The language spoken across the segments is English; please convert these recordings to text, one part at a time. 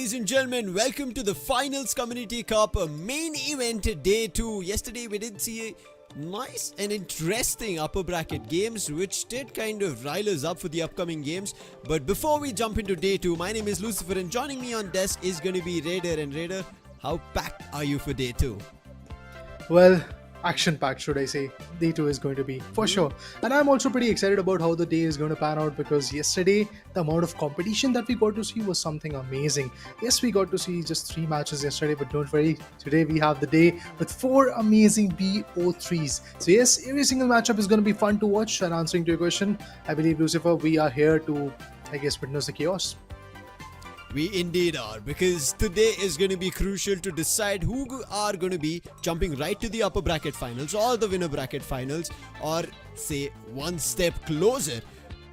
ladies and gentlemen, welcome to the Finals Community Cup main event day 2. Yesterday we did see nice and interesting upper bracket games which did kind of rile us up for the upcoming games. But before we jump into day 2, my name is Lucifer and joining me on desk is going to be Raider. And Raider, how packed are you for day 2? Well, action-packed, should I say. Day 2 is going to be, for sure. And I'm also pretty excited about how the day is going to pan out because yesterday, the amount of competition that we got to see was something amazing. Yes, we got to see just 3 matches yesterday, but don't worry, today we have the day with 4 amazing BO3s. So yes, every single matchup is going to be fun to watch. And answering to your question, I believe, Lucifer, we are here to, witness the chaos. We indeed are, because today is going to be crucial to decide who are going to be jumping right to the upper bracket finals or the winner bracket finals, or say one step closer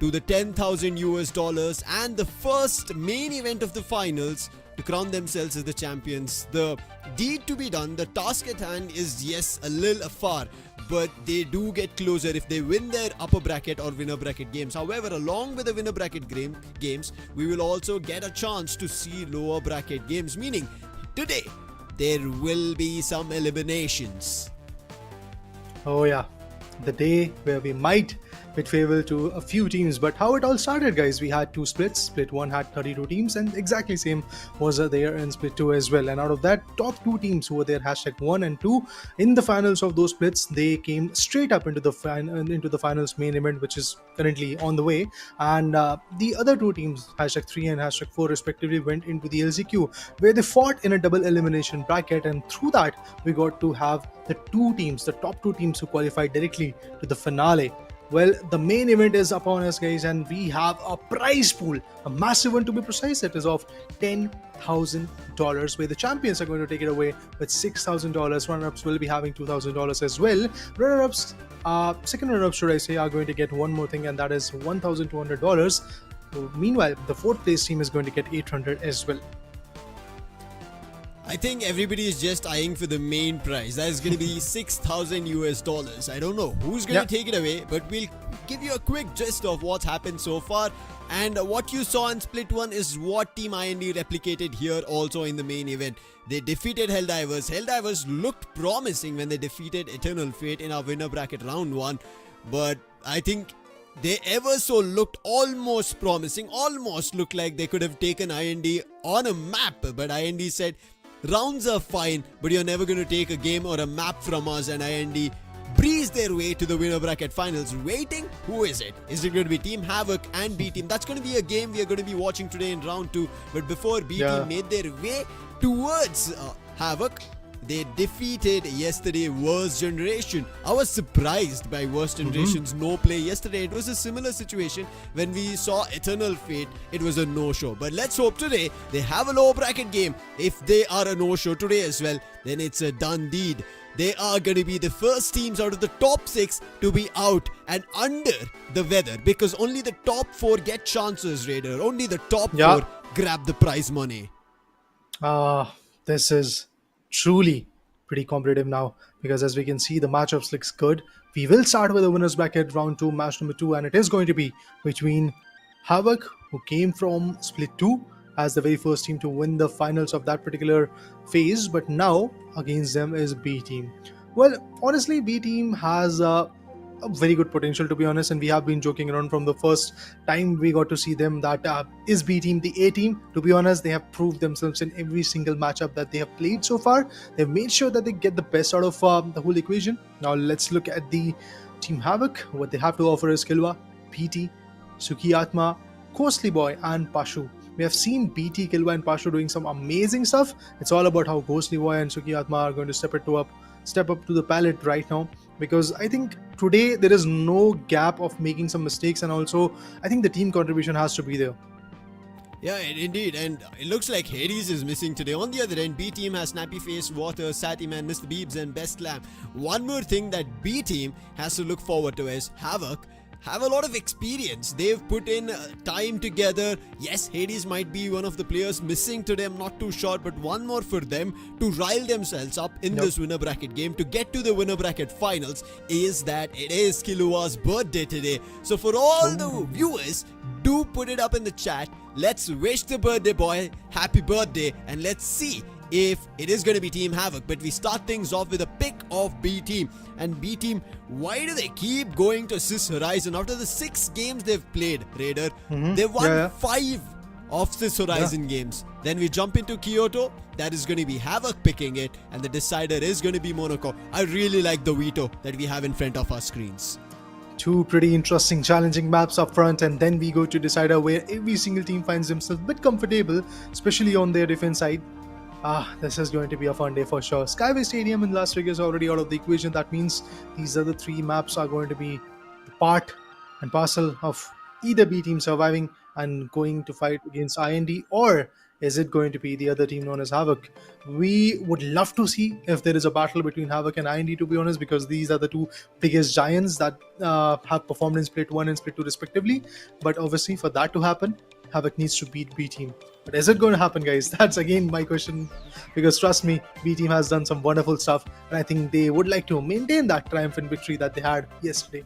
to the $10,000 and the first main event of the finals to crown themselves as the champions. The deed to be done, the task at hand is, yes, a little afar, but they do get closer if they win their upper bracket or winner bracket games. However, along with the winner bracket games, we will also get a chance to see lower bracket games, meaning today there will be some eliminations. Oh yeah, the day where we might bid farewell to a few teams. But how it all started, guys, we had 2 splits. Split 1 had 32 teams and exactly same was there in split 2 as well. And out of that, top 2 teams who were there #1 and 2 in the finals of those splits, they came straight up into the finals main event, which is currently on the way. And the other 2 teams, #3 and #4 respectively, went into the LCQ where they fought in a double elimination bracket, and through that we got to have the top 2 teams who qualified directly to the finale. Well, the main event is upon us, guys, and we have a prize pool, a massive one to be precise. It is of $10,000, where the champions are going to take it away with $6,000. Runner-ups will be having $2,000 as well. Runner-ups, second runner-ups, should I say, are going to get one more thing, and that is $1,200. Meanwhile, the 4th place team is going to get $800 as well. I think everybody is just eyeing for the main prize. That is going to be $6,000. I don't know who's going to take it away, but we'll give you a quick gist of what's happened so far. And what you saw in Split 1 is what Team IND replicated here also in the main event. They defeated Helldivers. Helldivers looked promising when they defeated Eternal Fate in our winner bracket round 1. But I think they ever so looked almost promising, almost looked like they could have taken IND on a map. But IND said, rounds are fine, but you're never going to take a game or a map from us. And IND breeze their way to the winner bracket finals. Waiting, who is it? Is it going to be Team Havk and B Team? That's going to be a game we are going to be watching today in round 2. But before B Team made their way towards Havk, they defeated yesterday Worst Generation. I was surprised by Worst Generation's no play yesterday. It was a similar situation when we saw Eternal Fate. It was a no-show. But let's hope today they have a lower bracket game. If they are a no-show today as well, then it's a done deed. They are going to be the first teams out of the top 6 to be out and under the weather, because only the top 4 get chances, Raider. Only the top 4 grab the prize money. This is truly pretty competitive now, because as we can see, the matchups looks good. We will start with the winners bracket round 2, match number 2, and it is going to be between Havk, who came from split 2 as the very first team to win the finals of that particular phase, but now against them is B team. Well, honestly, B team has a very good potential, to be honest, and we have been joking around from the first time we got to see them that is B team the A team. To be honest, they have proved themselves in every single matchup that they have played so far. They've made sure that they get the best out of the whole equation. Now let's look at the Team Havk. What they have to offer is Kilwa, PT, Sukiyatma, Ghostly Boy and Pashu. We have seen BT, Kilwa and Pashu doing some amazing stuff. It's all about how Ghostly Boy and Sukiyatma are going to step up to the palette right now, because I think today there is no gap of making some mistakes, and also I think the team contribution has to be there. Yeah, indeed, and it looks like Hades is missing today. On the other end, B Team has Snappy Face, Water, Satty Man, Mr. Beebs and Best Lamb. One more thing that B Team has to look forward to is Havk have a lot of experience. They've put in time together. Yes, Hades might be one of the players missing today, I'm not too sure, but one more for them to rile themselves up in this winner bracket game to get to the winner bracket finals is that it is Killua's birthday today. So for all the viewers, do put it up in the chat. Let's wish the birthday boy happy birthday, and let's see if it is going to be Team Havk. But we start things off with a pick of B Team. And B Team, why do they keep going to Sis Horizon? After the 6 games they've played, Raider, they've won 5 of Sis Horizon games. Then we jump into Kyoto. That is going to be Havk picking it, and the decider is going to be Monaco. I really like the veto that we have in front of our screens. 2 pretty interesting, challenging maps up front, and then we go to Decider, where every single team finds themselves a bit comfortable, especially on their defense side. This is going to be a fun day for sure. Skyway Stadium in Las Vegas already out of the equation. That means these other 3 maps are going to be part and parcel of either B team surviving and going to fight against IND, or is it going to be the other team known as Havk? We would love to see if there is a battle between Havk and IND, to be honest, because these are the 2 biggest giants that have performed in Split 1 and Split 2 respectively. But obviously for that to happen, Havk needs to beat B team. But is it going to happen, guys? That's again my question, because trust me, B team has done some wonderful stuff, and I think they would like to maintain that triumphant victory that they had yesterday.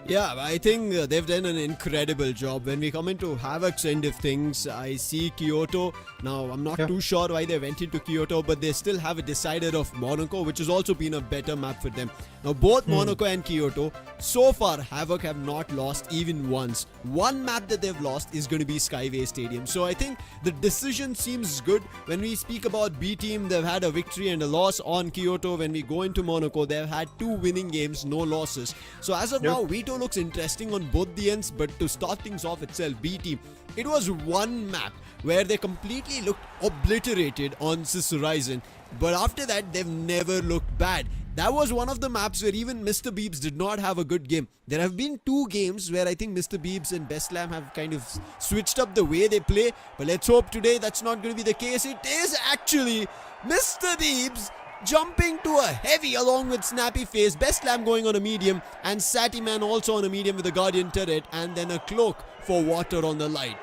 Yeah, I think they've done an incredible job. When we come into Havk's end of things, I see Kyoto. Now, I'm not too sure why they went into Kyoto, but they still have a decider of Monaco, which has also been a better map for them. Now, both Monaco and Kyoto, so far, Havk have not lost even once. One map that they've lost is going to be Skyway Stadium. So I think the decision seems good. When we speak about B team, they've had a victory and a loss on Kyoto. When we go into Monaco, they've had 2 winning games, no losses. So as of now, Vito looks interesting on both the ends, but to start things off itself, B team, it was one map where they completely looked obliterated on Sis Horizon, but after that they've never looked bad. That was one of the maps where even Mr. Beebs did not have a good game. There have been 2 games where I think Mr. Beebs and Bestlam have kind of switched up the way they play, but let's hope today that's not going to be the case. It is actually Mr. Beebs jumping to a heavy along with Snappy Face, Bestlam going on a medium, and Satiman also on a medium with a Guardian turret, and then a cloak for water on the light.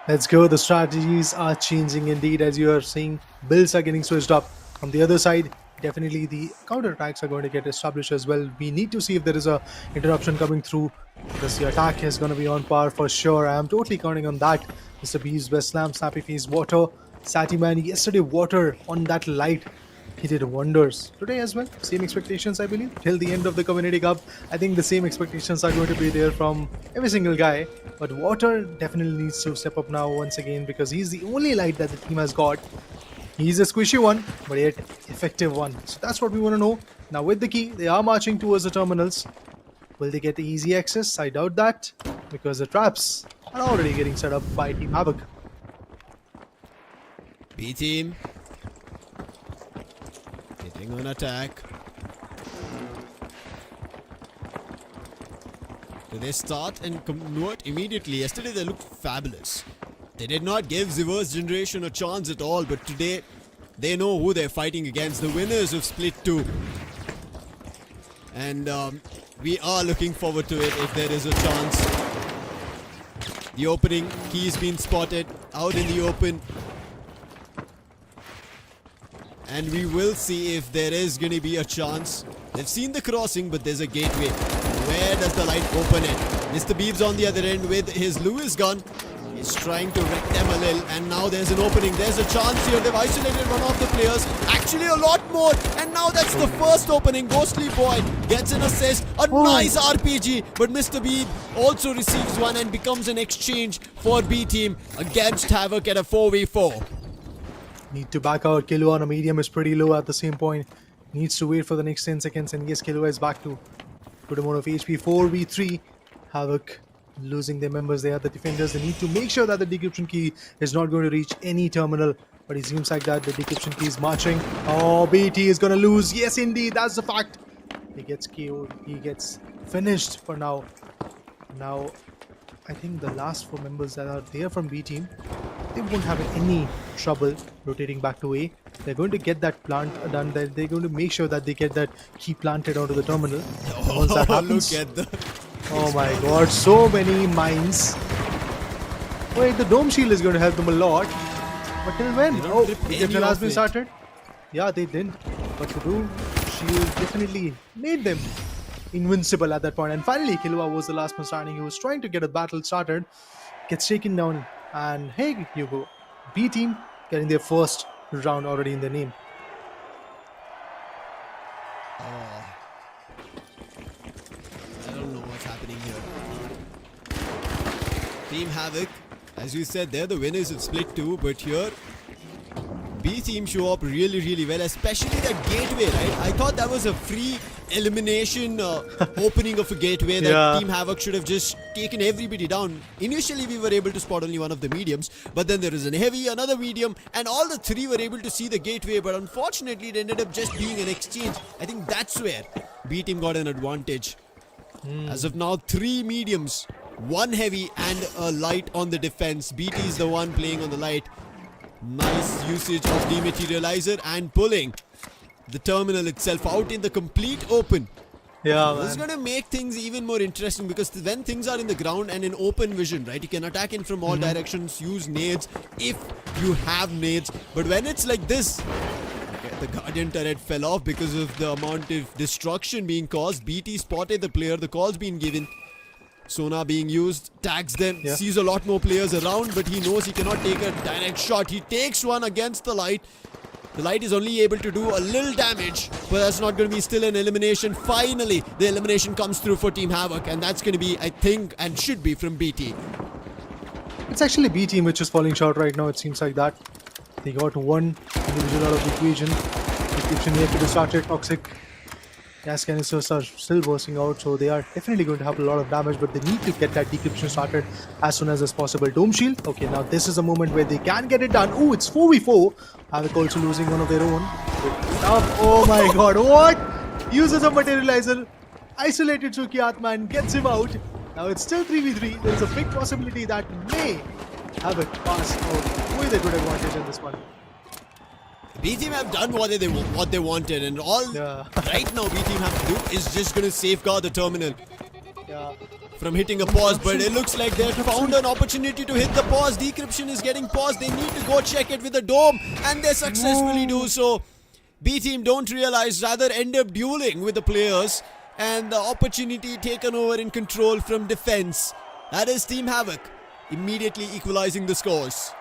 Let's go. The strategies are changing indeed, as you are seeing. Builds are getting switched up. On the other side, definitely the counter attacks are going to get established as well. We need to see if there is a interruption coming through, because the attack is going to be on par for sure. I am totally counting on that. Mr. Beast, Bestlam, Snappy Face, Water, Satiman. Yesterday, Water on that light, he did wonders. Today as well, same expectations, I believe. Till the end of the Community Cup, I think the same expectations are going to be there from every single guy. But Water definitely needs to step up now once again, because he's the only light that the team has got. He's a squishy one, but yet effective one. So that's what we want to know. Now with the key, they are marching towards the terminals. Will they get the easy access? I doubt that, because the traps are already getting set up by Team Havk. B team getting on attack. Do they start and convert immediately? Yesterday they looked fabulous. They did not give Reverse Generation a chance at all, but today they know who they're fighting against, the winners of Split 2. And we are looking forward to it if there is a chance. The opening key's been spotted out in the open. And we will see if there is going to be a chance. They've seen the crossing, but there's a gateway. Where does the light open it? Mr. Beebs on the other end with his Lewis gun. He's trying to wreck them a little, and now there's an opening. There's a chance here. They've isolated one of the players. Actually, a lot more. And now that's the first opening. Ghostly Boy gets an assist. A nice RPG. But Mr. Beeb also receives one and becomes an exchange for B team against Havk at a 4v4. Need to back out. Killua on a medium is pretty low at the same point. Needs to wait for the next 10 seconds. And yes, Killua is back to good amount of HP. 4v3. Havk losing their members. They are the defenders. They need to make sure that the decryption key is not going to reach any terminal. But it seems like that the decryption key is marching. Oh, BT is going to lose. Yes, indeed. That's the fact. He gets KO'd. He gets finished for now. Now, I think the last 4 members that are there from B team, they won't have any trouble rotating back to A. They're going to get that plant done. They're going to make sure that they get that key planted onto the terminal. Once that happens, Look at the Oh my god, so many mines. Wait, the dome shield is going to help them a lot. But till when? They don't Oh, rip any decryption has of been it. started. Yeah, they didn't. But the dome shield definitely made them invincible at that point. And finally, Killua was the last man standing. He was trying to get a battle started, gets taken down, and hey, you go. B team getting their first round already in their name. I don't know what's happening here. Team Havk, as you said, they're the winners of Split 2, but here B team show up really well, especially that gateway, right? I thought that was a free elimination opening of a gateway that Yeah. Team Havk should have just taken everybody down. Initially, we were able to spot only one of the mediums, but then there is a heavy, another medium, and all the three were able to see the gateway, but unfortunately, it ended up just being an exchange. I think that's where B team got an advantage. As of now, three mediums, one heavy and a light on the defense. BT is the one playing on the light. Nice usage of dematerializer and pulling the terminal itself out in the complete open. Yeah, This is man. going to make things even more interesting because when things are in the ground and in open vision, right, you can attack in from all directions, use nades if you have nades. But when it's like this, okay, the Guardian turret fell off because of the amount of destruction being caused. BT spotted the player, the call's been given. Sonar being used, tags them, Yeah. sees a lot more players around, but he knows he cannot take a direct shot. He takes one against the light. The light is only able to do a little damage, but that's not going to be still an elimination. Finally, the elimination comes through for Team Havk, and that's going to be, I think, and should be from BT. It's actually B team which is falling short right now. It seems like that. They got one individual out of the equation. Decryption here to be started. Toxic gas canisters are still bursting out, so they are definitely going to have a lot of damage, but they need to get that decryption started as soon as possible. Dome shield. Okay, now this is a moment where they can get it done. Oh, it's 4v4. Havk also losing one of their own. Oh my god, what? Uses a materializer, isolated Sukiatma and gets him out. Now it's still 3v3. There's a big possibility that may have a pass out with a good advantage in this one. B team have done what they wanted, and all Yeah. right now B team have to do is just going to safeguard the terminal Yeah. from hitting a pause, but it looks like they've found an opportunity to hit the pause. Decryption is getting paused. They need to go check it with the dome, and they successfully do so. B team don't realize, rather end up dueling with the players, and the opportunity taken over in control from defense. That is Team Havk immediately equalizing the scores.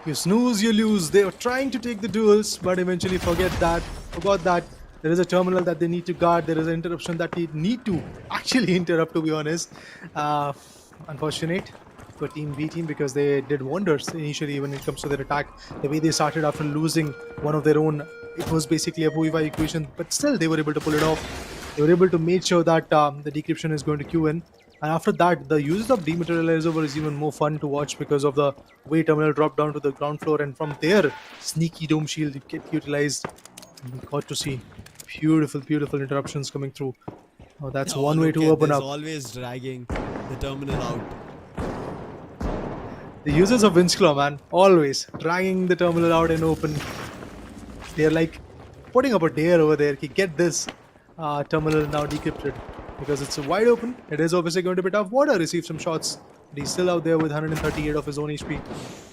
You snooze, you lose. They were trying to take the duels, but eventually forgot that there is a terminal that they need to guard. There is an interruption that they need to actually interrupt, to be honest. Unfortunate for Team B team because they did wonders initially when it comes to their attack. The way they started after losing one of their own, it was basically a 4v5 equation, but still they were able to pull it off. They were able to make sure that the decryption is going to queue in. And after that, the use of dematerializer was even more fun to watch because of the way terminal dropped down to the ground floor, and from there, sneaky dome shield get utilized. And we got to see beautiful interruptions coming through. Oh, that's one way look to at open this, up. always dragging the terminal out. The users of Windsclaw, man, always dragging the terminal out and open. They're like putting up a dare over there. Get this terminal now decrypted because it's wide open. It is obviously going to be tough. Water received some shots, but he's still out there with 138 of his own HP.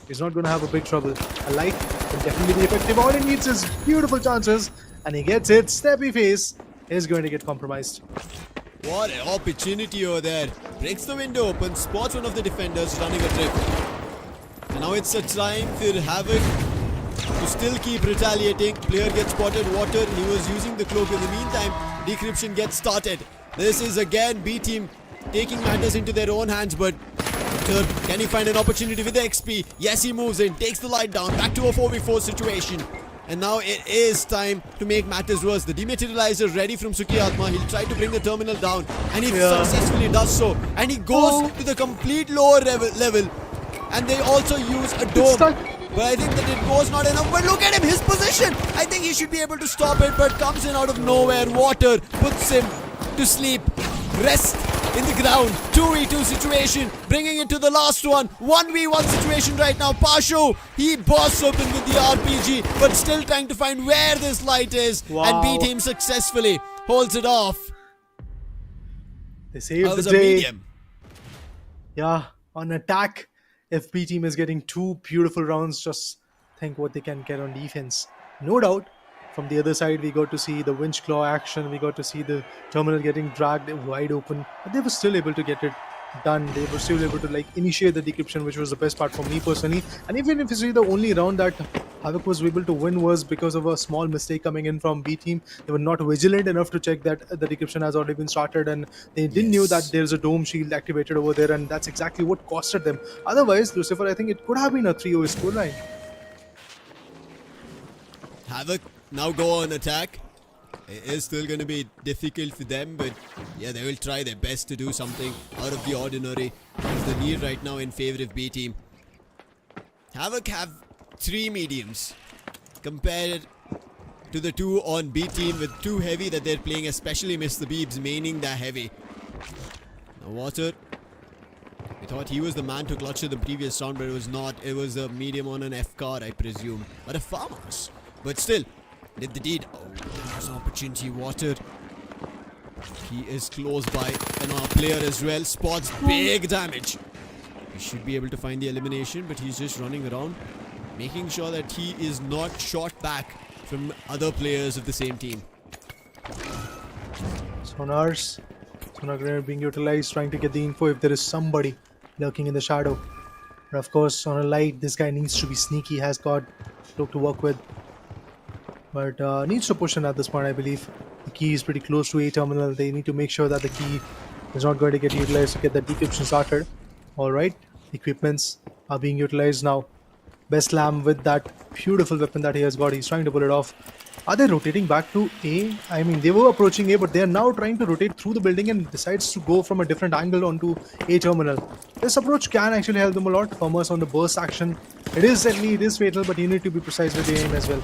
He's not going to have a big trouble. A light will definitely be effective. All he needs is beautiful chances, and he gets it. Steppy face is going to get compromised. What an opportunity over there. Breaks the window open, spots one of the defenders running a drift. And now it's a time for Havk to still keep retaliating. Player gets spotted, water. He was using the cloak. In the meantime, decryption gets started. This is again B team taking matters into their own hands, but can he find an opportunity with the XP? Yes, he moves in, takes the light down, back to a 4v4 situation. And now it is time to make matters worse. The dematerializer ready from Sukiatma. He'll try to bring the terminal down, and he successfully does so. And he goes to the complete lower level. And they also use a dome. But I think that it was not enough. But look at him, his position. I think he should be able to stop it, but comes in out of nowhere. Water puts him to sleep. Rest in the ground. 2v2 situation. Bringing it to the last one. 1v1 situation right now. Pashu, he bursts open with the RPG, but still trying to find where this light is. Wow. And B team successfully holds it off. They That saved the was a day. medium. Yeah, on attack, if B team is getting two beautiful rounds, just think what they can get on defense. No doubt. From the other side, we got to see the winch claw action. We got to see the terminal getting dragged wide open, but they were still able to get it done. They were still able to like initiate the decryption, which was the best part for me personally. And even if you see the only round that Havk was able to win was because of a small mistake coming in from B team. They were not vigilant enough to check that the decryption has already been started, and they didn't knew that Yes. there's a dome shield activated over there, and that's exactly what costed them. Otherwise, Lucifer, I think it could have been a 3-0 scoreline. Havk now go on attack. It is still going to be difficult for them, but yeah, they will try their best to do something out of the ordinary. It's the lead right now in favor of B team. Havk have 3 mediums compared to the 2 on B team with 2 heavy that they're playing, especially Mr. Beebs maining that heavy. Now Water, we thought he was the man to clutch it the previous round, but it was not. It was a medium on an F card, I presume, but a farmhouse. But still, did the deed. Oh, there's an opportunity. Water. He is close by an R player as well. Spots big damage. He should be able to find the elimination, but he's just running around, making sure that he is not shot back from other players of the same team. Sonar grenade being utilized, trying to get the info if there is somebody lurking in the shadow. But of course, on a light, this guy needs to be sneaky, has got look to work with. But needs to push in at this point, I believe. The key is pretty close to A terminal. They need to make sure that the key is not going to get utilized to get the decryption started. Alright, equipments are being utilized now. Best Lamb with that beautiful weapon that he has got. He's trying to pull it off. Are they rotating back to A? I mean, they were approaching A, but they are now trying to rotate through the building and decides to go from a different angle onto A terminal. This approach can actually help them a lot. Farmers on the burst action. It is fatal, but you need to be precise with the aim as well.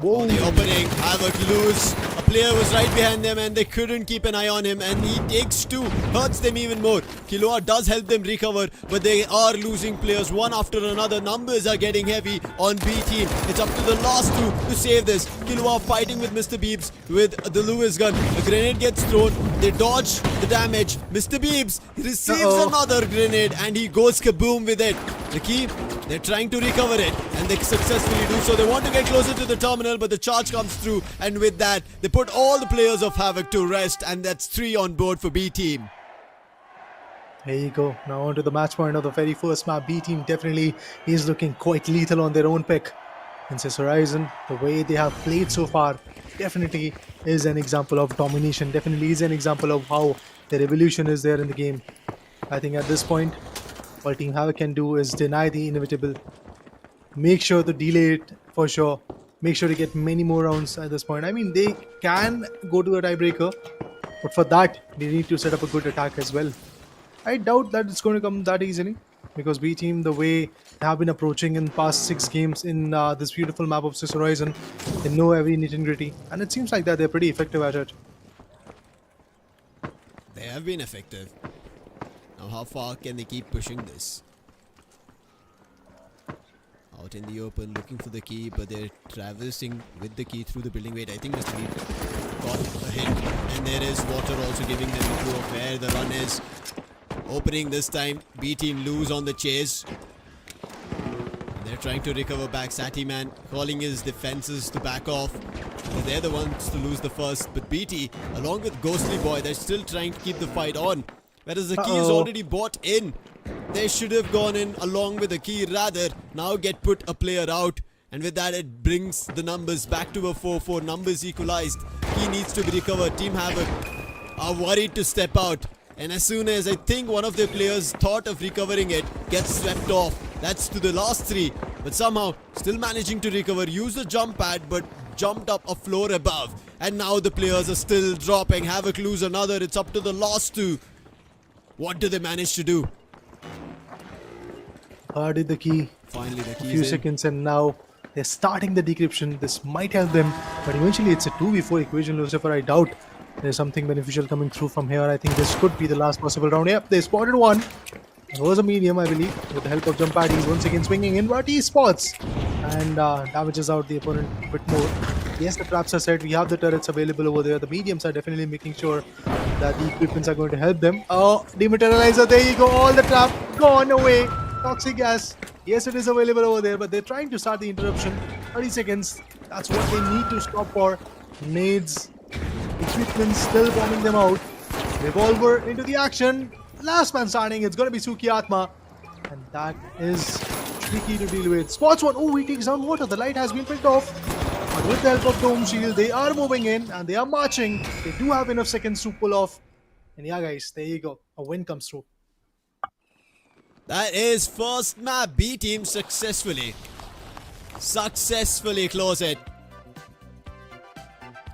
Whoa. On the opening, Havk lose. A player was right behind them and they couldn't keep an eye on him, and he takes 2, hurts them even more. Killua does help them recover, but they are losing players one after another. Numbers are getting heavy on B team. It's up to the last 2 to save this. Killua fighting with Mr. Beebs with the Lewis gun. A grenade gets thrown. They dodge the damage. Mr. Beebs receives another grenade and he goes kaboom with it. The key, they're trying to recover it and they successfully do so. They want to get closer to the terminal, but the charge comes through, and with that they put all the players of Havk to rest, and that's 3 on board for B team. There you go. Now on to the match point of the very first map. B team definitely is looking quite lethal on their own pick. Princess Horizon, the way they have played so far, definitely is an example of domination. Definitely is an example of how their evolution is there in the game. I think at this point, all Team Havk can do is deny the inevitable. Make sure to delay it for sure. Make sure to get many more rounds at this point. I mean, they can go to a tiebreaker, but for that, they need to set up a good attack as well. I doubt that it's going to come that easily, because B team, the way they have been approaching in past 6 games in this beautiful map of Princess Horizon, they know every nit and gritty, and it seems like that they're pretty effective at it. They have been effective. Now how far can they keep pushing this? Out in the open, looking for the key, but they're traversing with the key through the building. Wait, I think Mr. Beep got a hit. And there is Water also giving them a clue of where the run is. Opening this time, B team lose on the chase. They're trying to recover back. Satiman calling his defenses to back off. They're the ones to lose the first. But BT, along with Ghostly Boy, they're still trying to keep the fight on. Whereas the key is already bought in. They should have gone in along with the key, rather now get put a player out, and with that it brings the numbers back to a 4-4. Numbers equalized. Key needs to be recovered. Team Havk are worried to step out, and as soon as I think one of their players thought of recovering it, gets swept off. That's to the last 3, but somehow still managing to recover. Use the jump pad, but jumped up a floor above, and now the players are still dropping. Havk lose another. It's up to the last 2. What do they manage to do? Did the key. Finally, the key A few seconds, and now they're starting the decryption. This might help them, but eventually it's a 2v4 equation, Lucifer. I doubt there's something beneficial coming through from here. I think this could be the last possible round. Yep, they spotted one. It was a medium, I believe. With the help of jump pad, he's once again swinging in, but he spots and damages out the opponent a bit more. Yes, the traps are set. We have the turrets available over there. The mediums are definitely making sure that the equipments are going to help them. Oh, dematerializer, there you go. All the trap gone away. Toxic gas. Yes, it is available over there, but they're trying to start the interruption. 30 seconds. That's what they need to stop for. Nades, equipment still bombing them out. Revolver into the action. Last man standing. It's going to be Sukiatma. And that is tricky to deal with. Spots one. Oh, he takes down water. The light has been picked off. But with the help of Dome Shield, they are moving in and they are marching. They do have enough seconds to pull off. And yeah, guys, there you go. A win comes through. That is first map. B team successfully close it.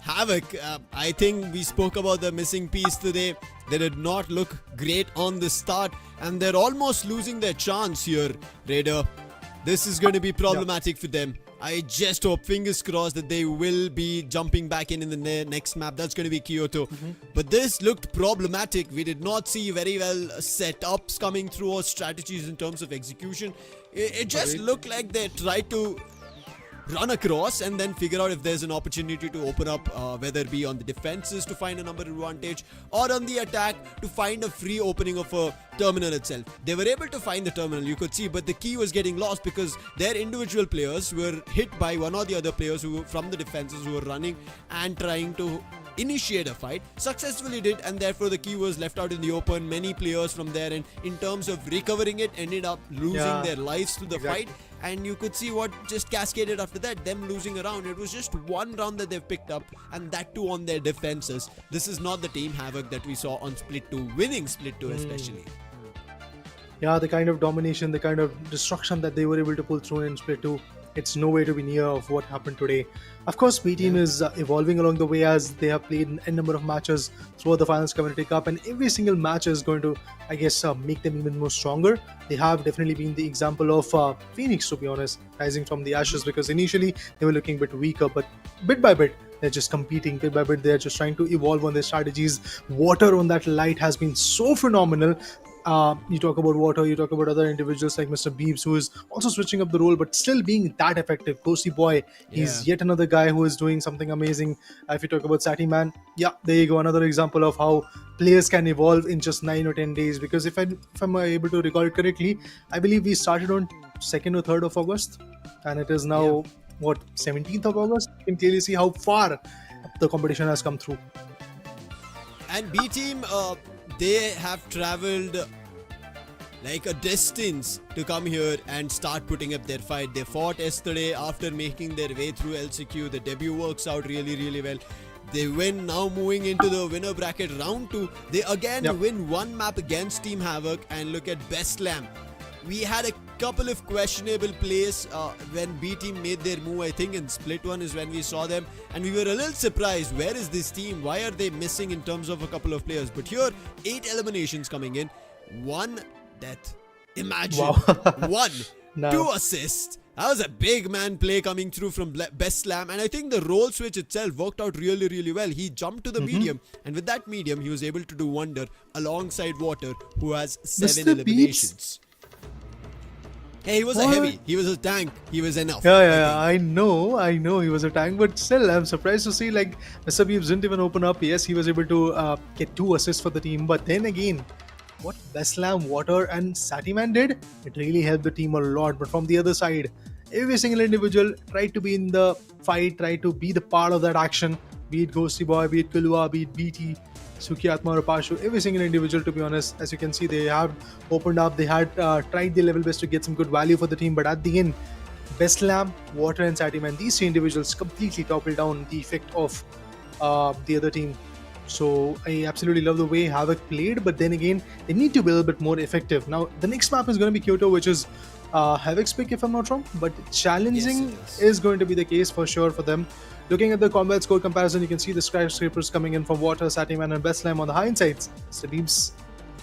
Havk, I think we spoke about the missing piece today. They did not look great on the start and they're almost losing their chance here, Raider. This is going to be problematic for them. I just hope, fingers crossed, that they will be jumping back in the next map. That's going to be Kyoto. But this looked problematic. We did not see very well setups coming through or strategies in terms of execution. It just looked like they tried to run across and then figure out if there's an opportunity to open up, whether it be on the defenses to find a number advantage or on the attack to find a free opening of a terminal itself. They were able to find the terminal, you could see, but the key was getting lost because their individual players were hit by one or the other players who were from the defenses who were running and trying to initiate a fight. Successfully did, and therefore the key was left out in the open. Many players from there, and in terms of recovering it, ended up losing their lives to the fight. And you could see what just cascaded after that, them losing a round. It was just one round that they've picked up, and that too on their defenses. This is not the team Havk that we saw on Split 2, winning Split 2 especially. Yeah, the kind of domination, the kind of destruction that they were able to pull through in Split 2, it's no way to be near of what happened today. Of course, B team is evolving along the way as they have played a number of matches throughout the Finals Community Cup, and every single match is going to, I guess, make them even more stronger. They have definitely been the example of Phoenix, to be honest, rising from the ashes, because initially they were looking a bit weaker, but bit by bit, they're just competing. Bit by bit, they're just trying to evolve on their strategies. Water on that light has been so phenomenal. You talk about Water, you talk about other individuals like Mr. Beebs, who is also switching up the role but still being that effective. Ghosty Boy, he's yet another guy who is doing something amazing. If you talk about Sati Man, yeah, there you go, another example of how players can evolve in just 9 or 10 days. Because if I'm able to recall it correctly, I believe we started on 2nd or 3rd of August, and it is now, 17th of August? You can clearly see how far the competition has come through. And B team, they have traveled like a distance to come here and start putting up their fight. They fought yesterday after making their way through LCQ. The debut works out really, really well. They win, now moving into the winner bracket round 2. They again win one map against Team Havk, and look at Best Lamb. We had a couple of questionable plays when B team made their move. I think in Split 1 is when we saw them, and we were a little surprised. Where is this team? Why are they missing in terms of a couple of players? But here, 8 eliminations coming in, 1 death. Imagine. Wow. 2 assists. That was a big man play coming through from Best Slam, and I think the role switch itself worked out really, really well. He jumped to the medium, and with that medium, he was able to do wonder alongside Water, who has 7 Mr. eliminations. Hey, he was a heavy. He was a tank. He was enough. Yeah. I know. He was a tank, but still, I'm surprised to see like Mr. Beebs didn't even open up. Yes, he was able to get 2 assists for the team, but then again, what Beslam, Water, and Satiman did, it really helped the team a lot. But from the other side, every single individual tried to be in the fight, tried to be the part of that action. Be it Ghosty Boy, be it Kulua, be it BT, Sukiatma or Pashu, every single individual, to be honest. As you can see, they have opened up, they had tried their level best to get some good value for the team, but at the end, Bestlam, Water and Satiman, these 3 individuals completely toppled down the effect of the other team. So I absolutely love the way Havk played, but then again, they need to be a little bit more effective. Now, the next map is going to be Kyoto, which is Havk's pick, if I'm not wrong, but challenging is going to be the case for sure for them. Looking at the combat score comparison, you can see the skyscrapers coming in from Water, Satiman and Bestlam on the high insides. Sadeeb's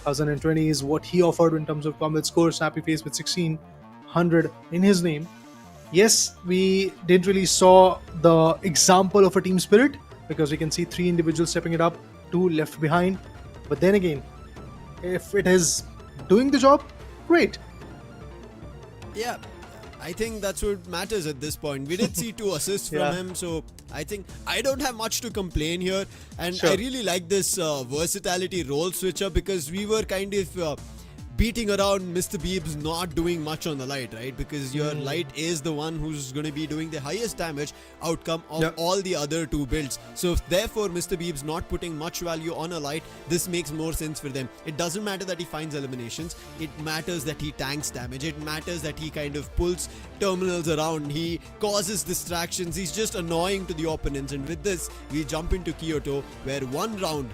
1020 is what he offered in terms of combat score. Snappy Face with 1600 in his name. Yes, we didn't really saw the example of a team spirit, because we can see 3 individuals stepping it up, 2 left behind. But then again, if it is doing the job, great. Yeah, I think that's what matters at this point. We did see 2 assists from Yeah. him, so I think I don't have much to complain here. And Sure. I really like this versatility role switcher because we were kind of beating around Mr. Beebs not doing much on the light, right? Because your light is the one who's going to be doing the highest damage outcome of Yep. all the other 2 builds. So therefore Mr. Beebs not putting much value on a light, this makes more sense for them. It doesn't matter that he finds eliminations, it matters that he tanks damage, it matters that he kind of pulls terminals around, he causes distractions, he's just annoying to the opponents. And with this we jump into Kyoto where one round,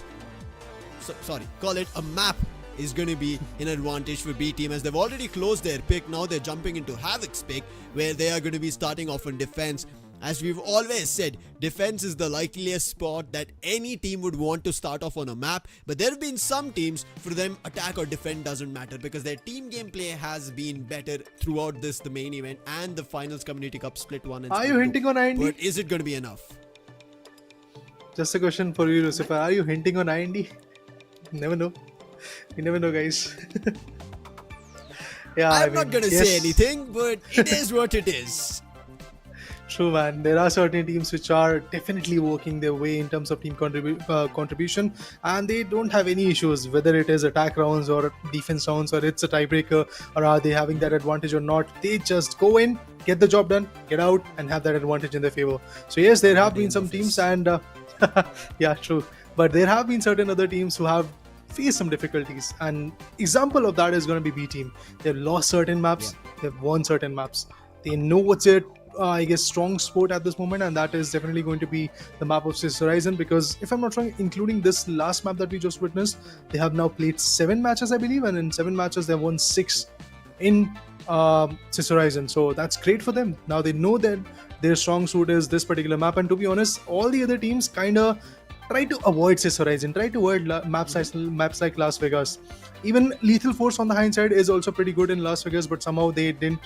call it a map, is going to be an advantage for B team as they've already closed their pick. Now they're jumping into Havk's pick where they are going to be starting off on defense. As we've always said, defense is the likeliest spot that any team would want to start off on a map. But there have been some teams, for them attack or defend doesn't matter because their team gameplay has been better throughout the main event and the finals Community Cup Split 1 and Are Split you 2. hinting on IND? But is it going to be enough? Just a question for you, Lucifer. Are you hinting on IND? Never know. You never know, guys. Yeah, I'm not going to say anything, but it is what it is. True, man. There are certain teams which are definitely working their way in terms of team contribution, and they don't have any issues whether it is attack rounds or defense rounds or it's a tiebreaker or are they having that advantage or not. They just go in, get the job done, get out, and have that advantage in their favor. So yes, there have been some teams, and yeah, true. But there have been certain other teams who have faced some difficulties. An example of that is going to be B team. They've lost certain maps, they've won certain maps. They know what's it. I guess strong sport at this moment, and that is definitely going to be the map of Sis Horizon, because if I'm not wrong, including this last map that we just witnessed, they have now played 7 matches, I believe, and in 7 matches they've won 6 in Sis Horizon. So that's great for them. Now they know that their strong suit is this particular map, and to be honest, all the other teams kind of try to avoid Sis Horizon, try to avoid maps like Las Vegas. Even Lethal Force on the hindsight is also pretty good in Las Vegas, but somehow they didn't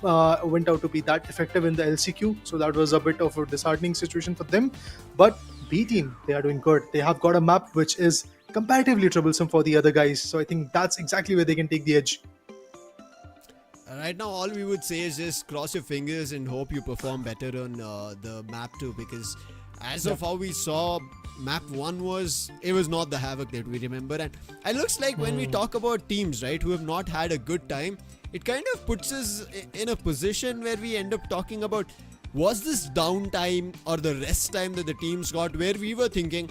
went out to be that effective in the LCQ, so that was a bit of a disheartening situation for them. But B team, they are doing good. They have got a map which is comparatively troublesome for the other guys, so I think that's exactly where they can take the edge. Right now, all we would say is just cross your fingers and hope you perform better on the map too, because as of how we saw, map 1 was not the Havk that we remember. And it looks like when we talk about teams, right, who have not had a good time, it kind of puts us in a position where we end up talking about, was this downtime or the rest time that the teams got, where we were thinking,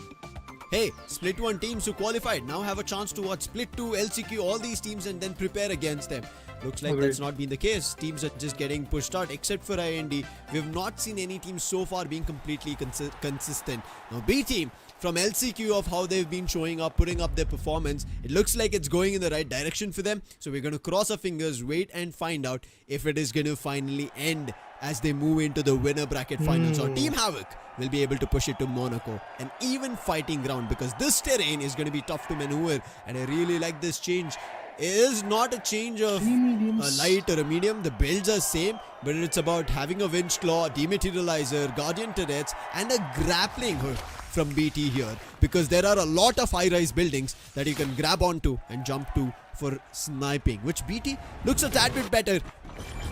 hey, Split 1 teams who qualified now have a chance to watch Split 2, LCQ, all these teams and then prepare against them. Looks like that's not been the case. Teams are just getting pushed out, except for IND. We have not seen any team so far being completely consistent. Now B team, from LCQ of how they've been showing up, putting up their performance, it looks like it's going in the right direction for them. So we're going to cross our fingers, wait and find out if it is going to finally end as they move into the winner bracket finals, or Team Havk will be able to push it to Monaco, an even fighting ground, because this terrain is going to be tough to maneuver. And I really like this change. It is not a change of a light or a medium. The builds are same, but it's about having a winch claw, dematerializer, guardian turrets, and a grappling hook from BT here, because there are a lot of high-rise buildings that you can grab onto and jump to for sniping, which BT looks a tad bit better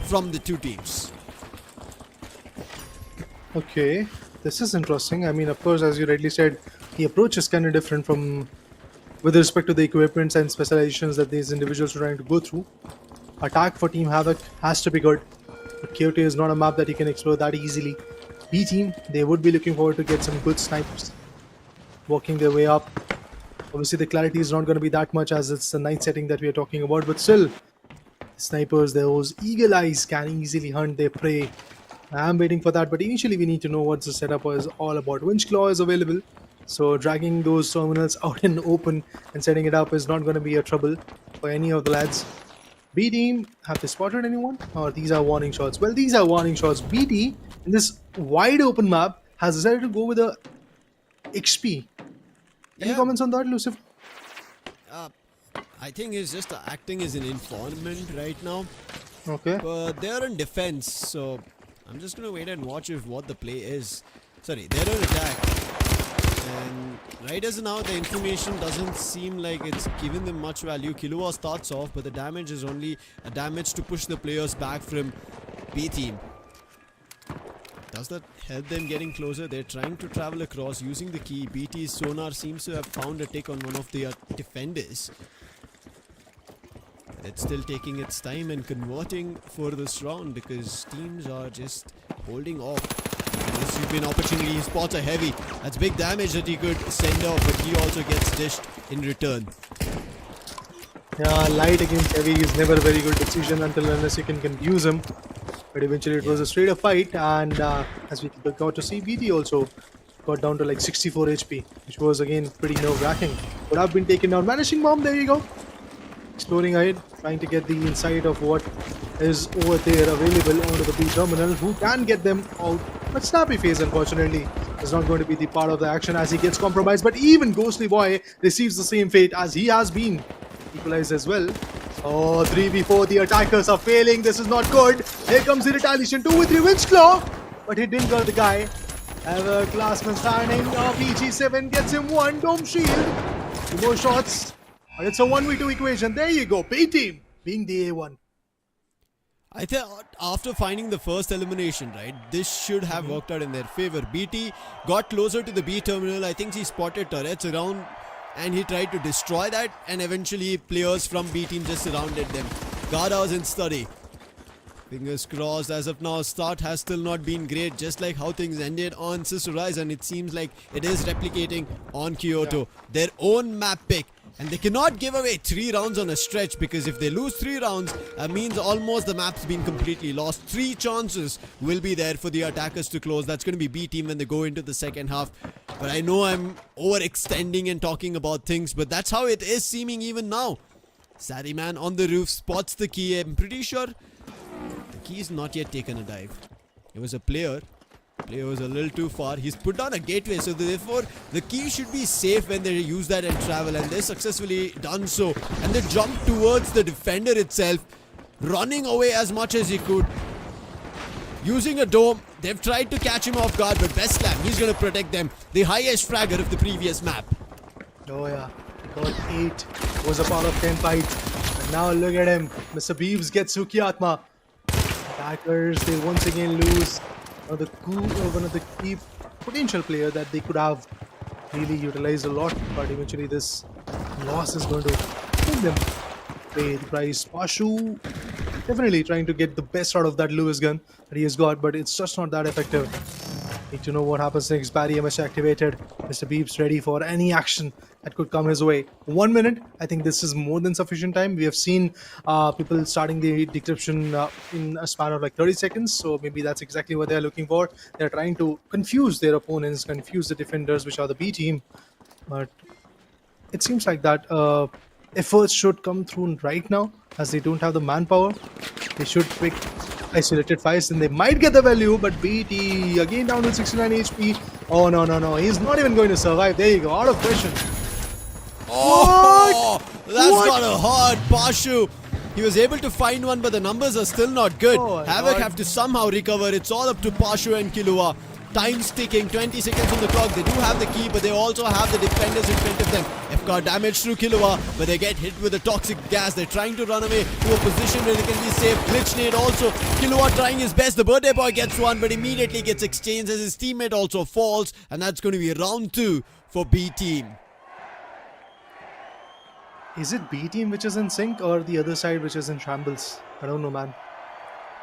from the 2 teams. Okay, this is interesting. I mean, of course, as you rightly said, the approach is kind of different from with respect to the equipments and specializations that these individuals are trying to go through. Attack for Team Havk has to be good, but Kyoto is not a map that you can explore that easily. B team, they would be looking forward to get some good snipers working their way up. Obviously, the clarity is not going to be that much as it's the night setting that we are talking about, but still, snipers, those eagle eyes can easily hunt their prey. I'm waiting for that, but initially we need to know what the setup is all about. Winch Claw is available, so dragging those terminals out in open and setting it up is not going to be a trouble for any of the lads. B team, have they spotted anyone? Or these are warning shots? Well, these are warning shots. BT, in this wide open map, has decided to go with a XP. Any comments on that, Lucifer? I think he's just acting as an informant right now. Okay. But they're in defense, so I'm just going to wait and watch what the play is. Sorry, they're on attack. And right as now, the information doesn't seem like it's giving them much value. Killua starts off, but the damage is only a damage to push the players back from B team. Does that help them getting closer? They're trying to travel across using the key. BT's sonar seems to have found a tick on one of their defenders. It's still taking its time and converting for this round because teams are just holding off. This should be an opportunity. He spots a heavy. That's big damage that he could send off, but he also gets dished in return. Yeah, light against heavy is never a very good decision unless you can confuse him. But eventually it was a straight up fight, and as we got to see, BT also got down to like 64 HP, which was again pretty nerve wracking. Would have been taken down. Vanishing Bomb, there you go. Exploring ahead, trying to get the insight of what is over there available onto the B terminal, who can get them out. But Snappy Face, unfortunately, is not going to be the part of the action as he gets compromised. But even Ghostly Boy receives the same fate as he has been equalized as well. Oh, 3v4, the attackers are failing. This is not good. Here comes the retaliation. 2v3 Winch Claw, but he didn't got the guy. Havk, Classman standing. PG7 gets him one. Dome Shield. 2 more shots. But it's a 1v2 equation. There you go. B team being the A1. I thought after finding the first elimination, right, this should have worked out in their favor. BT got closer to the B terminal. I think he spotted turrets around and he tried to destroy that, and eventually players from B team just surrounded them. Gada's in study. Fingers crossed. As of now, start has still not been great, just like how things ended on Sister Rise, and it seems like it is replicating on Kyoto. Yeah. Their own map pick. And they cannot give away 3 rounds on a stretch, because if they lose 3 rounds, that means almost the map's been completely lost. 3 chances will be there for the attackers to close. That's going to be B team when they go into the second half. But I know I'm overextending and talking about things, but that's how it is seeming even now. Saddy Man on the roof spots the key. I'm pretty sure the key's not yet taken a dive. It was a player. Player was a little too far. He's put down a gateway, so therefore the key should be safe when they use that and travel, and they successfully done so. And they jump towards the defender itself, running away as much as he could. Using a dome, they've tried to catch him off guard, but Bestlam, he's going to protect them. The highest fragger of the previous map. Oh yeah, got 8, was a part of 10 fights. And now look at him. Mr. Beeves gets Sukiatma. Attackers, they once again lose one of the key potential player that they could have really utilized a lot, but eventually this loss is going to make them pay the price. Pashu definitely trying to get the best out of that Lewis gun that he has got, but it's just not that effective. Need to know what happens next. Barry MS activated. Mr. Beeps ready for any action that could come his way. 1 minute. I think this is more than sufficient time. We have seen people starting the decryption in a span of like 30 seconds. So maybe that's exactly what they're looking for. They're trying to confuse their opponents, confuse the defenders, which are the B team. But it seems like that efforts should come through right now, as they don't have the manpower. They should pick isolated fires and they might get the value, but BT again down to 69 HP. Oh no, he's not even going to survive. There you go, out of question. Oh, that's got a hard Pashu. He was able to find one, but the numbers are still not good. Havk have to somehow recover. It's all up to Pashu and Killua. Time's ticking, 20 seconds on the clock. They do have the key, but they also have the defenders in front of them. FK damage through Killua, but they get hit with the toxic gas. They're trying to run away to a position where they can be safe. Glitch nade also. Killua trying his best. The birthday boy gets one, but immediately gets exchanged as his teammate also falls. And that's going to be round 2 for B team. Is it B team which is in sync or the other side which is in shambles? I don't know, man.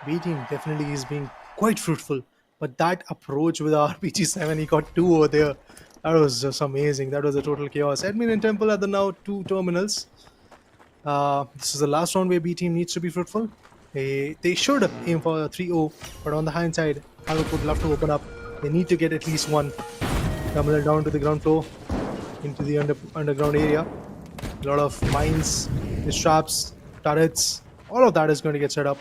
B team definitely is being quite fruitful. But that approach with RPG7, he got 2 over there. That was just amazing. That was a total chaos. Admin and Temple are the now 2 terminals. This is the last round where B team needs to be fruitful. They should aim for a 3-0, but on the hindsight, Havk would love to open up. They need to get at least 1 terminal down to the ground floor, into the underground area. A lot of mines, traps, turrets, all of that is going to get set up.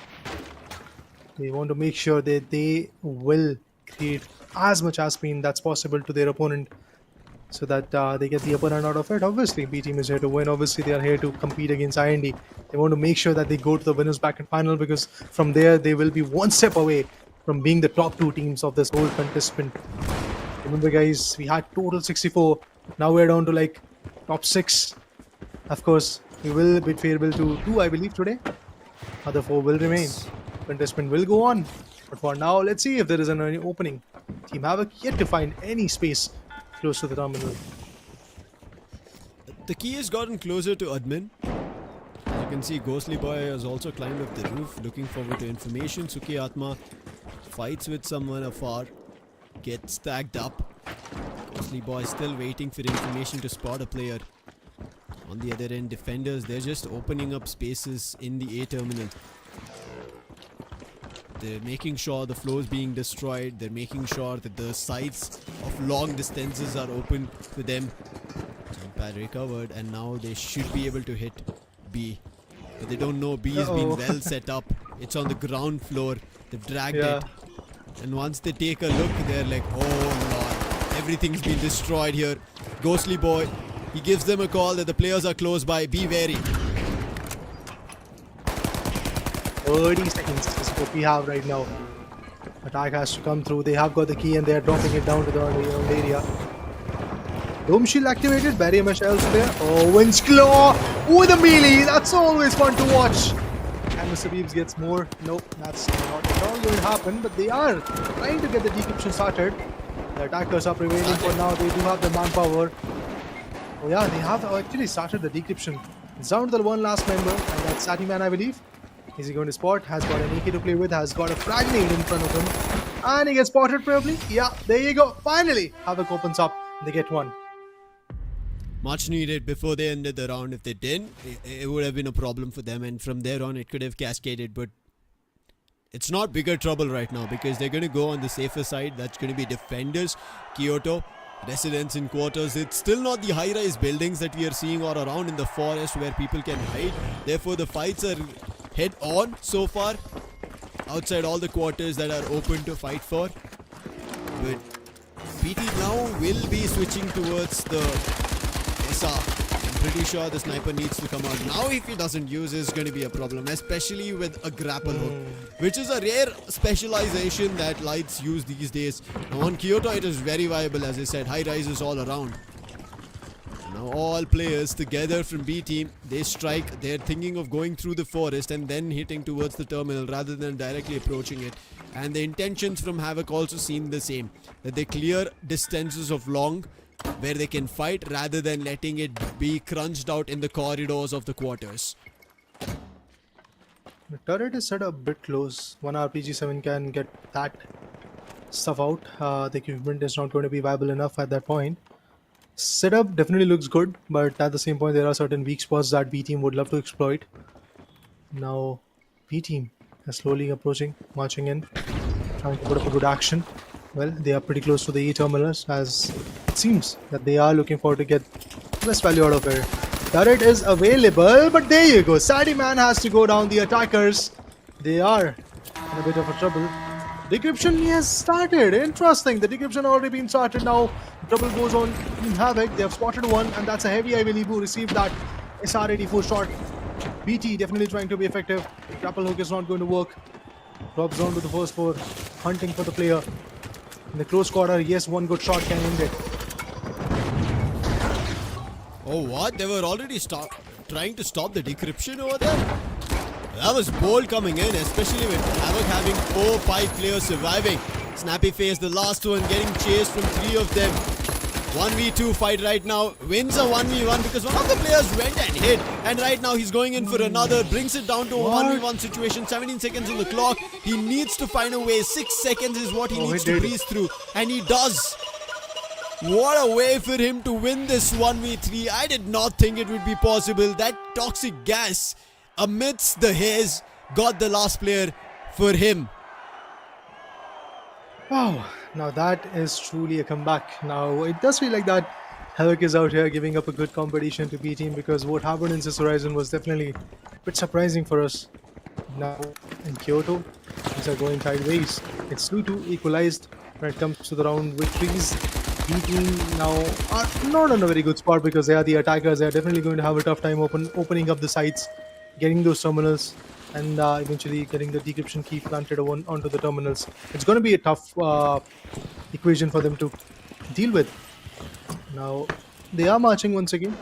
They want to make sure that they will create as much aspin that's possible to their opponent, so that they get the upper hand out of it. Obviously, B team is here to win. Obviously, they are here to compete against IND. They want to make sure that they go to the winners bracket final, because from there they will be 1 step away from being the top 2 teams of this whole contestant. Remember, guys, we had total 64. Now we're down to like top 6. Of course, we will be favorable to 2, I believe, today. Other 4 will remain. Contestment will go on. But for now, let's see if there is an opening. Team Havk yet to find any space close to the terminal. The key has gotten closer to admin. As you can see, Ghostly Boy has also climbed up the roof, looking forward to information. Suki Atma fights with someone afar, gets stacked up. Ghostly Boy still waiting for information to spot a player. On the other end, defenders, they're just opening up spaces in the A terminal. They're making sure the floor is being destroyed. They're making sure that the sights of long distances are open to them. Jump pad recovered, and now they should be able to hit B. But they don't know B has been well set up. It's on the ground floor. They've dragged it. And once they take a look, they're like, oh lord, everything's been destroyed here. Ghostly Boy, he gives them a call that the players are close by. Be wary. 30 seconds is what we have right now. Attack has to come through. They have got the key and they are dropping it down to the own area. Dome shield activated. Barrier mesh elsewhere. Oh, Wind's Claw with a melee. That's always fun to watch. And Mr. Beebs gets more. Nope, that's not at all going to happen. But they are trying to get the decryption started. The attackers are prevailing for now. They do have the manpower. Oh yeah, they have actually started the decryption. It's down to the one last member, and that's Satiman, I believe. Is he going to spot? Has got an AK to play with, has got a frag nade in front of him. And he gets spotted probably. Yeah, there you go. Finally, Havk opens up. They get one. Much needed before they ended the round. If they didn't, it would have been a problem for them. And from there on, it could have cascaded. But it's not bigger trouble right now because they're going to go on the safer side. That's going to be defenders. Kyoto, residents in quarters. It's still not the high-rise buildings that we are seeing all around in the forest where people can hide. Therefore, the fights are head on so far outside all the quarters that are open to fight for. But PT now will be switching towards the SR. I'm pretty sure the sniper needs to come out. Now if he doesn't use, it's going to be a problem, especially with a grapple hook, which is a rare specialization that lights use these days. Now on Kyoto it is very viable, as I said, high rises all around. Now all players together from B team, they strike. They're thinking of going through the forest and then hitting towards the terminal rather than directly approaching it. And the intentions from Havk also seem the same, that they clear distances of long where they can fight rather than letting it be crunched out in the corridors of the quarters. The turret is set up a bit close. One RPG-7 can get that stuff out. The equipment is not going to be viable enough at that point. Setup definitely looks good, but at the same point there are certain weak spots that B team would love to exploit. Now B team is slowly approaching, marching in, trying to put up a good action. Well, they are pretty close to the E terminals, as it seems that they are looking forward to get the best value out of it. Turret is available, but there you go. Sadie Man has to go down. The attackers, they are in a bit of a trouble. Decryption has started. Interesting. The decryption already been started now. Trouble goes on in Havk. They have spotted one, and that's a heavy, I believe, who received that SR-84 shot. BT definitely trying to be effective. Grapple hook is not going to work. Drops down to the first floor, hunting for the player. In the close quarter, yes, one good shot can end it. Oh, what? They were already trying to stop the decryption over there? That was bold coming in, especially with Havk having 4-5 players surviving. Snappy Face, the last one, getting chased from 3 of them. 1v2 fight right now. Wins a 1v1 because one of the players went and hit. And right now he's going in for another. Brings it down to a 1v1 situation. 17 seconds on the clock. He needs to find a way. 6 seconds is what he needs to breeze through. And he does. What a way for him to win this 1v3. I did not think it would be possible. That toxic gas amidst the haze got the last player for him. Wow, now that is truly a comeback. Now it does feel like that Havk is out here giving up a good competition to B team, because what happened in this horizon was definitely a bit surprising for us. Now in Kyoto, things are going sideways. It's 2-2 equalized when it comes to the round victories. B team now are not on a very good spot because they are the attackers. They are definitely going to have a tough time opening up the sites, getting those terminals, and eventually getting the decryption key planted onto the terminals. It's going to be a tough equation for them to deal with. Now, they are marching once again.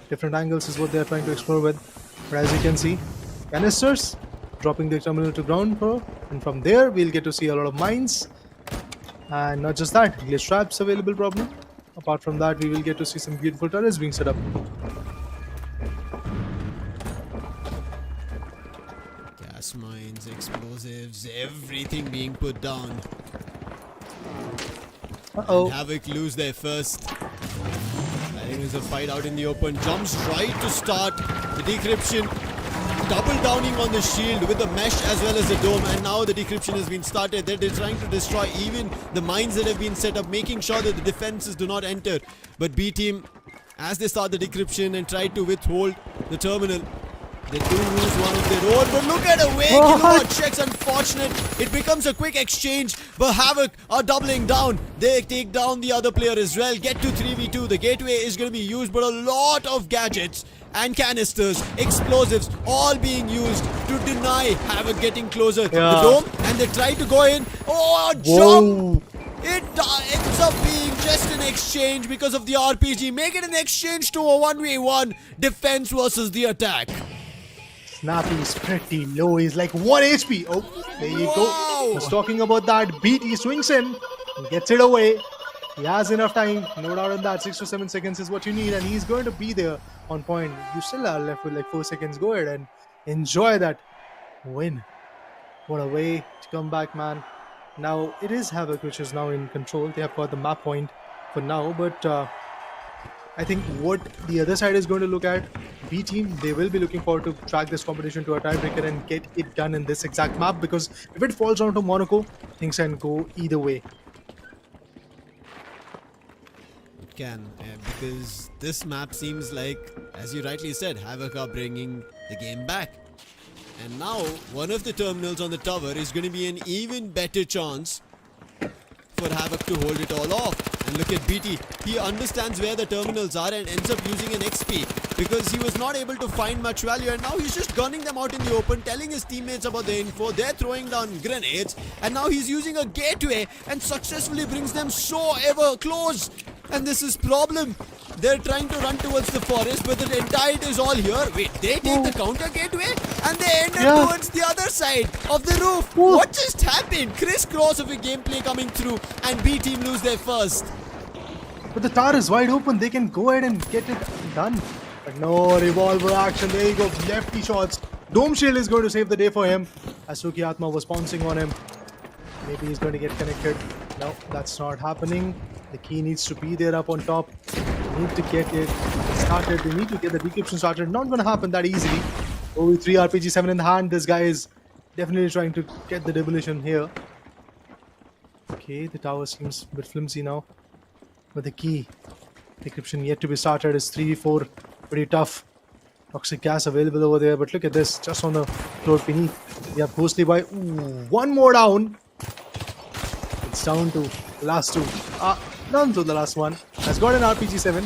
Different angles is what they are trying to explore with. But as you can see, canisters, dropping the terminal to ground floor, and from there we'll get to see a lot of mines. And not just that, glitch traps available probably. Apart from that, we will get to see some beautiful turrets being set up. Gas mines, explosives, everything being put down. Uh-oh. Havk lose their first. I think there's a fight out in the open. Jumps right to start the decryption. Double downing on the shield with the mesh as well as the dome, and now the decryption has been started. They're trying to destroy even the mines that have been set up, making sure that the defenses do not enter. But B team, as they start the decryption and try to withhold the terminal, they do lose one of their own. But look at the way Kilowatt checks. Unfortunate. It becomes a quick exchange, but Havk are doubling down. They take down the other player as well. Get to 3v2. The gateway is going to be used, but a lot of gadgets and canisters, explosives, all being used to deny Havk getting closer to the dome. And they try to go in. Oh, jump! It ends up being just an exchange because of the RPG. Make it an exchange to a 1v1. Defense versus the attack. Snappy's pretty low. He's like 1 HP. Oh, there you go. Just talking about that. BT swings in and gets it away. He has enough time. No doubt in that. 6 to 7 seconds is what you need. And he's going to be there on point. You still are left with like 4 seconds. Go ahead and enjoy that win. What a way to come back, man. Now, it is Havk which is now in control. They have got the map point for now. But I think what the other side is going to look at, B team, they will be looking forward to track this competition to a tiebreaker and get it done in this exact map, because if it falls down to Monaco, things can go either way. It can, because this map seems like, as you rightly said, Havk are bringing the game back. And now, one of the terminals on the tower is going to be an even better chance for Havk to hold it all off. And look at BT. He understands where the terminals are and ends up using an XP because he was not able to find much value, and now he's just gunning them out in the open, telling his teammates about the info. They're throwing down grenades, and now he's using a gateway and successfully brings them so ever close. And this is problem. They're trying to run towards the forest, but the entire is all here. Wait, they take the counter gateway and they end up towards the other side of the roof. What just happened? Crisscross of a gameplay coming through, and B team lose their first. But the tower is wide open. They can go ahead and get it done. But no, revolver action. There you go. Lefty shots. Dome shield is going to save the day for him. Asuki Atma was pouncing on him. Maybe he's going to get connected. No, that's not happening. The key needs to be there up on top. They need to get it started. They need to get the decryption started. Not going to happen that easily. OV3 RPG 7 in the hand. This guy is definitely trying to get the demolition here. Okay, the tower seems a bit flimsy now. But the key decryption yet to be started is 3v4. Pretty tough. Toxic gas available over there. But look at this. Just on the floor beneath. We have Ghostly Boy. Ooh, one more down. It's down to the last two. Down to the last one. Has got an RPG 7.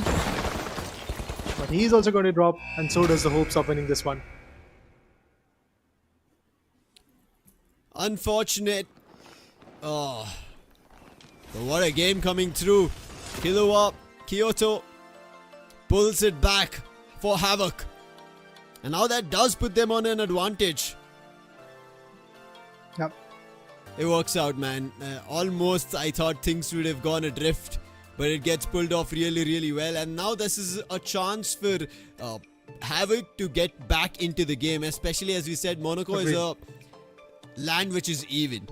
But he's also going to drop. And so does the hopes of winning this one. Unfortunate. Oh. But what a game coming through. Kyoto pulls it back for Havk. And now that does put them on an advantage. Yep. It works out, man. Almost I thought things would have gone adrift, but it gets pulled off really, really well. And now this is a chance for Havk to get back into the game, especially as we said, Monaco is a land which is even.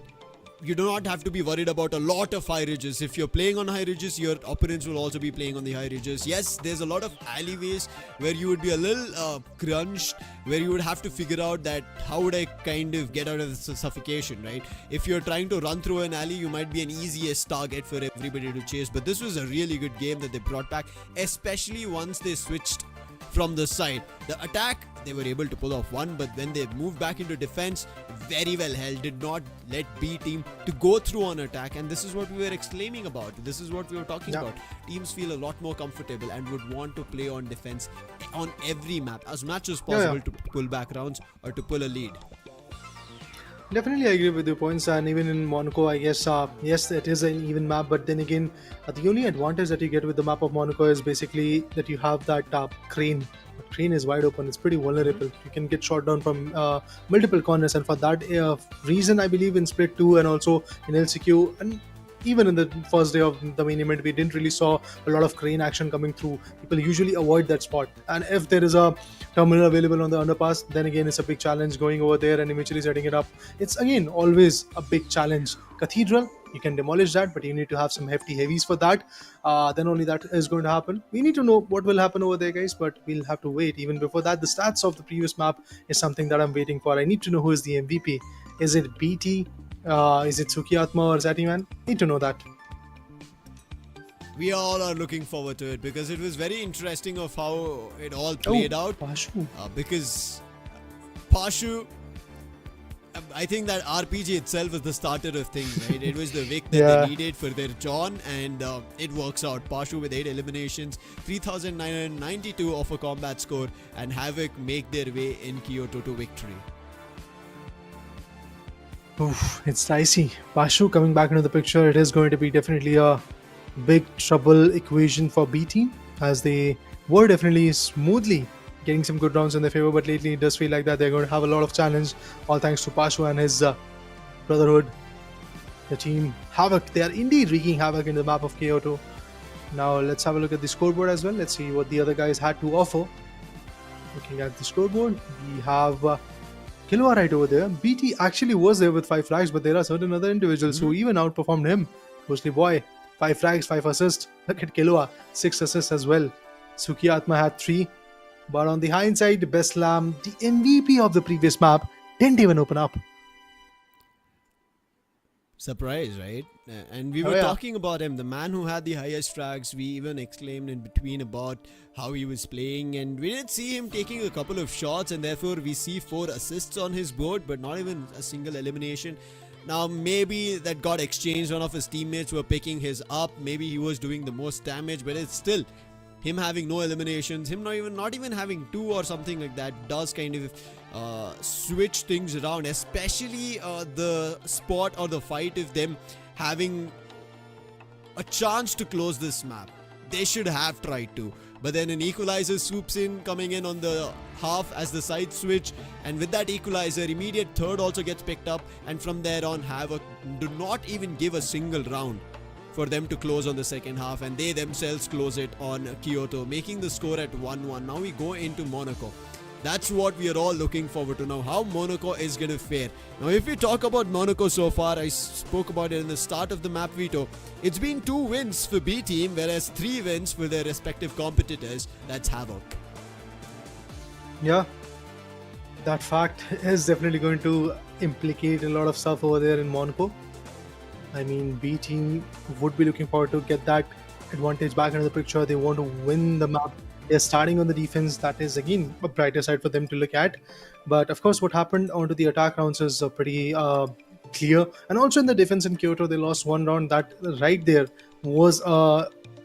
You do not have to be worried about a lot of high ridges. If you're playing on high ridges, your opponents will also be playing on the high ridges. Yes, there's a lot of alleyways where you would be a little crunched, where you would have to figure out that how would I kind of get out of the suffocation, right? If you're trying to run through an alley, you might be an easiest target for everybody to chase. But this was a really good game that they brought back, especially once they switched from the side. The attack, they were able to pull off one, but when they moved back into defense, very well held, did not let B team to go through on attack. And this is what we were exclaiming about. This is what we were talking about. Teams feel a lot more comfortable and would want to play on defense on every map as much as possible to pull back rounds or to pull a lead. Definitely, I agree with your points. And even in Monaco, I guess, yes, it is an even map. But then again, the only advantage that you get with the map of Monaco is basically that you have that crane. The crane is wide open. It's pretty vulnerable. You can get shot down from multiple corners. And for that reason, I believe in Split 2 and also in LCQ and even in the first day of the main event, we didn't really saw a lot of crane action coming through. People usually avoid that spot. And if there is a terminal available on the underpass, then again it's a big challenge going over there and eventually setting it up. It's again always a big challenge. Cathedral, you can demolish that, but you need to have some hefty heavies for that. Then only that is going to happen. We need to know what will happen over there, guys, but we'll have to wait. Even before that, the stats of the previous map is something that I'm waiting for. I need to know who is the MVP. Is it BT? Is it Sukiatma or Zatiman? Need to know that. We all are looking forward to it because it was very interesting of how it all played out. Pashu. Because Pashu, I think that RPG itself was the starter of things, right? It was the Vic that Yeah. they needed for their John, and it works out. Pashu with 8 eliminations, 3,992 of a combat score, and Havk make their way in Kyoto to victory. Oof, it's dicey. Pashu coming back into the picture, it is going to be definitely a big trouble equation for B team, as they were definitely smoothly getting some good rounds in their favor, but lately it does feel like that they're going to have a lot of challenge, all thanks to Pashu and his brotherhood. The team Havk, they are indeed wreaking havoc in the map of Kyoto. Now let's have a look at the scoreboard as well. Let's see what the other guys had to offer. Looking at the scoreboard, we have Killua right over there. BT actually was there with 5 flags, but there are certain other individuals who even outperformed him. Mostly boy, 5 frags, 5 assists. Look at Killua, 6 assists as well. Suki Atma had 3. But on the hindsight, Beslam, the MVP of the previous map, didn't even open up. Surprise, right? And we Oh, were yeah. talking about him, the man who had the highest frags. We even exclaimed in between about how he was playing, and we did see him taking a couple of shots, and therefore we see 4 assists on his board, but not even a single elimination. Now maybe that got exchanged. One of his teammates were picking his up. Maybe he was doing the most damage, but it's still him having no eliminations, him not even having 2 or something like that does kind of switch things around, especially the spot or the fight of them having a chance to close this map. They should have tried to, but then an equalizer swoops in, coming in on the half as the side switch, and with that equalizer, immediate third also gets picked up, and from there on Havk do not even give a single round for them to close on the second half, and they themselves close it on Kyoto, making the score at 1-1. Now we go into Monaco. That's what we are all looking forward to now, how Monaco is going to fare. Now if we talk about Monaco so far, I spoke about it in the start of the map veto. It's been 2 wins for B team, whereas 3 wins for their respective competitors. That's Havk. Yeah, that fact is definitely going to implicate a lot of stuff over there in Monaco. I mean, B team would be looking forward to get that advantage back into the picture. They want to win the map. They're starting on the defense. That is again a brighter side for them to look at. But of course, what happened onto the attack rounds is pretty clear. And also in the defense in Kyoto, they lost 1 round. That right there was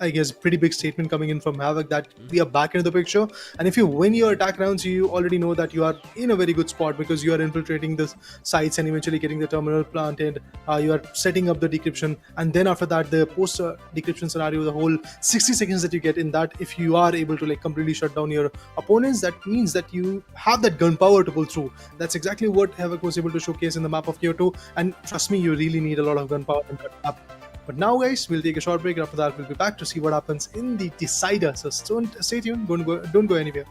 I guess pretty big statement coming in from Havk that we are back into the picture. And if you win your attack rounds, you already know that you are in a very good spot because you are infiltrating the sites and eventually getting the terminal planted. You are setting up the decryption, and then after that, the post decryption scenario, the whole 60 seconds that you get in that, if you are able to like completely shut down your opponents, that means that you have that gunpowder to pull through. That's exactly what Havk was able to showcase in the map of Kyoto. And trust me, you really need a lot of gunpowder in that map. But now, guys, we'll take a short break. After that, we'll be back to see what happens in the decider. So stay tuned. Don't go anywhere.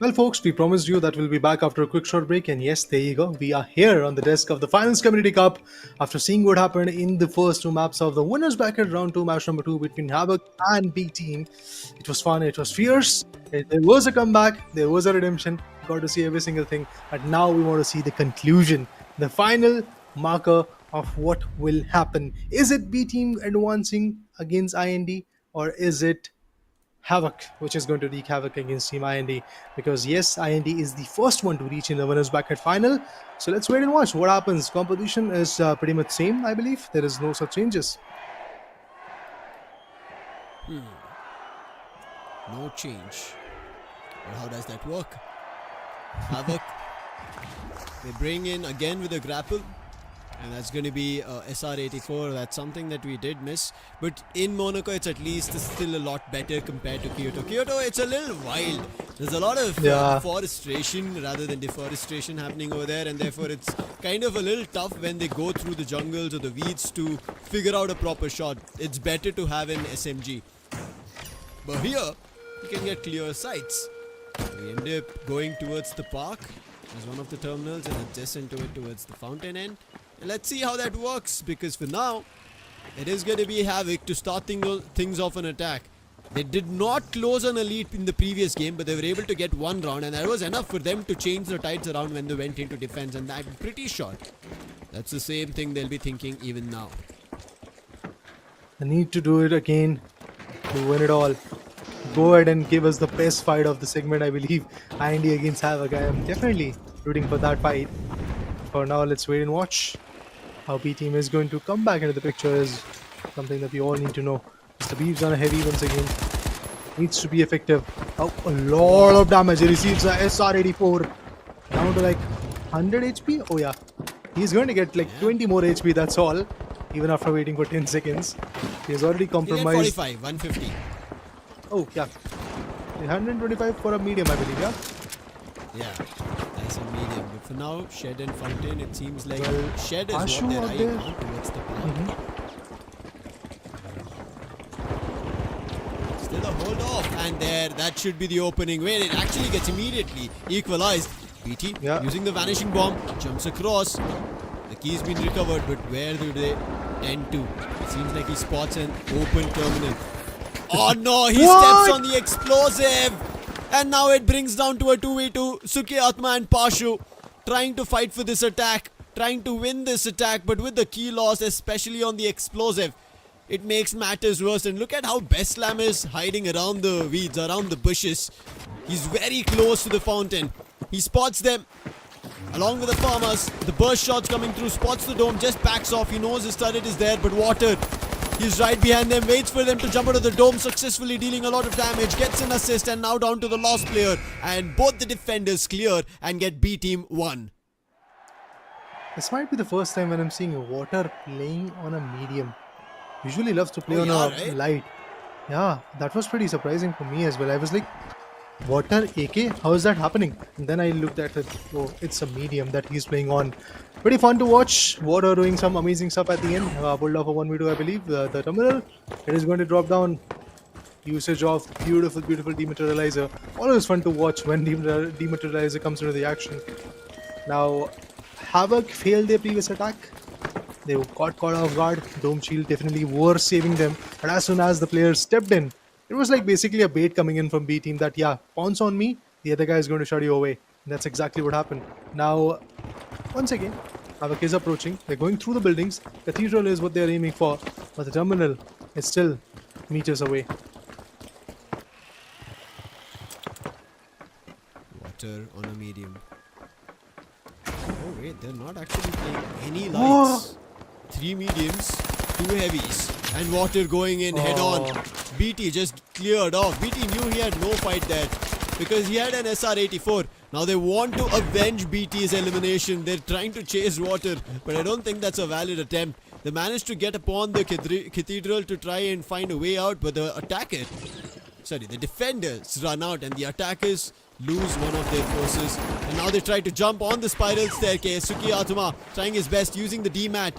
Well, folks, we promised you that we'll be back after a quick short break, and yes, there you go. We are here on the desk of the Finals Community Cup after seeing what happened in the first two maps of the winners bracket round 2, match number 2 between Havk and B Team. It was fun, it was fierce, there was a comeback, there was a redemption. Got to see every single thing, but now we want to see the conclusion, the final marker of what will happen. Is it B Team advancing against IND, or is it Havk, which is going to wreak havoc against Team IND? Because yes, IND is the first one to reach in the winners bracket final. So let's wait and watch what happens. Composition is pretty much same, I believe. There is no such changes. No change. But how does that work? Havk, they bring in again with a grapple. And that's going to be SR84. That's something that we did miss. But in Monaco, it's at least still a lot better compared to Kyoto. Kyoto, it's a little wild. There's a lot of forestation rather than deforestation happening over there. And therefore, it's kind of a little tough when they go through the jungles or the weeds to figure out a proper shot. It's better to have an SMG. But here, you can get clear sights. We end up going towards the park as one of the terminals and adjacent to it towards the fountain end. Let's see how that works, because for now, it is going to be Havk to start things off an attack. They did not close on a lead in the previous game, but they were able to get one round, and that was enough for them to change the tides around when they went into defense, and I'm pretty sure that's the same thing they'll be thinking even now. I need to do it again to win it all. Go ahead and give us the best fight of the segment, I believe. IND against Havk. I am definitely rooting for that fight. For now, let's wait and watch. How B Team is going to come back into the picture is something that we all need to know. Mr. Beeves on a heavy once again. Needs to be effective. Oh, a lot of damage. He receives a SR84. Down to like 100 HP. Oh yeah. He's going to get like 20 more HP, that's all. Even after waiting for 10 seconds. He has already compromised. 45, 150. Oh yeah. 125 for a medium, I believe, yeah? Yeah. That's a medium. But for now, Shed and Fountain, it seems like Shed is Ashu what they're out eyeing there. on towards the park. Still a hold off, and there, that should be the opening where it actually gets immediately equalized. BT using the vanishing bomb, jumps across. The key's been recovered, but where do they tend to? It seems like he spots an open terminal. Oh no, he steps on the explosive! And now it brings down to a 2v2. Suki Atma and Pashu trying to fight for this attack, trying to win this attack, but with the key loss, especially on the explosive, it makes matters worse. And look at how Beslam is hiding around the weeds, around the bushes. He's very close to the fountain. He spots them along with the farmers. The burst shots coming through, spots the dome, just backs off. He knows his turret is there, but water. He's right behind them, waits for them to jump out of the dome, successfully dealing a lot of damage, gets an assist, and now down to the lost player. And both the defenders clear and get B Team 1. This might be the first time when I'm seeing Water playing on a medium. Usually loves to play on a light. Yeah, that was pretty surprising for me as well. I was like, Water AK? How is that happening? And then I looked at it. Oh, it's a medium that he's playing on. Pretty fun to watch. Water doing some amazing stuff at the end. Pulled off a 1v2, I believe. The terminal. It is going to drop down. Usage of beautiful, beautiful dematerializer. Always fun to watch when dematerializer comes into the action. Now, Havk failed their previous attack. They got caught off guard. Dome shield definitely were saving them. But as soon as the players stepped in, it was like basically a bait coming in from B Team that, yeah, pounce on me, the other guy is going to shut you away. And that's exactly what happened. Now, once again, Havk is approaching. They're going through the buildings. Cathedral is what they're aiming for. But the terminal is still meters away. Water on a medium. Oh wait, they're not actually playing any lights. 3 mediums, 2 heavies, and Water going in head on. BT just cleared off. BT knew he had no fight there because he had an SR84. Now they want to avenge BT's elimination. They're trying to chase Water, but I don't think that's a valid attempt. They managed to get upon the cathedral to try and find a way out, but the defenders run out and the attackers lose one of their forces. And now they try to jump on the spiral staircase. Suki Atuma trying his best using the DMAT.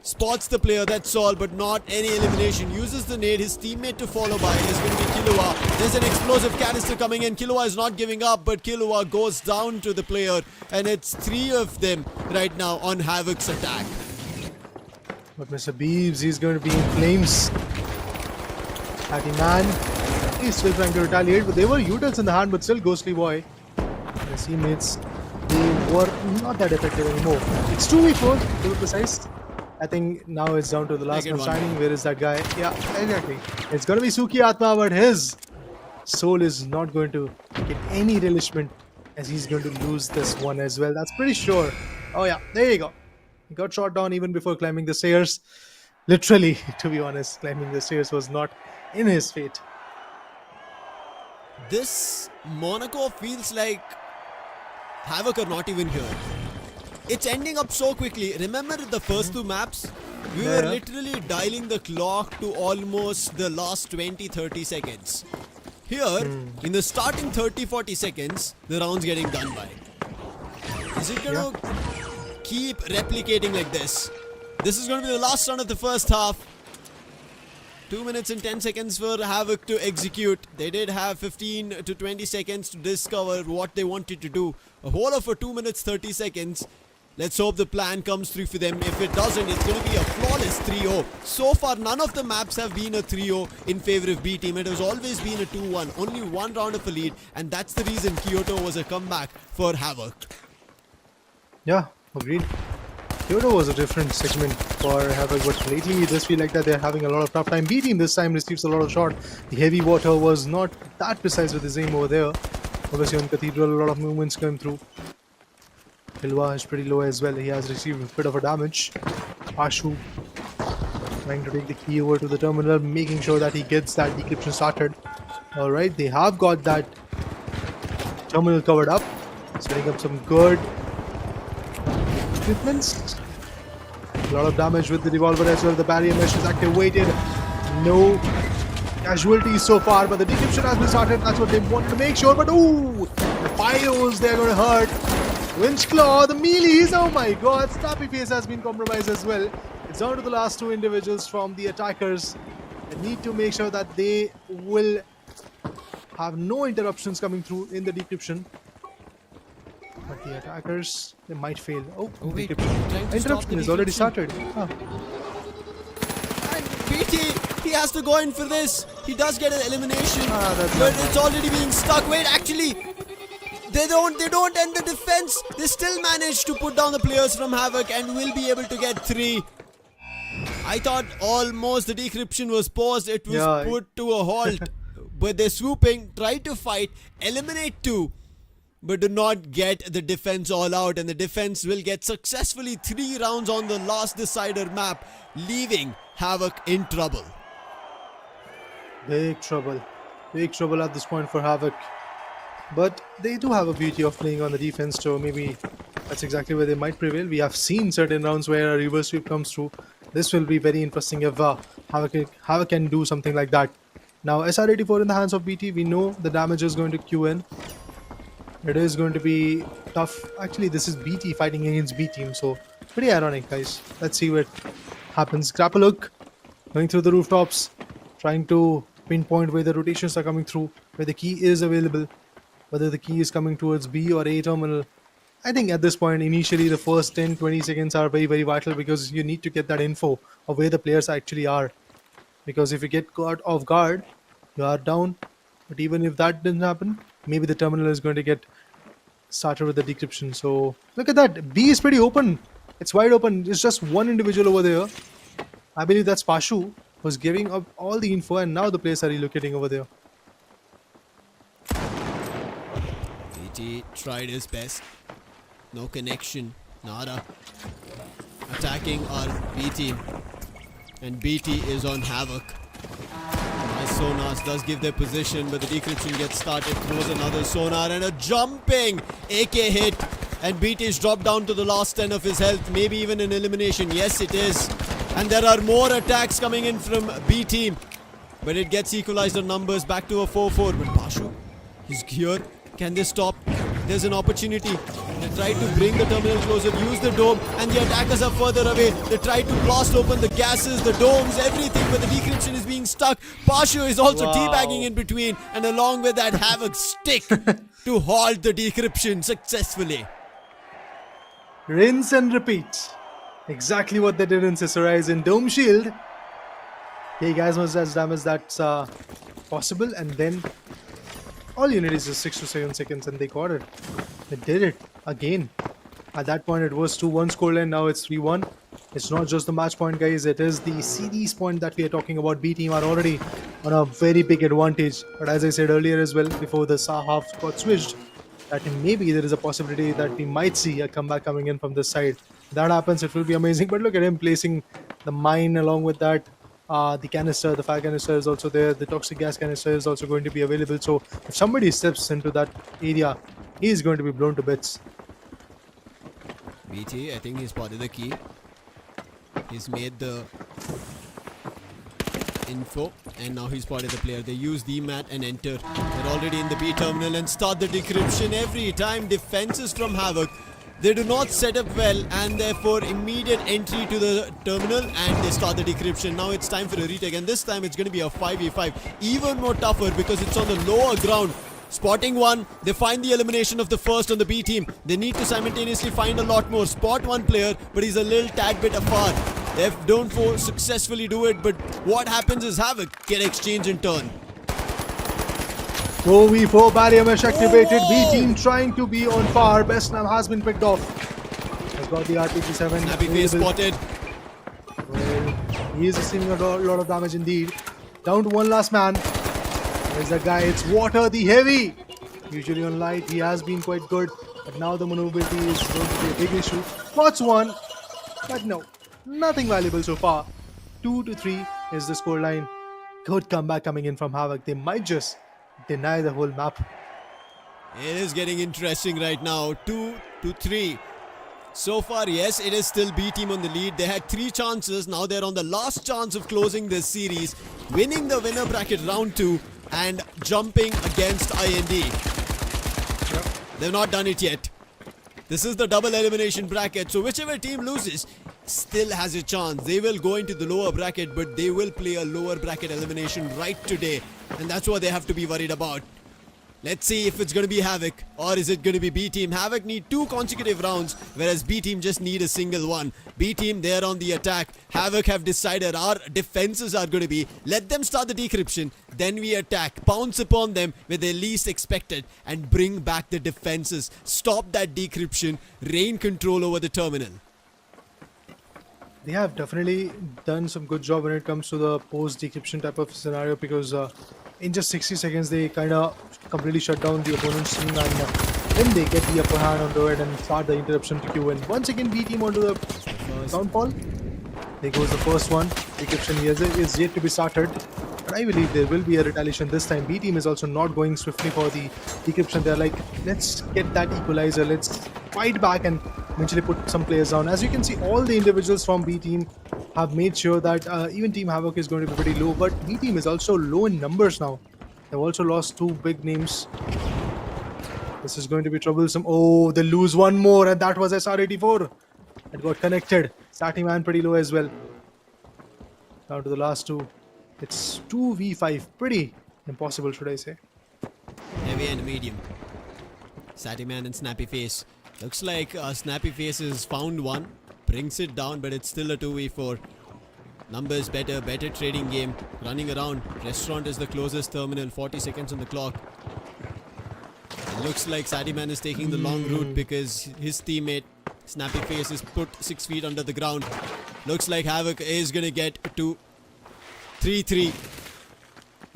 spots the player, that's all, but not any elimination. Uses the nade, his teammate to follow by is going to be Killua. There's an explosive canister coming in. Killua is not giving up, but Killua goes down to the player, and it's 3 of them right now on Havk's attack. But Mr. Beeves, he's going to be in flames. Hattie Man, he's still trying to retaliate, but they were utils in the hand, but still Ghostly Boy. His teammates, they were not that effective anymore. It's 2v4 to be precise. I think now it's down to the last man standing. Where is that guy? Yeah, exactly. It's going to be Suki Atma, but his soul is not going to get any relishment as he's going to lose this one as well. That's pretty sure. Oh yeah, there you go. He got shot down even before climbing the stairs. Literally, to be honest, climbing the stairs was not in his fate. This Monaco feels like Havk are not even here. It's ending up so quickly. Remember the first 2 maps? We were literally dialing the clock to almost the last 20-30 seconds. Here, in the starting 30-40 seconds, the round's getting done by. Is it going to keep replicating like this? This is going to be the last round of the first half. 2 minutes and 10 seconds for Havk to execute. They did have 15 to 20 seconds to discover what they wanted to do. A whole of 2 minutes 30 seconds. Let's hope the plan comes through for them. If it doesn't, it's going to be a flawless 3-0. So far, none of the maps have been a 3-0 in favor of B team. It has always been a 2-1. Only 1 round of a lead, and that's the reason Kyoto was a comeback for Havk. Yeah, agreed. Kyoto was a different segment for Havk, but lately we just feel like that they're having a lot of tough time. B team this time receives a lot of shot. The heavy water was not that precise with his aim over there. Obviously on Cathedral, a lot of movements going through. Hilwa is pretty low as well. He has received a bit of a damage. Ashu trying to take the key over to the terminal, making sure that he gets that decryption started. Alright, they have got that terminal covered up. Setting up some good equipments. A lot of damage with the revolver as well. The barrier mesh is activated. No casualties so far, but the decryption has been started. That's what they wanted to make sure. But ooh, the pyros, they're going to hurt. Winch Claw, the melees, oh my god, Snappy Face has been compromised as well. It's down to the last 2 individuals from the attackers. They need to make sure that they will have no interruptions coming through in the decryption. But the attackers, they might fail. Oh, wait, interruption is already started. Ah. And BT, he has to go in for this. He does get an elimination, but it's already being stuck. Wait, actually, They don't end the defense. They still manage to put down the players from Havk and will be able to get 3. I thought almost the decryption was paused. It was put to a halt. But they're swooping, try to fight, eliminate 2. But do not get the defense all out. And the defense will get successfully 3 rounds on the last decider map, leaving Havk in trouble. Big trouble. Big trouble at this point for Havk. But they do have a beauty of playing on the defense, so maybe that's exactly where they might prevail. We have seen certain rounds where a reverse sweep comes through. This will be very interesting if Havk can do something like that. Now, SR84 in the hands of BT, we know the damage is going to queue in. It is going to be tough. Actually, this is BT fighting against B team, so pretty ironic, guys. Let's see what happens. Grapple going through the rooftops, trying to pinpoint where the rotations are coming through, where the key is available. Whether the key is coming towards B or A terminal. I think at this point, initially, the first 10-20 seconds are very, very vital because you need to get that info of where the players actually are. Because if you get caught off guard, you are down. But even if that didn't happen, maybe the terminal is going to get started with the decryption. So look at that. B is pretty open. It's wide open. It's just one individual over there. I believe that's Pashu, who's giving up all the info, and now the players are relocating over there. BT tried his best. No connection. Nada. Attacking our B team. And BT is on Havk. Nice sonars does give their position, but the decryption gets started. Throws another sonar and a jumping AK hit. And BT is dropped down to the last 10 of his health. Maybe even an elimination. Yes, it is. And there are more attacks coming in from B team. But it gets equalized on numbers back to a 4-4. But Pashu is here. Can they stop? There's an opportunity. They tried to bring the terminal closer, use the dome, and the attackers are further away. They tried to blast open the gases, the domes, everything, but the decryption is being stuck. Pasho is also teabagging in between, and along with that, Havk stick to halt the decryption successfully. Rinse and repeat. Exactly what they did in Cicerise in Dome Shield. Hey guys, was as damage that's possible, and then all you need is just 6 to 7 seconds and they got it. They did it again. At that point it was 2-1 scoreline, now it's 3-1. It's not just the match point, guys, it is the series point that we are talking about. B team are already on a very big advantage. But as I said earlier as well, before the half got switched, that maybe there is a possibility that we might see a comeback coming in from this side. If that happens, it will be amazing. But look at him placing the mine along with that. The canister, the fire canister is also there. The toxic gas canister is also going to be available. So if somebody steps into that area, he is going to be blown to bits. BT, I think he's spotted the key. He's made the info, and now he's spotted the player. They use the mat and enter. They're already in the B terminal and start the decryption. Every time defenses from Havk, they do not set up well, and therefore immediate entry to the terminal, and they start the decryption. Now it's time for a retake, and this time it's going to be a 5v5. Even more tougher because it's on the lower ground. Spotting one, they find the elimination of the first on the B team. They need to simultaneously find a lot more. Spot one player, but he's a little tad bit afar. They don't successfully do it, but what happens is Havk get exchange in turn. 4v4 barrier mesh activated. B team trying to be on par. Best now has been picked off. Has got the RPG-7. Snappy face spotted. Well, he is receiving a lot of damage indeed. Down to one last man. There's that guy. It's Water the Heavy. Usually on light, he has been quite good, but now the maneuverability is going to be a big issue. Spots one, but no, nothing valuable so far. 2-3 is the scoreline. Good comeback coming in from Havk. They might just deny the whole map. It is getting interesting right now. 2-3. So far, yes, it is still B team on the lead. They had 3 chances. Now they're on the last chance of closing this series, winning the winner bracket round 2 and jumping against IND. Yep. They've not done it yet. This is the double elimination bracket, so whichever team loses still has a chance. They will go into the lower bracket, but they will play a lower bracket elimination right today, and that's what they have to be worried about. Let's see if it's going to be Havk or is it going to be B team. Havk need 2 consecutive rounds, whereas B team just need a single one. B team, they're on the attack. Havk have decided our defenses are going to be, let them start the decryption, then we attack, pounce upon them where they least expected and bring back the defenses. Stop that decryption, reign control over the terminal. They have definitely done some good job when it comes to the post decryption type of scenario, because in just 60 seconds they kind of completely shut down the opponent's team, and then they get the upper hand onto it and start the interruption to queue. And once again B team onto the downfall. There goes the first one. Decryption is yet to be started, but I believe there will be a retaliation this time. B team is also not going swiftly for the decryption. They're like, let's get that equalizer, let's fight back and eventually put some players down. As you can see, all the individuals from B team have made sure that even Team Havk is going to be pretty low, but B team is also low in numbers now. They've also lost 2 big names. This is going to be troublesome. Oh, they lose one more, and that was SR84. It got connected. Starting man pretty low as well. Down to the last 2. It's 2v5. Pretty impossible, should I say. Heavy and medium. Satiman and Snappy Face. Looks like Snappy Face has found one. Brings it down, but it's still a 2v4. Numbers better trading game. Running around. Restaurant is the closest terminal. 40 seconds on the clock. It looks like Satiman is taking the long route because his teammate Snappy Face is put 6 feet under the ground. Looks like Havk is gonna get to 3-3.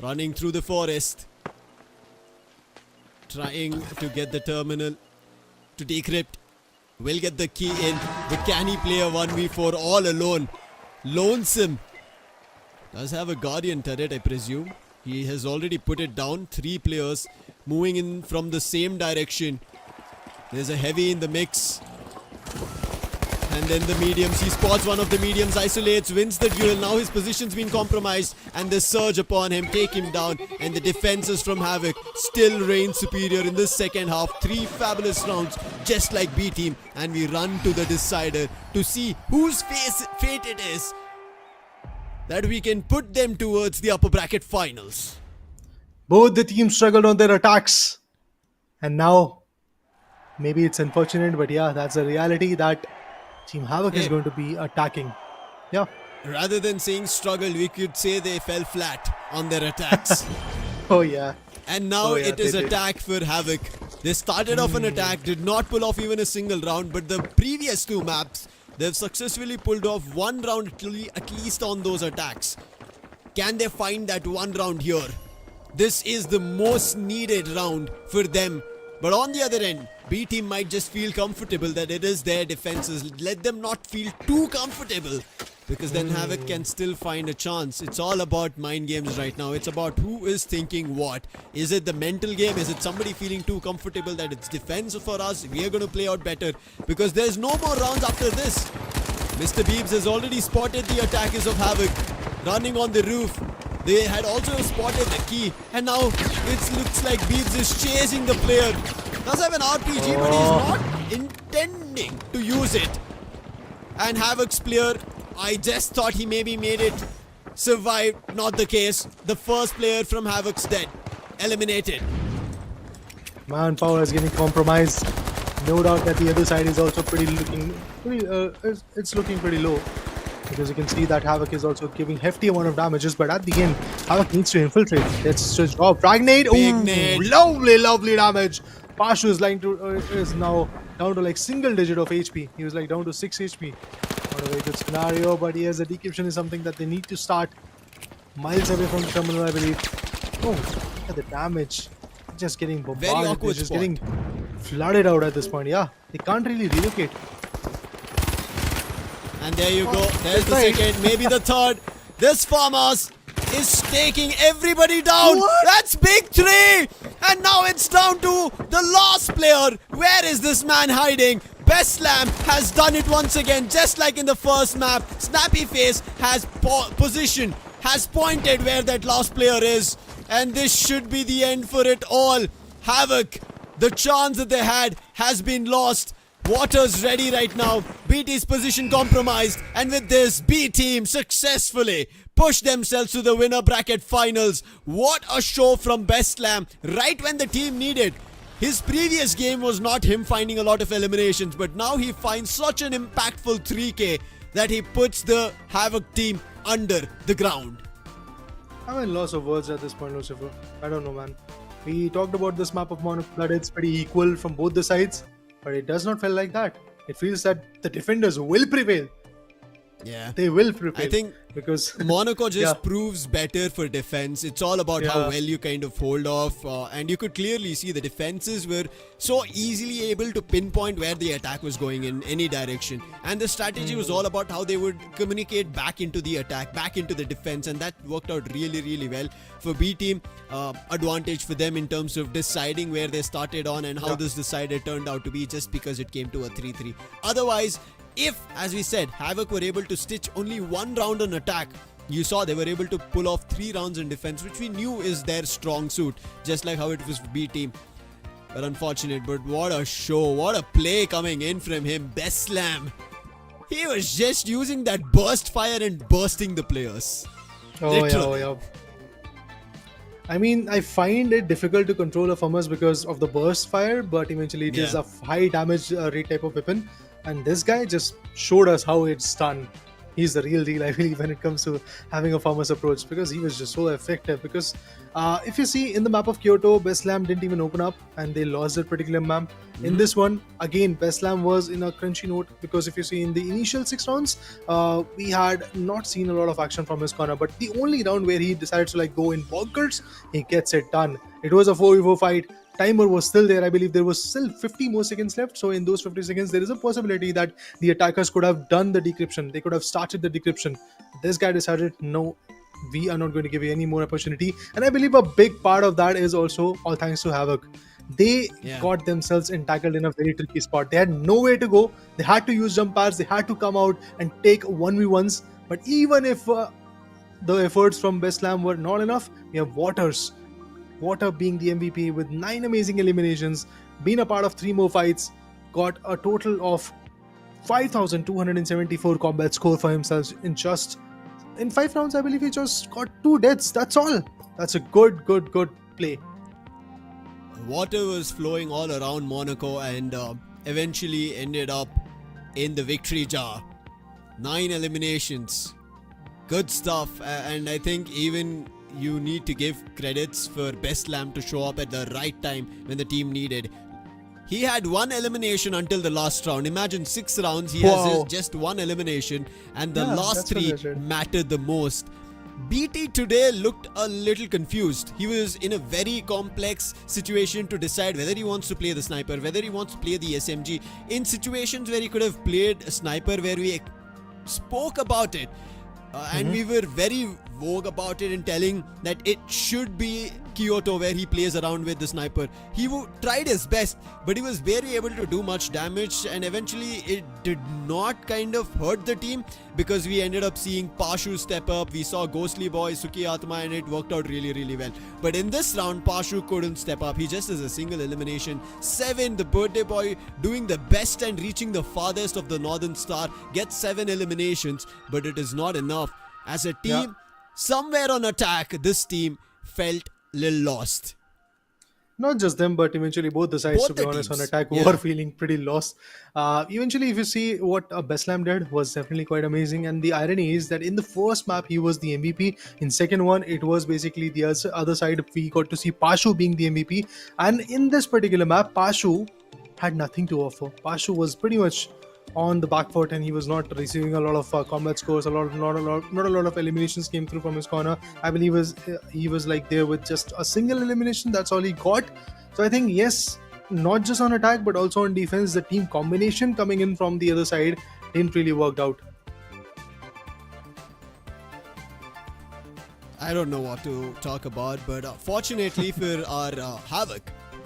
Running through the forest. Trying to get the terminal to decrypt. Will get the key in, but can he play a 1v4 all alone? Lonesome. Does have a Guardian turret, I presume. He has already put it down. 3 players moving in from the same direction. There's a heavy in the mix. And then the mediums, he spots one of the mediums, isolates, wins the duel. Now his position's been compromised and they surge upon him, take him down. And the defenses from Havk still reign superior in this second half. 3 fabulous rounds, just like B team. And we run to the decider to see whose fate it is that we can put them towards the upper bracket finals. Both the teams struggled on their attacks. And now, maybe it's unfortunate, but yeah, that's a reality that Team Havk is going to be attacking. Yeah. Rather than saying struggled, we could say they fell flat on their attacks. Oh, yeah. And now it is they did. attack for Havk. They started off an attack, did not pull off even a single round, but the previous 2 maps, they've successfully pulled off 1 round at least on those attacks. Can they find that 1 round here? This is the most needed round for them. But on the other end, B team might just feel comfortable that it is their defenses. Let them not feel too comfortable, because then Havk can still find a chance. It's all about mind games right now. It's about who is thinking what. Is it the mental game? Is it somebody feeling too comfortable that it's defense for us? We are going to play out better, because there's no more rounds after this. Mr. Beebs has already spotted the attackers of Havk running on the roof. They had also spotted the key, and now it looks like Beebs is chasing the player. Does have an RPG, but he's not intending to use it. And Havk's player, I just thought he maybe made it, survived. Not the case. The first player from Havk's dead, eliminated. Manpower is getting compromised. No doubt that the other side is also it's looking pretty low, because you can see that Havk is also giving hefty amount of damages, but at the end, Havk needs to infiltrate. Let's just drop Dragnade. Lovely, lovely damage. Pashu is now down to like single digit of HP. He was like down to 6 HP. Not a very good scenario, but yes, the decryption is something that they need to start miles away from the terminal, I believe. Oh, look at the damage. Just getting bombarded. Very awkward just spot. getting flooded out at this point. Yeah, they can't really relocate. And there you go. There's the second, maybe the third. This farmers is taking everybody down. What? That's big 3. And now it's down to the last player. Where is this man hiding? Bestlam has done it once again, just like in the first map. Snappy Face has positioned, has pointed where that last player is. And this should be the end for it all. Havk, the chance that they had has been lost. Water's ready right now. BT's position compromised. And with this, B team successfully push themselves to the winner bracket finals. What a show from Bestlam right when the team needed. His previous game was not him finding a lot of eliminations, but now he finds such an impactful 3K that he puts the Havk team under the ground. I'm in loss of words at this point, Lucifer. I don't know, man. We talked about this map of Monaco that it's pretty equal from both the sides, but it does not feel like that. It feels that the defenders will prevail. Yeah. They will prevail. I think because Monaco just Yeah. proves better for defense. It's all about how Yeah. well you kind of hold off, and you could clearly see the defenses were so easily able to pinpoint where the attack was going in any direction, and the strategy was all about how they would communicate back into the attack, back into the defense, and that worked out really well for B team. Advantage for them in terms of deciding where they started on and how this decider turned out to be, just because it came to a 3-3. Otherwise, if, as we said, Havk were able to stitch only 1 round on attack, you saw they were able to pull off 3 rounds in defense, which we knew is their strong suit, just like how it was for B team. But unfortunate, but what a show, what a play coming in from him. Bestlam, he was just using that burst fire and bursting the players. Literally. yeah. I mean, I find it difficult to control a Fummus because of the burst fire, but eventually it is a high damage rate type of weapon. And this guy just showed us how it's done. He's the real deal, I believe, when it comes to having a farmer's approach, because he was just so effective. Because if you see in the map of Kyoto, Bestlam didn't even open up and they lost that particular map. In this one, again, Bestlam was in a crunchy note, because if you see in the initial 6 rounds, we had not seen a lot of action from his corner. But the only round where he decides to go in bonkers, he gets it done. It was a 4v4 fight. Timer was still there. I believe there was still 50 more seconds left. So in those 50 seconds, there is a possibility that the attackers could have done the decryption. They could have started the decryption. This guy decided, no, we are not going to give you any more opportunity. And I believe a big part of that is also all thanks to Havk. they Yeah. got themselves entangled in a very tricky spot. They had nowhere to go. They had to use jump pads. They had to come out and take 1v1s. But even if the efforts from Beslam were not enough, we have Water being the MVP with 9 amazing eliminations, been a part of 3 more fights, got a total of 5,274 combat score for himself in 5 rounds. I believe he just got 2 deaths. That's all. That's a good play. Water was flowing all around Monaco and eventually ended up in the victory jar. 9 eliminations. Good stuff. And I think even you need to give credits for Beslam to show up at the right time when the team needed. He had 1 elimination until the last round. Imagine 6 rounds, he has just 1 elimination, and the last 3 mattered the most. BT today looked a little confused. He was in a very complex situation to decide whether he wants to play the sniper, whether he wants to play the SMG. In situations where he could have played a sniper, where we spoke about it, and we were very vogue about it in telling that it should be Kyoto where he plays around with the sniper. He tried his best, but he was barely able to do much damage, and eventually it did not kind of hurt the team because we ended up seeing Pashu step up. We saw Ghostly Boy, Suki Atma, and it worked out really well. But in this round, Pashu couldn't step up. He just has a single elimination. 7, the birthday boy doing the best and reaching the farthest of the Northern Star, gets 7 eliminations, but it is not enough. As a team, somewhere on attack, this team felt little lost. Not just them, but eventually both the sides, Both to be the honest, teams. on attack Yeah. were feeling pretty lost. Eventually, if you see what Beslam did, was definitely quite amazing. And the irony is that in the first map, he was the MVP. In second one, it was basically the other side. We got to see Pashu being the MVP. And in this particular map, Pashu had nothing to offer. Pashu was pretty much on the back foot, and he was not receiving a lot of combat scores. Not a lot of eliminations came through from his corner. I believe he was like there with just a single elimination. That's all he got. So I think, yes, not just on attack but also on defense, the team combination coming in from the other side didn't really work out. I don't know what to talk about, but fortunately for our Havk,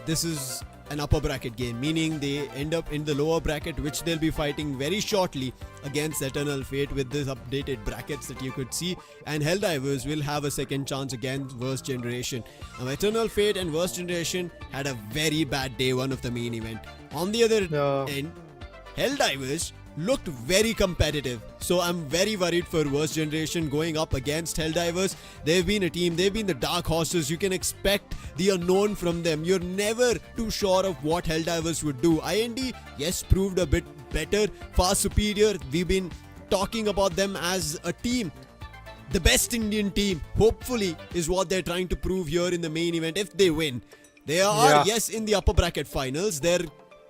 this is an upper bracket game, meaning they end up in the lower bracket, which they'll be fighting very shortly against Eternal Fate with these updated brackets that you could see, and Helldivers will have a second chance against Worst Generation. Now, Eternal Fate and Worst Generation had a very bad day one of the main event. On the other end, Helldivers looked very competitive, so I'm very worried for Worst Generation going up against Helldivers. They've been a team, they've been the dark horses. You can expect the unknown from them. You're never too sure of what Helldivers would do. IND, yes, proved a bit better, far superior. We've been talking about them as a team, the best Indian team, hopefully, is what they're trying to prove here in the main event if they win. They are, yes, in the upper bracket finals. Their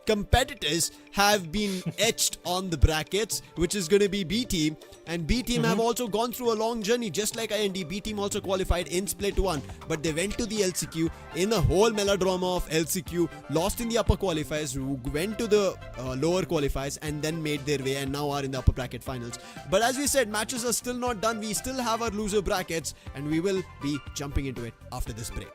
competitors have been etched on the brackets, which is going to be B team, and B team have also gone through a long journey just like IND. B team also qualified in split 1, but they went to the LCQ in a whole melodrama of LCQ, lost in the upper qualifiers, went to the lower qualifiers, and then made their way and now are in the upper bracket finals. But as we said, matches are still not done. We still have our loser brackets, and we will be jumping into it after this break.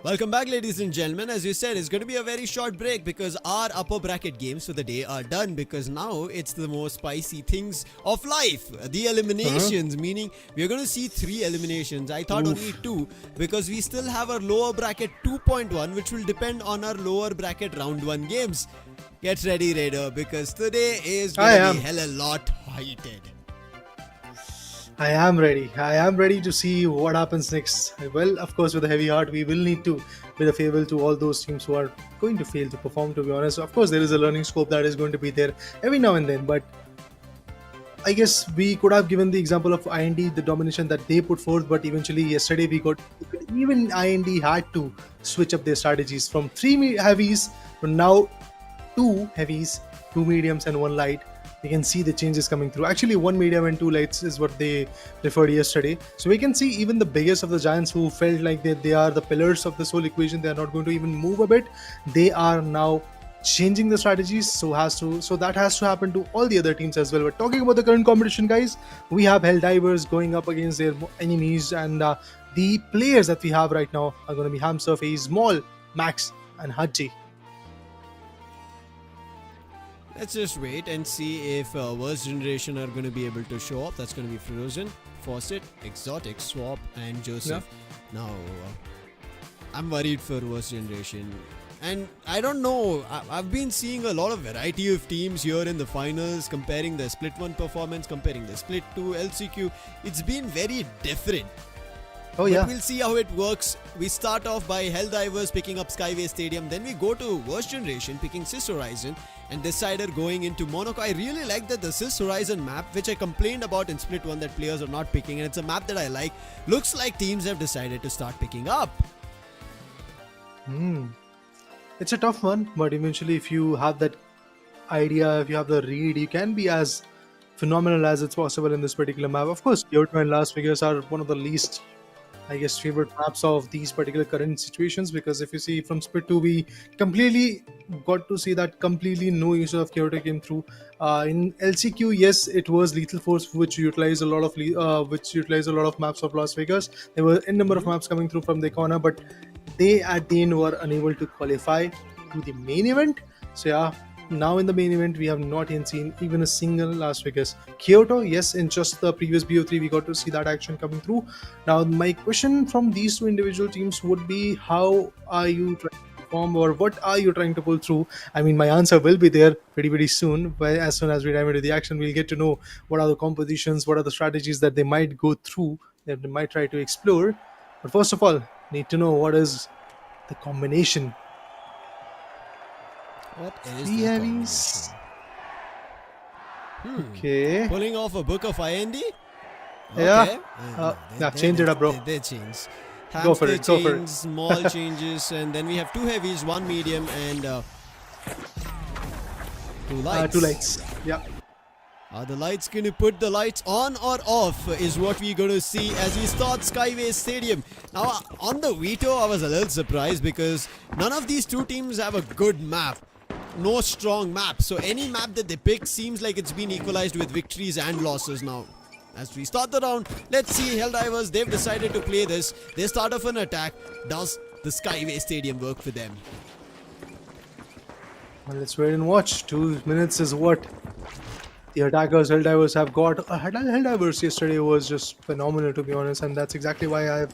Welcome back, ladies and gentlemen. As you said, it's going to be a very short break because our upper bracket games for the day are done, because now it's the most spicy things of life. The eliminations, meaning we're going to see 3 eliminations. I thought only 2, because we still have our lower bracket 2.1, which will depend on our lower bracket round 1 games. Get ready, Raider, because today is going to be hell a lot heated. I am ready. I am ready to see what happens next. Well, of course, with a heavy heart, we will need to bid a farewell to all those teams who are going to fail to perform, to be honest. Of course, there is a learning scope that is going to be there every now and then, but I guess we could have given the example of IND, the domination that they put forth, but eventually yesterday we got, even IND had to switch up their strategies from 3 heavies to now 2 heavies, 2 mediums, and 1 light. We can see the changes coming through. Actually, 1 medium and 2 lights is what they referred yesterday. So we can see even the biggest of the giants who felt like they are the pillars of this whole equation, they are not going to even move a bit. They are now changing the strategies, so that has to happen to all the other teams as well. But talking about the current competition, guys, we have Helldivers going up against their enemies, and the players that we have right now are going to be Hamster, FaZe, Maul, Max, and Haji. Let's just wait and see if Worst Generation are going to be able to show up. That's going to be Frozen, Fawcett, Exotic, Swap, and Joseph. Yeah. Now, I'm worried for Worst Generation. And I don't know, I've been seeing a lot of variety of teams here in the finals, comparing the Split 1 performance, comparing the Split 2, LCQ. It's been very different. Oh, yeah. But we'll see how it works. We start off by Helldivers picking up Skyway Stadium. Then we go to Worst Generation picking Sis Horizon, and Decider going into Monaco. I really like that the Sis Horizon map, which I complained about in Split 1 that players are not picking, and it's a map that I like. Looks like teams have decided to start picking up. It's a tough one, but eventually if you have that idea, if you have the read, you can be as phenomenal as it's possible in this particular map. Of course, Kyoto and Las Vegas are one of the least, I guess, favorite maps of these particular current situations, because if you see from Split 2, we completely got to see that completely no use of Kyoto came through. In LCQ, yes, it was Lethal Force, which utilized a lot of maps of Las Vegas. There were a number of maps coming through from the corner, but they at the end were unable to qualify to the main event. So yeah, now in the main event, we have not yet seen even a single Las Vegas. Kyoto, yes, in just the previous BO3, we got to see that action coming through. Now, my question from these 2 individual teams would be, how are you trying to perform, or what are you trying to pull through? I mean, my answer will be there pretty soon. But as soon as we dive into the action, we'll get to know what are the compositions, what are the strategies that they might go through, that they might try to explore. But first of all, need to know what is the combination. What is 3 the heavies. combination? Okay. Pulling off a book of IND? Yeah. Okay. Change it up, bro. They change. Go for it. Small changes, and then we have 2 heavies, 1 medium, and 2 lights. 2 lights. Yeah. Are the lights going to put the lights on or off is what we're going to see as we start Skyway Stadium. Now, on the veto, I was a little surprised because none of these 2 teams have a good map. No strong map. So any map that they pick seems like it's been equalized with victories and losses now. As we start the round, let's see. Helldivers, they've decided to play this. They start off an attack. Does the Skyway Stadium work for them? Well, let's wait and watch. 2 minutes is what the attackers, Helldivers, have got. Helldivers yesterday was just phenomenal, to be honest, and that's exactly why I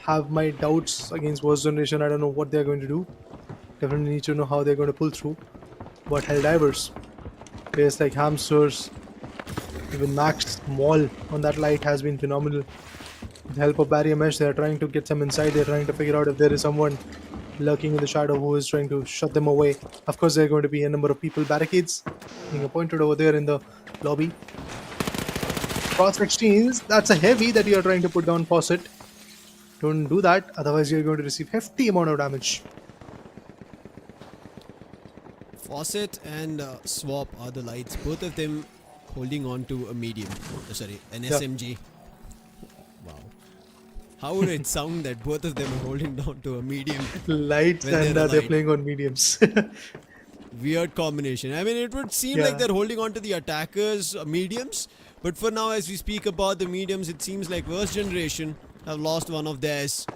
have my doubts against Worst Generation. I don't know what they're going to do. Definitely need to know how they're going to pull through. But Helldivers, players like Hamsters, even Max, Maul on that light has been phenomenal. With the help of barrier mesh, they're trying to get some insight. They're trying to figure out if there is someone lurking in the shadow who is trying to shut them away. Of course, there are going to be a number of people, barricades being appointed over there in the lobby. Cross exchange, that's a heavy that you're trying to put down, Fawcett. Don't do that, otherwise you're going to receive hefty amount of damage. Fawcett and Swap are the lights. Both of them holding on to a medium. An SMG. Wow. How would it sound that both of them are holding down to a medium? Lights, and they're playing on mediums. Weird combination. I mean, it would seem like they're holding on to the attackers' mediums. But for now, as we speak about the mediums, it seems like Worst Generation have lost one of theirs.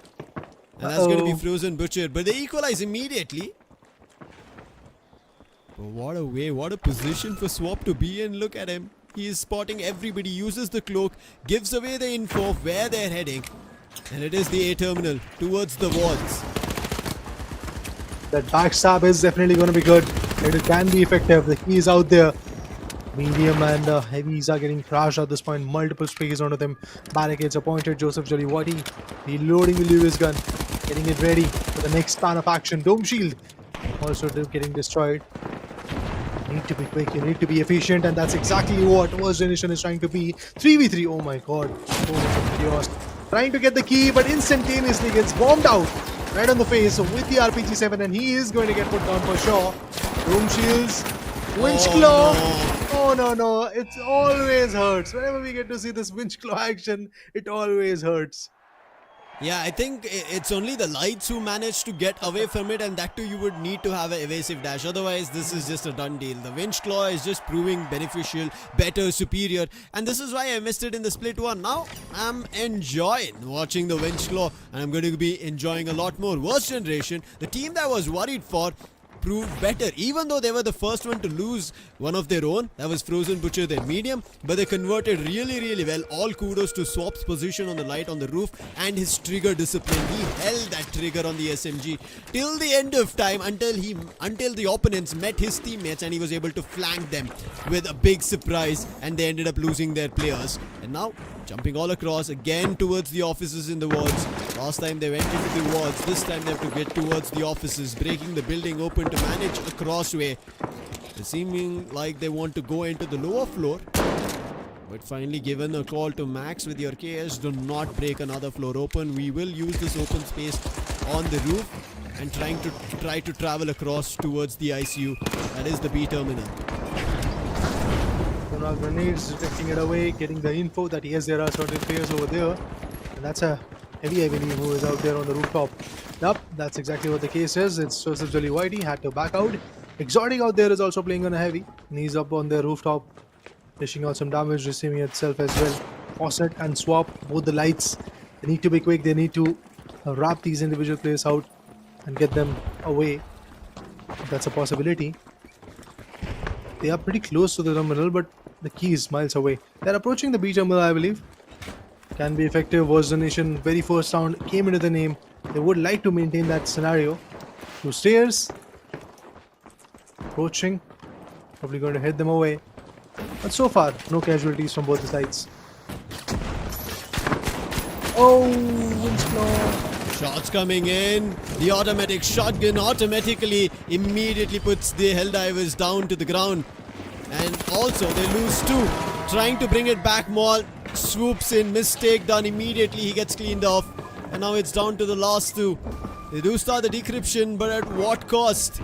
And that's going to be Uh-oh. Frozen Butcher. But they equalize immediately. But what a way, what a position for Swap to be in. Look at him. He is spotting everybody, uses the cloak, gives away the info of where they're heading. And it is the A terminal towards the walls. That backstab is definitely going to be good. It can be effective. The key is out there. Medium and heavies are getting crashed at this point. Multiple sprays onto them. Barricades appointed. Joseph Jolly Whitey reloading the Lewis gun. Getting it ready for the next span of action. Dome shield also getting destroyed. You need to be quick. You need to be efficient. And that's exactly what Worst Generation is trying to be. 3v3. Oh my god. So much of chaos. Trying to get the key but instantaneously gets bombed out. Right on the face with the RPG-7, and he is going to get put down for sure. Room shields, winch claw. Oh no, it always hurts. Whenever we get to see this winch claw action, it always hurts. Yeah, I think it's only the lights who managed to get away from it, and that too you would need to have an evasive dash. Otherwise, this is just a done deal. The winch claw is just proving beneficial, better, superior, and this is why I missed it in the split one. Now, I'm enjoying watching the winch claw, and I'm going to be enjoying a lot more. Worst Generation, the team that I was worried for, proved better, even though they were the first one to lose one of their own. That was Frozen Butcher, their medium, but they converted really well. All kudos to Swap's position on the light on the roof and his trigger discipline. He held that trigger on the SMG till the end of time, until the opponents met his teammates and he was able to flank them with a big surprise, and they ended up losing their players. And now jumping all across again towards the offices in the wards. Last time they went into the wards, this time they have to get towards the offices, breaking the building open to manage a crossway. It's seeming like they want to go into the lower floor, but finally given a call to Max with your KS, do not break another floor open. We will use this open space on the roof and try to travel across towards the ICU. That is the B terminal. Grenades, detecting it away, getting the info that yes, there are certain players over there, and that's a heavy, I believe, who is out there on the rooftop. Yup, that's exactly what the case is. It's Joseph Jolly Whitey had to back out. Exotic out there is also playing on a heavy, and he's up on the rooftop, dishing out some damage, receiving itself as well. Fawcett and Swap, both the lights. They need to be quick. They need to wrap these individual players out and get them away. That's a possibility. They are pretty close to the terminal, but the key is miles away. They're approaching the B terminal, I believe. Can be effective. Worst Generation, very first round came into the name. They would like to maintain that scenario. Two stairs. Approaching. Probably going to head them away. But so far, no casualties from both the sides. Oh, Winslow. Shots coming in. The automatic shotgun automatically immediately puts the Helldivers down to the ground. And also they lose two. Trying to bring it back, Maul swoops in, mistake done immediately, he gets cleaned off. And now it's down to the last two. They do start the decryption, but at what cost?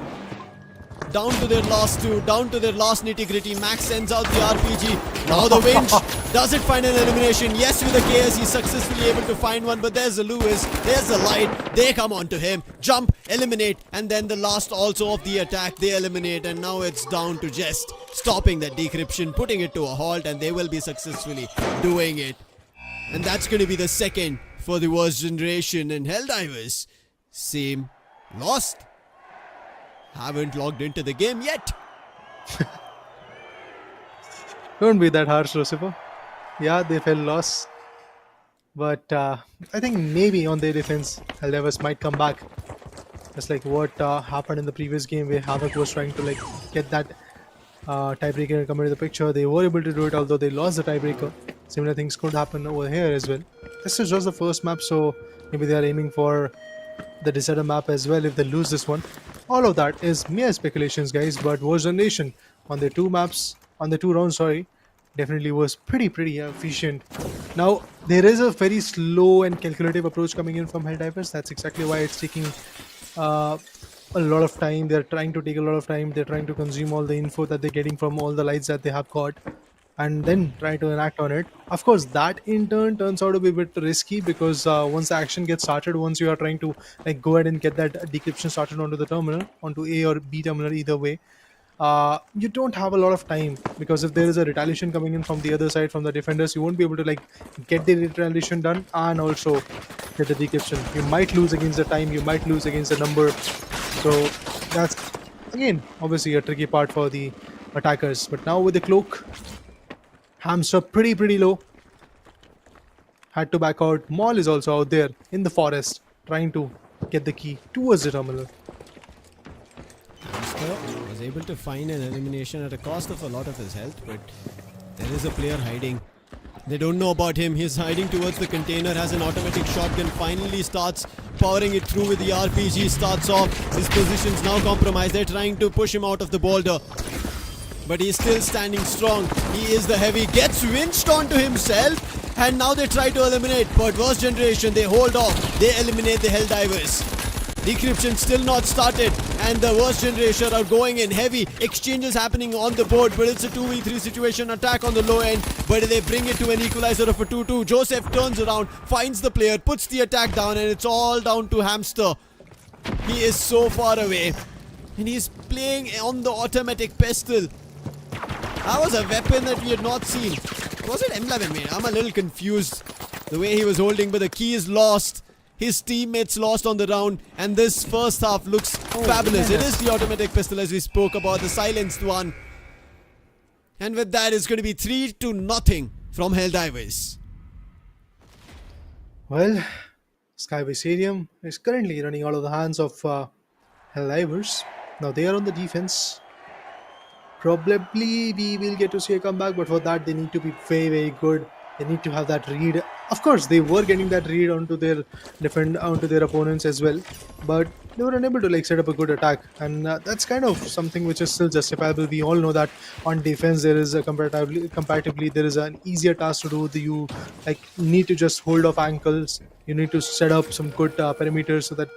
Down to their last two, down to their last nitty-gritty. Max sends out the RPG. Now the winch. Does it find an elimination? Yes, with the KS he's successfully able to find one, but there's the Lewis, there's the light. They come onto him, jump, eliminate, and then the last also of the attack, they eliminate, and now it's down to just stopping that decryption, putting it to a halt, and they will be successfully doing it. And that's going to be the second for the Worst Generation, and Helldivers, same, lost. Haven't logged into the game yet. Don't be that harsh, Lucifer. Yeah, they fell loss. But I think maybe on their defense, Helldivers might come back. Just like what happened in the previous game where Havk was trying to get that tiebreaker and come into the picture. They were able to do it, although they lost the tiebreaker. Similar things could happen over here as well. This is just the first map, so maybe they are aiming for the decider map as well if they lose this one. All of that is mere speculations, guys, but Worst Generation on the two rounds, definitely was pretty efficient. Now, there is a very slow and calculative approach coming in from Helldivers. That's exactly why it's taking a lot of time. They're trying to take a lot of time. They're trying to consume all the info that they're getting from all the lights that they have got, and then try to enact on it. Of course, that in turn turns out to be a bit risky because once the action gets started, once you are trying to go ahead and get that decryption started onto the terminal, onto A or B terminal, either way, you don't have a lot of time, because if there is a retaliation coming in from the other side, from the defenders, you won't be able to get the retaliation done and also get the decryption. You might lose against the time, you might lose against the number. So that's again obviously a tricky part for the attackers. But now with the cloak, Hamster pretty low. Had to back out. Maul is also out there in the forest trying to get the key towards the terminal. Hamster was able to find an elimination at a cost of a lot of his health, but there is a player hiding. They don't know about him. He's hiding towards the container, has an automatic shotgun, finally starts powering it through with the RPG, starts off. His position's now compromised. They're trying to push him out of the boulder, but he's still standing strong. He is the heavy, gets winched onto himself, and now they try to eliminate, but Worst Generation, they hold off. They eliminate the Helldivers. Decryption still not started, and the Worst Generation are going in heavy. Exchanges happening on the board, but it's a 2v3 situation. Attack on the low end, but they bring it to an equalizer of a 2-2. Joseph turns around, finds the player, puts the attack down, and it's all down to Hamster. He is so far away, and he's playing on the automatic pistol. That was a weapon that we had not seen. Was it M11, man? I'm a little confused the way he was holding, but the key is lost. His teammates lost on the round, and this first half looks fabulous. It is the automatic pistol as we spoke about, the silenced one. And with that, it's going to be 3-0 from Helldivers. Well, Skyway Stadium is currently running out of the hands of Helldivers. Now they are on the defense. Probably we will get to see a comeback, but for that they need to be very good. They need to have that read. Of course, they were getting that read onto their opponents as well, but they were unable to set up a good attack, and that's kind of something which is still justifiable. We all know that on defense there is a comparatively there is an easier task to do. You need to just hold off ankles. You need to set up some good perimeters so that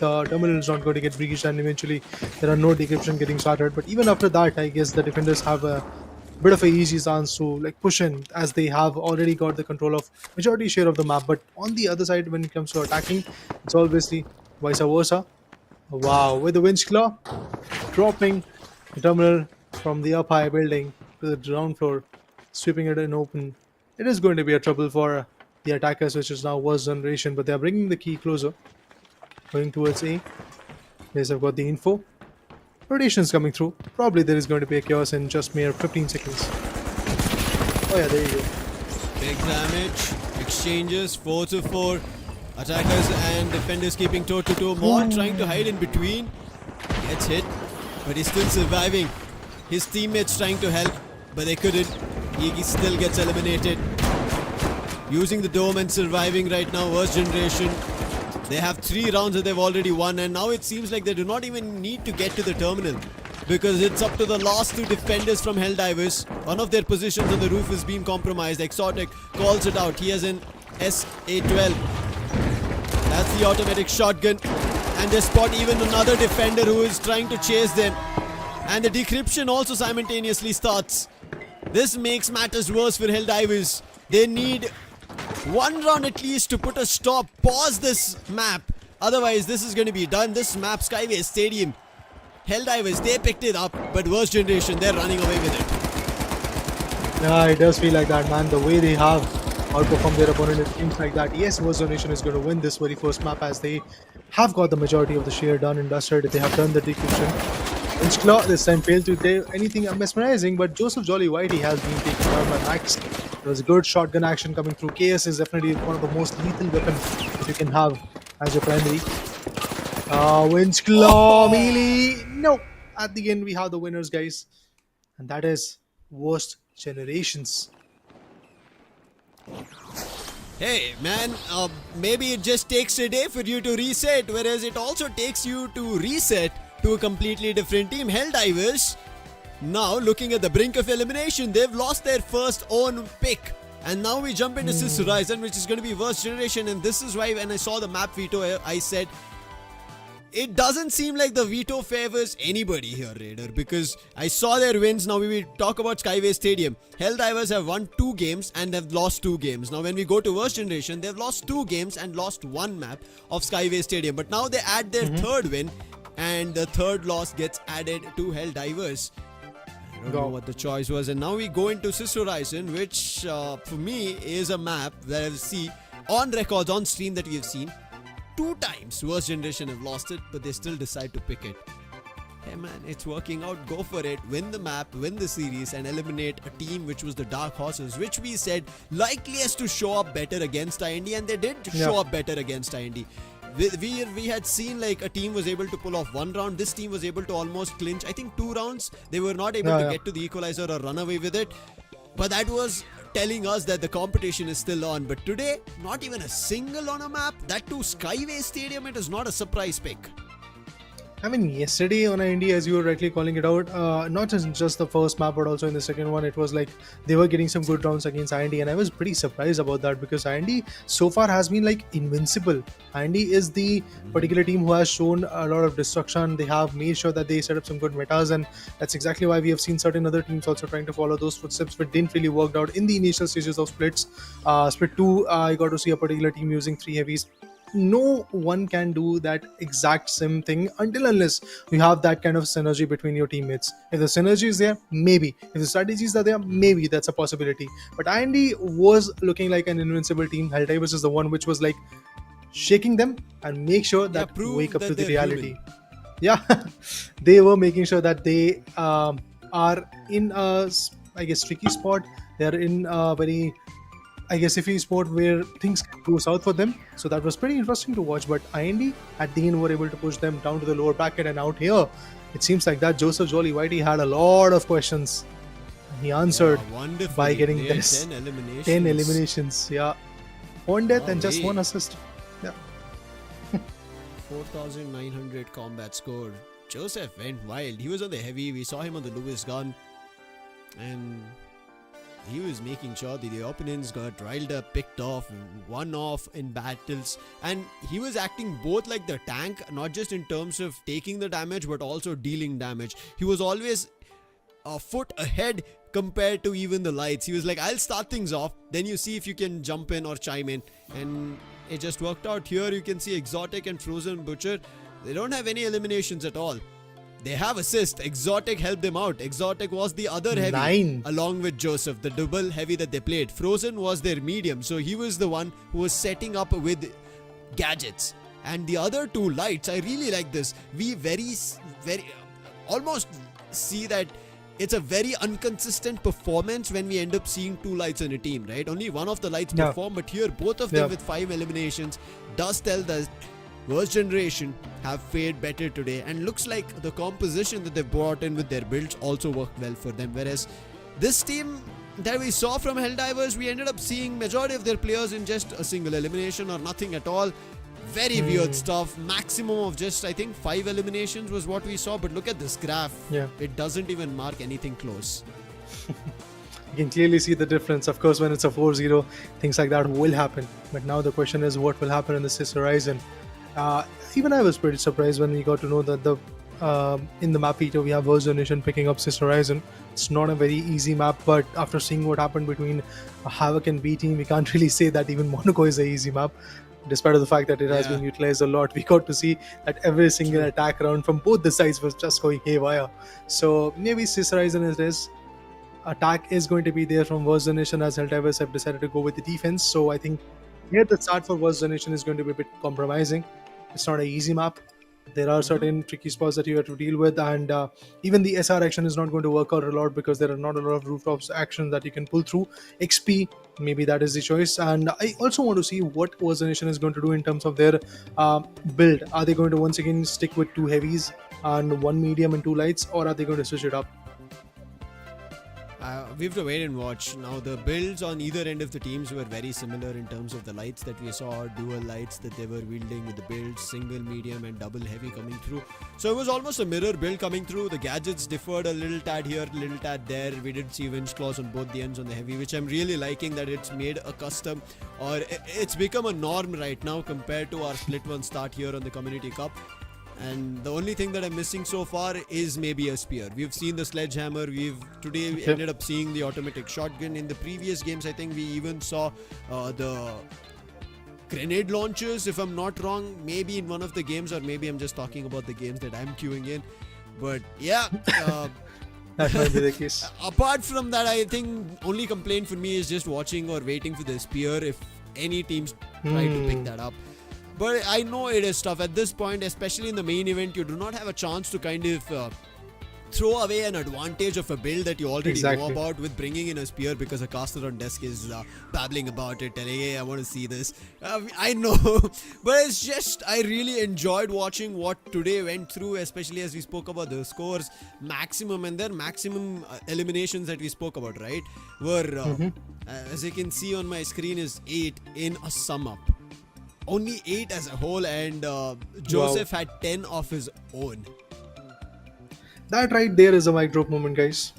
the terminal is not going to get breached, and eventually there are no decryption getting started. But even after that, I guess the defenders have a bit of a easy chance to push in, as they have already got the control of majority share of the map. But on the other side, when it comes to attacking, it's obviously vice versa. Wow, with the winch claw dropping the terminal from the up high building to the ground floor, sweeping it in open. It is going to be a trouble for the attackers, which is now Worst Generation, but they are bringing the key closer, going towards A. Yes, I've got the info. Rotations coming through. Probably there is going to be a chaos in just mere 15 seconds. Oh yeah, there you go. Big damage. Exchanges 4-4. Attackers and defenders keeping toe-to-toe. Maul trying to hide in between. Gets hit, but he's still surviving. His teammates trying to help, but they couldn't. He still gets eliminated. Using the dome and surviving right now, Worst Generation. They have 3 rounds that they've already won, and now it seems like they do not even need to get to the terminal, because it's up to the last 2 defenders from Helldivers. One of their positions on the roof is being compromised. Exotic calls it out. He has an SA-12. That's the automatic shotgun, and they spot even another defender who is trying to chase them, and the decryption also simultaneously starts. This makes matters worse for Helldivers. They need 1 round at least to put a stop, pause this map. Otherwise, this is going to be done. This map, Skyway Stadium. Helldivers, they picked it up, but Worst Generation, they're running away with it. Yeah, it does feel like that, man. The way they have outperformed their opponent, it seems like that. Yes, Worst Generation is going to win this very first map, as they have got the majority of the share done and dusted. They have done the decryption. Inch Claw this time failed to do anything mesmerizing, but Joseph Jolly Whitey has been taken down by Max. There was a good shotgun action coming through. KS is definitely one of the most lethal weapons that you can have as your primary. Winch Claw, melee. No. At the end, we have the winners, guys. And that is Worst Generations. Hey, man, maybe it just takes a day for you to reset, whereas it also takes you to reset to a completely different team. Helldivers, now looking at the brink of elimination. They've lost their first own pick, and now we jump into Sis Horizon, which is going to be Worst Generation. And this is why when I saw the map veto, I said it doesn't seem like the veto favors anybody here, Raider, because I saw their wins. Now we will talk about Skyway Stadium. Helldivers have won 2 games and have lost 2 games. Now when we go to Worst Generation, they've lost 2 games and lost 1 map of Skyway Stadium, but now they add their 3rd win, and the 3rd loss gets added to Helldivers. I don't know what the choice was. And now we go into Sis Horizon, which for me is a map that I see on records, on stream that we have seen, 2 times worst generation have lost it, but they still decide to pick it. Hey man, it's working out, go for it, win the map, win the series and eliminate a team which was the Dark Horses, which we said likeliest to show up better against IND, and they did show up better against IND. We had seen like a team was able to pull off 1 round. This team was able to almost clinch, I think 2 rounds. They were not able to get to the equalizer or run away with it. But that was telling us that the competition is still on. But today, not even a single on a map. That too, Skyway Stadium, it is not a surprise pick. I mean, yesterday on IND, as you were rightly calling it out, not just the first map, but also in the second one, it was like they were getting some good rounds against IND, and I was pretty surprised about that because IND so far has been like invincible. IND is the particular team who has shown a lot of destruction. They have made sure that they set up some good metas, and that's exactly why we have seen certain other teams also trying to follow those footsteps, but didn't really work out in the initial stages of splits. Split 2, I got to see a particular team using 3 heavies. No one can do that exact same thing unless you have that kind of synergy between your teammates. If the synergy is there, maybe. If the strategies are there, maybe that's a possibility. But IND was looking like an invincible team. Helldivers is the one which was like shaking them and make sure that wake up to the reality. Human. Yeah, they were making sure that they are in a, I guess, tricky spot. They're in a very, I guess, iffy sport where things go south for them. So that was pretty interesting to watch. But IND at the end were able to push them down to the lower bracket, and out here, it seems like that Joseph Jolly Whitey had a lot of questions. He answered by getting this 10 eliminations. Yeah, 1 death and just 1 assist. Yeah. 4,900 combat score. Joseph went wild. He was on the heavy. We saw him on the Lewis gun, and he was making sure that the opponents got riled up, picked off, won off in battles, and he was acting both like the tank, not just in terms of taking the damage but also dealing damage. He was always a foot ahead compared to even the lights. He was like, I'll start things off, then you see if you can jump in or chime in, and it just worked out. Here you can see Exotic and Frozen Butcher, they don't have any eliminations at all. They have assist. Exotic helped them out. Exotic was the other heavy 9 along with Joseph, the double heavy that they played. Frozen was their medium, so he was the one who was setting up with gadgets. And the other 2 lights, I really like this. We very almost see that it's a very inconsistent performance when we end up seeing 2 lights in a team, right? Only one of the lights perform, but here both of them with 5 eliminations does tell that Worst Generation have fared better today, and looks like the composition that they brought in with their builds also worked well for them. Whereas this team that we saw from Helldivers, we ended up seeing majority of their players in just a single elimination or nothing at all. Very weird stuff. Maximum of just, I think, 5 eliminations was what we saw. But look at this graph. It doesn't even mark anything close. You can clearly see the difference. Of course, when it's a 4-0, things like that will happen. But now the question is, what will happen in the Sis Horizon? Even I was pretty surprised when we got to know that the in the map feature we have Worst Generation picking up Sis Horizon. It's not a very easy map, but after seeing what happened between Havk and B team, we can't really say that even Monaco is an easy map. Despite of the fact that it has been utilized a lot, we got to see that every single attack round from both the sides was just going haywire. So maybe Sis Horizon is attack is going to be there from Worst Generation, as Helldivers have decided to go with the defense. So I think here the start for Worst Generation is going to be a bit compromising. It's not an easy map. There are certain tricky spots that you have to deal with, and even the SR action is not going to work out a lot because there are not a lot of rooftops action that you can pull through. XP, maybe that is the choice. And I also want to see what Worst Generation is going to do in terms of their build. Are they going to once again stick with 2 heavies and 1 medium and 2 lights, or are they going to switch it up? We have to wait and watch. Now the builds on either end of the teams were very similar in terms of the lights that we saw, dual lights that they were wielding with the builds, single, medium and double heavy coming through. So it was almost a mirror build coming through. The gadgets differed a little tad here, little tad there. We did see winch claws on both the ends on the heavy, which I'm really liking that it's made a custom, or it's become a norm right now compared to our split 1 start here on the Community Cup. And the only thing that I'm missing so far is maybe a spear. We've seen the sledgehammer. We ended up seeing the automatic shotgun. In the previous games, I think we even saw the grenade launchers, if I'm not wrong. Maybe in one of the games, or maybe I'm just talking about the games that I'm queuing in. But yeah. That might be the case. Apart from that, I think only complaint for me is just watching or waiting for the spear. If any teams try to pick that up. But I know it is tough at this point, especially in the main event. You do not have a chance to kind of throw away an advantage of a build that you already know about with bringing in a spear, because a caster on desk is babbling about it, telling, hey, I want to see this. I know, but it's just, I really enjoyed watching what today went through, especially as we spoke about the scores maximum and their maximum eliminations that we spoke about, right? Were, as you can see on my screen, is 8 in a sum up. Only 8 as a whole, and Joseph had 10 of his own. That right there is a mic drop moment, guys.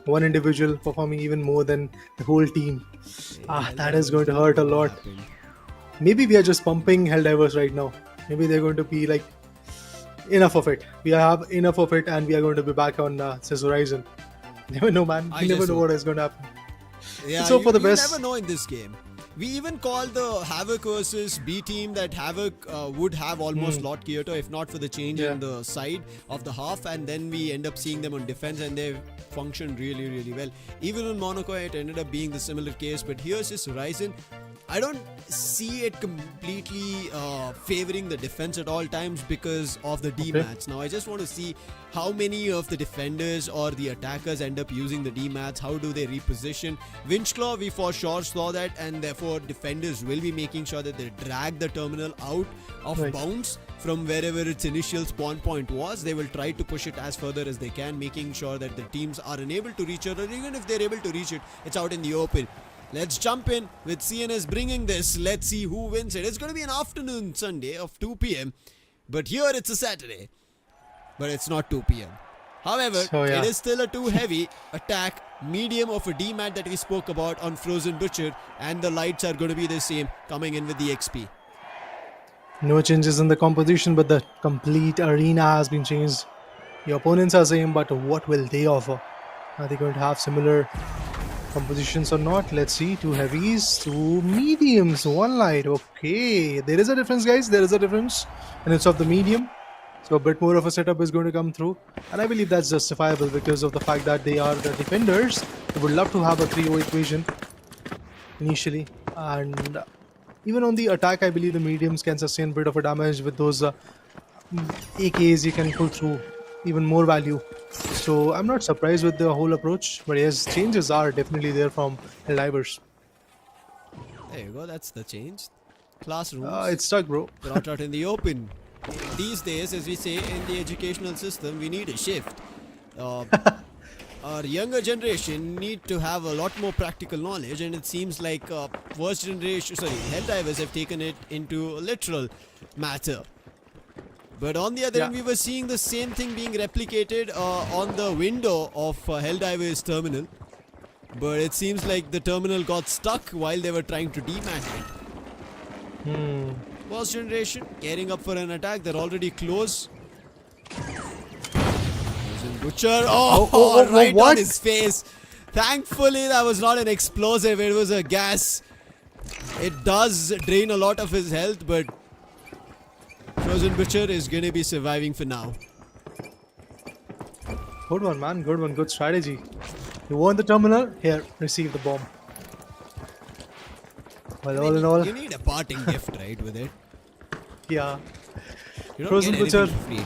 One individual performing even more than the whole team. That is going to hurt a lot. Maybe we are just pumping Helldivers right now. Maybe they're going to be like, enough of it. We have enough of it, and we are going to be back on this Horizon. Never know, man. You never know what is going to happen. Yeah, so for the best. You never know in this game. We even called the Havk versus B team that Havk would have almost Lord Kyoto if not for the change in the side of the half, and then we end up seeing them on defense and they functioned really, really well. Even in Monaco it ended up being the similar case, but here's this Horizon. I don't see it completely favoring the defense at all times because of the D-mats. Now I just want to see how many of the defenders or the attackers end up using the D-mats. How do they reposition? Winchclaw, we for sure saw that, and therefore defenders will be making sure that they drag the terminal out of bounds from wherever its initial spawn point was. They will try to push it as further as they can, making sure that the teams are unable to reach it, or even if they're able to reach it, it's out in the open. Let's jump in with CNS bringing this. Let's see who wins it. It's going to be an afternoon Sunday of 2 p.m. But here it's a Saturday. But it's not 2 p.m. However, it is still a 2 heavy attack, medium of a D-mat that we spoke about on Frozen Butcher. And the lights are going to be the same, coming in with the XP. No changes in the composition, but the complete arena has been changed. The opponents are same, but what will they offer? Are they going to have similar compositions or not? Let's see. 2 heavies, 2 mediums, 1 light. Okay, there is a difference, guys. There is a difference, and it's of the medium, so a bit more of a setup is going to come through, and I believe that's justifiable because of the fact that they are the defenders. They would love to have a 3-0 equation initially, and even on the attack I believe the mediums can sustain a bit of a damage. With those AKs you can pull through even more value. So I'm not surprised with the whole approach, but yes, changes are definitely there from Helldivers. There you go, that's the change. Classrooms. It's stuck, bro. Brought out in the open. These days, as we say in the educational system, we need a shift. Our younger generation need to have a lot more practical knowledge, and it seems like first generation, Helldivers have taken it into a literal matter. But on the other hand, we were seeing the same thing being replicated on the window of Helldivers terminal. But it seems like the terminal got stuck while they were trying to demat it. First generation gearing up for an attack. They're already close. Butcher. Right on his face. Thankfully, that was not an explosive. It was a gas. It does drain a lot of his health, but Frozen Butcher is going to be surviving for now. Good one, man. Good one. Good strategy. You want the terminal? Here, receive the bomb. Well, all in all, you need a parting gift, right, with it? Yeah. You don't Frozen get Butcher. free.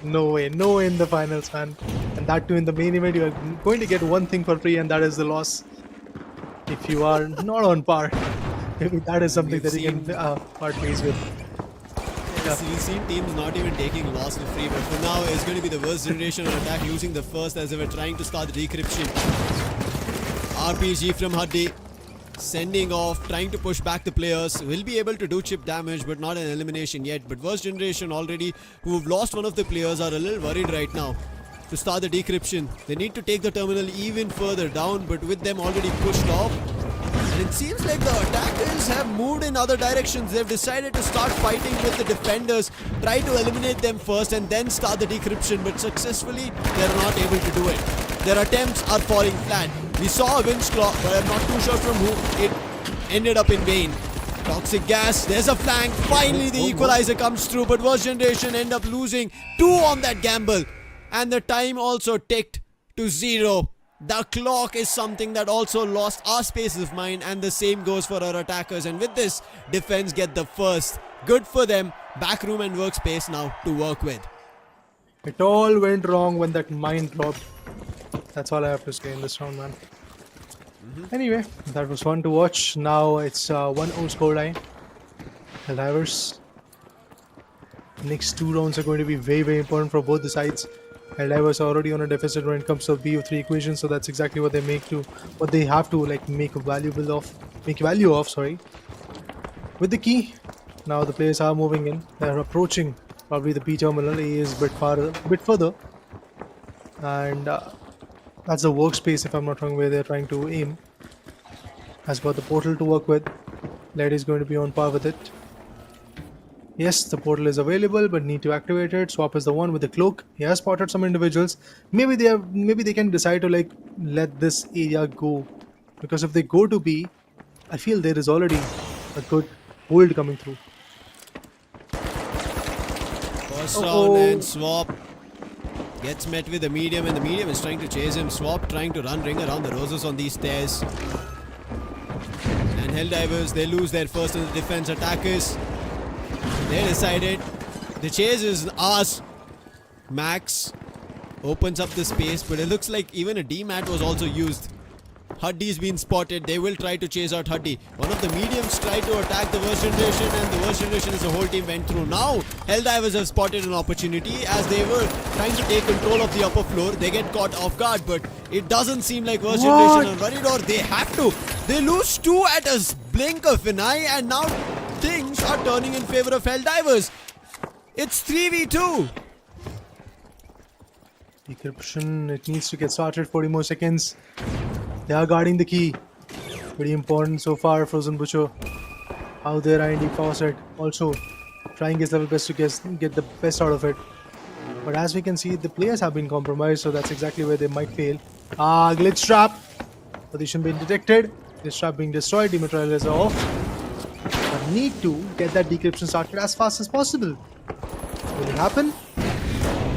No way in the finals, man. And that too in the main event, you are going to get one thing for free, and that is the loss. If you are not on par, maybe that is something that you can part ways with. Yes, we've seen teams not even taking loss for free, but for now it's going to be the worst generation on attack, losing the first as they were trying to start the decryption. RPG from Huddy, sending off, trying to push back the players. Will be able to do chip damage, but not an elimination yet. But worst generation already, who've lost one of the players, are a little worried right now to start the decryption. They need to take the terminal even further down, but with them already pushed off. And it seems like the attackers have moved in other directions. They've decided to start fighting with the defenders, try to eliminate them first and then start the decryption, but successfully they're not able to do it. Their attempts are falling flat. We saw a Winchclaw, but I'm not too sure from who. It ended up in vain. Toxic gas, there's a flank. Finally the equalizer comes through, but worst generation end up losing 2 on that gamble. And the time also ticked to 0. The clock is something that also lost our space of mind, and the same goes for our attackers. And with this, defense get the first. Good for them. Backroom and workspace now to work with. It all went wrong when that mine dropped. That's all I have to say in this round, man. Anyway, that was fun to watch. Now it's 1-0 scoreline. Helldivers. Next two rounds are going to be very, very important for both the sides. Helldivers are already on a deficit when it comes to BO3 equation, so that's exactly what they have to like make value of. Sorry. With the key, now the players are moving in. They're approaching probably the B terminal. A is a bit further, and that's the workspace, if I'm not wrong, where they're trying to aim. Has got the portal to work with. Led is going to be on par with it. Yes, the portal is available, but need to activate it. Swap is the one with the cloak. He has spotted some individuals. Maybe they can decide to like let this area go, because if they go to B, I feel there is already a good hold coming through. First round and Swap gets met with the medium, and the medium is trying to chase him. Swap trying to ring around the roses on these stairs. And Helldivers, they lose their first in the defense. Attackers, they decided the chase is ours. Max opens up the space, but it looks like even a D-mat was also used. Huddy's been spotted. They will try to chase out Huddy. One of the mediums tried to attack the worst generation, and the worst generation as the whole team went through. Now, Helldivers have spotted an opportunity as they were trying to take control of the upper floor. They get caught off guard, but it doesn't seem like worst generation are worried, or they have to. They lose two at a blink of an eye, and now things are turning in favor of Helldivers. It's 3v2. Decryption, it needs to get started. 40 more seconds. They are guarding the key. Pretty important so far. Frozen Butcher out there. IND Fawcett also trying his level best to get the best out of it. But as we can see, the players have been compromised, so that's exactly where they might fail. Glitch trap. Position being detected. Glitch trap being destroyed. Dematerializer off. But need to get that decryption started as fast as possible. Will it happen?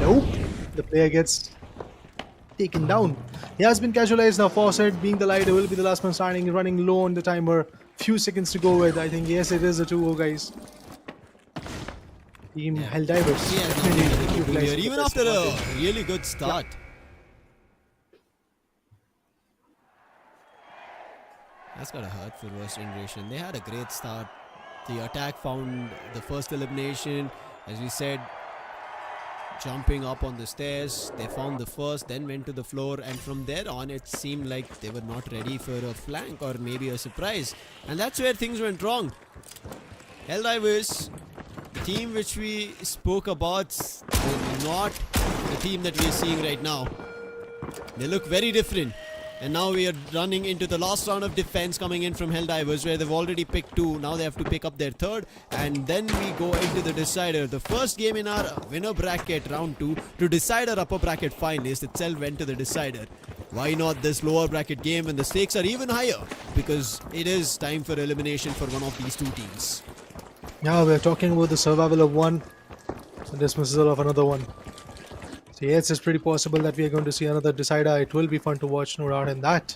Nope. The player gets taken down. He has been casualized now. Fawcett being the lighter will be the last man standing, running low on the timer. Few seconds to go with. I think yes, it is a 2-0, guys. Team Helldivers. Even after a really good start. That's gotta hurt for Worst Generation. They had a great start. The attack found the first elimination. As we said, jumping up on the stairs, they found the first, then went to the floor, and from there on it seemed like they were not ready for a flank or maybe a surprise, and that's where things went wrong. Helldivers, the team which we spoke about, is not the team that we are seeing right now. They look very different. And now we are running into the last round of defense coming in from Helldivers, where they've already picked two. Now they have to pick up their third, and then we go into the decider. The first game in our winner bracket, round 2, to decide our upper bracket finalist itself went to the decider. Why not this lower bracket game when the stakes are even higher? Because it is time for elimination for one of these two teams. Yeah, we're talking about the survival of one and dismissal of another one. So yes, it's pretty possible that we are going to see another decider. It will be fun to watch, no doubt in that.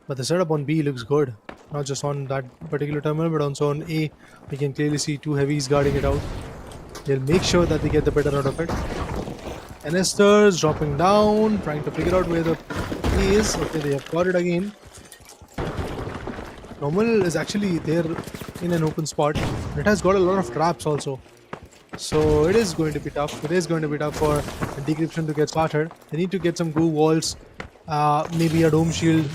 But the setup on B looks good. Not just on that particular terminal, but also on A. We can clearly see two heavies guarding it out. They'll make sure that they get the better out of it. Canisters dropping down, trying to figure out where the key is. Okay, they have got it again. Normal is actually there in an open spot. It has got a lot of traps also. So it is going to be tough. It is going to be tough for decryption to get started. They need to get some glue walls, maybe a dome shield.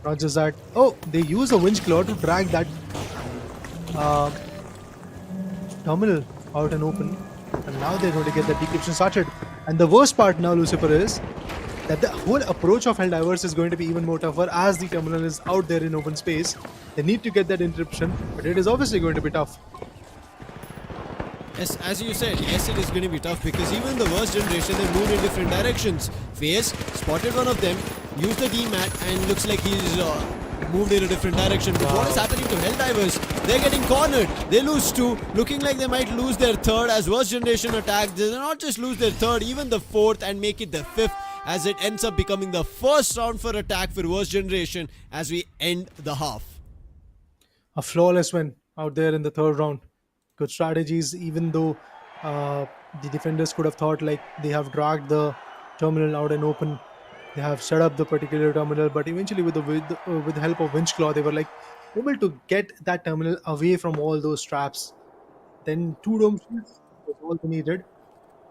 Not just that. Oh, they use a winch claw to drag that terminal out and open. And now they're going to get the decryption started. And the worst part now, Lucifer, is that the whole approach of Helldivers is going to be even more tougher as the terminal is out there in open space. They need to get that encryption, but it is obviously going to be tough. Yes, as you said, yes, it is going to be tough because even the worst generation, they moved in different directions. Face spotted one of them, used the D-mat, and looks like he's moved in a different direction. But what is happening to Helldivers? They're getting cornered. They lose two, looking like they might lose their third as worst generation attack. They not just lose their third, even the fourth, and make it the fifth. as it ends up becoming the first round for attack for Worst Generation as we end the half. A flawless win out there in the third round. Good strategies, even though uh, the defenders could have thought like they have dragged the terminal out and open. They have set up the particular terminal, but eventually with the help of Winchclaw, they were like able to get that terminal away from all those traps. Then two dome shields was all they needed,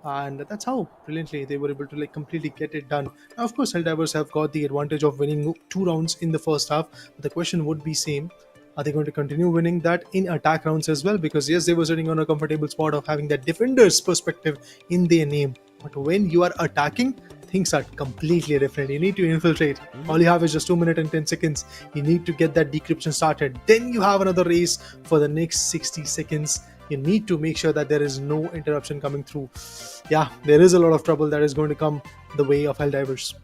and that's how brilliantly they were able to like completely get it done. Now, of course, Helldivers have got the advantage of winning two rounds in the first half. But the question would be same: are they going to continue winning that in attack rounds as well? Because yes, they were sitting on a comfortable spot of having that defender's perspective in their name. But when you are attacking, things are completely different. You need to infiltrate. All you have is just 2 minutes and 10 seconds. You need to get that decryption started. Then you have another race for the next 60 seconds. You need to make sure that there is no interruption coming through. Yeah, there is a lot of trouble that is going to come the way of Helldivers.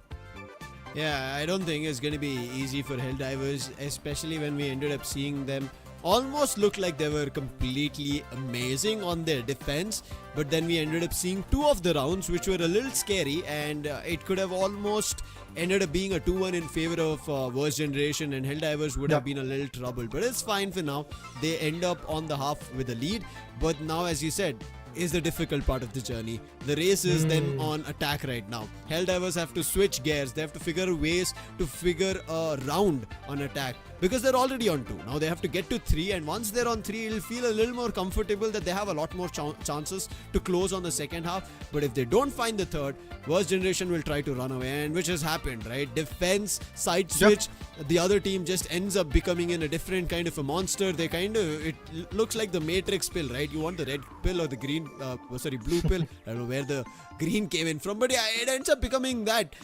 Yeah, I don't think it's going to be easy for Helldivers, especially when we ended up seeing them almost look like they were completely amazing on their defense. But then we ended up seeing two of the rounds which were a little scary, and it could have almost ended up being a 2-1 in favor of Worst Generation, and Helldivers would have been a little troubled. But it's fine for now. They end up on the half with a lead. But now, as you said, is the difficult part of the journey. The race is then on attack right now. Helldivers have to switch gears. They have to figure ways to figure a round on attack, because they're already on 2. Now they have to get to 3, and once they're on 3, it'll feel a little more comfortable that they have a lot more chances to close on the second half. But if they don't find the third, Worst Generation will try to run away, and which has happened, right? Defense, side switch, the other team just ends up becoming in a different kind of a monster. They it looks like the Matrix pill, right? You want the red pill or the green, blue pill. I don't know where the green came in from, but yeah, it ends up becoming that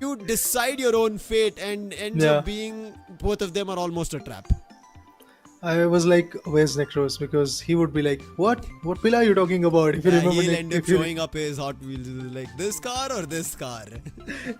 you decide your own fate, and ends up being both of them are almost a trap. I was like, where's Necros? Because he would be like, what pill are you talking about? If you remember, he'll end up showing up his Hot Wheels like this car or this car.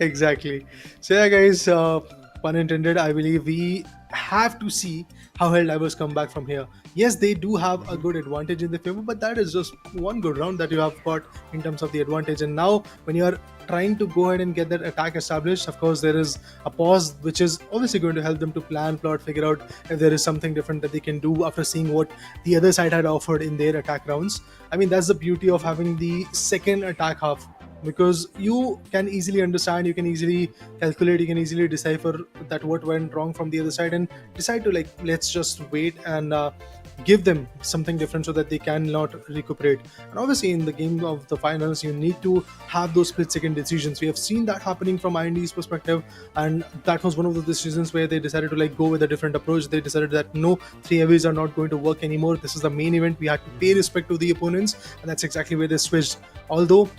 Exactly. So yeah, guys, pun intended, I believe we have to see how Helldivers come back from here. Yes, they do have a good advantage in the favor, but that is just one good round that you have got in terms of the advantage. And now when you are trying to go ahead and get that attack established, of course there is a pause which is obviously going to help them to plan, plot, figure out if there is something different that they can do after seeing what the other side had offered in their attack rounds. I mean, that's the beauty of having the second attack half, because you can easily understand, you can easily calculate, you can easily decipher that what went wrong from the other side, and decide to like, let's just wait and give them something different so that they cannot recuperate. And obviously in the game of the finals, you need to have those split second decisions. We have seen that happening from IND's perspective, and that was one of the decisions where they decided to like go with a different approach. They decided that no, 3 heavies are not going to work anymore. This is the main event. We had to pay respect to the opponents, and that's exactly where they switched. Although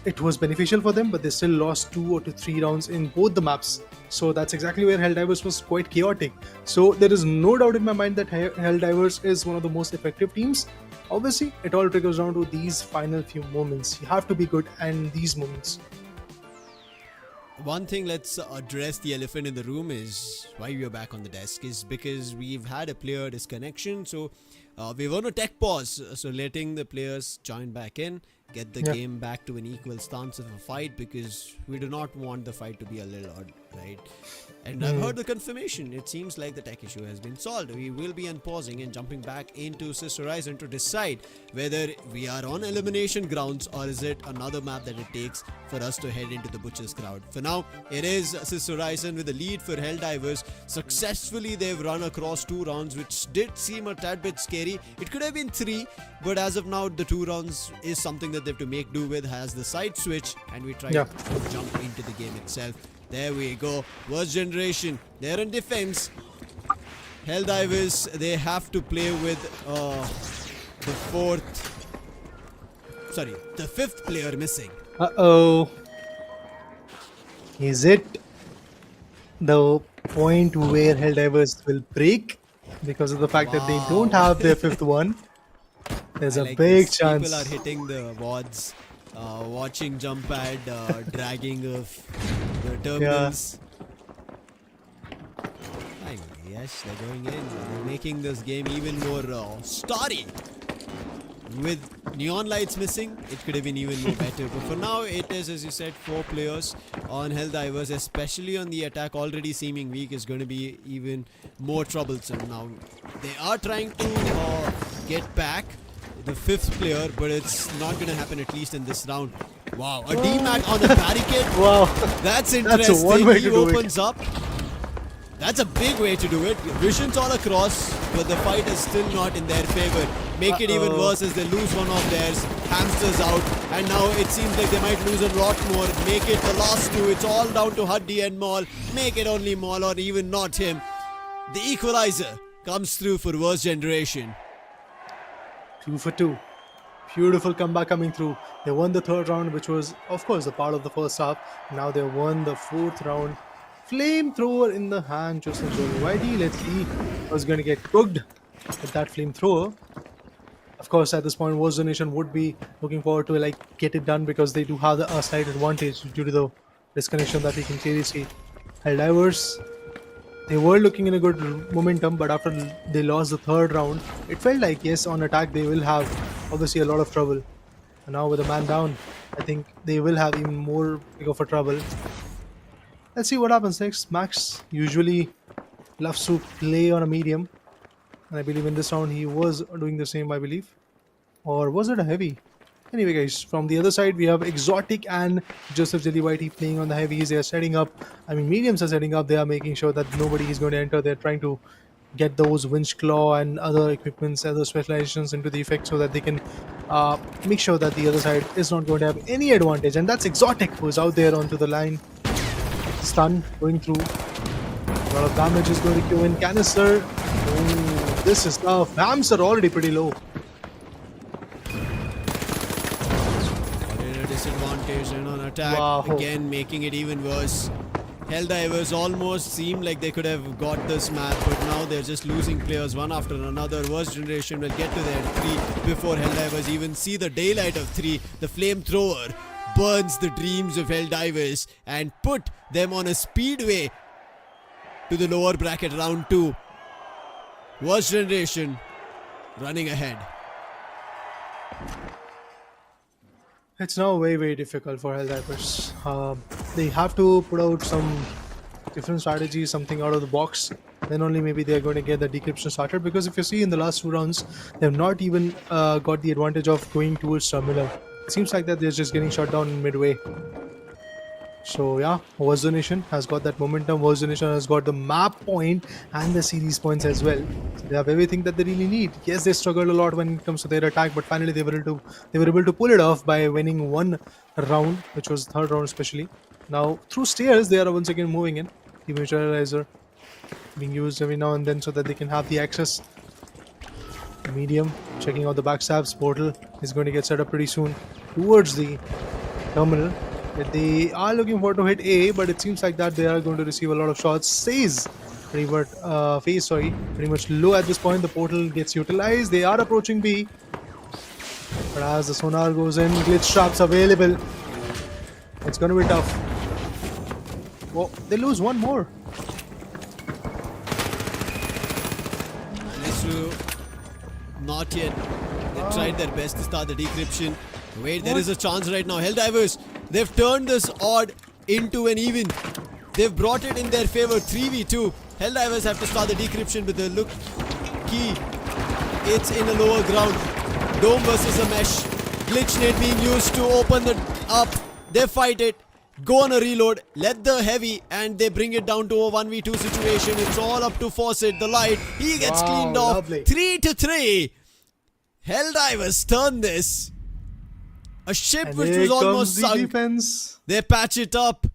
it was beneficial for them, but they still lost 2 or 3 rounds in both the maps. So that's exactly where Helldivers was quite chaotic. So there is no doubt in my mind that Helldivers is one of the most effective teams. Obviously, it all trickles down to these final few moments. You have to be good in these moments. One thing, let's address the elephant in the room, is why we are back on the desk is because we've had a player disconnection. So we've on a tech pause, so letting the players join back in, get the game back to an equal stance of a fight, because we do not want the fight to be a little odd, right? And I've heard the confirmation. It seems like the tech issue has been solved. We will be unpausing and jumping back into Sister Horizon to decide whether we are on elimination grounds or is it another map that it takes for us to head into the Butcher's Crowd. For now, it is Sister Horizon with the lead for Helldivers. Successfully, they've run across 2 rounds, which did seem a tad bit scary. It could have been 3, but as of now, the 2 rounds is something that they have to make do with. Has the side switch, and we try to jump into the game itself. There we go. Worst Generation, they're in defense. Helldivers, they have to play with the 5th player missing. Uh-oh. Is it the point where Helldivers will break because of the fact that they don't have their 5th one? There's a big chance. People are hitting the wads, watching jump pad, dragging of the terminals. Yes, they're going in. They're making this game even more starry. with neon lights missing, it could have been even more better. But for now, it is, as you said, 4 players on Helldivers, especially on the attack, already seeming weak, is going to be even more troublesome. Now, they are trying to get back the 5th player, but it's not going to happen, at least in this round. Wow, a DMAC on the barricade. Wow. That's interesting. That's a one way He to do it. opens up. That's a big way to do it. Visions all across, but the fight is still not in their favor. Make it even worse as they lose one of theirs. Hamsters out, and now it seems like they might lose a lot more. Make it the last 2. It's all down to Huddy and Maul. Make it only Maul, or even not him. The equalizer comes through for Worst Generation. 2 for 2. Beautiful comeback coming through. They won the 3rd round, which was, of course, a part of the first half. Now they won the 4th round. Flamethrower in the hand, Joseph Jolie. Let's see who's going to get cooked with that flamethrower. Of course, at this point, Worst Generation would be looking forward to get it done, because they do have a slight advantage due to the disconnection that we can clearly see. Helldivers, they were looking in a good momentum, but after they lost the 3rd round, it felt like, yes, on attack they will have obviously a lot of trouble. And now with a man down, I think they will have even more big of a trouble. Let's see what happens next. Max usually loves to play on a medium, and I believe in this round he was doing the same, I believe. Or was it a heavy? Anyway, guys, from the other side we have Exotic and Joseph Jelly Whitey playing on the heavies. They are setting up, mediums are setting up. They are making sure that nobody is going to enter. They're trying to get those winch claw and other equipments, other specializations into the effect, so that they can make sure that the other side is not going to have any advantage. And that's Exotic, who's out there onto the line. Stun going through. A lot of damage is going to go in. Canister. Oh, this is tough. Rams are already pretty low. In a disadvantage and on attack. Wow. Again, making it even worse. Helldivers almost seemed like they could have got this map, but now they're just losing players one after another. Worst Generation will get to their 3 before Helldivers even see the daylight of 3. The flamethrower burns the dreams of Helldivers and put them on a speedway to the lower bracket round 2. Worst Generation running ahead. It's now very, very difficult for Helldivers. They have to put out some different strategies, something out of the box. Then only maybe they're going to get the decryption started. Because if you see in the last 2 rounds, they've not even got the advantage of going towards terminal. It seems like that they're just getting shut down in midway. So yeah, Worst Generation has got that momentum. Worst Generation has got the map point and the series points as well. So they have everything that they really need. Yes, they struggled a lot when it comes to their attack, but finally they were able to pull it off by winning 1 round, which was 3rd round especially. Now through stairs they are once again moving in. The materializer being used every now and then so that they can have the access. Medium checking out the backstabs. Portal is going to get set up pretty soon towards the terminal. They are looking forward to hit A, but it seems like that they are going to receive a lot of shots. Phase pretty much low at this point. The portal gets utilized. They are approaching B, but as the sonar goes in, glitch traps available. It's going to be tough. Oh, they lose 1 more. Not yet. They tried their best to start the decryption. Wait, there is a chance right now. Helldivers, they've turned this odd into an even. They've brought it in their favor. 3v2. Helldivers have to start the decryption with the look key. It's in a lower ground. Dome versus a mesh. Glitch net being used to open it up. They fight it. Go on a reload. Let the heavy, and they bring it down to a 1v2 situation. It's all up to Fawcett. The light. He gets cleaned off. Lovely. 3-3. Helldivers turn this. A ship And which here was comes almost the sunk. defense. They patch it up.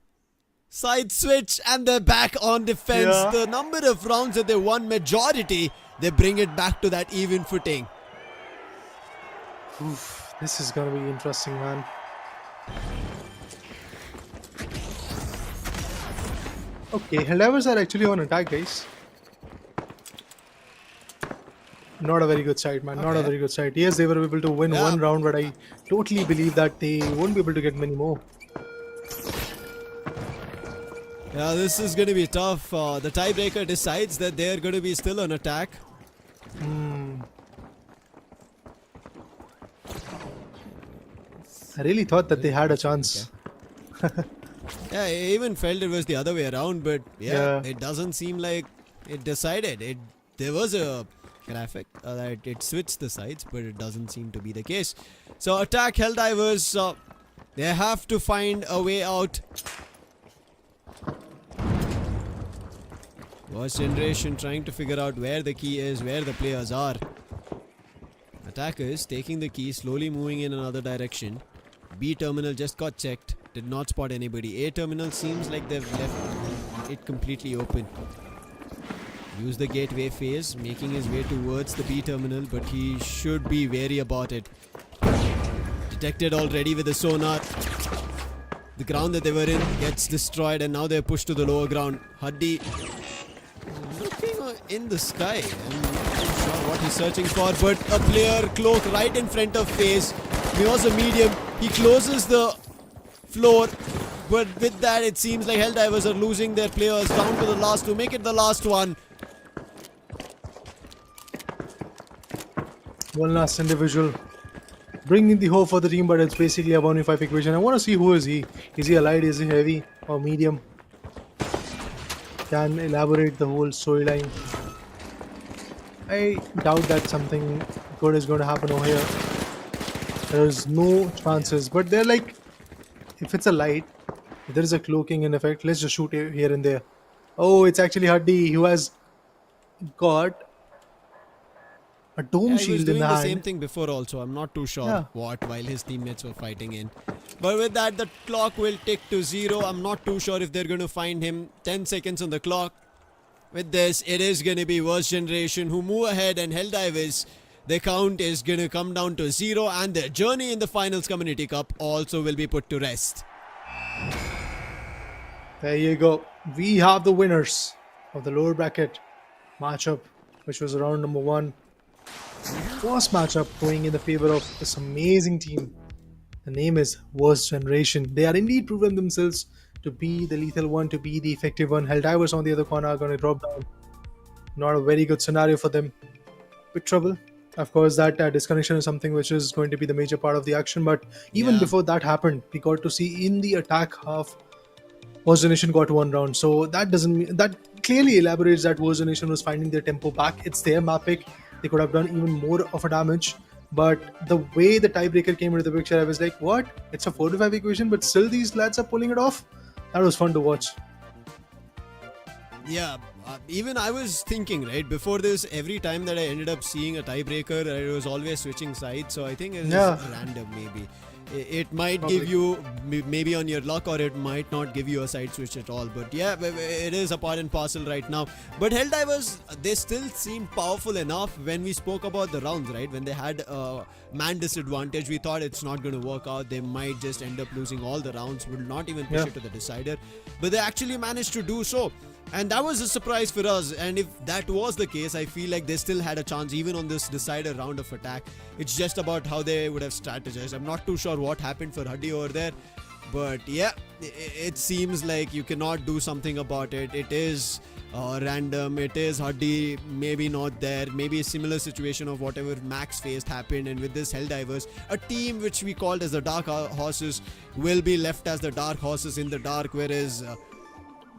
Side switch and they're back on defense. Yeah. The number of rounds that they won majority, they bring it back to that even footing. Oof, this is gonna be interesting, man. Okay, Helldivers are actually on attack, guys. Not a very good side, man. Not a Okay. very good side. Yes, they were able to win Yeah. 1 round, but I totally believe that they won't be able to get many more. Yeah, this is going to be tough. The tiebreaker decides that they're going to be still on attack. I really thought that they had a chance. Yeah, I even felt it was the other way around, but Yeah. it doesn't seem like it decided. There was a graphic that it switched the sides, but it doesn't seem to be the case. So attack Helldivers. They have to find a way out. Worst generation trying to figure out where the key is, where the players are. Attackers taking the key, slowly moving in another direction. B terminal just got checked, did not spot anybody. A terminal seems like they've left it completely open. Use the gateway phase, making his way towards the B terminal, but he should be wary about it. Detected already with the sonar. The ground that they were in gets destroyed, and now they're pushed to the lower ground. Huddy looking in the sky. I'm not too sure what he's searching for, but a player cloak right in front of phase. He was a medium. He closes the floor, but with that it seems like Helldivers are losing their players down to the last to make it the last one. One last individual. Bringing the hope for the team, but it's basically a 1v5 equation. I want to see who is he. Is he a light? Is he heavy or medium? Can elaborate the whole storyline. I doubt that something good is going to happen over here. There's no chances, but they're like, if it's a light, if there is a cloaking in effect, let's just shoot here and there. Oh, it's actually Huddy who has got a dome Yeah, he was shield in doing the the hand. same thing before also. I'm not too sure Yeah. what while his teammates were fighting in. But with that, the clock will tick to 0. I'm not too sure if they're going to find him. 10 seconds on the clock. With this, it is going to be Worst Generation who move ahead, and Helldivers, the count is going to come down to 0, and their journey in the Finals Community Cup also will be put to rest. There you go. We have the winners of the lower bracket matchup, which was round number 1. First matchup going in the favor of this amazing team. The name is Worst Generation. They are indeed proven themselves to be the lethal one, to be the effective one. Helldivers on the other corner are going to drop down. Not a very good scenario for them. Big trouble. Of course, that disconnection is something which is going to be the major part of the action. But even Yeah. before that happened, we got to see in the attack half, Worst Generation got one round. So that doesn't mean, that clearly elaborates that Worst Generation was finding their tempo back. It's their map pick. They could have done even more of a damage. But the way the tiebreaker came into the picture, I was like, what? It's a 4-5 equation, but still these lads are pulling it off. That was fun to watch. Yeah, even I was thinking, right, before this, every time that I ended up seeing a tiebreaker, I was always switching sides. So I think it is random, maybe. It might Probably. give you maybe on your luck, or it might not give you a side switch at all. But yeah, it is a part and parcel right now. But Helldivers, they still seem powerful enough. When we spoke about the rounds, right, when they had a man disadvantage, we thought it's not going to work out. They might just end up losing all the rounds, will not even push Yeah. it to the decider. But they actually managed to do so. And that was a surprise for us. And if that was the case, I feel like they still had a chance even on this decider round of attack. It's just about how they would have strategized. I'm not too sure what happened for Huddy over there. But yeah, it seems like you cannot do something about it. It is random. It is Huddy maybe not there. Maybe a similar situation of whatever Max faced happened. And with this Helldivers, a team which we called as the Dark Horses will be left as the Dark Horses in the dark. Whereas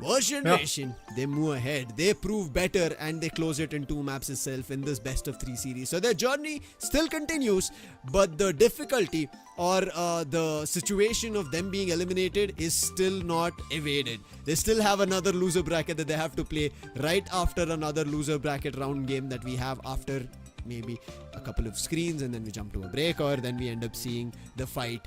Worst Generation, they move ahead, they prove better, and they close it in 2 maps itself in this best of 3 series. So their journey still continues, but the difficulty or the situation of them being eliminated is still not evaded. They still have another loser bracket that they have to play right after another loser bracket round game that we have after maybe a couple of screens, and then we jump to a break, or then we end up seeing the fight.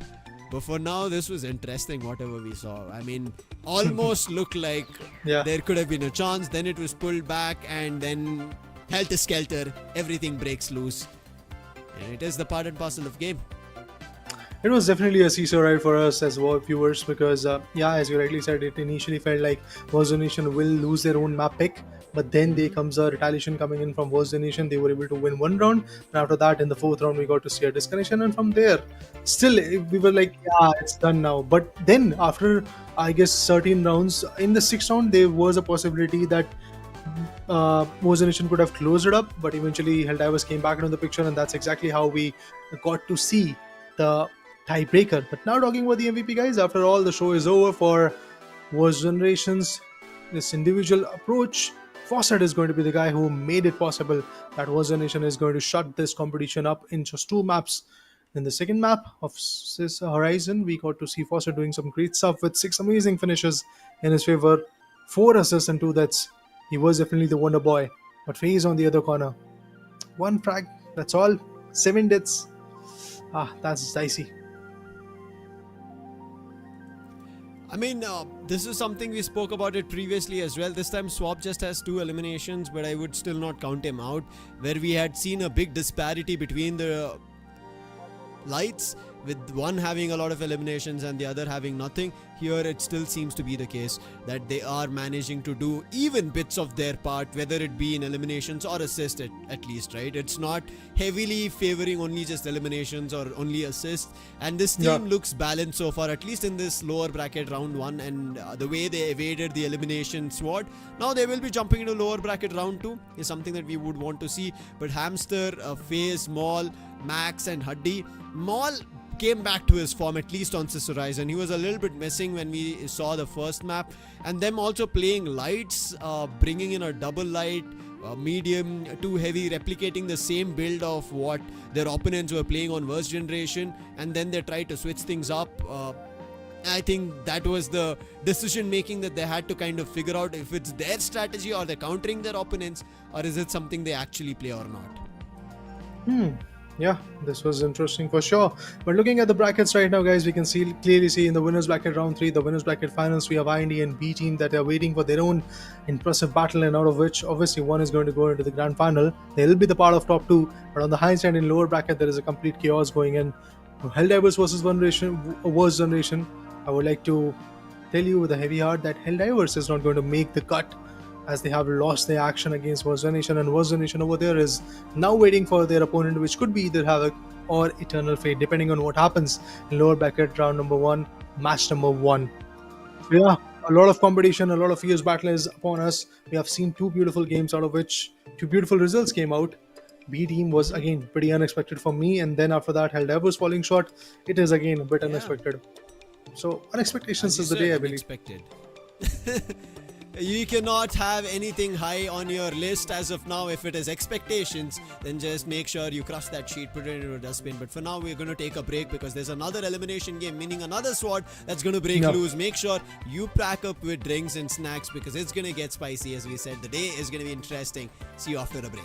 But for now, this was interesting, whatever we saw. I mean, almost looked like Yeah. there could have been a chance. Then it was pulled back, and then helter-skelter, everything breaks loose. And it is the part and parcel of game. It was definitely a seesaw ride for us as viewers because, as you rightly said, it initially felt like Worst Nation will lose their own map pick, but then there comes a retaliation coming in from Worst Nation. They were able to win 1 round, and after that, in the 4th round, we got to see a disconnection, and from there, still, we were like, yeah, it's done now. But then, after, I guess, 13 rounds, in the 6th round, there was a possibility that Worst Nation could have closed it up, but eventually Helldivers came back into the picture, and that's exactly how we got to see the tiebreaker. But now talking about the MVP, guys, after all, the show is over for Worst Generations. This individual approach, Fawcett is going to be the guy who made it possible that Worst Generation is going to shut this competition up in just two maps. In the second map of Sis Horizon, we got to see Fawcett doing some great stuff with six amazing finishes in his favor, four assists and two deaths. He was definitely the wonder boy. But FaZe on the other corner, one frag, that's all. Seven deaths. That's dicey. I mean, this is something we spoke about it previously as well. This time Swap just has two eliminations, but I would still not count him out, where we had seen a big disparity between the lights, with one having a lot of eliminations and the other having nothing. Here it still seems to be the case that they are managing to do even bits of their part, whether it be in eliminations or assist at least, right? It's not heavily favoring only just eliminations or only assists, and this team looks balanced so far, at least in this lower bracket round 1, and the way they evaded the elimination SWAT. Now they will be jumping into lower bracket round 2 is something that we would want to see. But Hamster, FaZe, Maul, Max and Huddy, Maul came back to his form, at least on Sis Horizon. He was a little bit missing when we saw the first map, and them also playing lights, bringing in a double light, medium, too heavy, replicating the same build of what their opponents were playing on Worst Generation, and then they tried to switch things up. I think that was the decision making that they had to kind of figure out if it's their strategy or they're countering their opponents, or is it something they actually play or not. Yeah, this was interesting for sure. But looking at the brackets right now, guys, we can clearly see in the winners bracket round 3, the winners bracket finals, we have IND and B team that are waiting for their own impressive battle, and out of which obviously one is going to go into the grand final. They'll be the part of top 2, but on the high side in lower bracket there is a complete chaos going in. Helldivers versus Worst Generation. I would like to tell you with a heavy heart that Helldivers is not going to make the cut, as they have lost their action against Worst Generation, and Worst Generation over there is now waiting for their opponent, which could be either Havk or Eternal Fate, depending on what happens in lower bracket round number 1, match number 1. So yeah, a lot of competition, a lot of fierce battle is upon us. We have seen two beautiful games, out of which two beautiful results came out. B team was again pretty unexpected for me, and then after that Helldivers falling short, it is again a bit unexpected. So unexpectations is the day, I believe. Unexpected. You cannot have anything high on your list as of now. If it is expectations, then just make sure you crush that sheet, put it into a dustbin. But for now, we're going to take a break because there's another elimination game, meaning another SWAT that's going to break loose. Make sure you pack up with drinks and snacks because it's going to get spicy. As we said, the day is going to be interesting. See you after a break.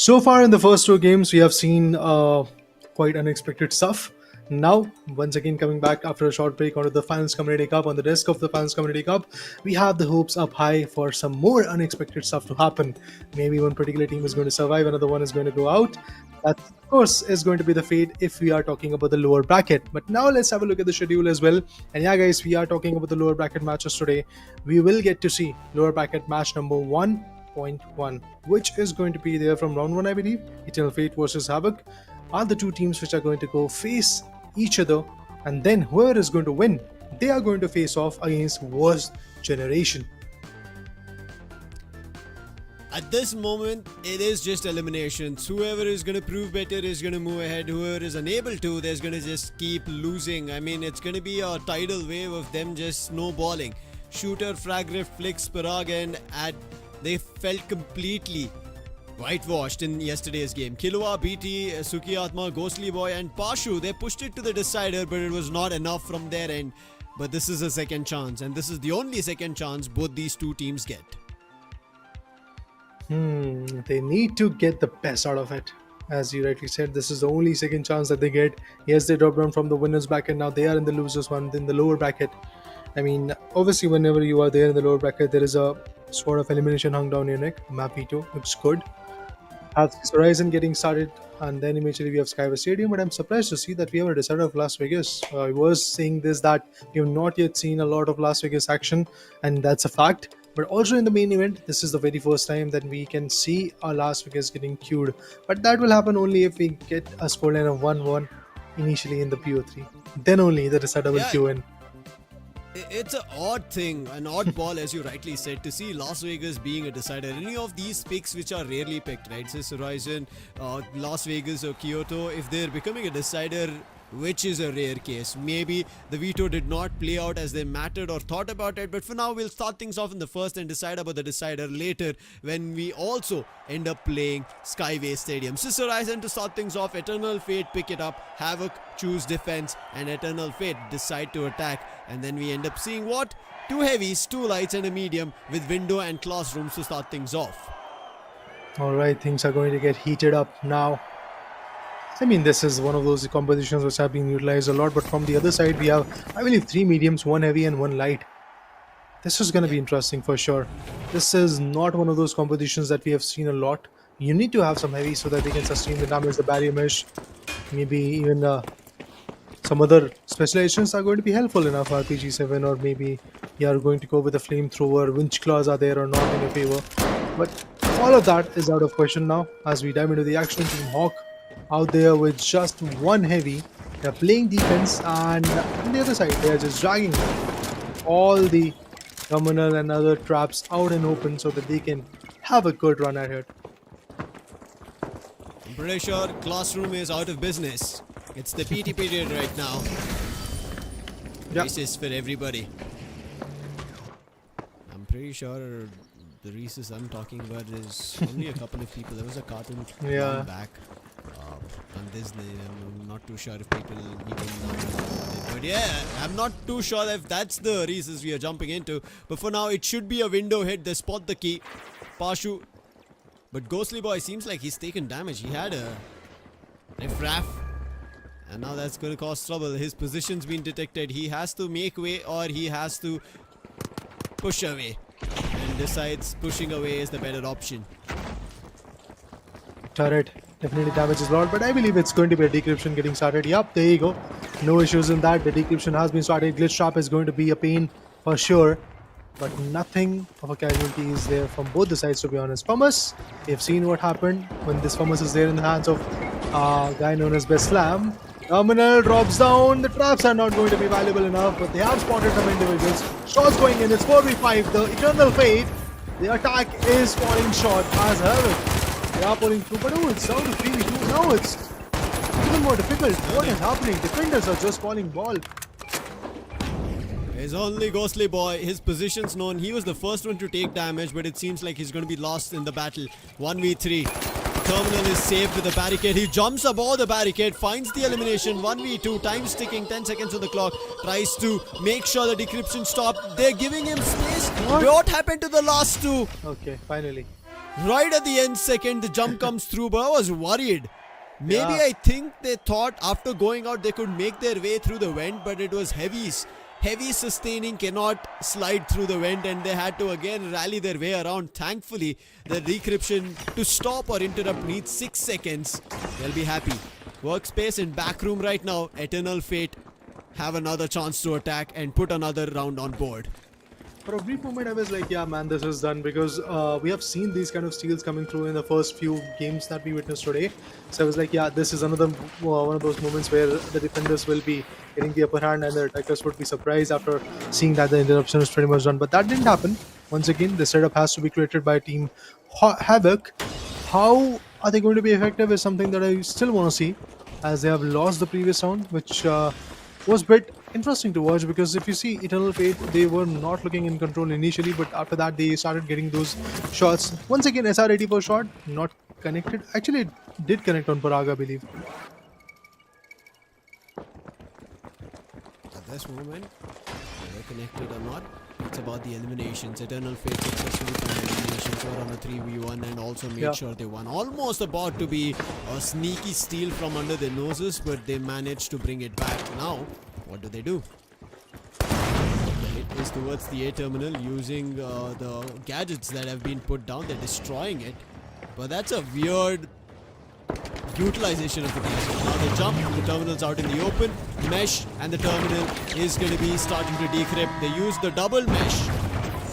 So far in the first two games, we have seen quite unexpected stuff. Now, once again, coming back after a short break onto the Fans Community Cup, on the desk of the Fans Community Cup, we have the hopes up high for some more unexpected stuff to happen. Maybe one particular team is going to survive, another one is going to go out. That, of course, is going to be the fate if we are talking about the lower bracket. But now let's have a look at the schedule as well. And yeah, guys, we are talking about the lower bracket matches today. We will get to see lower bracket match number 1.1, which is going to be there from round 1, I believe. Eternal Fate versus Havk are the two teams which are going to go face each other, and then whoever is going to win, they are going to face off against Worst Generation. At this moment, it is just eliminations. Whoever is going to prove better is going to move ahead. Whoever is unable to, there's going to just keep losing. I mean, it's going to be a tidal wave of them just snowballing. Shooter, Fragriff, Flix, Parag, and they felt completely whitewashed in yesterday's game. Killua, BT, Suki Atma, Ghostly Boy, and Pashu, they pushed it to the decider, but it was not enough from their end. But this is a second chance, and this is the only second chance both these two teams get. They need to get the best out of it. As you rightly said, this is the only second chance that they get. Yes, they dropped down from the winners bracket. Now they are in the losers one, in the lower bracket. I mean, obviously, whenever you are there in the lower bracket, there is a sort of elimination hung down your neck. Map veto looks good. Havk Horizon getting started, and then immediately we have Skyesports Stadium. But I'm surprised to see that we have a decider of Las Vegas. I was saying this that we have not yet seen a lot of Las Vegas action, and that's a fact. But also in the main event, this is the very first time that we can see our Las Vegas getting queued. But that will happen only if we get a scoreline of 1-1 initially in the PO3. Then only the decider will queue in. It's an odd thing, an odd ball, as you rightly said, to see Las Vegas being a decider. Any of these picks which are rarely picked, right? Sis Horizon, Las Vegas or Kyoto, if they're becoming a decider, which is a rare case. Maybe the veto did not play out as they mattered or thought about it, but for now we'll start things off in the first and decide about the decider later when we also end up playing Skyway Stadium. Sis Horizon to start things off, Eternal Fate pick it up, Havk choose defense, and Eternal Fate decide to attack, and then we end up seeing what? Two heavies, two lights and a medium with window and classrooms to start things off. Alright, things are going to get heated up now. I mean, this is one of those compositions which have been utilized a lot, but from the other side, we have, I believe, 3 mediums, 1 heavy, and 1 light. This is going to be interesting for sure. This is not one of those compositions that we have seen a lot. You need to have some heavy so that they can sustain the damage, the barrier mesh, maybe even some other specializations are going to be helpful enough. RPG-7, or maybe you are going to go with a flamethrower, winch claws are there or not in your favor. But all of that is out of question now as we dive into the action. Team Hawk out there with just 1 heavy. They're playing defense, and on the other side they are just dragging all the terminal and other traps out and open so that they can have a good run at it. I'm pretty sure Classroom is out of business. It's the PT period right now. Races for everybody. I'm pretty sure the races I'm talking about is only a couple of people. There was a cartoon long back on Disney. I'm not too sure if people even know. But yeah, I'm not too sure if that's the reasons we are jumping into. But for now, it should be a window hit. They spot the key. Pashu. But Ghostly Boy seems like he's taken damage. He had a riff-raff. And now that's going to cause trouble. His position's been detected. He has to make way or he has to push away. And decides pushing away is the better option. Turret definitely damages a lot, but I believe it's going to be a decryption getting started. Yup, there you go. No issues in that. The decryption has been started. Glitch trap is going to be a pain for sure, but nothing of a casualty is there from both the sides, to be honest. Pumice, we have seen what happened when this Pumice is there in the hands of a guy known as Best Slam. Terminal drops down. The traps are not going to be valuable enough, but they have spotted some individuals. Shots going in. It's 4v5. The Eternal Fate. The attack is falling short as Havk. They are pulling through, but oh, it's down to 3v2. Now it's even more difficult. What is happening? Defenders are just falling ball. It's only Ghostly Boy. His position's known. He was the first one to take damage, but it seems like he's going to be lost in the battle. 1v3. Terminal is saved with the barricade. He jumps above the barricade, finds the elimination. 1v2, time ticking, 10 seconds on the clock. Tries to make sure the decryption stopped. They're giving him space. What happened to the last two? Okay, finally. Right at the end second, the jump comes through, but I was worried. Maybe Yeah. I think they thought after going out they could make their way through the vent, but it was heavy sustaining, cannot slide through the vent, and they had to again rally their way around. Thankfully, the decryption to stop or interrupt needs 6 seconds. They'll be happy. Workspace and backroom right now. Eternal Fate have another chance to attack and put another round on board. For a brief moment, I was like, yeah, man, this is done because we have seen these kind of steals coming through in the first few games that we witnessed today. So I was like, yeah, this is another one of those moments where the defenders will be getting the upper hand and the attackers would be surprised after seeing that the interruption is pretty much done. But that didn't happen. Once again, the setup has to be created by Team Havk. How are they going to be effective is something that I still want to see, as they have lost the previous round, which was a bit interesting to watch because if you see Eternal Fate, they were not looking in control initially, but after that they started getting those shots. Once again, SR84 shot not connected. Actually, it did connect on Parag, I believe. At this moment, whether connected or not, it's about the eliminations. Eternal Fate successfully found eliminations, were on a 3v1 and also made sure they won. Almost about to be a sneaky steal from under their noses, but they managed to bring it back. Now, what do they do? The hit is towards the A terminal using the gadgets that have been put down. They're destroying it, but that's a weird utilization of the gadget. Now they jump, the terminal's out in the open, mesh, and the terminal is going to be starting to decrypt. They use the double mesh,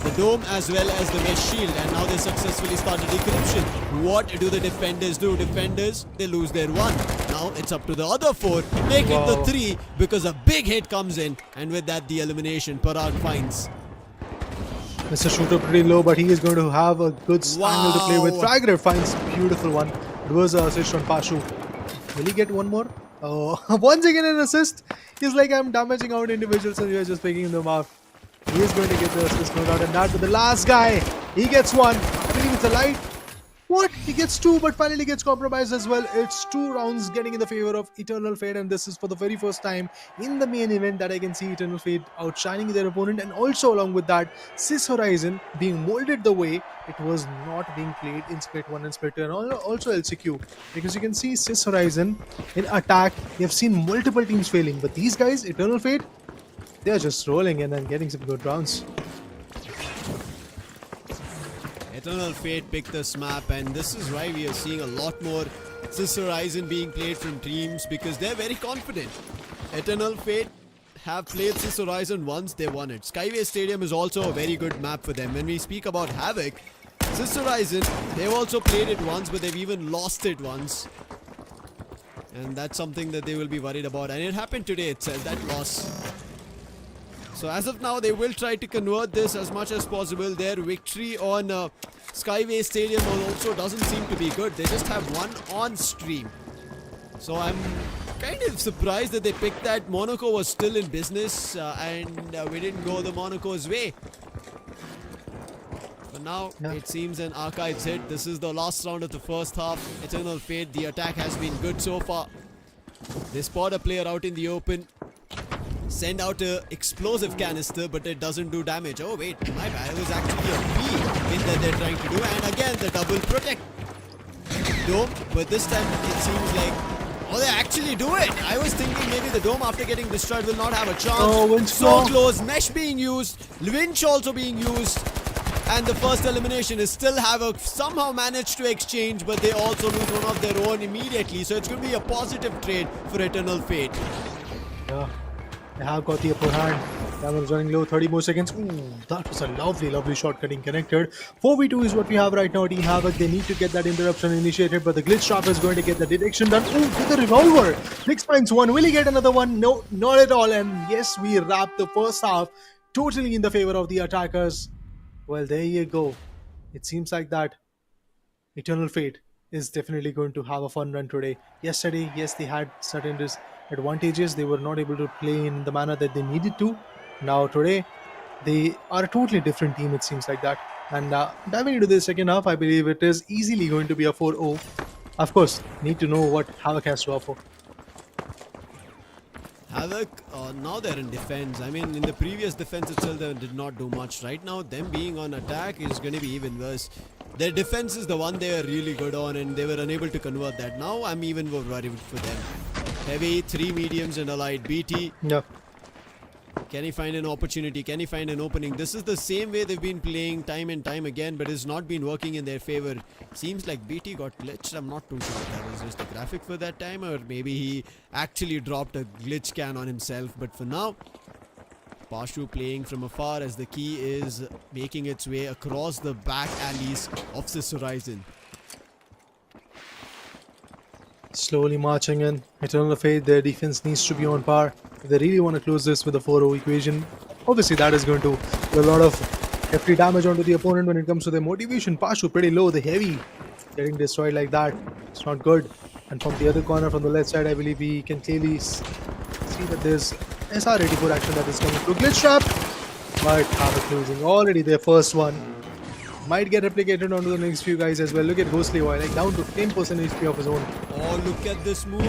the dome as well as the mesh shield, and now they successfully started decryption. What do the defenders do? Defenders, they lose their one. Now it's up to the other four, make it the three because a big hit comes in, and with that the elimination Parag finds. Mr. Shooter pretty low, but he is going to have a good angle to play with. Fragger finds beautiful one. It was an assist on Pashu. Will he get one more? Oh, once again an assist. He's like, I'm damaging out individuals and you're just picking them off. He is going to get the assist, no doubt. And that with the last guy, he gets one. I believe it's a light. What? He gets two, but finally gets compromised as well. It's 2 rounds getting in the favor of Eternal Fate, and this is for the very first time in the main event that I can see Eternal Fate outshining their opponent, and also along with that, Sis Horizon being molded the way it was not being played in Split 1 and Split 2, and also LCQ. Because you can see Sis Horizon in attack, you have seen multiple teams failing, but these guys, Eternal Fate, they are just rolling in and getting some good rounds. Eternal Fate picked this map, and this is why we are seeing a lot more Sis Horizon being played from teams because they're very confident. Eternal Fate have played Sis Horizon once, they won it. Skyway Stadium is also a very good map for them. When we speak about Havk, Sis Horizon, they've also played it once, but they've even lost it once. And that's something that they will be worried about. And it happened today itself, that loss. So as of now, they will try to convert this as much as possible. Their victory on Skyway Stadium also doesn't seem to be good. They just have one on stream. So I'm kind of surprised that they picked that. Monaco was still in business and we didn't go the Monaco's way. But now it seems an archives hit. This is the last round of the first half. Eternal Fate, the attack has been good so far. They spot a player out in the open. Send out a explosive canister, but it doesn't do damage. Oh wait, my bad. It was actually a B hit that they're trying to do, and again the double protect dome. But this time it seems like they actually do it. I was thinking maybe the dome after getting destroyed will not have a chance. Oh, so close. Mesh being used, winch also being used, and the first elimination is still Havk. Somehow managed to exchange, but they also lose one of their own immediately. So it's going to be a positive trade for Eternal Fate. Yeah. They have got the upper hand. Cameron's running low, 30 more seconds. Ooh, that was a lovely shot getting connected. 4v2 is what we have right now. Team Havk, they need to get that interruption initiated, but the glitch trap is going to get the detection done. Ooh, with the revolver. Nix finds one. Will he get another one? No, not at all. And yes, we wrap the first half totally in the favor of the attackers. Well, there you go. It seems like that Eternal Fate is definitely going to have a fun run today. Yesterday, yes, they had certain advantages. They were not able to play in the manner that they needed to. Now today, they are a totally different team, it seems like that. And diving into the second half, I believe it is easily going to be a 4-0. Of course, need to know what Havk has to offer. Havk, now they're in defense. I mean, in the previous defense itself, they did not do much. Right now, them being on attack is going to be even worse. Their defense is the one they are really good on, and they were unable to convert that. Now, I'm even more worried for them. Heavy, 3 mediums and a light. BT, Yeah. can he find an opportunity? Can he find an opening? This is the same way they've been playing time and time again, but it's not been working in their favor. Seems like BT got glitched. I'm not too sure if that was just a graphic for that time, or maybe he actually dropped a glitch can on himself. But for now, Pashu playing from afar as the key is making its way across the back alleys of this horizon. Slowly marching in. Eternal Fate, their defense needs to be on par. If they really want to close this with a 4-0 equation, obviously that is going to do a lot of hefty damage onto the opponent when it comes to their motivation. Pashu pretty low, the heavy getting destroyed like that. It's not good. And from the other corner, from the left side, I believe we can clearly see that there's SR84 action that is coming through. Glitch trap! But Havk losing already their first one. Might get replicated onto the next few guys as well. Look at Ghostly Boy, like down to 10% HP of his own. Oh, look at this move.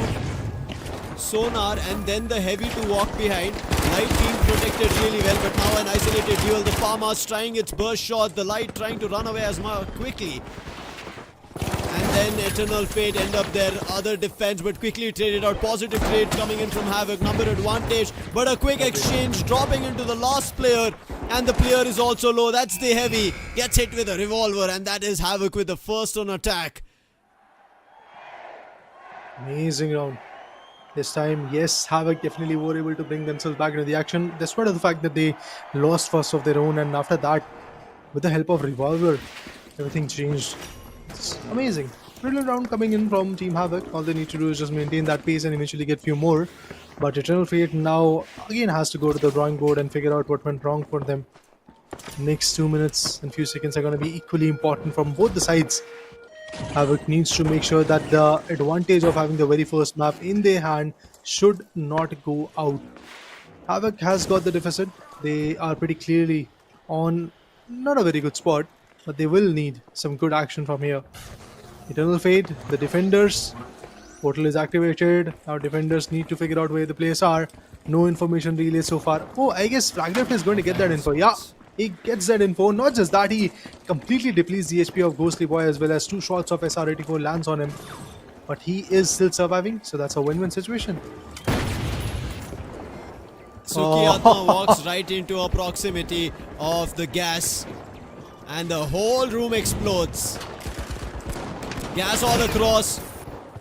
Sonar and then the heavy to walk behind. Light being protected really well, but now an isolated duel. The farmer's trying its burst shot. The light trying to run away as more quickly. And then Eternal Fate end up their other defense, but quickly traded out. Positive trade coming in from Havk. Number advantage, but a quick exchange dropping into the last player. And the player is also low. That's the heavy. Gets hit with a revolver, and that is Havk with the first on attack. Amazing round. This time, yes, Havk definitely were able to bring themselves back into the action, despite of the fact that they lost first of their own, and after that, with the help of Revolver, everything changed. It's amazing. Brilliant round coming in from Team Havk. All they need to do is just maintain that pace and eventually get few more. But Eternal Fate now again has to go to the drawing board and figure out what went wrong for them. Next 2 minutes and few seconds are going to be equally important from both the sides. Havk needs to make sure that the advantage of having the very first map in their hand should not go out. Havk has got the deficit. They are pretty clearly on not a very good spot, but they will need some good action from here. Eternal Fate, the defenders, portal is activated. Now defenders need to figure out where the players are. No information relayed so far. Oh, I guess Fragrift is going to get that info. Yeah, he gets that info. Not just that, he completely depletes the HP of Ghostly Boy as well as 2 shots of SR84 lands on him. But he is still surviving, so that's a win-win situation. Sukiyatma walks right into a proximity of the gas, and the whole room explodes. Gas all across.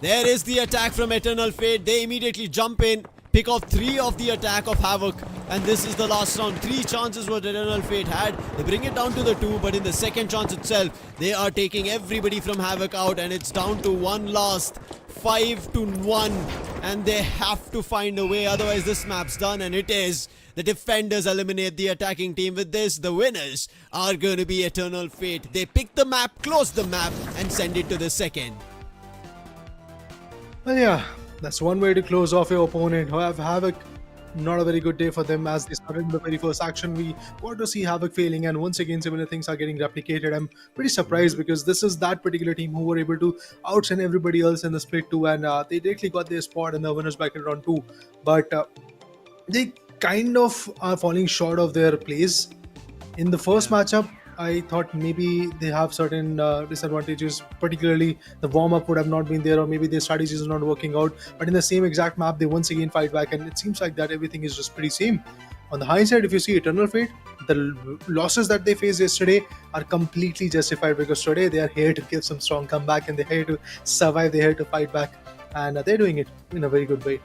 There is the attack from Eternal Fate. They immediately jump in, pick off 3 of the attack of Havk, and this is the last round. 3 chances what Eternal Fate had. They bring it down to the 2, but in the second chance itself, they are taking everybody from Havk out, and it's down to one last 5-1, and they have to find a way, otherwise this map's done, and it is. The defenders eliminate the attacking team. With this, the winners are going to be Eternal Fate. They pick the map, close the map, and send it to the second. Well, yeah, that's one way to close off your opponent. Havk, not a very good day for them as they started in the very first action. We got to see Havk failing, and once again similar things are getting replicated. I'm pretty surprised because this is that particular team who were able to outshine everybody else in the split 2, and they directly got their spot in the winners bracket round 2. But they kind of are falling short of their plays. In the first matchup, I thought maybe they have certain disadvantages, particularly the warm-up would have not been there, or maybe their strategies are not working out. But in the same exact map, they once again fight back, and it seems like that everything is just pretty same. On the hindsight, if you see Eternal Fate, the losses that they faced yesterday are completely justified because today they are here to give some strong comeback, and they're here to survive, they're here to fight back, and they're doing it in a very good way.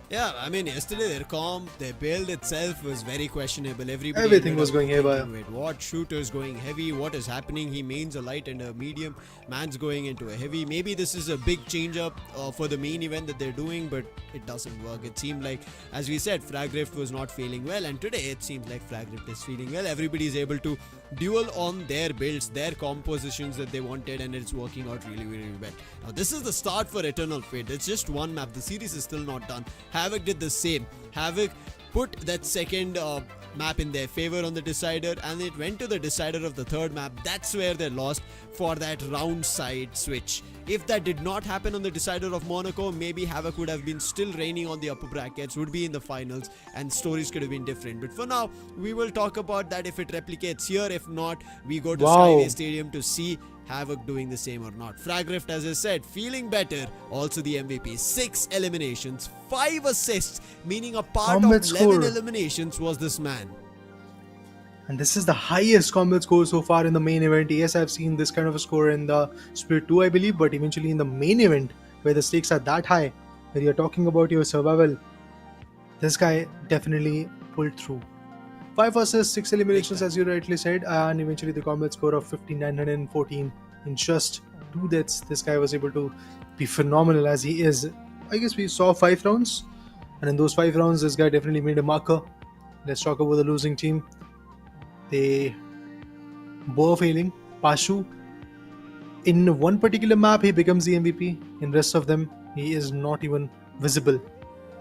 Yeah, I mean, yesterday their comp, their build itself was very questionable. Everything was going haywire. Wait, what? Shooter's going heavy? What is happening? He mains a light and a medium. Man's going into a heavy. Maybe this is a big change up for the main event that they're doing, but it doesn't work. It seemed like, as we said, Fragrift was not feeling well, and today it seems like Fragrift is feeling well. Everybody is able to duel on their builds, their compositions that they wanted, and it's working out really, really well. Now, this is the start for Eternal Fate. It's just one map. The series is still not done. Havk did the same. Havk put that second map in their favor on the decider, and it went to the decider of the third map. That's where they lost for that round side switch. If that did not happen on the decider of Monaco, maybe Havk would have been still reigning on the upper brackets, would be in the finals, and stories could have been different. But for now, we will talk about that if it replicates here. If not, we go to Skyway Stadium to see Havk doing the same or not. Fragrift, as I said, feeling better. Also the MVP. 6 eliminations, 5 assists, meaning a part Combat of 11 score. eliminations was this man. And this is the highest combat score so far in the main event. Yes, I've seen this kind of a score in the Split 2, I believe, but eventually in the main event, where the stakes are that high, where you're talking about your survival, this guy definitely pulled through. 5 assists, 6 eliminations, as you rightly said, and eventually the combat score of 5914 in just 2 deaths. This guy was able to be phenomenal as he is. I guess we saw 5 rounds, and in those 5 rounds, this guy definitely made a marker. Let's talk about the losing team. They were failing. Pashu, in one particular map, he becomes the MVP. In rest of them, he is not even visible.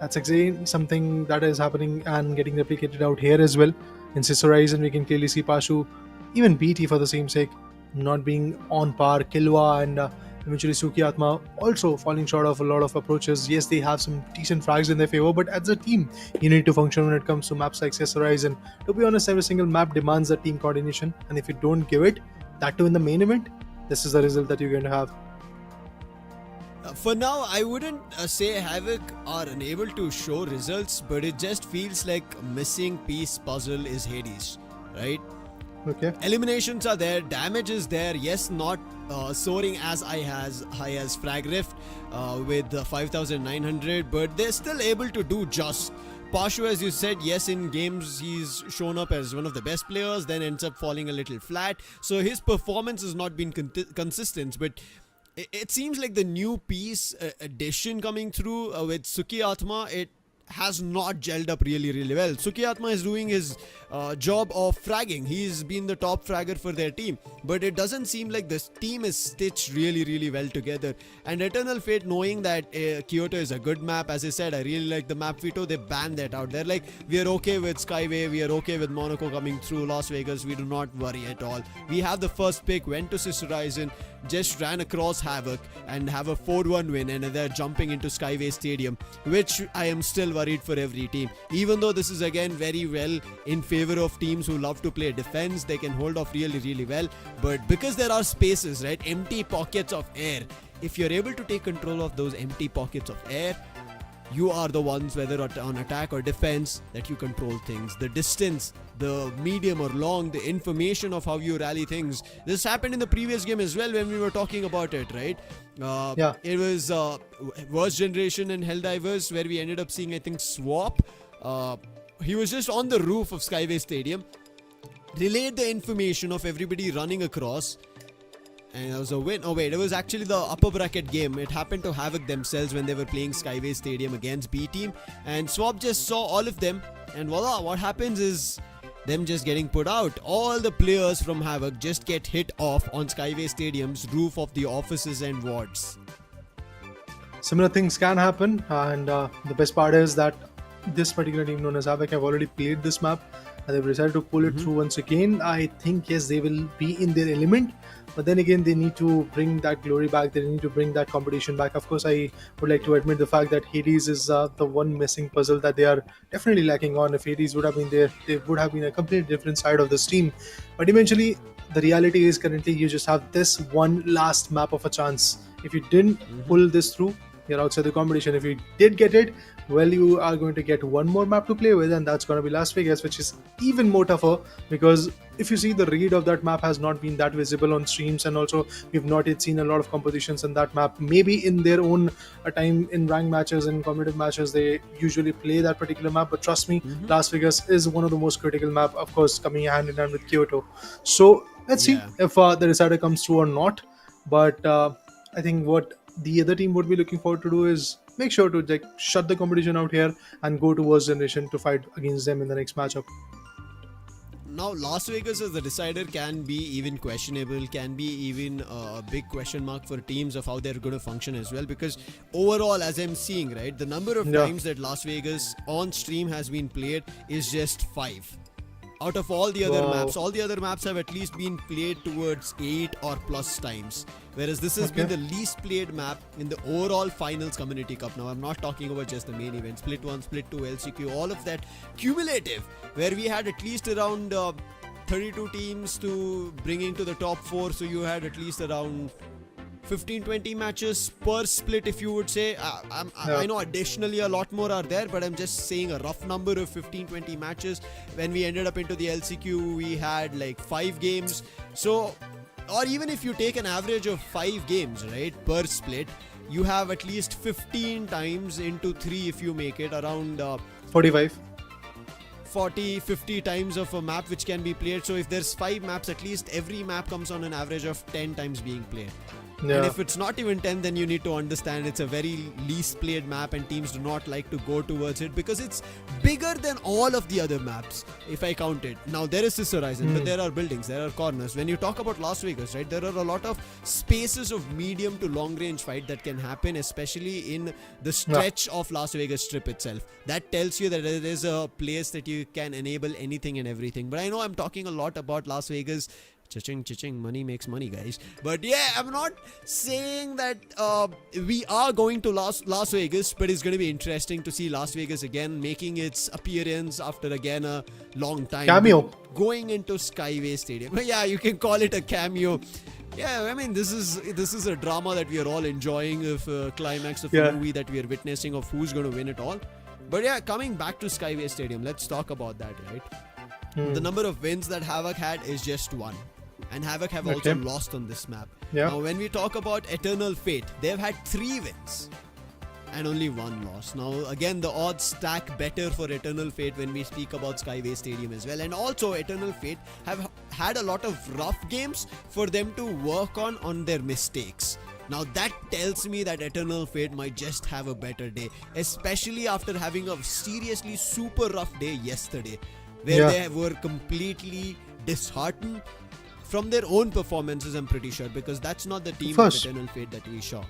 That's exactly something that is happening and getting replicated out here as well. In Sister Horizon, we can clearly see Pashu, even BT for the same sake, not being on par. Kilwa and eventually Sukiatma also falling short of a lot of approaches. Yes, they have some decent frags in their favor, but as a team, you need to function when it comes to maps like Sister Horizon. To be honest, every single map demands that team coordination, and if you don't give it, that too in the main event, this is the result that you're going to have. For now, I wouldn't say Havk are unable to show results, but it just feels like a missing piece puzzle is Hades, right? Okay. Eliminations are there, damage is there. Yes, not soaring as high as Frag Rift with 5,900, but they're still able to do just. Pashu, as you said, yes, in games he's shown up as one of the best players, then ends up falling a little flat. So his performance has not been consistent, but it seems like the new piece addition coming through with Sukiatma, it has not gelled up really well. Sukiatma is doing his job of fragging. He's been the top fragger for their team, but it doesn't seem like this team is stitched really well together. And Eternal Fate, knowing that Kyoto is a good map, as I said, I really like the map veto. They banned that out. They're like, we are okay with Skyway, we are okay with Monaco coming through Las Vegas, we do not worry at all. We have the first pick, went to Sister Horizon, just ran across Havk and have a 4-1 win, and they're jumping into Skyway Stadium, which I am still worried for every team. Even though this is again very well in favor of teams who love to play defense, they can hold off really well, but because there are spaces, right, empty pockets of air, if you're able to take control of those empty pockets of air, you are the ones, whether on attack or defense, that you control things. The distance, the medium or long, the information of how you rally things. This happened in the previous game as well when we were talking about it, right? Yeah. It was Worst Generation and Helldivers where we ended up seeing, I think, Swap. He was just on the roof of Skyway Stadium, relayed the information of everybody running across, and it was a win. Oh wait, it was actually the upper bracket game. It happened to Havk themselves when they were playing Skyway Stadium against B team, and Swap just saw all of them, and voila, what happens is them just getting put out. All the players from Havk just get hit off on Skyway Stadium's roof of the offices and wards. Similar things can happen, and the best part is that this particular team known as Havk have already played this map, and they've decided to pull it through once again. I think, yes, they will be in their element, but then again, they need to bring that glory back. They need to bring that competition back. Of course, I would like to admit the fact that Hades is the one missing puzzle that they are definitely lacking on. If Hades would have been there, they would have been a completely different side of this team. But eventually, the reality is currently you just have this one last map of a chance. If you didn't pull this through, you're outside the competition. If you did get it, well, you are going to get one more map to play with, and that's going to be Las Vegas, which is even more tougher, because if you see, the read of that map has not been that visible on streams, and also we've not yet seen a lot of compositions in that map. Maybe in their own time in ranked matches and competitive matches they usually play that particular map, but trust me, Las Vegas is one of the most critical map, of course, coming hand in hand with Kyoto. So let's see if the decider comes through or not. But I think what the other team would be looking forward to do is make sure to shut the competition out here and go to Worst Generation to fight against them in the next matchup. now Las Vegas as the decider can be even questionable, can be even a big question mark for teams of how they're going to function as well. Because overall, as I'm seeing, right, the number of times that Las Vegas on stream has been played is just 5. Out of all the other maps have at least been played towards 8 or plus times. Whereas this has been the least played map in the overall finals Community Cup. Now I'm not talking about just the main event, Split 1, Split 2, LCQ, all of that cumulative, where we had at least around 32 teams to bringing to the top 4. So you had at least around 15-20 matches per split, if you would say. I know additionally a lot more are there, but I'm just saying a rough number of 15-20 matches. When we ended up into the LCQ, we had like 5 games. So, or even if you take an average of 5 games, right, per split, you have at least 15 times into 3 if you make it around 45. 40-50 times of a map which can be played. So if there's 5 maps, at least every map comes on an average of 10 times being played. Yeah. And if it's not even 10, then you need to understand it's a very least played map and teams do not like to go towards it because it's bigger than all of the other maps, if I count it. Now, there is this horizon, but there are buildings, there are corners. When you talk about Las Vegas, right, there are a lot of spaces of medium to long range fight that can happen, especially in the stretch of Las Vegas Strip itself. That tells you that there is a place that you can enable anything and everything. But I know I'm talking a lot about Las Vegas. Cha-ching, money makes money, guys. But yeah, I'm not saying that we are going to Las Vegas, but it's going to be interesting to see Las Vegas again making its appearance after again a long time. Cameo. Going into Skyway Stadium. Yeah, you can call it a cameo. Yeah, I mean, this is a drama that we are all enjoying of climax of a movie that we are witnessing of who's going to win it all. But yeah, coming back to Skyway Stadium, let's talk about that, right? The number of wins that Havk had is just 1. And Havk have also lost on this map. Now, when we talk about Eternal Fate, they've had 3 wins and only 1 loss. Now, again, the odds stack better for Eternal Fate when we speak about Skyway Stadium as well. And also, Eternal Fate have had a lot of rough games for them to work on their mistakes. Now, that tells me that Eternal Fate might just have a better day, especially after having a seriously super rough day yesterday, where they were completely disheartened from their own performances, I'm pretty sure, because that's not the team of Eternal Fate that we saw.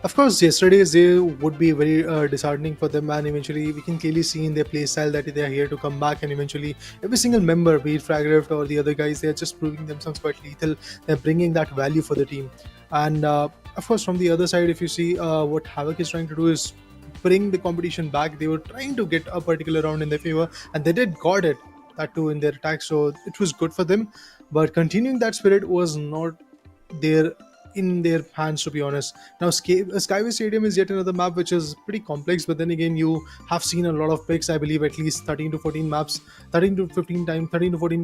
Of course, yesterday's day would be very disheartening for them, and eventually we can clearly see in their playstyle that they are here to come back, and eventually every single member, be it Fragrift or the other guys, they are just proving themselves quite lethal. They're bringing that value for the team. And of course, from the other side, if you see what Havk is trying to do is bring the competition back. They were trying to get a particular round in their favor, and they got it, that too in their attack, so it was good for them. But continuing that spirit was not there in their hands, to be honest. Now, Skyway Stadium is yet another map which is pretty complex, but then again, you have seen a lot of picks. I believe at least 13 to 14 maps, 13 to 14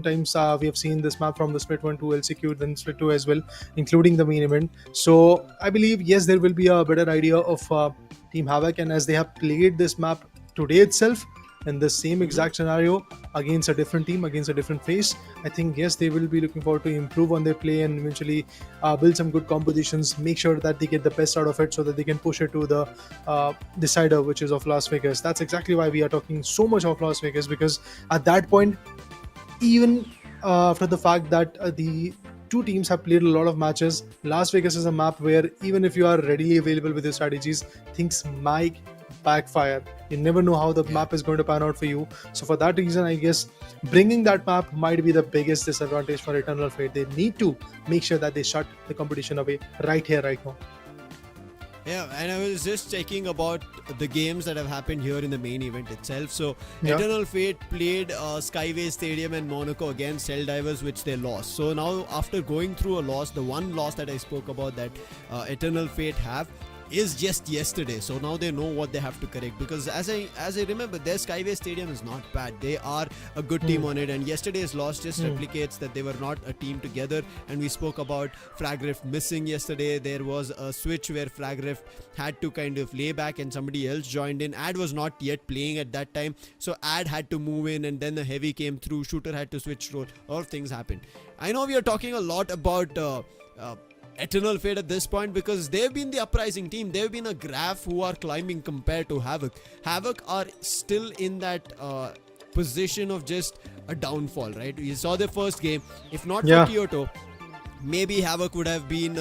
times we have seen this map from the Split 1 to LCQ, then Split 2 as well, including the main event. So I believe, yes, there will be a better idea of Team Havk, and as they have played this map today itself, in the same exact scenario against a different team, against a different face, I think, yes, they will be looking forward to improve on their play and eventually build some good compositions, make sure that they get the best out of it so that they can push it to the decider, which is of Las Vegas. That's exactly why we are talking so much of Las Vegas, because at that point, even after the fact that the two teams have played a lot of matches, Las Vegas is a map where even if you are readily available with your strategies, things might backfire. You never know how the map is going to pan out for you. So for that reason, I guess bringing that map might be the biggest disadvantage for Eternal Fate. They need to make sure that they shut the competition away right here, right now. Yeah, and I was just checking about the games that have happened here in the main event itself. So, Eternal Fate played Skyway Stadium and Monaco against Helldivers, which they lost. So now, after going through a loss, the one loss that I spoke about that Eternal Fate have is just yesterday. So now they know what they have to correct, because as I remember, their Skyway Stadium is not bad. They are a good team on it, and yesterday's loss just replicates that they were not a team together. And we spoke about Fragrift missing yesterday. There was a switch where Fragrift had to kind of lay back and somebody else joined in. Ad was not yet playing at that time, so Ad had to move in, and then the heavy came through. Shooter had to switch role. A lot of things happened. I know we are talking a lot about Eternal Fate at this point because they've been the uprising team. They've been a graph who are climbing compared to Havk. Havk are still in that position of just a downfall, right? You saw the first game. If not for Yeah. Kyoto, maybe Havk would have been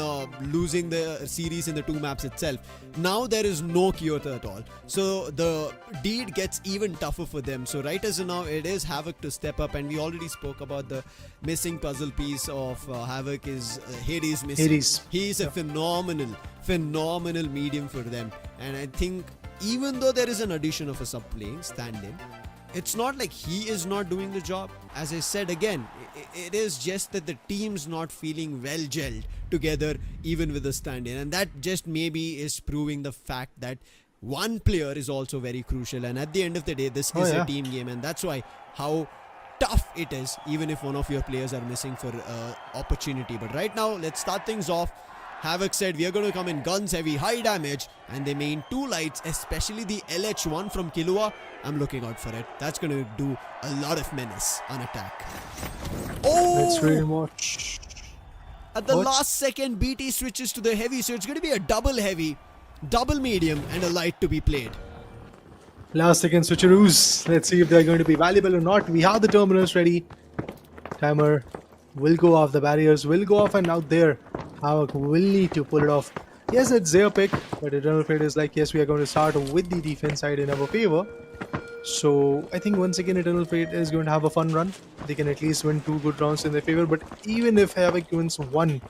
losing the series in the 2 maps itself. Now there is no Kyoto at all. So the deed gets even tougher for them. So right as of now, it is Havk to step up. And we already spoke about the missing puzzle piece of Havk is Hades missing. Hades. He is a phenomenal medium for them. And I think even though there is an addition of a sub playing stand-in, it's not like he is not doing the job. As I said again, it is just that the team's not feeling well gelled together even with the stand-in, and that just maybe is proving the fact that one player is also very crucial, and at the end of the day this is a team game, and that's why how tough it is even if one of your players are missing for opportunity. But right now, let's start things off. Havk said we are going to come in guns heavy, high damage, and they main 2 lights, especially the LH1 from Killua. I'm looking out for it. That's going to do a lot of menace on attack. Let's really Oh! watch. At the What? last second, BT switches to the heavy, so it's going to be a double heavy, double medium, and a light to be played. Last second switcheroos. Let's see if they're going to be valuable or not. We have the terminals ready. Timer will go off. The barriers will go off, and out there, Havk will need to pull it off. Yes, it's their pick, but Eternal Fate is like, yes, we are going to start with the defense side in our favor. So I think once again, Eternal Fate is going to have a fun run. They can at least win 2 good rounds in their favor. But even if Havk wins 1,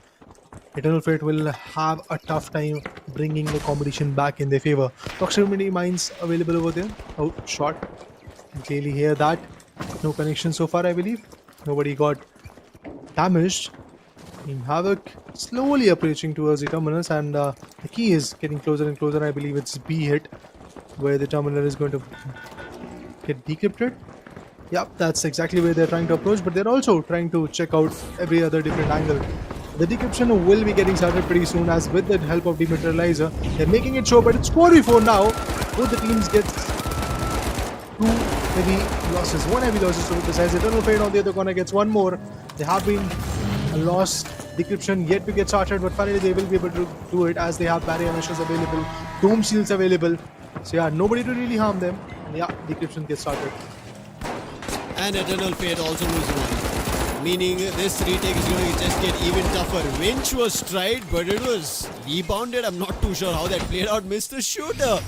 Eternal Fate will have a tough time bringing the competition back in their favor. Proximity mines available over there. Oh, shot. Can clearly hear that. No connection so far, I believe. Nobody got damaged. Team Havk slowly approaching towards the terminals, and the key is getting closer and closer. I believe it's B hit, where the terminal is going to get decrypted. Yep, that's exactly where they're trying to approach, but they're also trying to check out every other different angle. The decryption will be getting started pretty soon, as with the help of dematerializer, they're making it show, but it's 4v4 now. Both the teams get 2 heavy losses, 1 heavy losses to be precise. Eternal Fate on the other corner gets 1 more. They have been lost decryption yet to get started, but finally they will be able to do it, as they have barrier meshes available, tomb shields available. So yeah, nobody to really harm them. Yeah, decryption gets started. And Eternal Fate also losing 1. Meaning this retake is going to just get even tougher. Winch was tried, but it was rebounded. I'm not too sure how that played out. Mr. Shooter,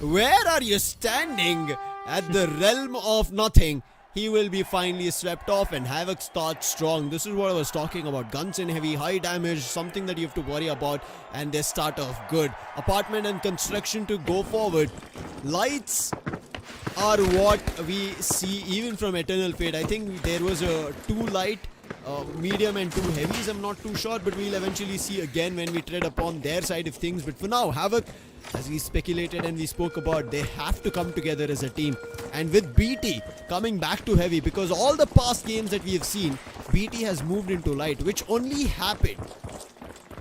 where are you standing? At the realm of nothing. He will be finally swept off, and Havk starts strong. This is what I was talking about. Guns in heavy, high damage, something that you have to worry about, and they start off good. Apartment and construction to go forward. Lights are what we see even from Eternal Fate. I think there was a 2 light, medium and 2 heavies. I'm not too sure, but we'll eventually see again when we tread upon their side of things. But for now, Havk, as we speculated and we spoke about, they have to come together as a team. And with BT coming back to heavy, because all the past games that we have seen, BT has moved into light, which only happened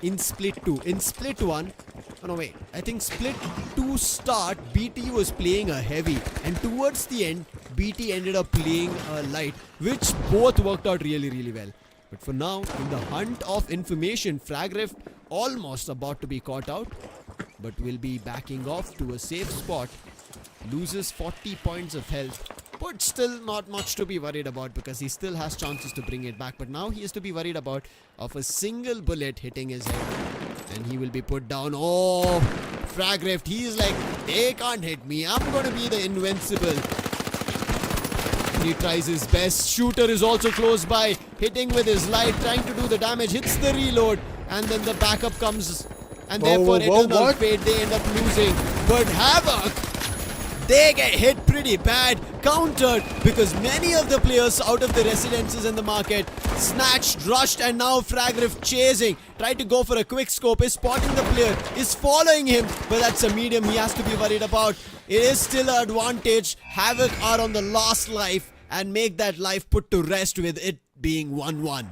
in Split 2. In Split 1, oh no wait, I think Split 2 start, BT was playing a heavy, and towards the end, BT ended up playing a light, which both worked out really well. But for now, in the hunt of information, Fragrift almost about to be caught out, but will be backing off to a safe spot. Loses 40 points of health, but still not much to be worried about, because he still has chances to bring it back. But now he has to be worried about of a single bullet hitting his head, and he will be put down. Oh, Fragrift, he's like, they can't hit me, I'm gonna be the invincible. He tries his best. Shooter is also close by, hitting with his light, trying to do the damage, hits the reload, and then the backup comes, and therefore Eternal Fate, they end up losing. But Havk, they get hit pretty bad, countered, because many of the players out of the residences in the market snatched, rushed, and now Fragrift chasing, tried to go for a quick scope, is spotting the player, is following him, but that's a medium he has to be worried about. It is still an advantage. Havk are on the last life, and make that life put to rest with it being 1-1.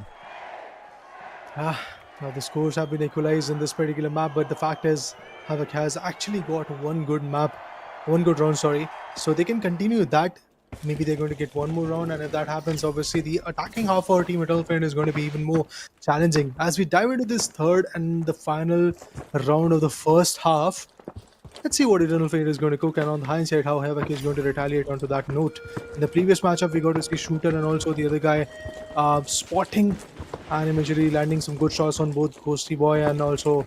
Now the scores have been equalized in this particular map, but the fact is, Havk has actually got one good round, so they can continue that. Maybe they're going to get one more round, and if that happens, obviously the attacking half of our team Eternal Fate is going to be even more challenging. As we dive into this third and the final round of the first half, Let's see what Eternal Fate is going to cook, and on the hindsight, how Havk is going to retaliate onto that note. In the previous matchup, we got to see Shooter and also the other guy spotting and imagery landing some good shots on both Ghosty Boy and also,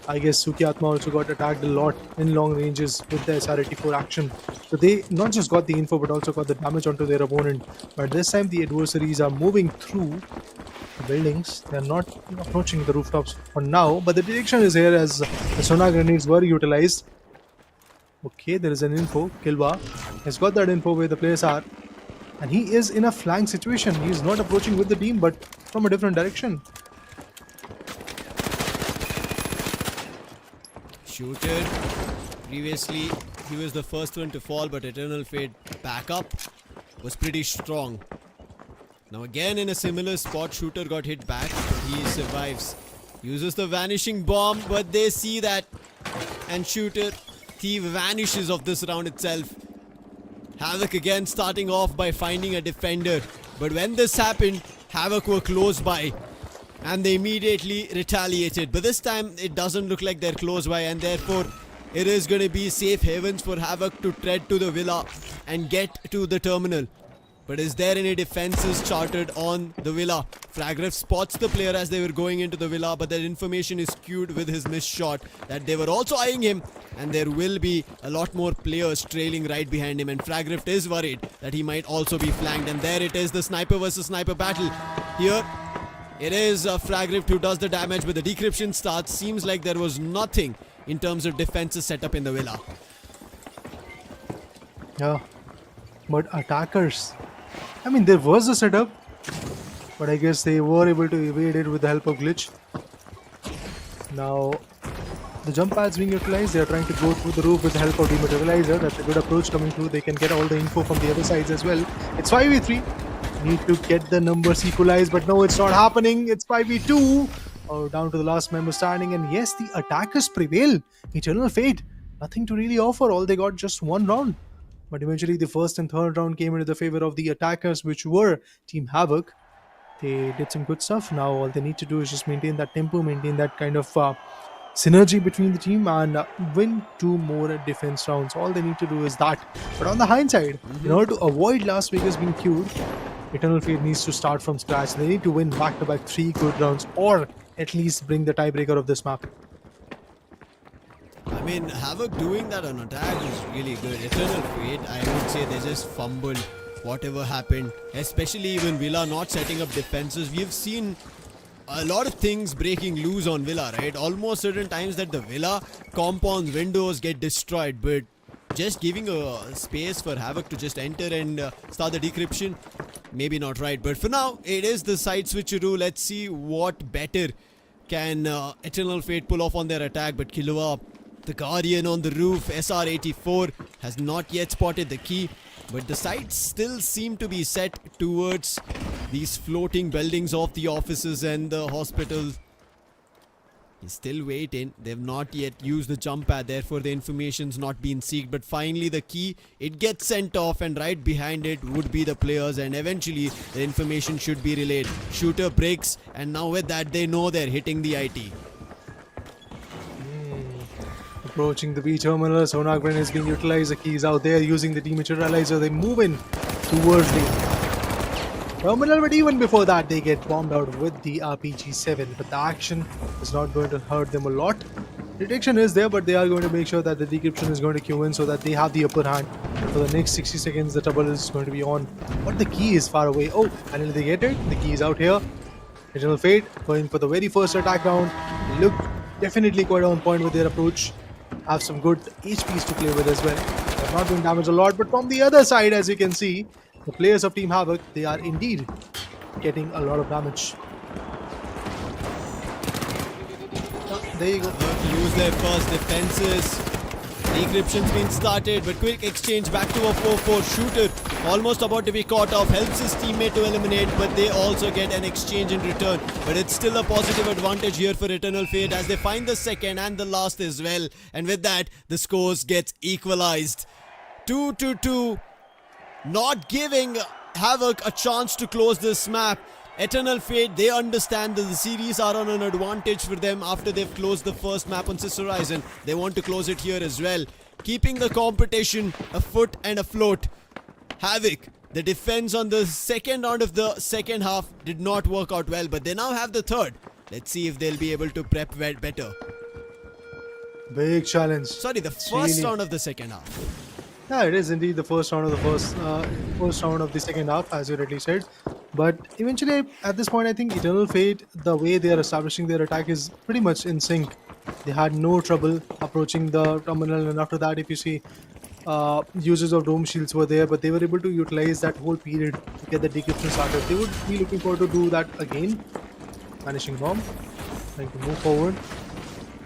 I guess, Sukyatma also got attacked a lot in long ranges with the SR-84 action. So they not just got the info but also got the damage onto their opponent. But this time the adversaries are moving through the buildings. They're not approaching the rooftops for now, but the direction is here as the sonar grenades were utilized. Okay, there is an info. Kilwa has got that info where the players are, and he is in a flank situation. He is not approaching with the team, but from a different direction. Shooter, previously he was the first one to fall, but Eternal Fate backup was pretty strong. Now again in a similar spot, Shooter got hit back, but he survives. Uses the vanishing bomb, but they see that, and Shooter Thief vanishes of this round itself. Havk again starting off by finding a defender, but when this happened, Havk were close by and they immediately retaliated. But this time it doesn't look like they're close by, and therefore it is going to be safe havens for Havk to tread to the villa and get to the terminal. But is there any defenses chartered on the villa? Fragrif spots the player as they were going into the villa, but that information is skewed with his missed shot that they were also eyeing him, and there will be a lot more players trailing right behind him, and Fragrif is worried that he might also be flanked. And there it is, the sniper versus sniper battle. Here it is Fragrif who does the damage, but the decryption starts. Seems like there was nothing in terms of defenses set up in the villa. Yeah, but attackers, I mean, there was a setup, but I guess they were able to evade it with the help of glitch. Now, the jump pads being utilized, they are trying to go through the roof with the help of dematerializer. That's a good approach coming through. They can get all the info from the other sides as well. It's 5v3. Need to get the numbers equalized, but no, it's not happening. It's 5v2. Oh, down to the last member standing, and yes, the attackers prevail. Eternal Fate, nothing to really offer. All they got just one round. But eventually the first and third round came into the favor of the attackers, which were Team Havk. They did some good stuff. Now all they need to do is just maintain that tempo, maintain that kind of synergy between the team, and win 2 more defense rounds. All they need to do is that. But on the hindsight, in order to avoid Las Vegas being queued, Eternal Fate needs to start from scratch. They need to win back-to-back 3 good rounds, or at least bring the tiebreaker of this map. I mean, Havk doing that on attack is really good. Eternal Fate, I would say they just fumbled whatever happened. Especially even Villa not setting up defenses. We've seen a lot of things breaking loose on Villa, right? Almost certain times that the Villa compounds, windows get destroyed. But just giving a space for Havk to just enter and start the decryption, maybe not right. But for now, it is the side switcheroo. Let's see what better can Eternal Fate pull off on their attack. But Killua, the Guardian on the roof, SR-84 has not yet spotted the key, but the sights still seem to be set towards these floating buildings of the offices and the hospital. He's still waiting. They've not yet used the jump pad, therefore the information's not been seeked. But finally the key, it gets sent off, and right behind it would be the players, and eventually the information should be relayed. Shooter breaks, and now with that they know they're hitting the IT. Approaching the B terminal, sonar grenade is being utilized. The key is out there using the dematerializer. They move in towards the terminal, but even before that, they get bombed out with the RPG-7. But the action is not going to hurt them a lot. Detection is there, but they are going to make sure that the decryption is going to queue in so that they have the upper hand. For the next 60 seconds, the trouble is going to be on. But the key is far away. Oh, finally they get it. The key is out here. Eternal Fate going for the very first attack round. Look definitely quite on point with their approach. Have some good HPs to play with as well. They're not doing damage a lot, but from the other side, as you can see, the players of Team Havk, they are indeed getting a lot of damage. There you go. Use their first defenses. Decryption's been started, but quick exchange back to a 4-4. Shooter almost about to be caught off, helps his teammate to eliminate, but they also get an exchange in return. But it's still a positive advantage here for Eternal Fate as they find the second and the last as well. And with that, the scores get equalized. 2-2, not giving Havk a chance to close this map. Eternal Fate, they understand that the series are on an advantage for them after they've closed the first map on Sister Horizon. They want to close it here as well, keeping the competition afoot and afloat. Havk, the defense on the second round of the second half did not work out well, but they now have the third. Let's see if they'll be able to prep better. Big challenge. Sorry, the first round of the second half. Yeah, it is indeed the first round of the first round of the second half, as you rightly said. But eventually, at this point, I think Eternal Fate, the way they are establishing their attack is pretty much in sync. They had no trouble approaching the terminal, and after that, if you see, users of dome shields were there, but they were able to utilize that whole period to get the decryption started. They would be looking forward to do that again. Vanishing bomb, trying to move forward.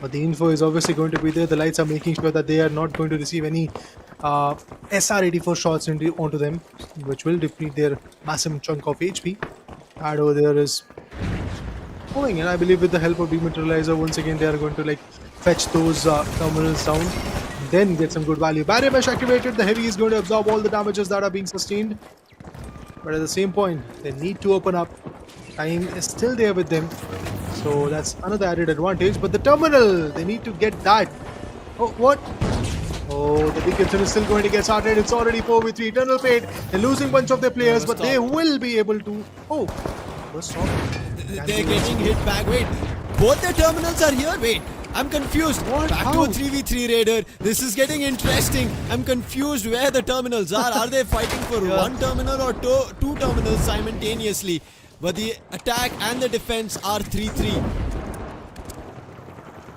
But the info is obviously going to be there. The lights are making sure that they are not going to receive any SR-84 shots onto them, which will deplete their massive chunk of HP. And over there is going, and I believe with the help of Dematerializer, once again they are going to fetch those terminals down, then get some good value. Barrier mesh activated. The heavy is going to absorb all the damages that are being sustained. But at the same point, they need to open up. Time is still there with them. So that's another added advantage. But the terminal, they need to get that. Oh, what? Oh, the decryption is still going to get started. It's already 4v3. Eternal Fate, they're losing a bunch of their players, but they will be able to... Oh, they're getting hit back. Wait, both the terminals are here? Wait, I'm confused. What? Back to a 3v3 raider. This is getting interesting. I'm confused where the terminals are. Are they fighting for one terminal or two terminals simultaneously? But the attack and the defense are 3-3.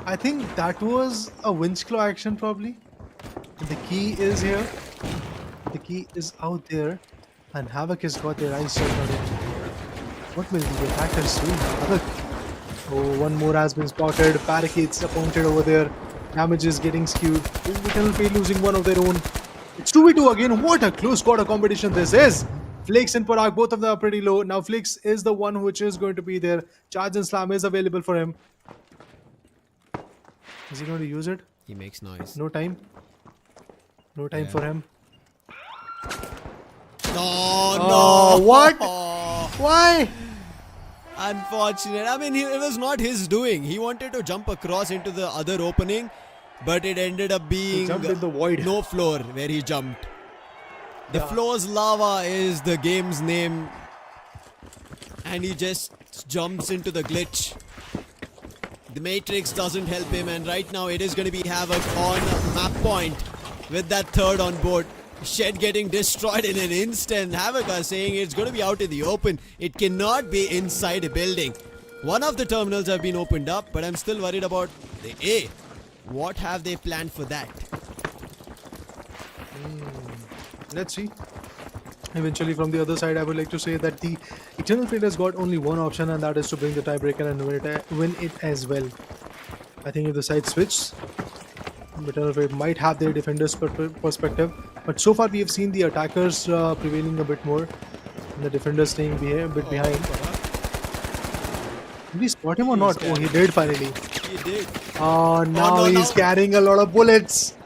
I think that was a winch claw action probably. The key is here. The key is out there. And Havk has got their eyes set on it. What will the attackers do? Havk. Oh, one more has been spotted. Barricades appointed over there. Damage is getting skewed. Eternal Fate losing one of their own. It's 2v2 again. What a close quarter competition this is. Flix and Parag, both of them are pretty low. Now Flix is the one which is going to be there. Charge and Slam is available for him. Is he going to use it? He makes noise. No time. No time for him. No. What? Why? Unfortunate. I mean, it was not his doing. He wanted to jump across into the other opening, but it ended up being He jumped in the void. No floor where he jumped. The floor's lava is the game's name, and he just jumps into the glitch. The Matrix doesn't help him, and right now it is going to be Havk on map point with that third on board. Shed getting destroyed in an instant. Havk are saying it's going to be out in the open. It cannot be inside a building. One of the terminals have been opened up, but I'm still worried about the A. What have they planned for that? Let's see. Eventually, from the other side, I would like to say that the Eternal Fate has got only one option, and that is to bring the tiebreaker and win it as well. I think if the side switches, Eternal Fate might have their defenders' perspective. But so far, we have seen the attackers prevailing a bit more, and the defenders staying a bit behind. Did we spot him or not? Oh, he did finally. He did. Oh, now he's carrying a lot of bullets.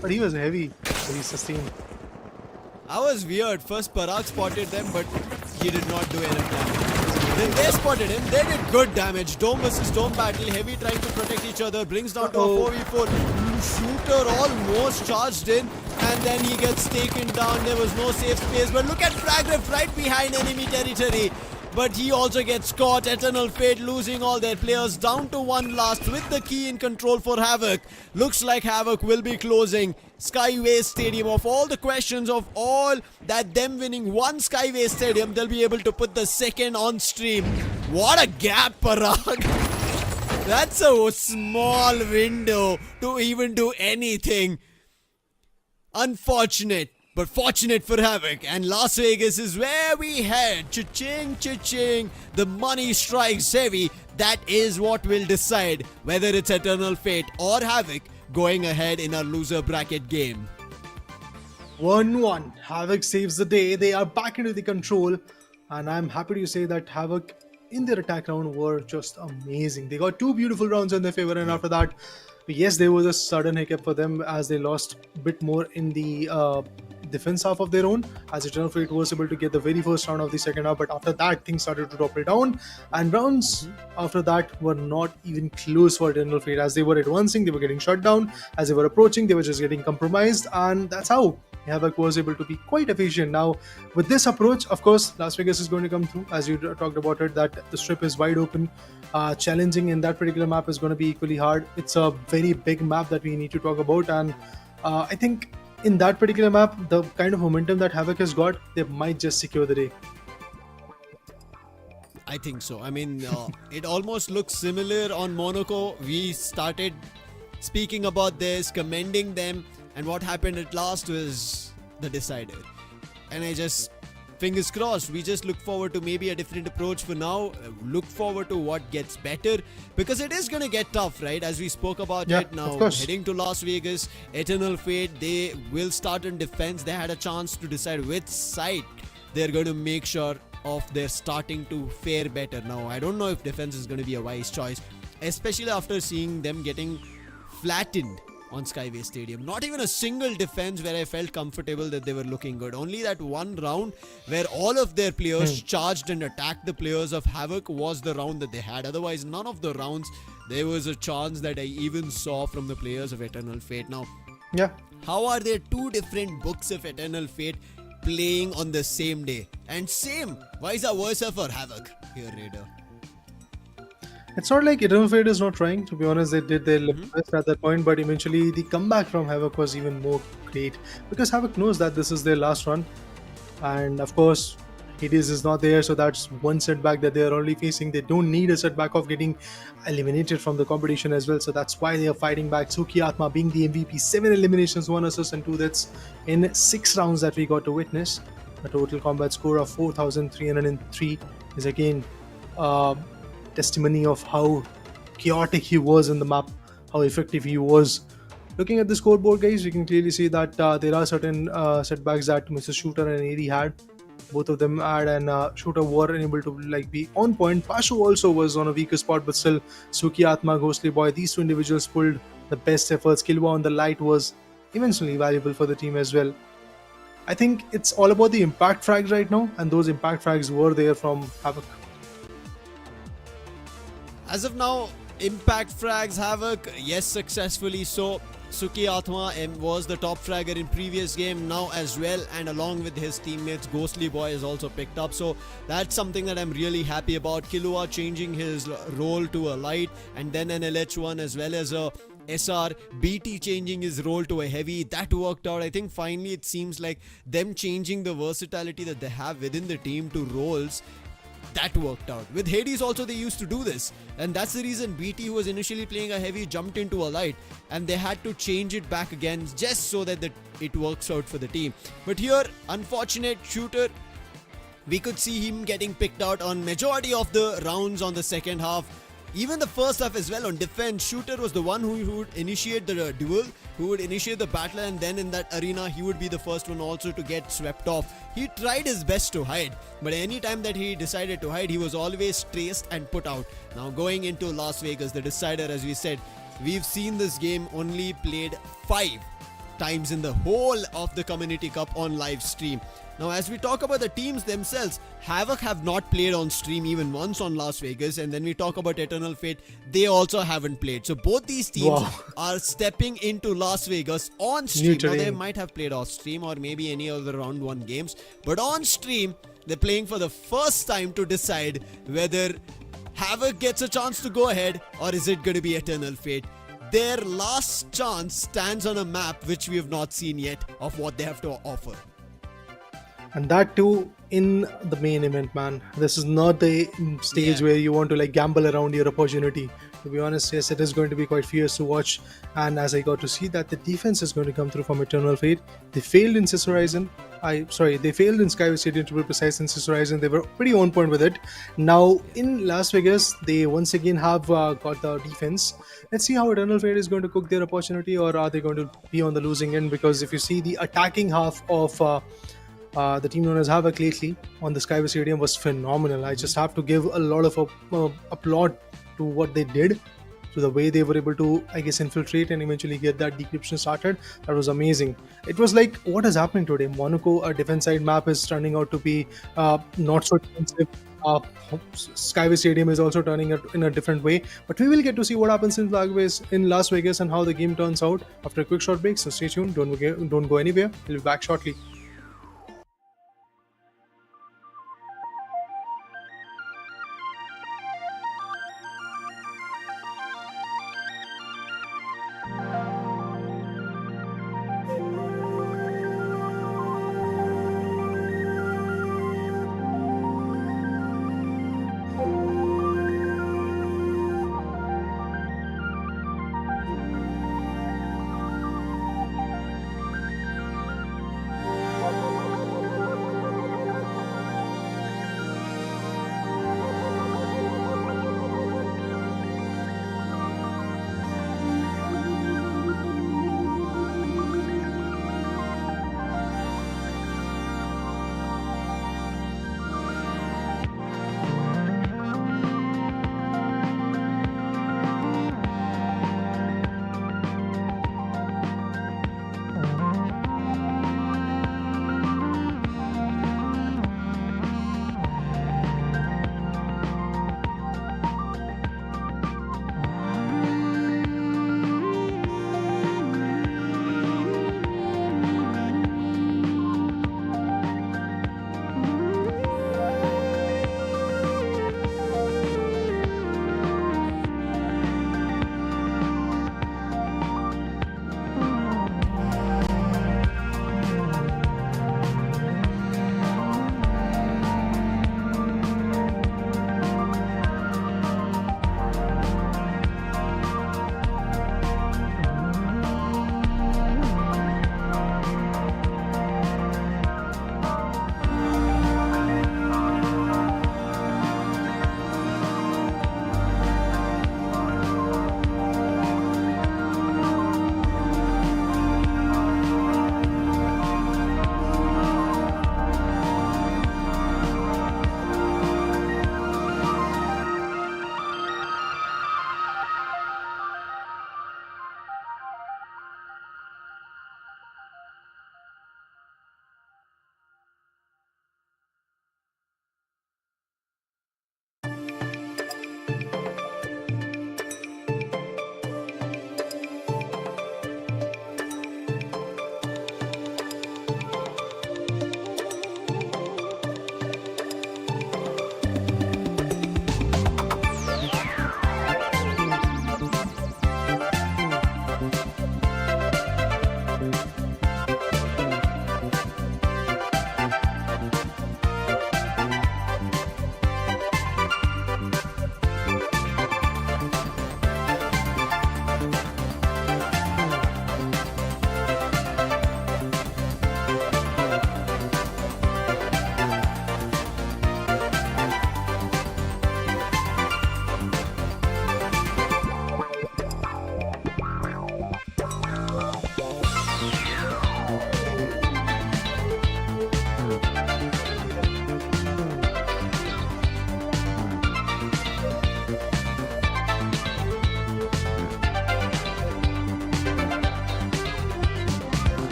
But he was heavy, so he sustained. That was weird. First Parag spotted them, but he did not do any damage. Then they spotted him. They did good damage. Dome versus dome battle. Heavy trying to protect each other. Brings down to a 4v4. Shooter almost charged in, and then he gets taken down. There was no safe space. But look at Fragriff right behind enemy territory. But he also gets caught. Eternal Fate losing all their players down to one last with the key in control for Havk. Looks like Havk will be closing Skyway Stadium. Of all the questions of all that them winning one Skyway Stadium, they'll be able to put the second on stream. What a gap, Parag. That's a small window to even do anything. Unfortunate. But fortunate for Havk, and Las Vegas is where we head. Cha-ching, cha-ching. The money strikes heavy. That is what will decide whether it's Eternal Fate or Havk going ahead in our loser bracket game. 1-1. Havk saves the day. They are back into the control. And I'm happy to say that Havk in their attack round were just amazing. They got two beautiful rounds in their favor, and after that, yes, there was a sudden hiccup for them as they lost a bit more in the defense half of their own, as Eternal Fate was able to get the very first round of the second half. But after that, things started to topple down, and rounds after that were not even close for Eternal Fate. As they were advancing, they were getting shut down. As they were approaching, they were just getting compromised, and that's how Havk was able to be quite efficient. Now, with this approach, of course, Las Vegas is going to come through, as you talked about it, that the strip is wide open. Challenging in that particular map is going to be equally hard. It's a very big map that we need to talk about, and I think in that particular map, the kind of momentum that Havk has got, they might just secure the day. I think so. I mean, it almost looks similar on Monaco. We started speaking about this, commending them, and what happened at last was the decider. And I just, fingers crossed, we just look forward to maybe a different approach for now. Look forward to what gets better, because it is going to get tough, right? As we spoke about it now, heading to Las Vegas, Eternal Fate, they will start in defense. They had a chance to decide which side they're going to make sure of their starting to fare better. Now, I don't know if defense is going to be a wise choice, especially after seeing them getting flattened on Skyway Stadium. Not even a single defense where I felt comfortable that they were looking good. Only that one round where all of their players charged and attacked the players of Havk was the round that they had. Otherwise, none of the rounds there was a chance that I even saw from the players of Eternal Fate. Now, how are there two different books of Eternal Fate playing on the same day? And same vice versa for Havk here, Raider. It's not like Eternal Fate is not trying. To be honest, they did their best at that point, but eventually the comeback from Havk was even more great, because Havk knows that this is their last run, and of course Hades is not there, so that's one setback that they are only facing. They don't need a setback of getting eliminated from the competition as well, so that's why they are fighting back. Suki Atma being the MVP, 7 eliminations, 1 assist and 2 deaths in 6 rounds that we got to witness. A total combat score of 4,303 is again testimony of how chaotic he was in the map, how effective he was. Looking at the scoreboard, guys, we can clearly see that there are certain setbacks that Mr. Shooter and AD had. Both of them had, and Shooter were unable to be on point. Pashu also was on a weaker spot, but still Suki Atma, Ghostly Boy, these two individuals pulled the best efforts. Kilwa on the light was immensely valuable for the team as well. I think it's all about the impact frags right now, and those impact frags were there from Havk. As of now, impact frags, Havk, yes, successfully so. Suki Atma was the top fragger in previous game now as well, and along with his teammates, Ghostly Boy is also picked up, so that's something that I'm really happy about. Killua changing his role to a light and then an LH1 as well as a SR. BT changing his role to a heavy. That worked out. I think finally it seems like them changing the versatility that they have within the team to roles, that worked out. With Hades also they used to do this, and that's the reason BT, who was initially playing a heavy, jumped into a light, and they had to change it back again just so that it works out for the team. But here, unfortunate Shooter, we could see him getting picked out on majority of the rounds on the second half. Even the first half as well on defense, Shooter was the one who would initiate the duel, who would initiate the battle, and then in that arena he would be the first one also to get swept off. He tried his best to hide, but any time that he decided to hide, he was always traced and put out. Now going into Las Vegas, the decider, as we said, we've seen this game only played 5 times in the whole of the Community Cup on live stream. Now, as we talk about the teams themselves, Havk have not played on stream even once on Las Vegas, and then we talk about Eternal Fate, they also haven't played. So both these teams are stepping into Las Vegas on stream. Now, they might have played off stream or maybe any other round 1 games, but on stream, they're playing for the first time to decide whether Havk gets a chance to go ahead or is it going to be Eternal Fate. Their last chance stands on a map which we have not seen yet of what they have to offer. And that too in the main event, man. This is not the stage where you want to gamble around your opportunity. To be honest, yes, it is going to be quite fierce to watch. And as I got to see that the defense is going to come through from Eternal Fate. They failed in Sister Horizon. They failed in Skyway Stadium, to be precise. In Sister Horizon, they were pretty on point with it. Now in Las Vegas, they once again have got the defense. Let's see how Eternal Fate is going to cook their opportunity, or are they going to be on the losing end? Because if you see the attacking half of the team known as Havk lately on the Skyway Stadium was phenomenal. I just have to give a lot of applaud to what they did. So the way they were able to, I guess, infiltrate and eventually get that decryption started, that was amazing. It was like, what is happening today? Monaco, a defense side map, is turning out to be not so defensive. Uh, Skyway Stadium is also turning it in a different way. But we will get to see what happens in Las Vegas and how the game turns out after a quick short break. So stay tuned. Don't go anywhere. We'll be back shortly.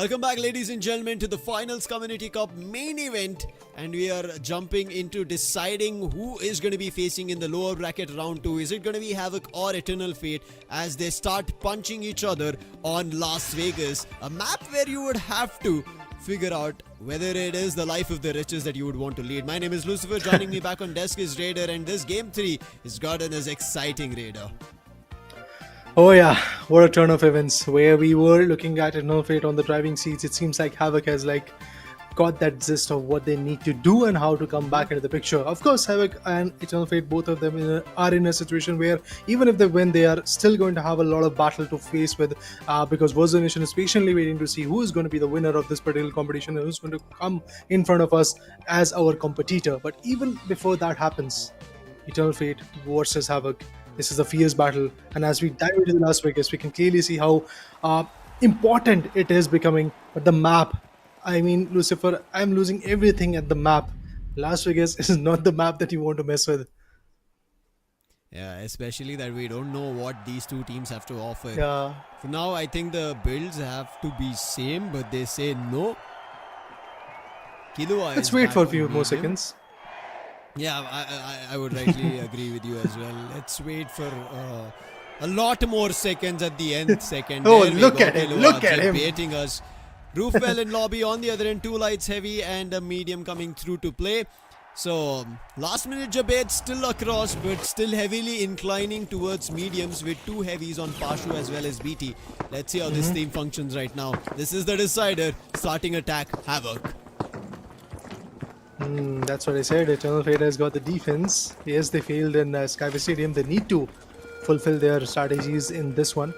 Welcome back, ladies and gentlemen, to the Finals Community Cup main event, and we are jumping into deciding who is going to be facing in the lower bracket round 2. Is it going to be Havk or Eternal Fate as they start punching each other on Las Vegas, a map where you would have to figure out whether it is the life of the richest that you would want to lead. My name is Lucifer. Joining me back on desk is Raider, and this game 3 is gotten as exciting, Raider. Oh yeah, what a turn of events. Where we were looking at Eternal Fate on the driving seats, it seems like Havk has got that gist of what they need to do and how to come back into the picture. Of course, Havk and Eternal Fate, both of them are in a situation where even if they win, they are still going to have a lot of battle to face with, because Warzone Nation is patiently waiting to see who is going to be the winner of this particular competition and who's going to come in front of us as our competitor. But even before that happens, Eternal Fate versus Havk. This is a fierce battle, and as we dive into the Las Vegas, we can clearly see how important it is becoming. But the map, I mean, Lucifer, I'm losing everything at the map. Las Vegas is not the map that you want to mess with. Yeah, especially that we don't know what these two teams have to offer. Yeah. For now, I think the builds have to be same, but they say no. Killua Let's is wait back for a on few more medium. seconds. Yeah, I would rightly agree with you as well. Let's wait for a lot more seconds at the nth second. Oh, There we look go. at him, Killua look at just him. baiting us. Roofwell in lobby on the other end. 2 lights heavy and a medium coming through to play. So, last minute Jabate still across, but still heavily inclining towards mediums with 2 heavies on Pashu as well as BT. Let's see how this team functions right now. This is the decider. Starting attack, Havk. That's what I said. Eternal Fate has got the defense. Yes, they failed in Skyesports Stadium. They need to fulfill their strategies in this one.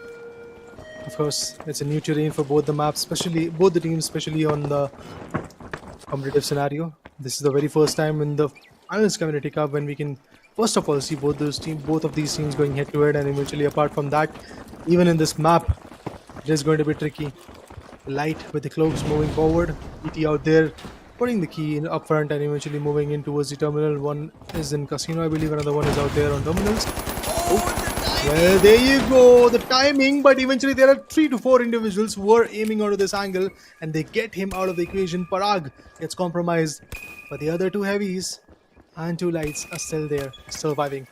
Of course, it's a new terrain for both the maps, especially both the teams, especially on the competitive scenario. This is the very first time in the Finals Community Cup when we can, first of all, see both of these teams going head to head, and eventually, apart from that, even in this map, it is going to be tricky. Light with the cloaks moving forward, ET out there, putting the key in up front and eventually moving in towards the terminal. One is in casino, I believe, another one is out there on terminals. Well, there you go, the timing, but eventually there are 3 to 4 individuals who are aiming onto this angle and they get him out of the equation. Parag gets compromised, but the other 2 heavies and 2 lights are still there, surviving.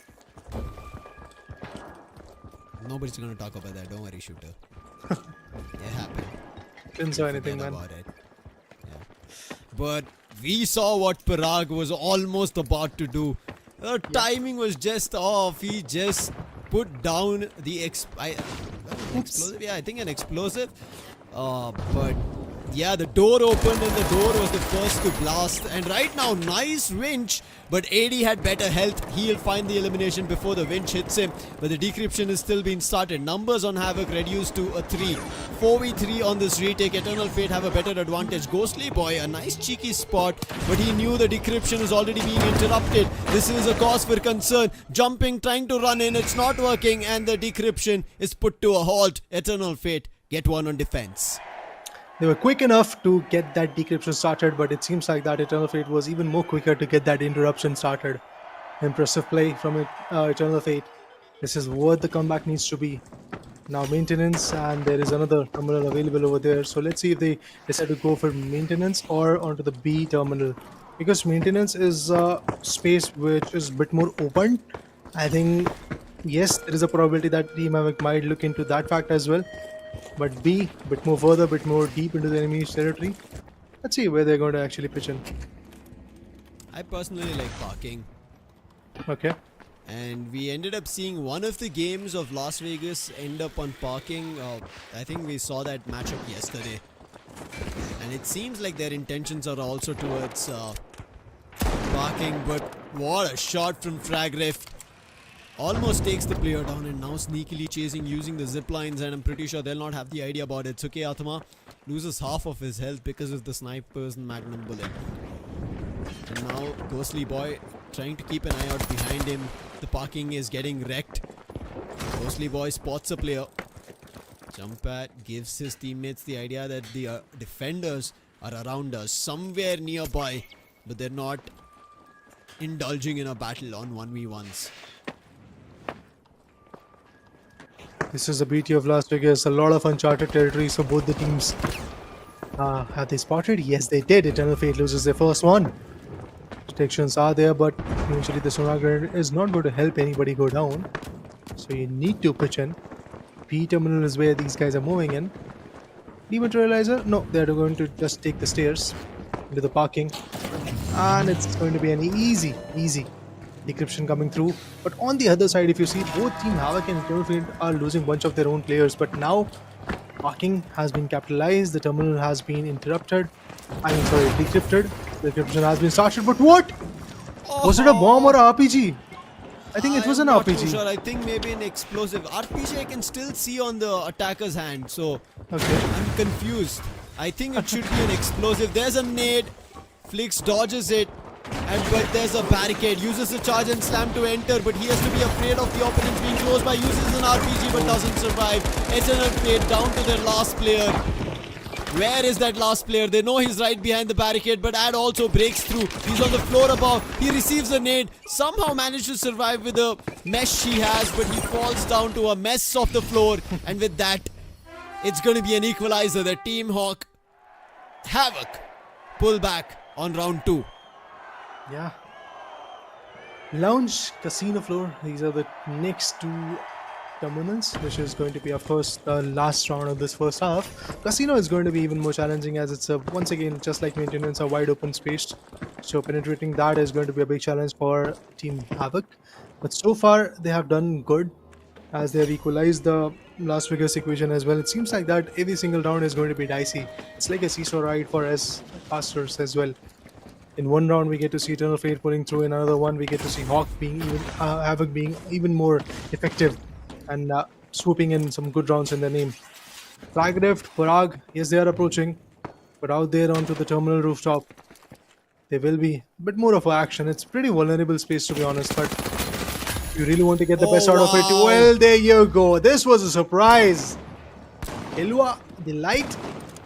Nobody's going to talk about that. Don't worry, shooter. It happened. Didn't say anything, Forget man. about it. Yeah. But we saw what Parag was almost about to do. The timing was just off. He just put down the explosive. Yeah, I think an explosive. But yeah, the door opened and the door was the first to blast. And right now, nice winch. But AD had better health. He'll find the elimination before the winch hits him. But the decryption is still being started. Numbers on Havk reduced to a 3. 4v3 on this retake. Eternal Fate have a better advantage. Ghostly Boy, a nice cheeky spot. But he knew the decryption was already being interrupted. This is a cause for concern. Jumping, trying to run in. It's not working. And the decryption is put to a halt. Eternal Fate get one on defense. They were quick enough to get that decryption started, but it seems like that Eternal Fate was even more quicker to get that interruption started. Impressive play from Eternal Fate. This is what the comeback needs to be. Now maintenance, and there is another terminal available over there. So let's see if they decide to go for maintenance or onto the B terminal. Because maintenance is a space which is a bit more open. I think, yes, there is a probability that Team Havk might look into that fact as well. But B, bit more further, bit more deep into the enemy's territory. Let's see where they're going to actually pitch in. I personally like parking. Okay. And we ended up seeing one of the games of Las Vegas end up on parking. I think we saw that matchup yesterday. And it seems like their intentions are also towards parking. But what a shot from Fragref. Almost takes the player down and now sneakily chasing using the zip lines, and I'm pretty sure they'll not have the idea about it. Suke Atma loses half of his health because of the sniper's magnum bullet. And now Ghostly Boy trying to keep an eye out behind him. The parking is getting wrecked. Ghostly Boy spots a player. Jumpat gives his teammates the idea that the defenders are around us, somewhere nearby, but they're not indulging in a battle on 1v1s. This is the beauty of Las Vegas. A lot of uncharted territories for both the teams. Have they spotted? Yes, they did. Eternal Fate loses their first one. Detections are there, but eventually the sonar grenade is not going to help anybody go down. So you need to pitch in. B terminal is where these guys are moving in. Dematerializer? No, they're going to just take the stairs into the parking. And it's going to be an easy decryption coming through. But on the other side, if you see, both Team Havk and Eternal Fate are losing a bunch of their own players. But now, parking has been capitalized. The terminal has been interrupted. Decrypted. The decryption has been started. But what? Was it a bomb or a RPG? I think it was an I'm not RPG. too sure. I think maybe an explosive. RPG I can still see on the attacker's hand. So Okay. I'm confused. I think it should be an explosive. There's a nade. Flix dodges it. But there's a barricade. Uses a charge and slam to enter. But he has to be afraid of the opponents being close by. Uses an RPG but doesn't survive. Eternal Fate down to their last player. Where is that last player? They know he's right behind the barricade, but Ad also breaks through. He's on the floor above. He receives a nade. Somehow managed to survive with the mesh he has, but he falls down to a mess of the floor. And with that, it's going to be an equalizer. The Team Hawk Havk pull back on round 2. Yeah. Lounge, casino floor. These are the next two terminals, which is going to be our last round of this first half. Casino is going to be even more challenging as it's once again, just like maintenance, a wide open space. So penetrating that is going to be a big challenge for Team Havk. But so far, they have done good as they have equalized the Las Vegas equation as well. It seems like that every single round is going to be dicey. It's like a seesaw ride for us casters as well. In one round, we get to see Eternal Fate pulling through. In another one, we get to see Havk being even more effective and swooping in some good rounds in their name. Flag Rift, Parag, yes, they are approaching, but out there onto the terminal rooftop, there will be a bit more of action. It's pretty vulnerable space to be honest, but you really want to get the best out of it. Wow. Well, there you go. This was a surprise. Elua, the light,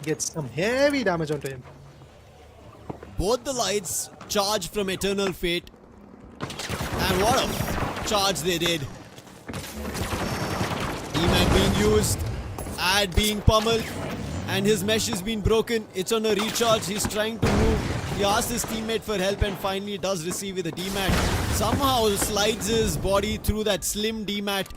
gets some heavy damage onto him. Both the lights charged from Eternal Fate. And what a charge they did. Demat being used, Ad being pummeled, and his mesh has been broken. It's on a recharge. He's trying to move. He asks his teammate for help and finally does receive with a Demat. Somehow slides his body through that slim Demat.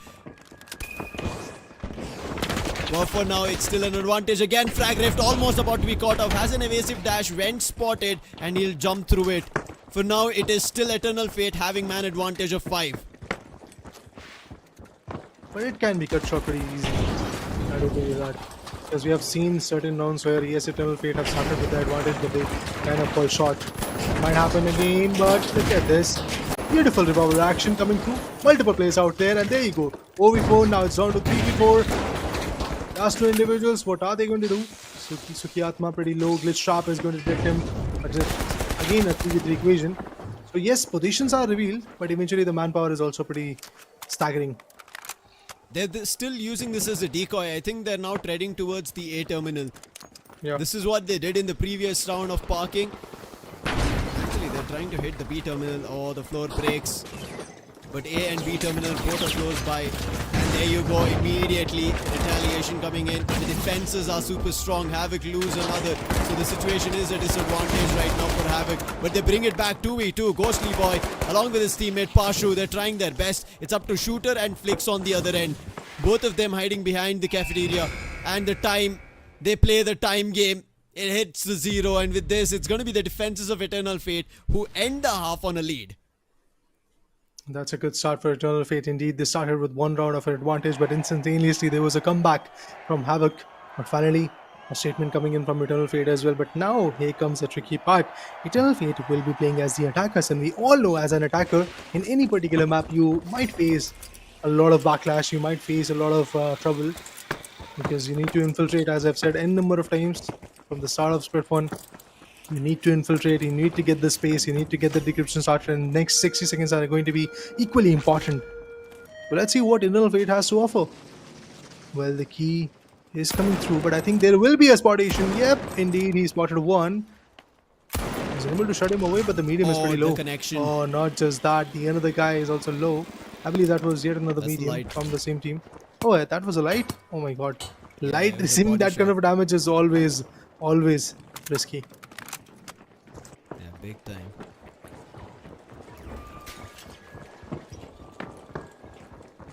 But for now, it's still an advantage. Again, Frag Rift almost about to be caught off. Has an evasive dash, went spotted, and he'll jump through it. For now, it is still Eternal Fate having man advantage of 5. But it can be cut short pretty easily. I do believe that. Because we have seen certain rounds where yes, Eternal Fate have started with the advantage, but they kind of fall short. Might happen again, but look at this. Beautiful revival action coming through. Multiple players out there, and there you go. 4v4, now it's down to 3v4. Last two individuals, what are they going to do? Suki Atma pretty low. Glitch Trap is going to detect him. But again, a 3v3 equation. So yes, positions are revealed, but eventually the manpower is also pretty staggering. They're still using this as a decoy. I think they're now treading towards the A terminal. Yeah. This is what they did in the previous round of parking. Actually, they're trying to hit the B terminal. Oh, the floor breaks. But A and B terminal both are close by. And there you go, immediately retaliation coming in. The defenses are super strong. Havk lose another. So the situation is a disadvantage right now for Havk. But they bring it back 2v2. Ghostly Boy along with his teammate Pashu. They're trying their best. It's up to Shooter and Flix on the other end. Both of them hiding behind the cafeteria. And the time, they play the time game. It hits the 0. And with this, it's going to be the defenses of Eternal Fate who end the half on a lead. That's a good start for Eternal Fate indeed. They started with one round of advantage, but instantaneously there was a comeback from Havk. But finally, a statement coming in from Eternal Fate as well. But now, here comes the tricky part. Eternal Fate will be playing as the attackers, and we all know as an attacker, in any particular map, you might face a lot of backlash, you might face a lot of trouble, because you need to infiltrate, as I've said n number of times from the start of Split 1. You need to infiltrate, you need to get the space, you need to get the decryption started, and the next 60 seconds are going to be equally important. But let's see what Eternal Fate has to offer. Well, the key is coming through, but I think there will be a spottation. Yep, indeed, he spotted one. He's able to shut him away, but the medium is pretty low. The connection. Oh, not just that, the other guy is also low. I believe that was yet another That's medium light. from the same team. Oh, that was a light? Oh my god. Light it was a receiving body that kind shot. of damage is always Always risky. Yeah, big time.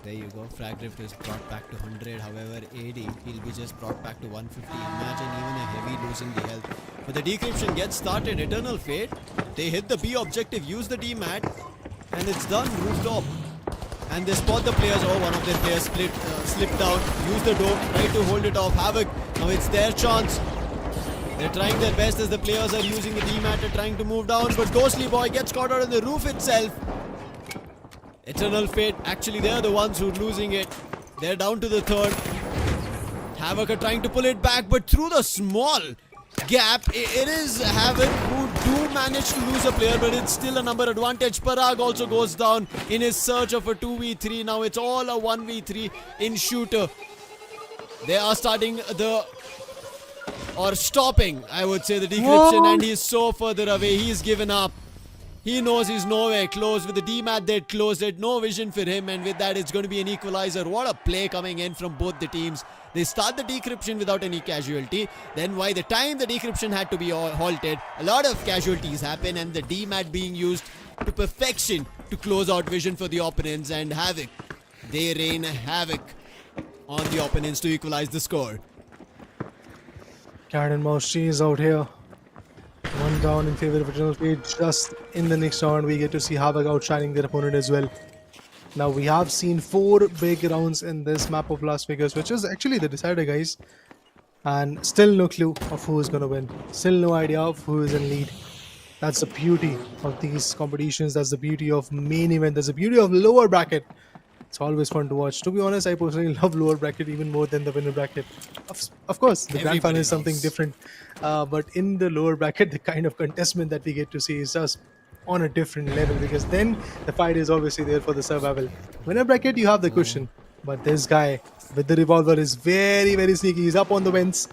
There you go. Frag Rift is brought back to 100. However, AD, he'll be just brought back to 150. Imagine even a heavy losing the health. But the decryption gets started. Eternal Fate. They hit the B objective, use the D mat, and it's done. Rooftop. And they spot the players. Oh, one of their players slipped out. Use the door. Try to hold it off. Havk. Now it's their chance. They're trying their best as the players are using the D mat, trying to move down. But Ghostly Boy gets caught out on the roof itself. Eternal Fate, actually they're the ones who are losing it. They're down to the third. Havk are trying to pull it back, but through the small gap, it is Havk who do manage to lose a player, but it's still a number advantage. Parag also goes down in his search of a 2v3. Now it's all a 1v3 in shooter. They are starting stopping, I would say, the decryption, and he's so further away. He's given up. He knows he's nowhere close. With the D-mat they'd closed it. No vision for him, and with that it's going to be an equalizer. What a play coming in from both the teams. They start the decryption without any casualty. Then by the time the decryption had to be halted, a lot of casualties happen, and the D-mat being used to perfection to close out vision for the opponents, and Havk. They rain havoc on the opponents to equalize the score. Cat and mouse cheese out here. One down in favor of Eternal Fate. Just in the next round, we get to see Havk outshining their opponent as well. Now, we have seen 4 big rounds in this map of Las Vegas, which is actually the decider, guys. And still no clue of who is going to win. Still no idea of who is in lead. That's the beauty of these competitions. That's the beauty of main event. That's the beauty of lower bracket. It's always fun to watch. To be honest, I personally love lower bracket even more than the winner bracket. Of course, the grand final is something different. But in the lower bracket, the kind of contestment that we get to see is just on a different level, because then the fight is obviously there for the survival. Winner bracket, you have the cushion. But this guy with the revolver is very, very sneaky. He's up on the vents,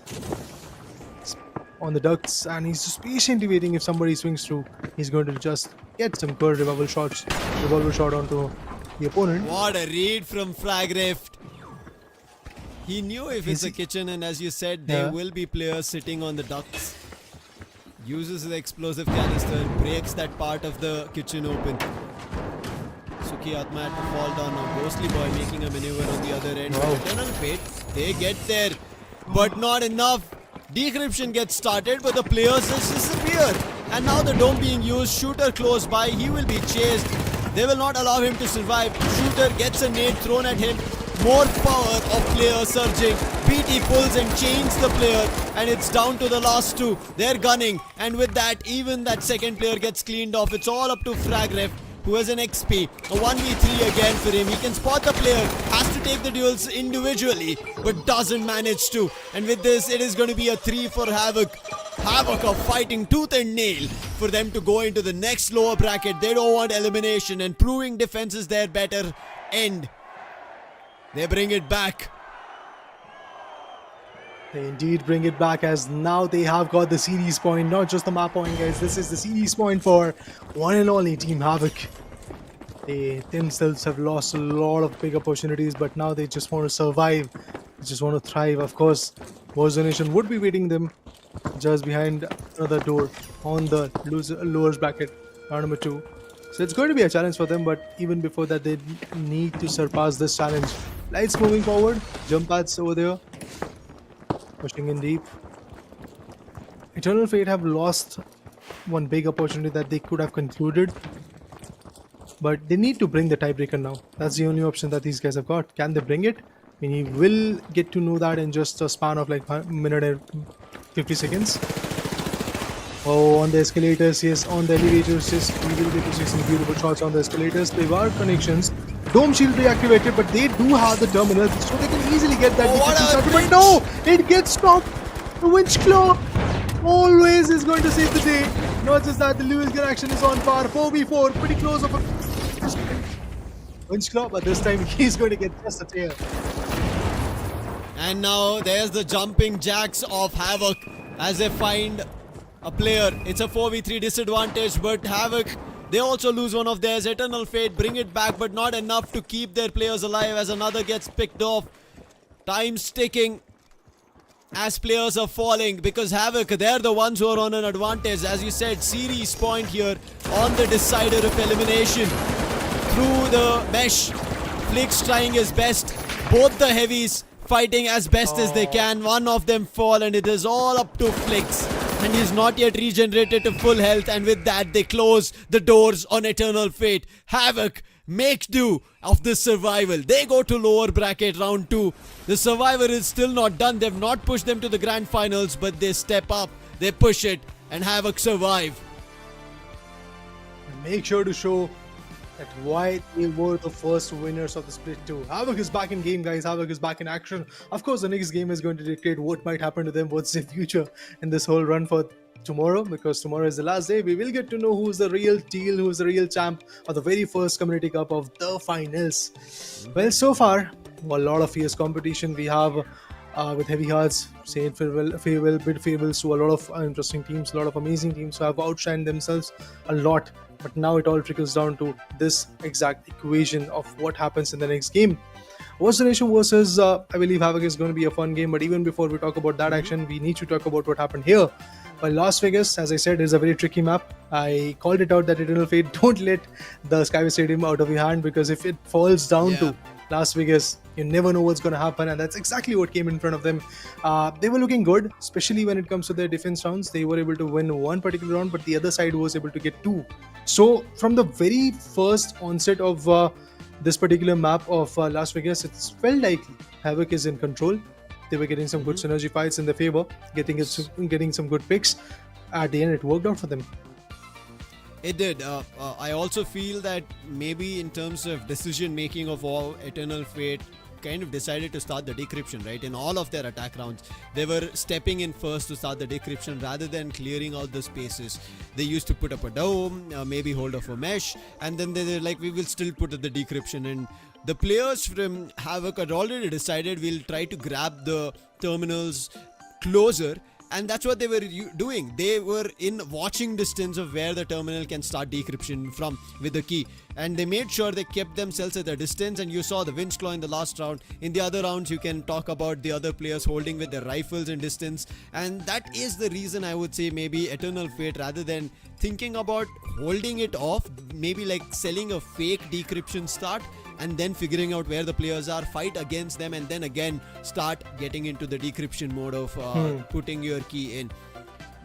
on the ducts, and he's just patiently waiting. If somebody swings through, he's going to just get some good revolver shot onto the opponent. What a read from Frag Rift. He knew if it's a kitchen, and as you said, there will be players sitting on the ducts. Uses the explosive canister, breaks that part of the kitchen open. Suki Atma had to fall down now. Ghostly Boy making a maneuver on the other end. Eternal Fate, they get there, but not enough. Decryption gets started, but the players just disappear. And now the dome being used, shooter close by, he will be chased. They will not allow him to survive. Shooter gets a nade thrown at him. More power of player surging. BT pulls and chains the player, and it's down to the last 2. They're gunning, and with that, even that second player gets cleaned off. It's all up to Frag Rift, who has an XP. A 1v3 again for him. He can spot the player, has to take the duels individually, but doesn't manage to. And with this, it is going to be a 3 for Havk. Havk are fighting tooth and nail for them to go into the next lower bracket. They don't want elimination, and proving defense is their better end. They bring it back. They indeed bring it back, as now they have got the series point, not just the map point, guys. This is the series point for one and only Team Havk. They themselves have lost a lot of big opportunities, but now they just want to survive. They just want to thrive. Of course, Warzone Nation would be waiting them just behind another door on the lowers bracket, round number 2. So it's going to be a challenge for them, but even before that, they need to surpass this challenge. Lights moving forward, jump pads over there, pushing in deep. Eternal Fate have lost one big opportunity that they could have concluded, but they need to bring the tiebreaker now. That's the only option that these guys have got. Can they bring it? I mean, we will get to know that in just a span of like 1 minute and 50 seconds. Oh, on the escalators, yes, on the elevators, yes, we will get to see some beautiful shots on the escalators. There are connections. Dome shield reactivated, but they do have the terminal, so they can easily get that. But no, it gets stopped. The winch claw always is going to save the day. Not just that, the Lewis gun action is on par. 4v4, pretty close of a winch claw, but this time he's going to get just a tear. And now there's the jumping jacks of Havk as they find a player. It's a 4v3 disadvantage, but Havk, they also lose one of theirs. Eternal Fate bring it back, but not enough to keep their players alive as another gets picked off. Time's ticking. as players are falling, because Havk, they're the ones who are on an advantage. As you said, series point here on the decider of elimination. Through the mesh, Flicks trying his best. Both the heavies fighting as best as they can. One of them fall, and it is all up to Flicks. And he's not yet regenerated to full health, and with that they close the doors on Eternal Fate. Havk make do of this survival. They go to lower bracket round 2. The survivor is still not done. They've not pushed them to the grand finals, but they step up, they push it, and Havk survive. And make sure to show that why they were the first winners of the split 2. Havk is back in game, guys. Havk is back in action. Of course, the next game is going to dictate what might happen to them, what's their future in this whole run for tomorrow, because tomorrow is the last day. We will get to know who's the real deal, who's the real champ of the very first Community Cup of the finals. Well, so far, a lot of fierce competition we have with heavy hearts saying farewell, bid farewells to a lot of interesting teams, a lot of amazing teams who have outshined themselves a lot. But now it all trickles down to this exact equation of what happens in the next game. What's the Nation versus I believe Havk is going to be a fun game, but even before we talk about that action, we need to talk about what happened here. Well, Las Vegas, as I said, is a very tricky map. I called it out that Eternal Fate, don't let the Skyesports Stadium out of your hand, because if it falls down to Las Vegas, you never know what's going to happen, and that's exactly what came in front of them. They were looking good, especially when it comes to their defense rounds. They were able to win one particular round, but the other side was able to get 2. So from the very first onset of this particular map of Las Vegas, it's felt like Havk is in control. They were getting some good synergy fights in their favor, getting some good picks. At the end, it worked out for them. It did. I also feel that maybe in terms of decision making of all, Eternal Fate kind of decided to start the decryption, right? In all of their attack rounds, they were stepping in first to start the decryption rather than clearing out the spaces. They used to put up a dome, maybe hold off a mesh, and then they're like, we will still put up the decryption. And the players from Havk had already decided we'll try to grab the terminals closer, and that's what they were doing. They were in watching distance of where the terminal can start decryption from with the key, and they made sure they kept themselves at a distance. And you saw the Winch Claw in the last round. In the other rounds, you can talk about the other players holding with their rifles in distance, and that is the reason I would say maybe Eternal Fate, rather than thinking about holding it off, maybe like selling a fake decryption start and then figuring out where the players are, fight against them, and then again start getting into the decryption mode of putting your key in.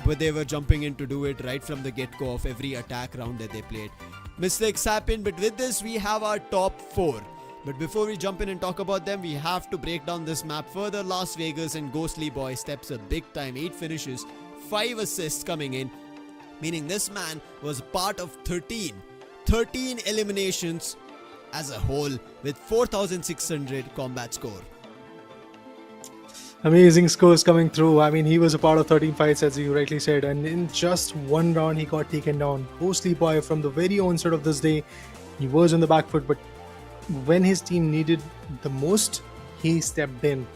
But they were jumping in to do it right from the get-go of every attack round that they played. Mistakes happen, but with this we have our top 4. But before we jump in and talk about them, we have to break down this map further. Las Vegas and Ghostly Boy steps up big time. 8 finishes, 5 assists coming in, meaning this man was part of 13 eliminations as a whole with 4,600 combat score. Amazing scores coming through. I mean, he was a part of 13 fights, as you rightly said, and in just one round he got taken down. Ghostly Boy, from the very onset of this day, he was on the back foot, but when his team needed the most, he stepped in.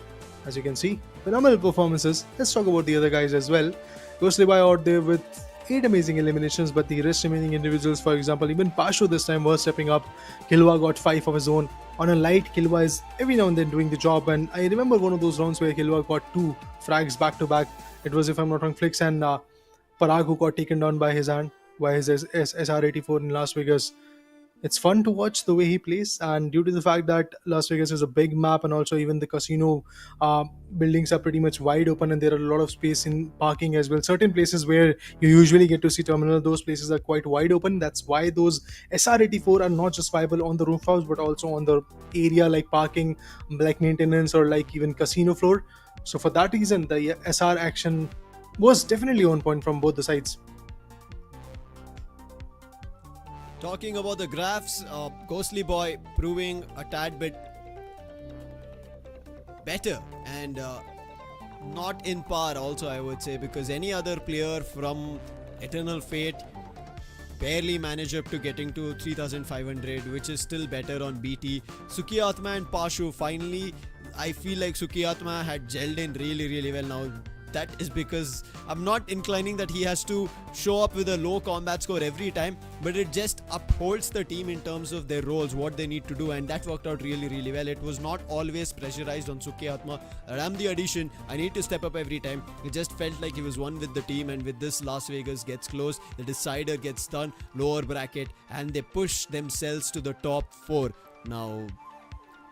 As you can see, phenomenal performances. Let's talk about the other guys as well. Ghostly Boy out there with 8 amazing eliminations, but the rest remaining individuals, for example, even Pashu this time was stepping up. Killua got 5 of his own. On a light, Killua is every now and then doing the job, and I remember one of those rounds where Killua got 2 frags back to back. It was, if I'm not wrong, Flicks and Parag who got taken down by his SR-84 in Las Vegas. It's fun to watch the way he plays, and due to the fact that Las Vegas is a big map, and also even the casino buildings are pretty much wide open, and there are a lot of space in parking as well. Certain places where you usually get to see terminal, those places are quite wide open. That's why those SR-84 are not just viable on the rooftops, but also on the area like parking, like maintenance, or like even casino floor. So for that reason, the SR action was definitely on point from both the sides. Talking about the graphs, Ghostly Boy proving a tad bit better and not in par also, I would say, because any other player from Eternal Fate barely managed up to getting to 3,500, which is still better on BT. Sukiatma and Pashu, finally, I feel like Sukiatma had gelled in really well now. that is because I'm not inclining that he has to show up with a low combat score every time, but it just upholds the team in terms of their roles, what they need to do, and that worked out really, really well. It was not always pressurized on Suke Atma that I'm the addition, I need to step up every time. It just felt like he was one with the team, and with this, Las Vegas gets close, the decider gets done, lower bracket, and they push themselves to the top 4. Now,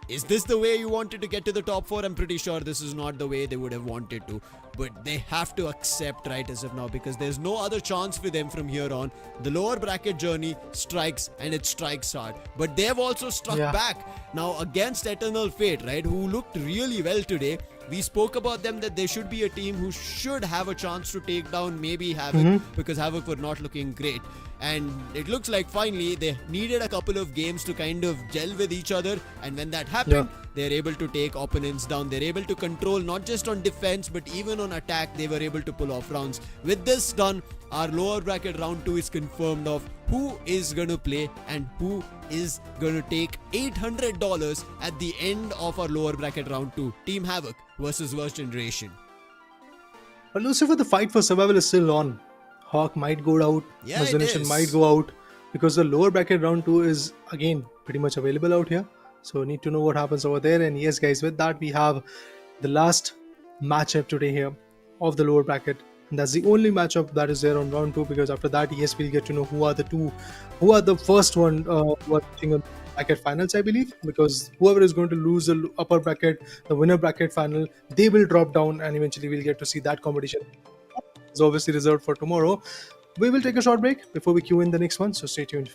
is this the way you wanted to get to the top 4? I'm pretty sure this is not the way they would have wanted to. But they have to accept right as of now, because there's no other chance for them from here on. The lower bracket journey strikes, and it strikes hard. But they've also struck back. Now against Eternal Fate, right, who looked really well today. We spoke about them that they should be a team who should have a chance to take down maybe Havk, because Havk were not looking great. And it looks like finally they needed a couple of games to kind of gel with each other, and when that happened, they're able to take opponents down. They're able to control not just on defense but even on attack. They were able to pull off rounds. With this done, our lower bracket round 2 is confirmed of who is going to play and who is going to take $800 at the end of our lower bracket round 2. Team Havk versus Worst Generation. But Lucifer, the fight for survival is still on. Hawk might go out, Generation might go out, because the lower bracket round 2 is again pretty much available out here. So need to know what happens over there. And yes guys, with that we have the last matchup today here of the lower bracket. And that's the only matchup that is there on round 2, because after that, yes, we'll get to know who are the first one who are playing on bracket finals, I believe, because whoever is going to lose the upper bracket, the winner bracket final, they will drop down, and eventually we'll get to see that competition. It's obviously reserved for tomorrow. We will take a short break before we queue in the next one, so stay tuned.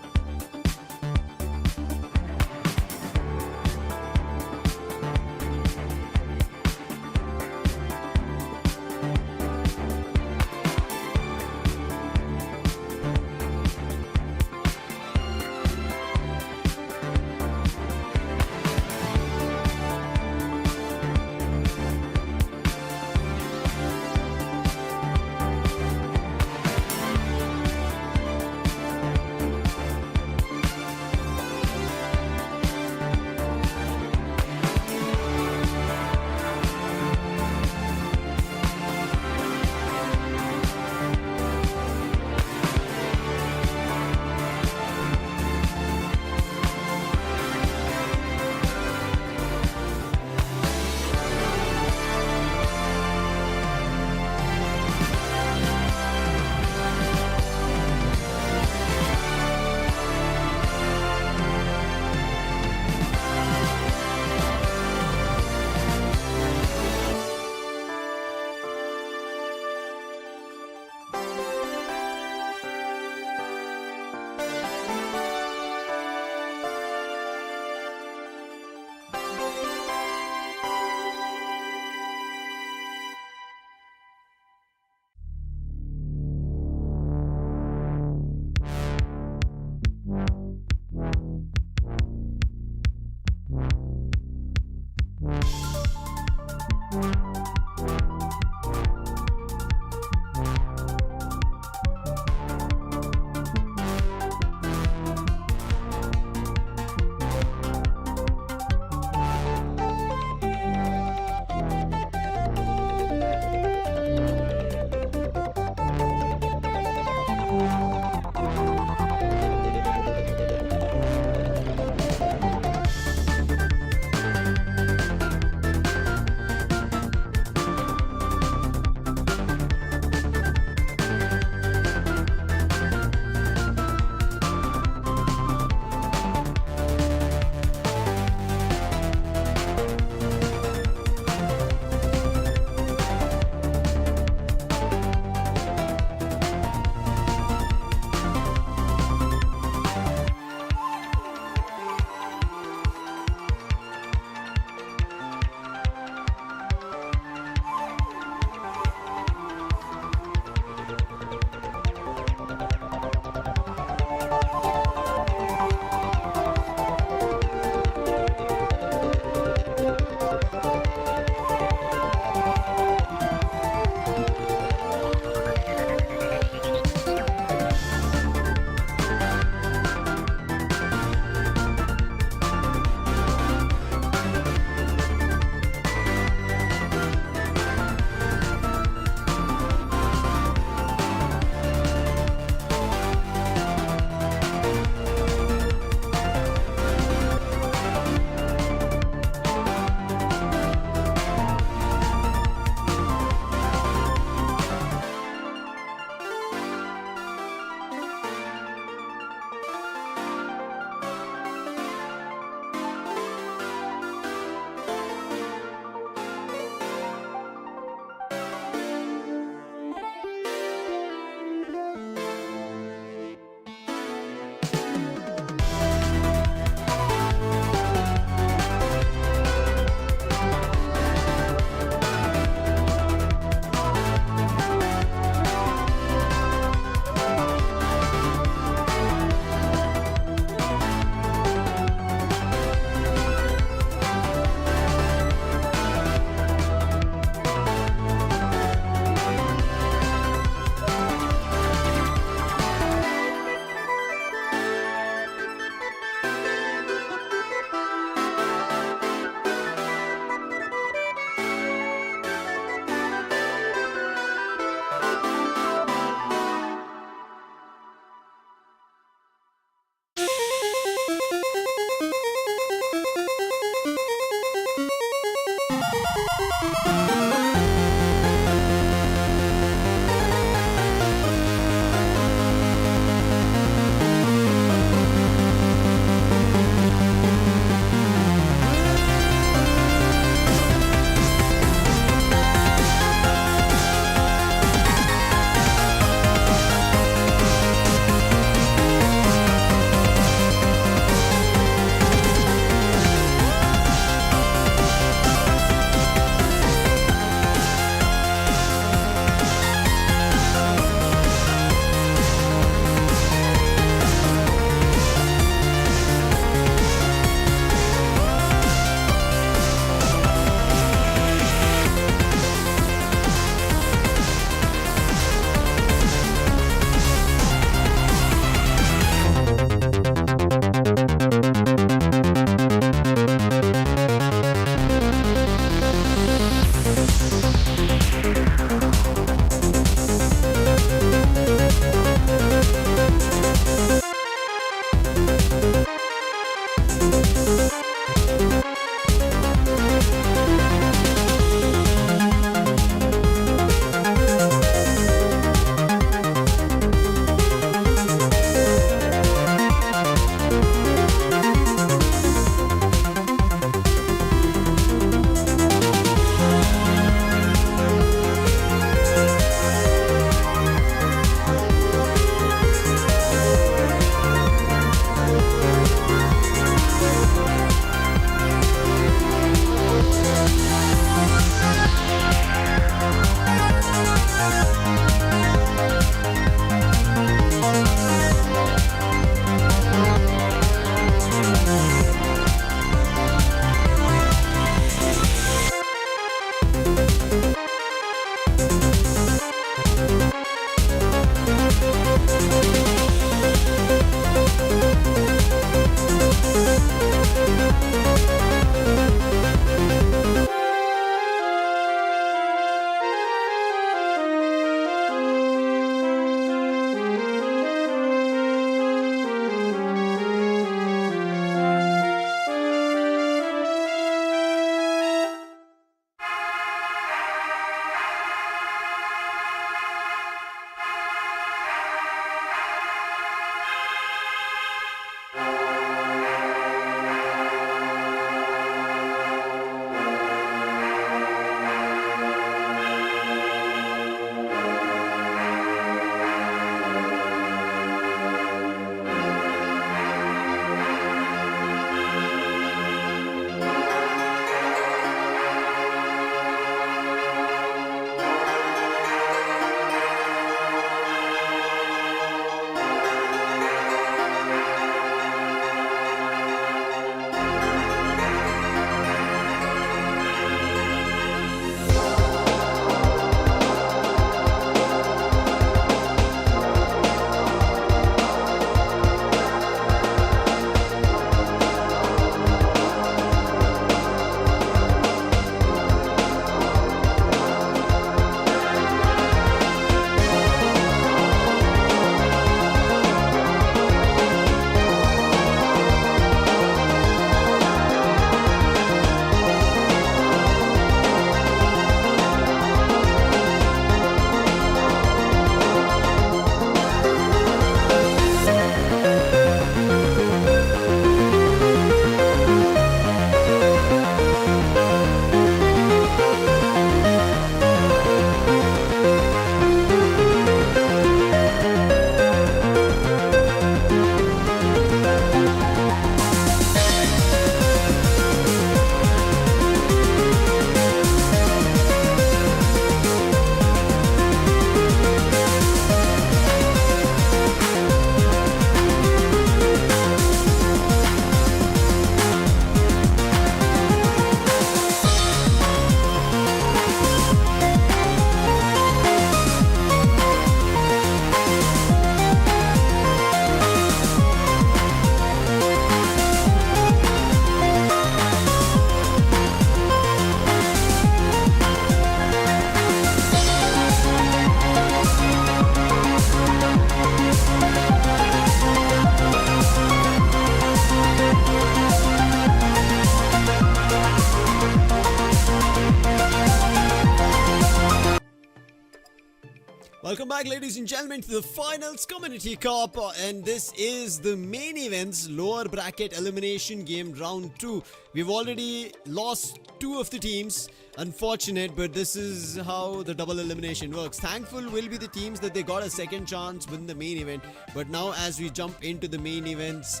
Welcome back, ladies and gentlemen, to the finals Community Cup, and this is the main event's lower bracket elimination game round 2. We've already lost 2 of the teams. Unfortunate, but this is how the double elimination works. Thankful will be the teams that they got a second chance win the main event. But now, as we jump into the main event's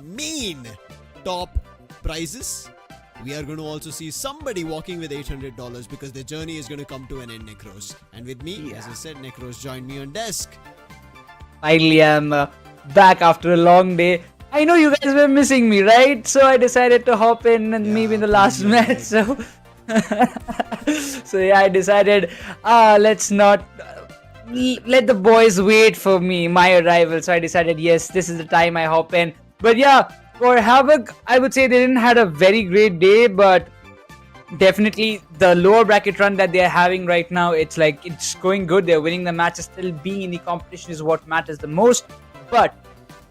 main top prizes, we are going to also see somebody walking with $800 because their journey is going to come to an end, Necros. And with me, as I said, Necros joined me on desk. Finally, I'm back after a long day. I know you guys were missing me, right? So I decided to hop in and maybe in the last match. So, I decided, let's not let the boys wait for me, my arrival. So I decided, yes, this is the time I hop in. But yeah, for Havk, I would say they didn't had a very great day, but definitely the lower bracket run that they're having right now, it's going good. They're winning the matches, still being in the competition is what matters the most. But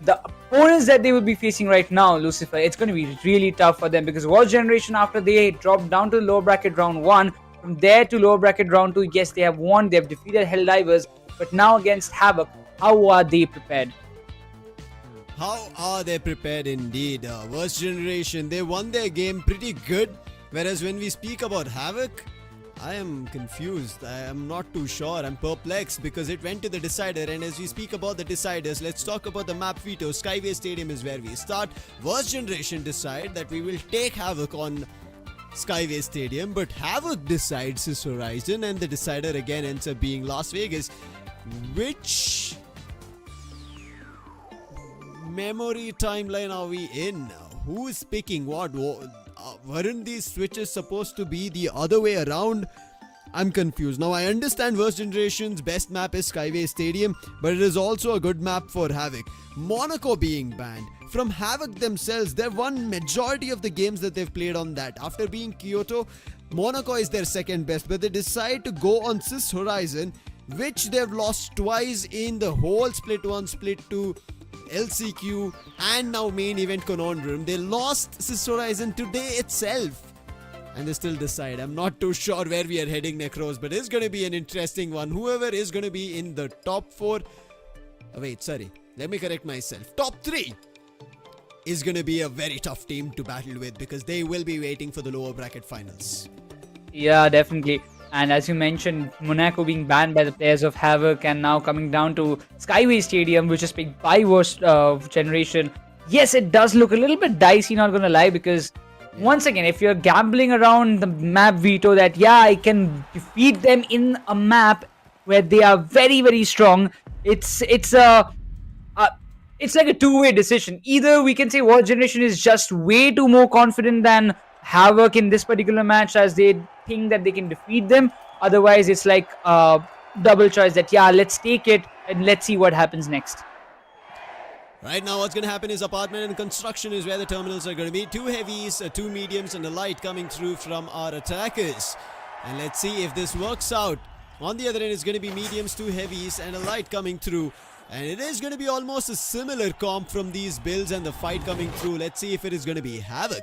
the opponents that they will be facing right now, Lucifer, it's going to be really tough for them because World Generation, after they dropped down to lower bracket round 1, from there to lower bracket round 2, yes, they have won, they have defeated Helldivers, but now against Havk, how are they prepared? How are they prepared indeed? Worst Generation, they won their game pretty good. Whereas when we speak about Havk, I am confused. I am not too sure. I'm perplexed because it went to the decider. And as we speak about the deciders, let's talk about the map veto. Skyway Stadium is where we start. Worst Generation decide that we will take Havk on Skyway Stadium. But Havk decides his horizon and the decider again ends up being Las Vegas. Which memory timeline are we in now? Who is picking what? Weren't these switches supposed to be the other way around? I'm confused. Now I understand Worst Generation's best map is Skyway Stadium, but it is also a good map for Havk. Monaco being banned. From Havk themselves, they've won majority of the games that they've played on that. After being Kyoto, Monaco is their second best, but they decide to go on Cis Horizon, which they've lost twice in the whole Split 1, Split 2, LCQ and now main event conundrum. They lost Cis Horizon today itself and they still decide. I'm not too sure where we are heading, Necros, but it's going to be an interesting one. Whoever is going to be in the top 4, let me correct myself, top 3 is going to be a very tough team to battle with because they will be waiting for the lower bracket finals. Yeah, definitely. And as you mentioned, Monaco being banned by the players of Havk and now coming down to Skyway Stadium, which is picked by Worst Generation. Yes, it does look a little bit dicey, not gonna lie, because once again, if you're gambling around the map veto that, yeah, I can defeat them in a map where they are very, very strong, it's like a two-way decision. Either we can say World Generation is just way too more confident than Havk in this particular match as they think that they can defeat them. Otherwise, it's like a double choice that, yeah, let's take it and let's see what happens next. Right now, what's going to happen is apartment and construction is where the terminals are going to be. 2 heavies, 2 mediums and a light coming through from our attackers. And let's see if this works out. On the other end, it's going to be mediums, 2 heavies and a light coming through. And it is going to be almost a similar comp from these builds and the fight coming through. Let's see if it is going to be Havk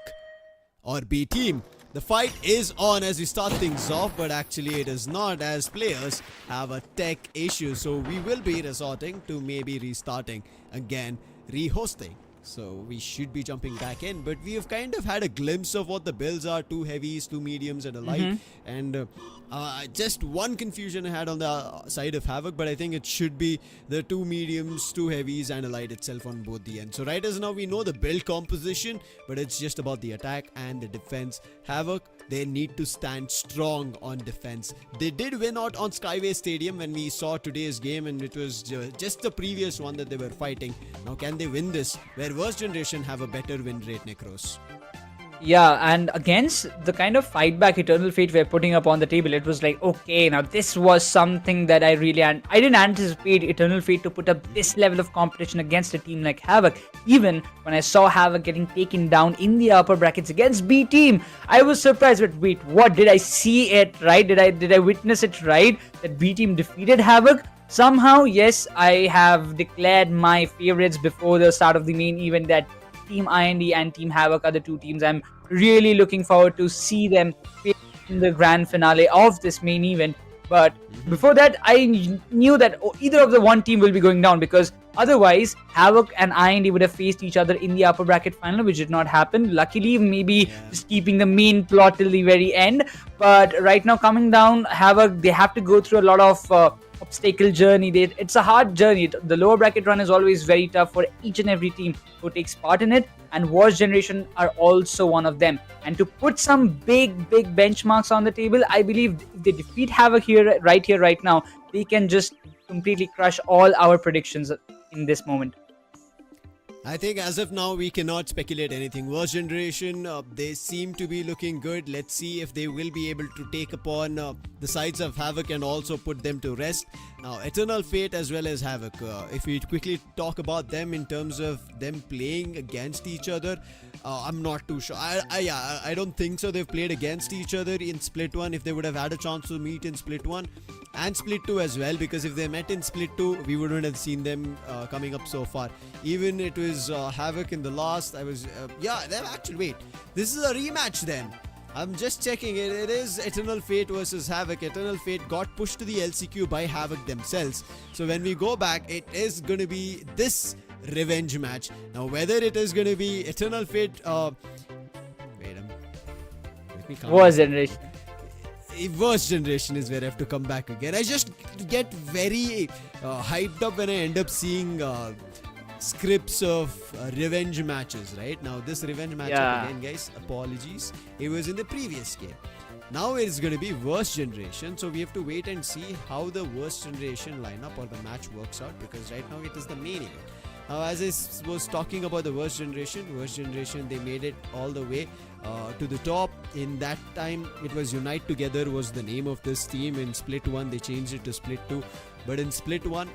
or B team. The fight is on as we start things off, but actually it is not, as players have a tech issue. So we will be resorting to maybe restarting again, rehosting. So we should be jumping back in, but we have kind of had a glimpse of what the builds are. 2 heavies, 2 mediums and a light. And just one confusion I had on the side of Havk, but I think it should be the 2 mediums, 2 heavies and a light itself on both the ends. So right as now we know the build composition, but it's just about the attack and the defense. Havk, they need to stand strong on defense. They did win out on Skyway Stadium when we saw today's game, and it was just the previous one that they were fighting. Now can they win this, where Worst Generation have a better win rate, Necros? Yeah, and against the kind of fight back Eternal Fate we're putting up on the table, it was like, okay, now this was something that I didn't anticipate Eternal Fate to put up this level of competition against a team like Havk. Even when I saw Havk getting taken down in the upper brackets against B team, I was surprised. But wait, what, did I see it right? Did I witness it right? That B team defeated Havk? Somehow, yes, I have declared my favorites before the start of the main event that Team IND and Team Havk are the 2 teams I'm really looking forward to see them in the grand finale of this main event. But before that, I knew that either of the one team will be going down, because otherwise Havk and IND would have faced each other in the upper bracket final, which did not happen. Luckily, maybe just keeping the main plot till the very end. But right now, coming down, Havk, they have to go through a lot of obstacle journey. It's a hard journey. The lower bracket run is always very tough for each and every team who takes part in it, and Wars Generation are also one of them. And to put some big benchmarks on the table, I believe if they defeat Havk right here, right now, they can just completely crush all our predictions in this moment. I think as of now we cannot speculate anything. Worst Generation, they seem to be looking good. Let's see if they will be able to take upon the sides of Havk and also put them to rest. Now, Eternal Fate as well as Havk. If we quickly talk about them in terms of them playing against each other, I'm not too sure. I don't think so. They've played against each other in Split 1. If they would have had a chance to meet in Split 1 and Split 2 as well, because if they met in Split 2, we wouldn't have seen them coming up so far. Even it was Havk in the last. They've actually, wait, this is a rematch then. I'm just checking it. It is Eternal Fate versus Havk. Eternal Fate got pushed to the LCQ by Havk themselves. So when we go back, it is going to be this revenge match. Now, whether it is going to be Eternal Fate. Let me come. Wars Generation. Worst Generation is where I have to come back again. I just get very hyped up when I end up seeing scripts of revenge matches, right? Now this revenge match again, guys, apologies, it was in the previous game. Now it's going to be Worst Generation, so we have to wait and see how the Worst Generation lineup or the match works out, because right now it is the main event. As I was talking about the Worst Generation, they made it all the way to the top. In that time, it was Unite Together was the name of this team. In Split 1, they changed it to Split 2. But in Split 1,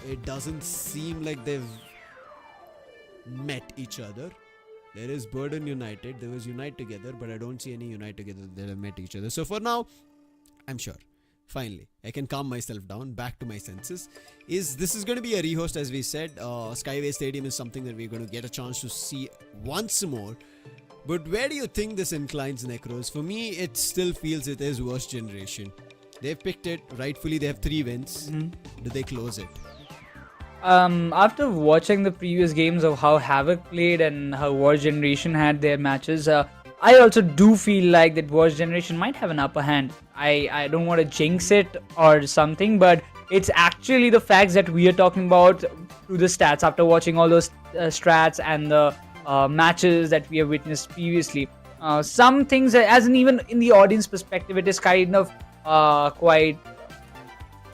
it doesn't seem like they've met each other. There is Burden United, there was Unite Together, but I don't see any Unite Together that have met each other. So for now, I'm sure, finally, I can calm myself down, back to my senses. This is going to be a rehost, as we said. Skyway Stadium is something that we're going to get a chance to see once more. But where do you think this inclines, Necros? For me, it still feels it is Worst Generation. They've picked it, rightfully they have 3 wins. Do they close it? After watching the previous games of how Havk played and how Wars Generation had their matches, I also do feel like that Wars Generation might have an upper hand. I don't want to jinx it or something, but it's actually the facts that we are talking about through the stats after watching all those strats and the matches that we have witnessed previously. Some things, as in even in the audience perspective, it is kind of quite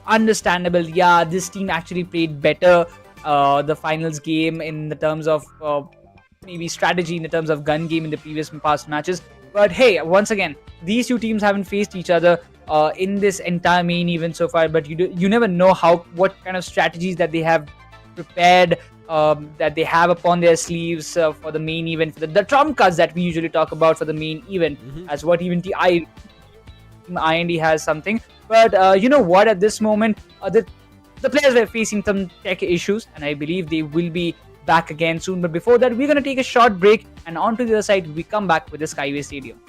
understandable. Yeah, this team actually played better the finals game in the terms of maybe strategy, in the terms of gun game in the previous past matches. But hey, once again, these two teams haven't faced each other in this entire main event so far. But you never know what kind of strategies that they have prepared, that they have upon their sleeves for the main event, for the trump cards that we usually talk about for the main event, as what even IND has something. But you know what, at this moment, the players were facing some tech issues, and I believe they will be back again soon. But before that, we're going to take a short break, and on to the other side, we come back with the Skyway Stadium.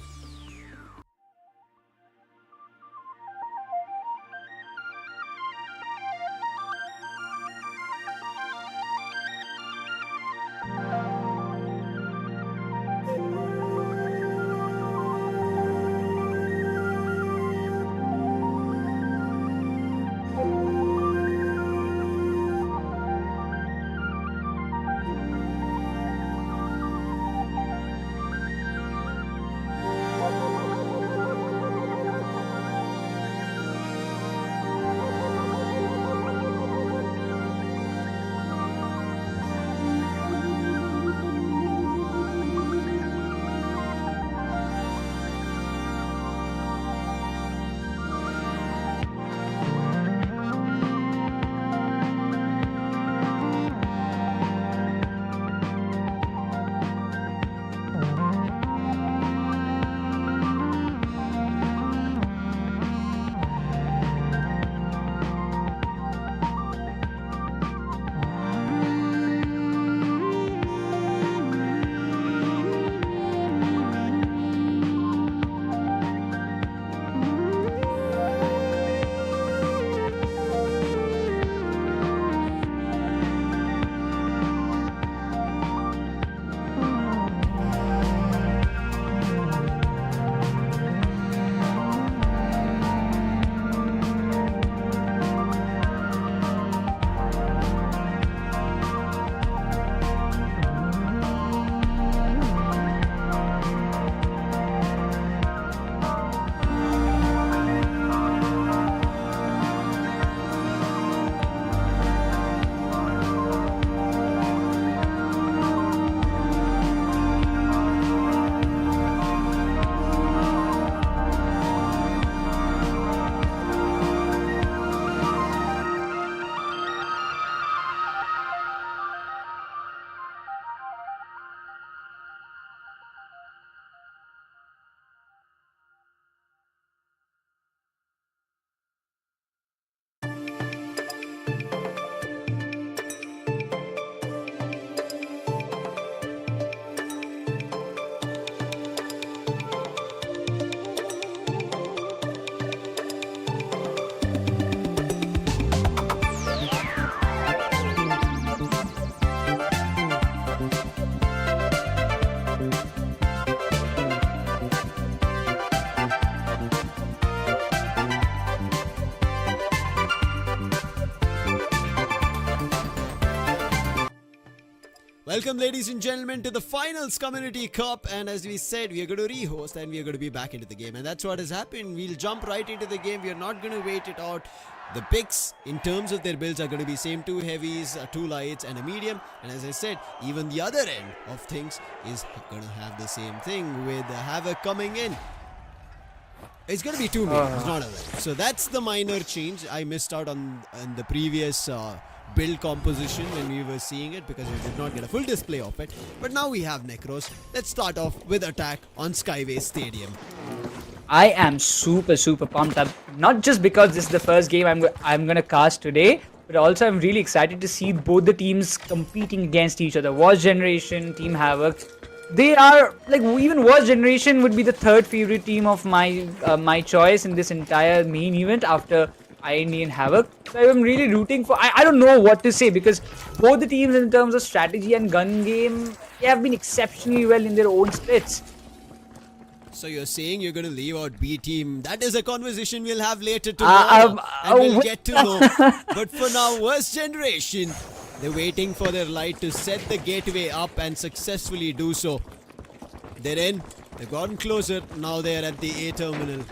Welcome, ladies and gentlemen, to the Finals Community Cup. And as we said, we are going to rehost and we are going to be back into the game. And that's what has happened. We'll jump right into the game. We are not going to wait it out. The picks in terms of their builds are going to be same: 2 heavies, 2 lights and a medium. And as I said, even the other end of things is going to have the same thing with Havk coming in. It's going to be 2 mediums, not a light. So that's the minor change. I missed out on the previous build composition when we were seeing it because we did not get a full display of it. But now we have Necros. Let's start off with attack on Skyway Stadium. I am super pumped up, not just because this is the first game I'm gonna cast today, but also I'm really excited to see both the teams competing against each other. Wars Generation, Team Havk. They are like, even Wars Generation would be the third favorite team of my choice in this entire main event after IND and Havk. So I'm really rooting for. I don't know what to say because both the teams in terms of strategy and gun game, they have been exceptionally well in their own splits. So you're saying you're going to leave out B team? That is a conversation we'll have later tomorrow, and we'll get to know. But for now, Worst Generation, they're waiting for their light to set the gateway up and successfully do so. They're in. They've gotten closer. Now they're at the A terminal.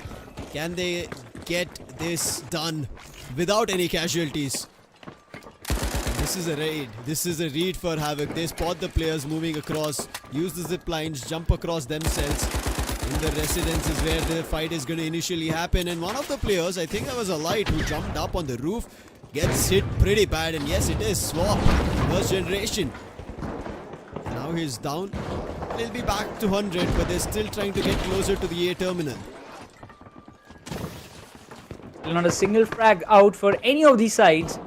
Can they get this done without any casualties? This is a raid. This is a read for Havk. They spot the players moving across, use the zip lines, jump across themselves. In the residence is where the fight is going to initially happen, and one of the players, I think that was a light, who jumped up on the roof, gets hit pretty bad, and yes, it is Swap, First Generation. Now he's down. He'll be back to 100, but they're still trying to get closer to the A terminal. Not a single frag out for any of these sides.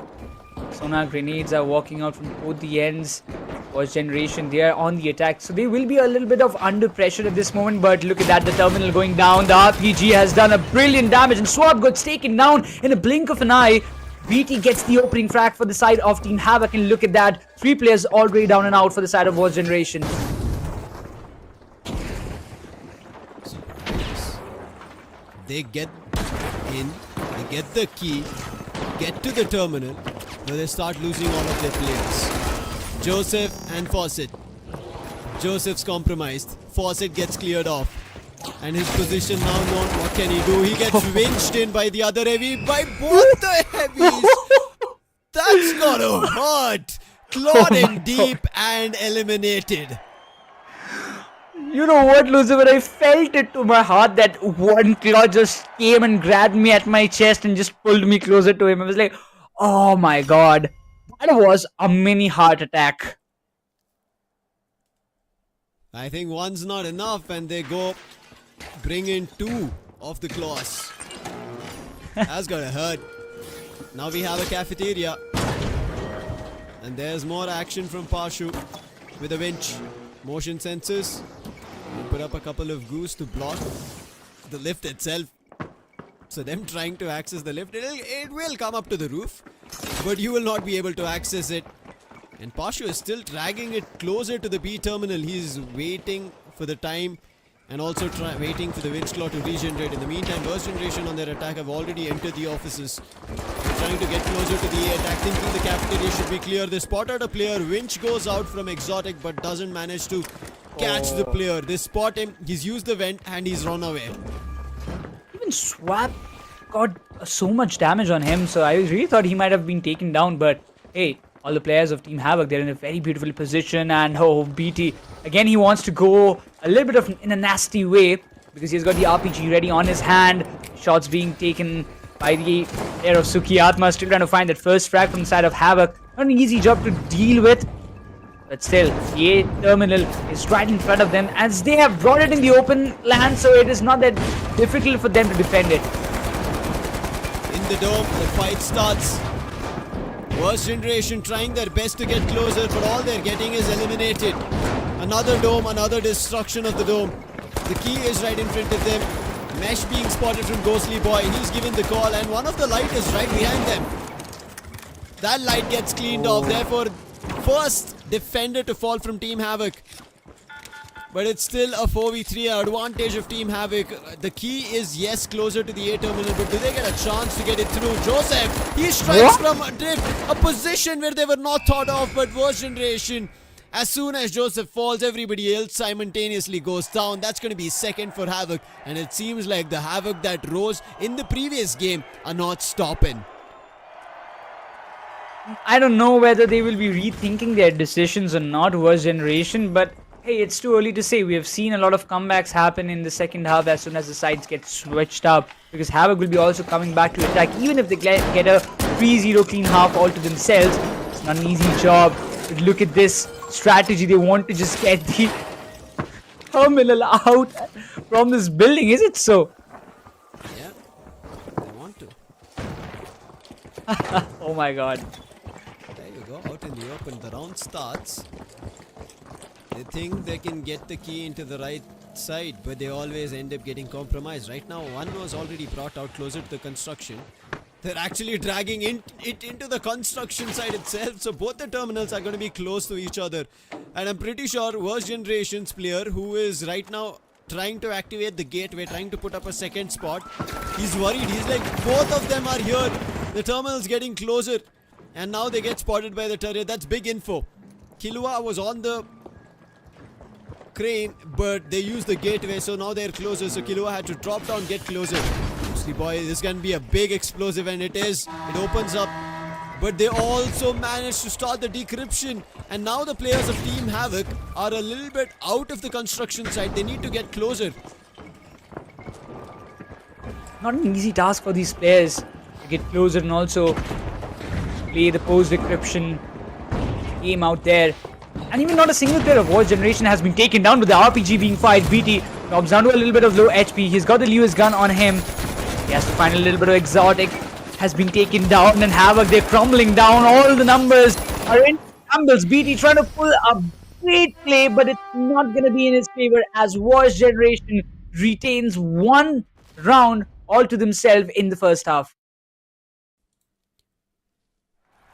Sonar grenades are walking out from both the ends. Wars Generation, they are on the attack, so they will be a little bit of under pressure at this moment. But look at that, the terminal going down. The RPG has done a brilliant damage, and Swap gets taken down in a blink of an eye. VT gets the opening frag for the side of Team Havk, and look at that, 3 players already down and out for the side of Wars Generation. They get in, they get the key, get to the terminal, but they start losing all of their players. Joseph and Fawcett. Joseph's compromised. Fawcett gets cleared off. And his position now known. What can he do? He gets winched in by the other heavy, by both the heavies. That's gotta hurt. Clawed in deep and eliminated. You know what, Lucifer? I felt it to my heart that one claw just came and grabbed me at my chest and just pulled me closer to him. I was like, oh my god. That was a mini heart attack. I think one's not enough, and they go bring in 2 of the claws. That's gonna hurt. Now we have a cafeteria. And there's more action from Pashu with a winch. Motion sensors. We put up a couple of goose to block the lift itself. So them trying to access the lift, it will come up to the roof, but you will not be able to access it. And Pashu is still dragging it closer to the B terminal. He's waiting for the time and also waiting for the winch claw to regenerate. In the meantime, Burst Generation on their attack have already entered the offices. They're trying to get closer to the A attack, thinking the cafeteria should be clear. They spot out a player. Winch goes out from Exotic but doesn't manage to catch the player. They spot him. He's used the vent and he's run away. Even Swap got so much damage on him, so I really thought he might have been taken down, but hey, all the players of Team Havk, they're in a very beautiful position, and oh, BT, again he wants to go a little bit of in a nasty way, because he's got the RPG ready on his hand. Shots being taken by the player of Sukiatma, still trying to find that first frag from the side of Havk. Not an easy job to deal with, but still, the A terminal is right in front of them, as they have brought it in the open land, so it is not that difficult for them to defend it. In the dome, the fight starts. Worst Generation trying their best to get closer, but all they're getting is eliminated. Another dome, another destruction of the dome. The key is right in front of them. Mesh being spotted from Ghostly Boy. He's given the call, and one of the light is right behind them. That light gets cleaned off. Therefore, first defender to fall from Team Havk. But it's still a 4v3 advantage of Team Havk. The key is, yes, closer to the A terminal, but do they get a chance to get it through? Joseph, he strikes from a position where they were not thought of, but Worst Generation As soon as Joseph falls, everybody else simultaneously goes down. That's going to be second for Havk. And it seems like the Havk that rose in the previous game are not stopping. I don't know whether they will be rethinking their decisions or not, Worst Generation, but hey, it's too early to say. We have seen a lot of comebacks happen in the second half as soon as the sides get switched up, because Havk will be also coming back to attack. Even if they get a 3-0 clean half all to themselves, it's not an easy job. But look at this strategy. They want to just get the terminal out from this building. Is it so? Yeah, they want to. Oh my god. There you go, out in the open. The round starts. They think they can get the key into the right side, but they always end up getting compromised. Right now, one was already brought out closer to the construction. They're actually dragging it into the construction side itself, so both the terminals are going to be close to each other. And I'm pretty sure Worst Generation's player, who is right now trying to activate the gateway, trying to put up a second spot, he's worried. He's like, both of them are here. The terminal's getting closer, and now they get spotted by the turret. That's big info. Killua was on the crane, but they used the gateway, so now they're closer. So Killua had to drop down, get closer. Boy, this can be a big explosive, and it is. It opens up, but they also managed to start the decryption, and now the players of Team Havk are a little bit out of the construction site. They need to get closer. Not an easy task for these players to get closer and also play the post decryption game out there. And even not a single player of Worst Generation has been taken down with the RPG being fired. BT drops down to a little bit of low HP. He's got the Lewis gun on him. He has to find a little bit of exotic. Has been taken down, and Havk, they're crumbling down. All the numbers are in shambles. BT trying to pull a great play, but it's not going to be in his favor as Worst Generation retains one round all to themselves in the first half.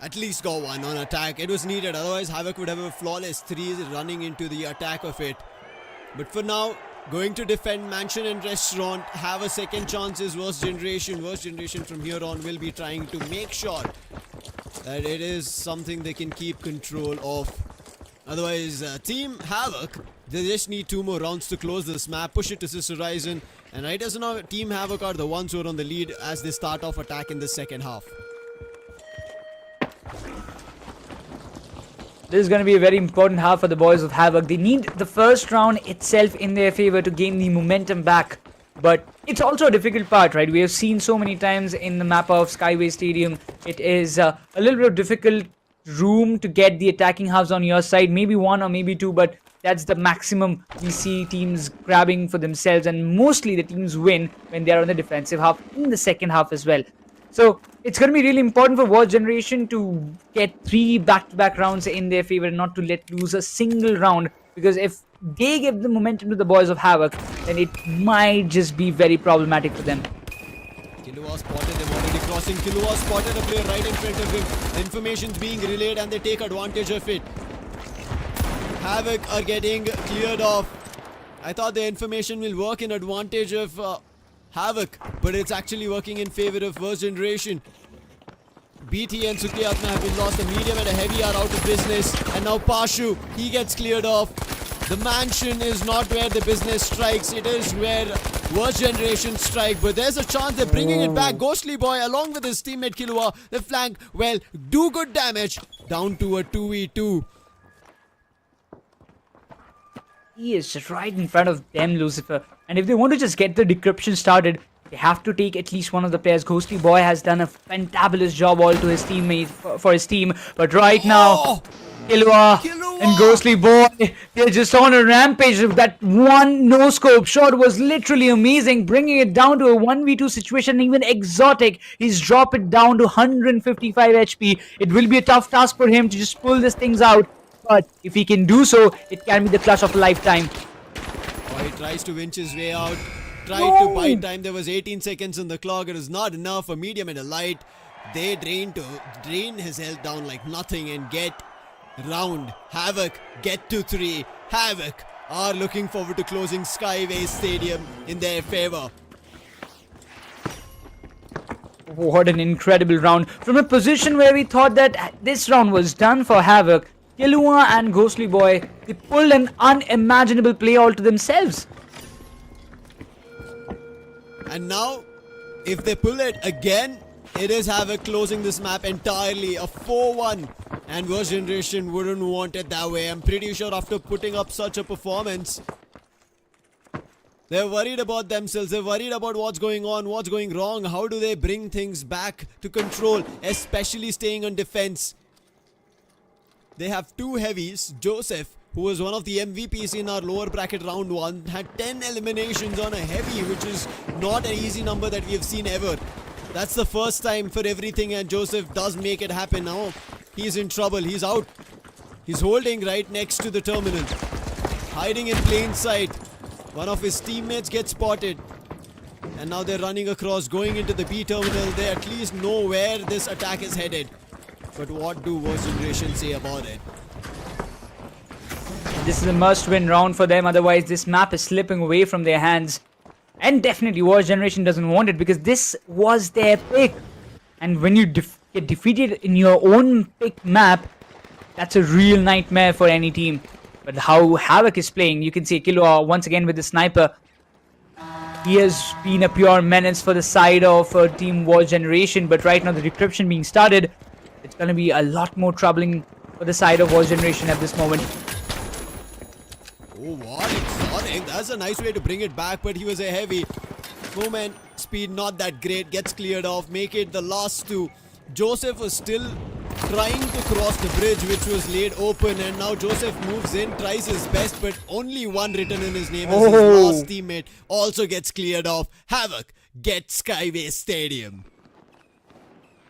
At least got one on attack. It was needed, otherwise Havk would have a flawless 3 running into the attack of it. But for now, going to defend Mansion and Restaurant, have a second chance is Worst Generation. Worst Generation from here on will be trying to make sure that it is something they can keep control of. Otherwise, Team Havk, they just need 2 more rounds to close this map, push it to Sister Horizon. And right as now, Team Havk are the ones who are on the lead as they start off attack in the second half. This is going to be a very important half for the boys of Havk. They need the first round itself in their favor to gain the momentum back. But it's also a difficult part, right? We have seen so many times in the map of Skyway Stadium. It is a little bit of difficult room to get the attacking halves on your side. Maybe 1 or maybe 2, but that's the maximum we see teams grabbing for themselves. And mostly the teams win when they are on the defensive half in the second half as well. So it's going to be really important for Worst Generation to get 3 back-to-back rounds in their favor and not to let lose a single round. Because if they give the momentum to the boys of Havk, then it might just be very problematic for them. Killua spotted him already crossing. Killua spotted a player right in front of him. The information's being relayed and they take advantage of it. Havk are getting cleared off. I thought the information will work in advantage of Havk, but it's actually working in favor of Worst Generation. BT and Sukyatna have been lost. The medium and a heavy are out of business. And now Pashu, he gets cleared off. The mansion is not where the business strikes. It is where Worst Generation strike. But there's a chance they're bringing it back. Ghostly Boy along with his teammate Killua. The flank, well, do good damage. Down to a 2v2. He is just right in front of them, Lucifer. And if they want to just get the decryption started, they have to take at least one of the players. Ghostly Boy has done a fantabulous job all to his teammate for his team. But right now, Killua and Ghostly Boy, they're just on a rampage. That one no-scope shot was literally amazing, bringing it down to a 1v2 situation. Even Exotic, he's dropped it down to 155 HP. It will be a tough task for him to just pull these things out. But if he can do so, it can be the clutch of a lifetime. Oh, he tries to winch his way out. Tried to buy time. There was 18 seconds on the clock. It is not enough. A medium and a light. They drain his health down like nothing and get round. Havk get to 3. Havk are looking forward to closing Skyway Stadium in their favor. What an incredible round. From a position where we thought that this round was done for Havk, Killua and Ghostly Boy, they pulled an unimaginable play all to themselves. And now, if they pull it again, it is Havk closing this map entirely. A 4-1. And Worst Generation wouldn't want it that way. I'm pretty sure after putting up such a performance, they're worried about themselves. They're worried about what's going on, what's going wrong. How do they bring things back to control, especially staying on defense? They have two heavies. Joseph, who was one of the MVPs in our lower bracket round 1, had 10 eliminations on a heavy, which is not an easy number that we have seen ever. That's the first time for everything, and Joseph does make it happen now. He's in trouble. He's out. He's holding right next to the terminal, hiding in plain sight. One of his teammates gets spotted, and now they're running across, going into the B terminal. They at least know where this attack is headed. But what do Worst Generation say about it? This is a must-win round for them, otherwise this map is slipping away from their hands. And definitely Worst Generation doesn't want it, because this was their pick. And when you get defeated in your own pick map, that's a real nightmare for any team. But how Havk is playing, you can see Killua once again with the sniper. He has been a pure menace for the side of Team Worst Generation, but right now the decryption being started, it's going to be a lot more troubling for the side of Worst Generation at this moment. Oh, what exotic. That's a nice way to bring it back, but he was a heavy. Movement speed not that great. Gets cleared off. Make it the last two. Joseph was still trying to cross the bridge, which was laid open, and now Joseph moves in, tries his best, but only one written in his name as his last teammate also gets cleared off. Havk gets Skyway Stadium.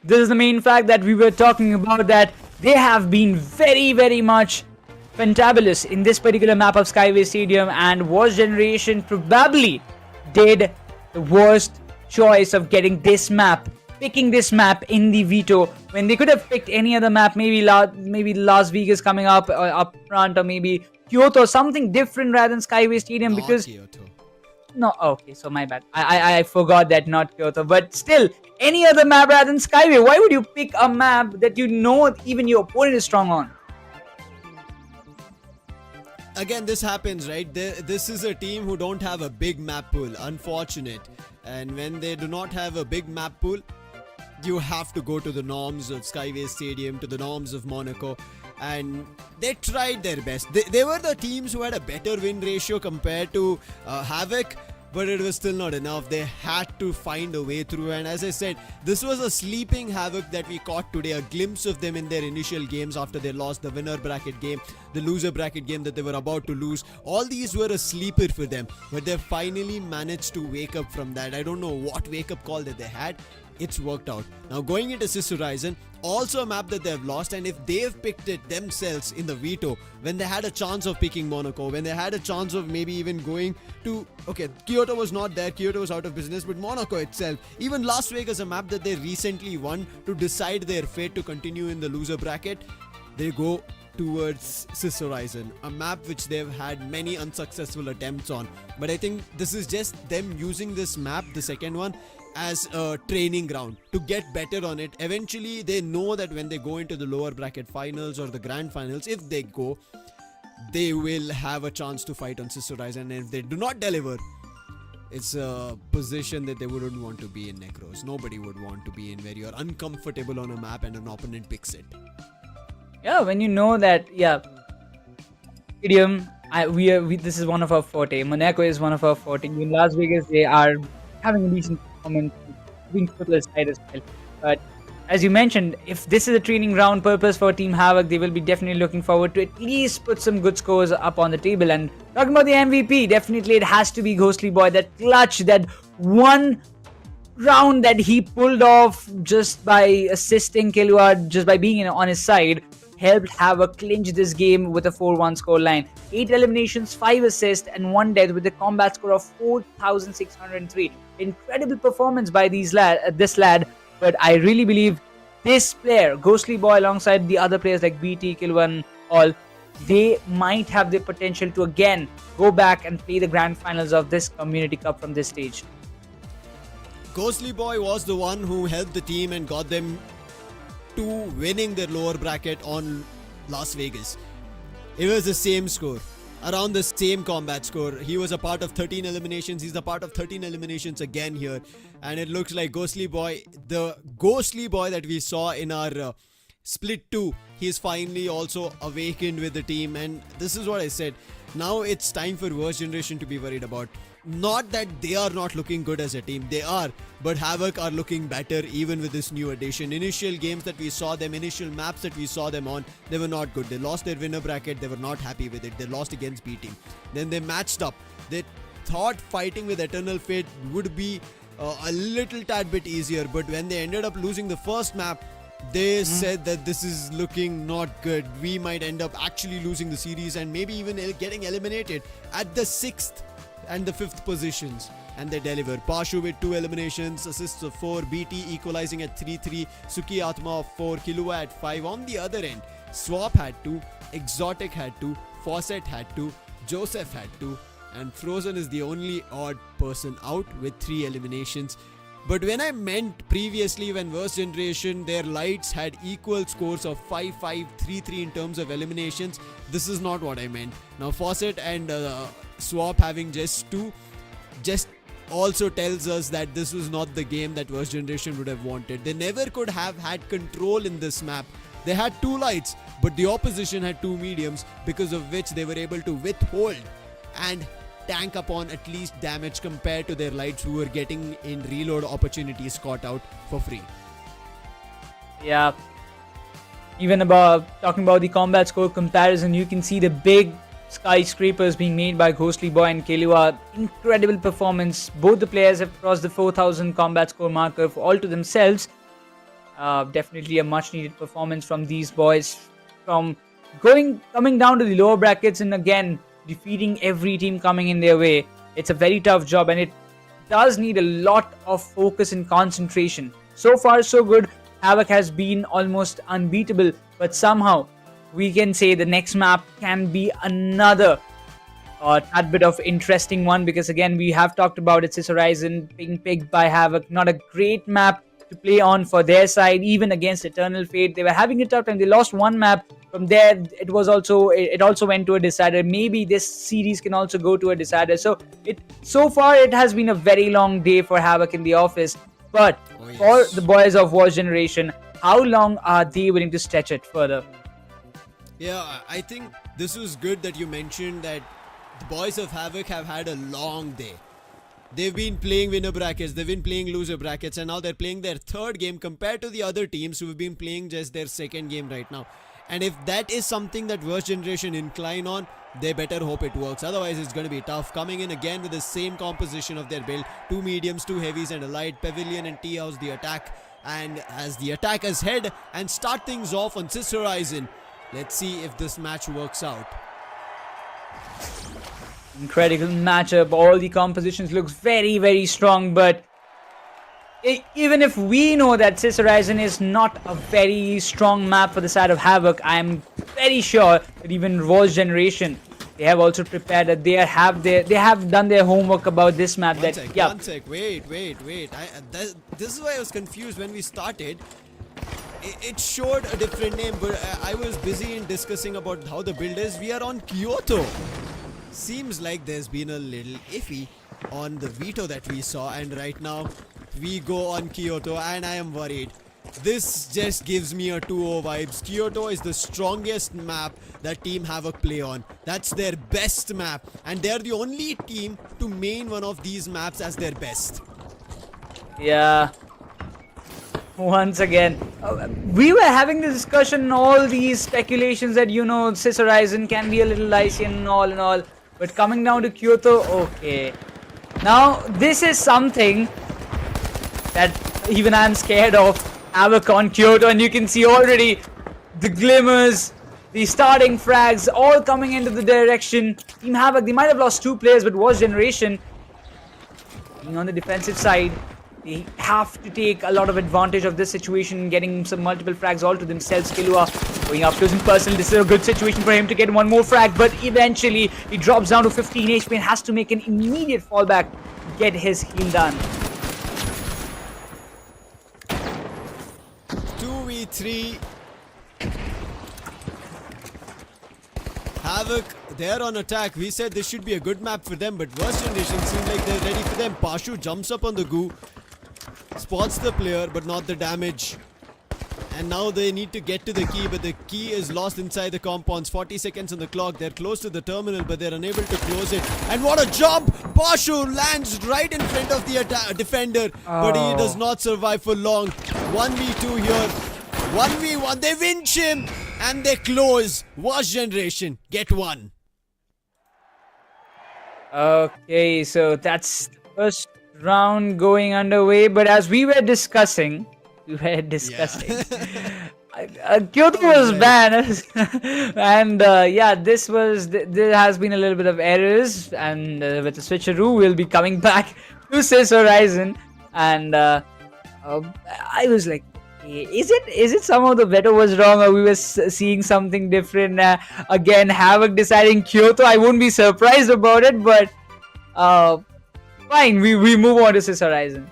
This is the main fact that we were talking about, that they have been very, very much fantabulous in this particular map of Skyway Stadium, and Worst Generation probably did the worst choice of getting this map, picking this map in the veto, when they could have picked any other map, maybe Las Vegas coming up front, or maybe Kyoto, something different rather than Skyway Stadium. Not because Kyoto. no, okay, so my bad. I forgot that, not Kyoto, but still, any other map rather than Skyway. Why would you pick a map that you know even your opponent is strong on? Again, this happens, right? This is a team who don't have a big map pool. Unfortunate. And when they do not have a big map pool, you have to go to the norms of Skyway Stadium, to the norms of Monaco. And they tried their best. They were the teams who had a better win ratio compared to Havk, but it was still not enough. They had to find a way through, and as I said, this was a sleeping Havk that we caught today, a glimpse of them in their initial games after they lost the winner bracket game, the loser bracket game that they were about to lose. All these were a sleeper for them, but they finally managed to wake up from that. I don't know what wake-up call that they had. It's worked out. Now going into Sis Horizon, also a map that they've lost, and if they've picked it themselves in the veto, when they had a chance of picking Monaco, when they had a chance of maybe even going to, okay, Kyoto was not there, Kyoto was out of business, but Monaco itself, even Las Vegas, a map that they recently won to decide their fate to continue in the loser bracket, they go towards Sis Horizon, a map which they've had many unsuccessful attempts on. But I think this is just them using this map, the second one, as a training ground to get better on it. Eventually they know that when they go into the lower bracket finals or the grand finals, if they go, they will have a chance to fight on Sis Horizon, and if they do not deliver, it's a position that they wouldn't want to be in. Necros, nobody would want to be in, where you're uncomfortable on a map and an opponent picks it. Yeah, when you know that, yeah, Stadium, this is one of our forte. Monaco is one of our forte. In Las Vegas, they are having a decent performance, being total aside as well. But as you mentioned, if this is a training ground purpose for Team Havk, they will be definitely looking forward to at least put some good scores up on the table. And talking about the MVP, definitely it has to be Ghostly Boy. That clutch, that one round that he pulled off just by assisting Killua, just by being on his side, helped Havk clinch this game with a 4-1 scoreline. 8 eliminations, 5 assists, and 1 death with a combat score of 4,603. Incredible performance by this lad, but I really believe this player, Ghostly Boy, alongside the other players like BT, Killua, and all, they might have the potential to again go back and play the grand finals of this Community Cup from this stage. Ghostly Boy was the one who helped the team and got them to winning their lower bracket on Las Vegas. It was the same score, around the same combat score. He was a part of 13 eliminations. He's a part of 13 eliminations again here. And it looks like Ghostly Boy, the Ghostly Boy that we saw in our Split 2, he's finally also awakened with the team. And this is what I said. Now it's time for Worst Generation to be worried about. Not that they are not looking good as a team, they are, but Havk are looking better even with this new addition. Initial games that we saw them, initial maps that we saw them on, they were not good. They lost their winner bracket, they were not happy with it. They lost against B team. Then they matched up. They thought fighting with Eternal Fate would be a little tad bit easier, but when they ended up losing the first map, they said that this is looking not good. We might end up actually losing the series and maybe even getting eliminated at the 6th and the 5th positions. And they deliver. Pashu with 2 eliminations, assists of 4, BT equalizing at 3-3, Suki Atma of 4, Killua at 5. On the other end, Swap had 2, Exotic had 2, Fawcett had 2, Joseph had 2, and Frozen is the only odd person out with 3 eliminations. But when I meant previously when Worst Generation, their lights had equal scores of 5-5, 3-3 in terms of eliminations, this is not what I meant. Now Fawcett and Swap having just 2 just also tells us that this was not the game that Worst Generation would have wanted. They never could have had control in this map. They had 2 lights, but the opposition had 2 mediums, because of which they were able to withhold and tank upon at least damage compared to their lights, who were getting in reload opportunities caught out for free. Yeah. Even about talking about the combat score comparison, you can see the big skyscrapers being made by Ghostly Boy and Killua. Incredible performance. Both the players have crossed the 4,000 combat score marker all to themselves. Definitely a much needed performance from these boys. From coming down to the lower brackets and again defeating every team coming in their way. It's a very tough job and it does need a lot of focus and concentration. So far so good. Havk has been almost unbeatable, but somehow we can say the next map can be another tad bit of interesting one, because again we have talked about it, Sis Horizon being picked by Havk. Not a great map to play on for their side, even against Eternal Fate. They were having a tough time. They lost one map. From there, it also went to a decider. Maybe this series can also go to a decider. So far it has been a very long day for Havk in the office. But for the boys of Worst Generation, how long are they willing to stretch it further? Yeah, I think this was good that you mentioned that the boys of Havk have had a long day. They've been playing winner brackets, they've been playing loser brackets, and now they're playing their 3rd game compared to the other teams who have been playing just their 2nd game right now. And if that is something that Worst Generation incline on, they better hope it works. Otherwise, it's going to be tough. Coming in again with the same composition of their build. 2 mediums, 2 heavies and a light. Pavilion and Tea House the attack. And as the attackers head and start things off on Sis Horizon, let's see if this match works out. Incredible matchup. All the compositions looks very, very strong, but even if we know that Sis Horizon is not a very strong map for the side of Havk, I am very sure that even Worst Generation, they have also prepared that they have done their homework about this map. One sec. Wait. This is why I was confused when we started. It showed a different name, but I was busy in discussing about how the build is. We are on Kyoto. Seems like there's been a little iffy on the veto that we saw, and right now we go on Kyoto, and I am worried. This just gives me a 2-0 vibes. Kyoto is the strongest map that Team Havk play on. That's their best map, and they're the only team to main one of these maps as their best. Yeah. Once again, we were having this discussion, all these speculations that, you know, Sis Horizon can be a little icy and all. But coming down to Kyoto, okay. Now, this is something that even I'm scared of. Havk on Kyoto, and you can see already the glimmers, the starting frags all coming into the direction. Team Havk, they might have lost 2 players, but Worst Generation being on the defensive side, they have to take a lot of advantage of this situation, getting some multiple frags all to themselves. Killua going up close and personal. This is a good situation for him to get one more frag, but eventually he drops down to 15 HP and has to make an immediate fallback to get his heal done. 2v3. Havk, they're on attack. We said this should be a good map for them, but Worst Generation seem like they're ready for them. Pashu jumps up on the goo, spots the player, but not the damage. And now they need to get to the key, but the key is lost inside the compounds. 40 seconds on the clock. They're close to the terminal, but they're unable to close it. And what a jump! Pashu lands right in front of the defender, but he does not survive for long. 1v2 here. 1v1. They winch him, and they close. Worst Generation get one. Okay, so that's the first round going underway. But as we were discussing, Kyoto was banned, and there has been a little bit of errors, and with the switcheroo, we'll be coming back to Sis Horizon, and I was like, is it somehow the veto was wrong, or we were seeing something different? Again, Havk deciding Kyoto. I wouldn't be surprised about it, but fine. We move on to Sis Horizon.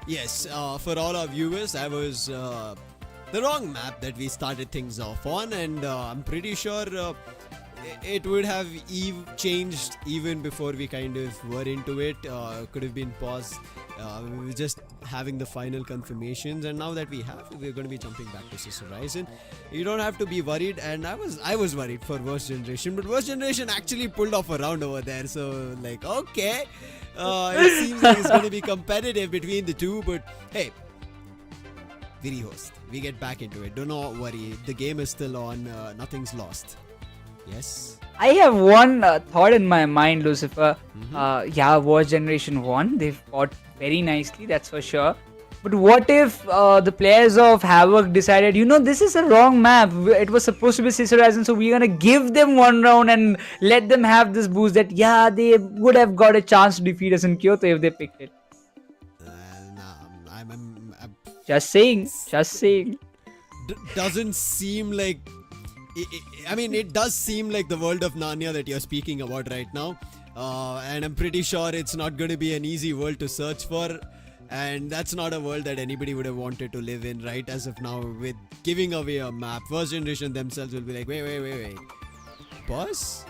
Yes, for all our viewers, that was the wrong map that we started things off on, and I'm pretty sure it would have changed even before we kind of were into it. Could have been paused. We were just having the final confirmations, and now that we have, we're going to be jumping back to Sis Horizon. You don't have to be worried, and I was worried for Worst Generation, but Worst Generation actually pulled off a round over there, so like, okay. It seems like it's going to be competitive between the two, but hey, we rehost. We get back into it. Do not worry. The game is still on. Nothing's lost. Yes? I have one thought in my mind, Lucifer. Worst Generation won. They fought very nicely, that's for sure. But what if the players of Havk decided, this is a wrong map. It was supposed to be Sis Horizon, so we're gonna give them one round and let them have this boost that, they would have got a chance to defeat us in Kyoto if they picked it. I'm Just saying. Doesn't seem like... it does seem like the world of Narnia that you're speaking about right now. And I'm pretty sure it's not going to be an easy world to search for. And that's not a world that anybody would have wanted to live in, right? As of now, with giving away a map, Worst Generation themselves will be like, wait. Pause?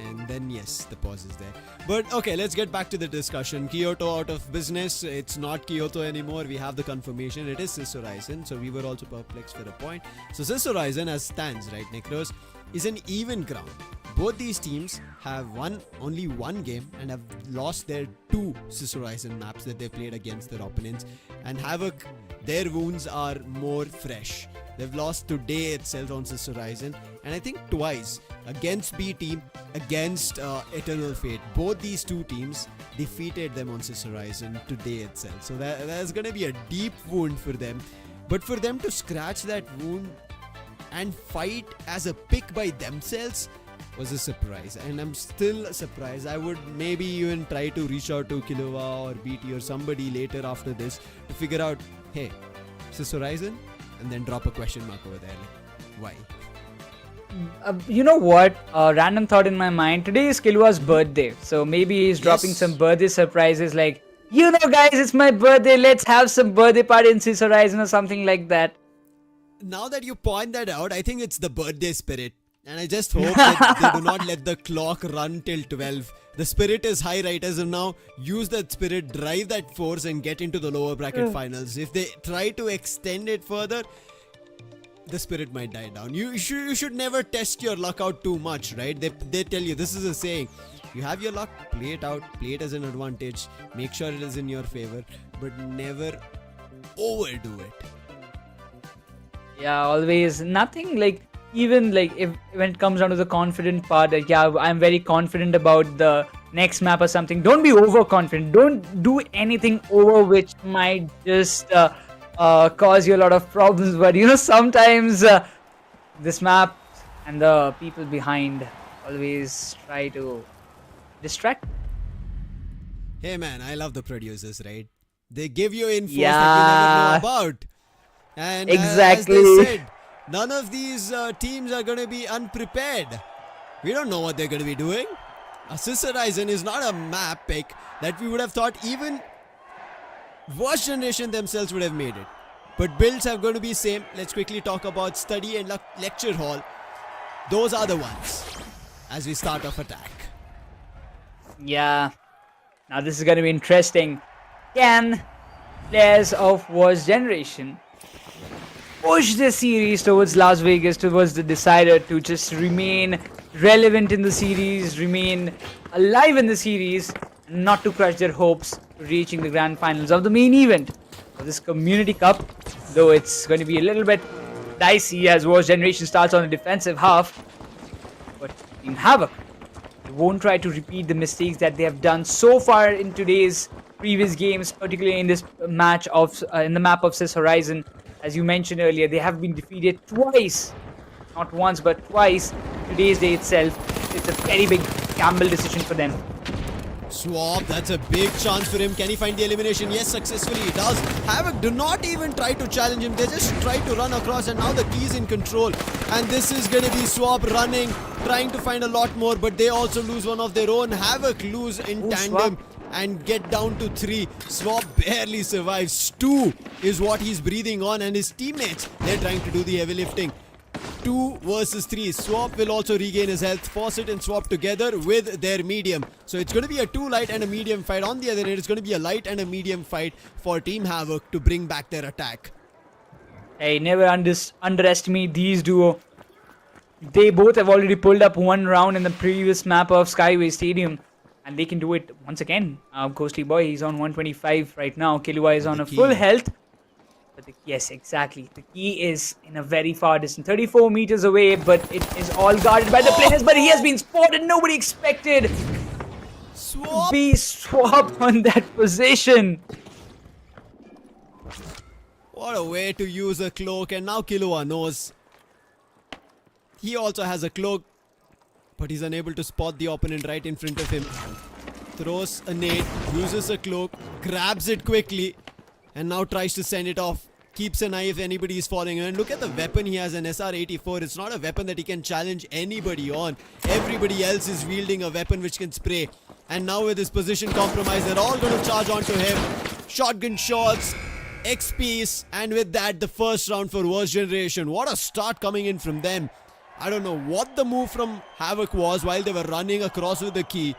And then yes, the pause is there. But okay, let's get back to the discussion. Kyoto out of business. It's not Kyoto anymore. We have the confirmation. It is Sis Horizon. So we were also perplexed for a point. So Sis Horizon, as stands, right, Nikros, is an even ground. Both these teams have won only one game and have lost their two Sis Horizon maps that they played against their opponents. And Havk, their wounds are more fresh. They've lost today itself on Sis Horizon, and I think twice against B Team, against Eternal Fate. Both these two teams defeated them on Sis Horizon today itself. So there's going to be a deep wound for them. But for them to scratch that wound and fight as a pick by themselves was a surprise, and I'm still surprised. I would maybe even try to reach out to Killua or BT or somebody later after this to figure out, hey, Sis Horizon? And then drop a question mark over there. Like, why? You know what? Random thought in my mind. Today is Killua's birthday. So maybe he's dropping some birthday surprises like, guys, it's my birthday. Let's have some birthday party in Sis Horizon or something like that. Now that you point that out, I think it's the birthday spirit. And I just hope that they do not let the clock run till 12. The spirit is high right as of now. Use that spirit, drive that force and get into the lower bracket finals. If they try to extend it further, the spirit might die down. You should never test your luck out too much, right? They tell you, this is a saying. You have your luck, play it out, play it as an advantage. Make sure it is in your favor, but never overdo it. Yeah, always. Nothing like... Even like when it comes down to the confident part, like I'm very confident about the next map or something. Don't be overconfident. Don't do anything over which might just cause you a lot of problems. But sometimes this map and the people behind always try to distract. Hey man, I love the producers, right? They give you info that you never know about. And exactly. As they said, none of these teams are going to be unprepared. We don't know what they're going to be doing. Sis Horizon is not a map pick that we would have thought even Worst Generation themselves would have made it. But builds are going to be same. Let's quickly talk about study and lecture hall. Those are the ones. as we start off attack. Yeah. Now this is going to be interesting. Can players of Wars Generation push the series towards Las Vegas, towards the decider, to just remain relevant in the series, remain alive in the series, and not to crush their hopes to reaching the grand finals of the main event of this Community Cup, though it's going to be a little bit dicey as Wars Generation starts on the defensive half. But Team Havk won't try to repeat the mistakes that they have done so far in today's previous games, particularly in this match of in the map of Cis Horizon. As you mentioned earlier, they have been defeated twice, not once but twice. Today's day itself, it's a very big gamble decision for them. Swap, that's a big chance for him. Can he find the elimination? Yes, successfully he does. Havk do not even try to challenge him. They just try to run across, and now the key is in control. And this is going to be Swap running, trying to find a lot more, but they also lose one of their own. Havk lose in tandem and get down to 3. Swap barely survives. 2 is what he's breathing on, and his teammates, they're trying to do the heavy lifting. 2 versus 3. Swap will also regain his health. Fawcett and Swap together with their medium. So it's going to be a 2 light and a medium fight. On the other end, it's going to be a light and a medium fight for Team Havk to bring back their attack. Hey, never underestimate these duo. They both have already pulled up one round in the previous map of Skyway Stadium, and they can do it once again. Ghostly Boy, he's on 125 right now. Killua is on a full health. But yes, exactly. The key is in a very far distance, 34 meters away, but it is all guarded by the players. But he has been spotted. Nobody expected Swap. to be Swap on that position. What a way to use a cloak, and now Killua knows. He also has a cloak, but he's unable to spot the opponent right in front of him. Throws a nade, uses a cloak, grabs it quickly, and now tries to send it off. Keeps an eye if anybody is following him. And look at the weapon he has, an SR-84. It's not a weapon that he can challenge anybody on. Everybody else is wielding a weapon which can spray. And now with his position compromised, they're all going to charge onto him. Shotgun shots, XPs, and with that, the first round for Wars Generation. What a start coming in from them. I don't know what the move from Havk was while they were running across with the key,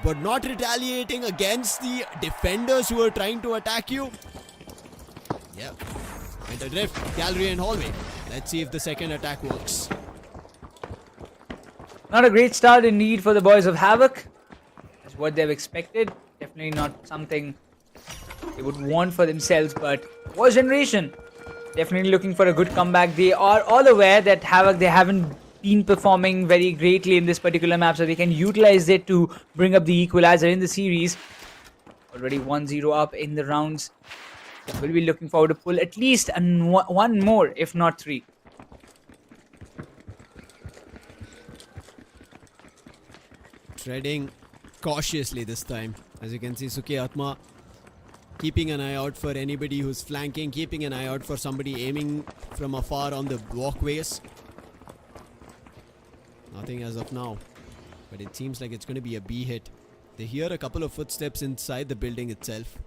but not retaliating against the defenders who were trying to attack you. Yeah. And a drift, gallery and hallway. Let's see if the second attack works. Not a great start indeed for the boys of Havk. That's what they've expected. Definitely not something they would want for themselves, but Wars Generation definitely looking for a good comeback. They are all aware that Havk, they haven't been performing very greatly in this particular map, so they can utilize it to bring up the equalizer in the series. Already 1-0 up in the rounds. We'll be looking forward to pull at least one more, if not 3. Treading cautiously this time. As you can see, Suki Atma keeping an eye out for anybody who's flanking, keeping an eye out for somebody aiming from afar on the walkways. Nothing as of now, but it seems like it's going to be a B hit. They hear a couple of footsteps inside the building itself.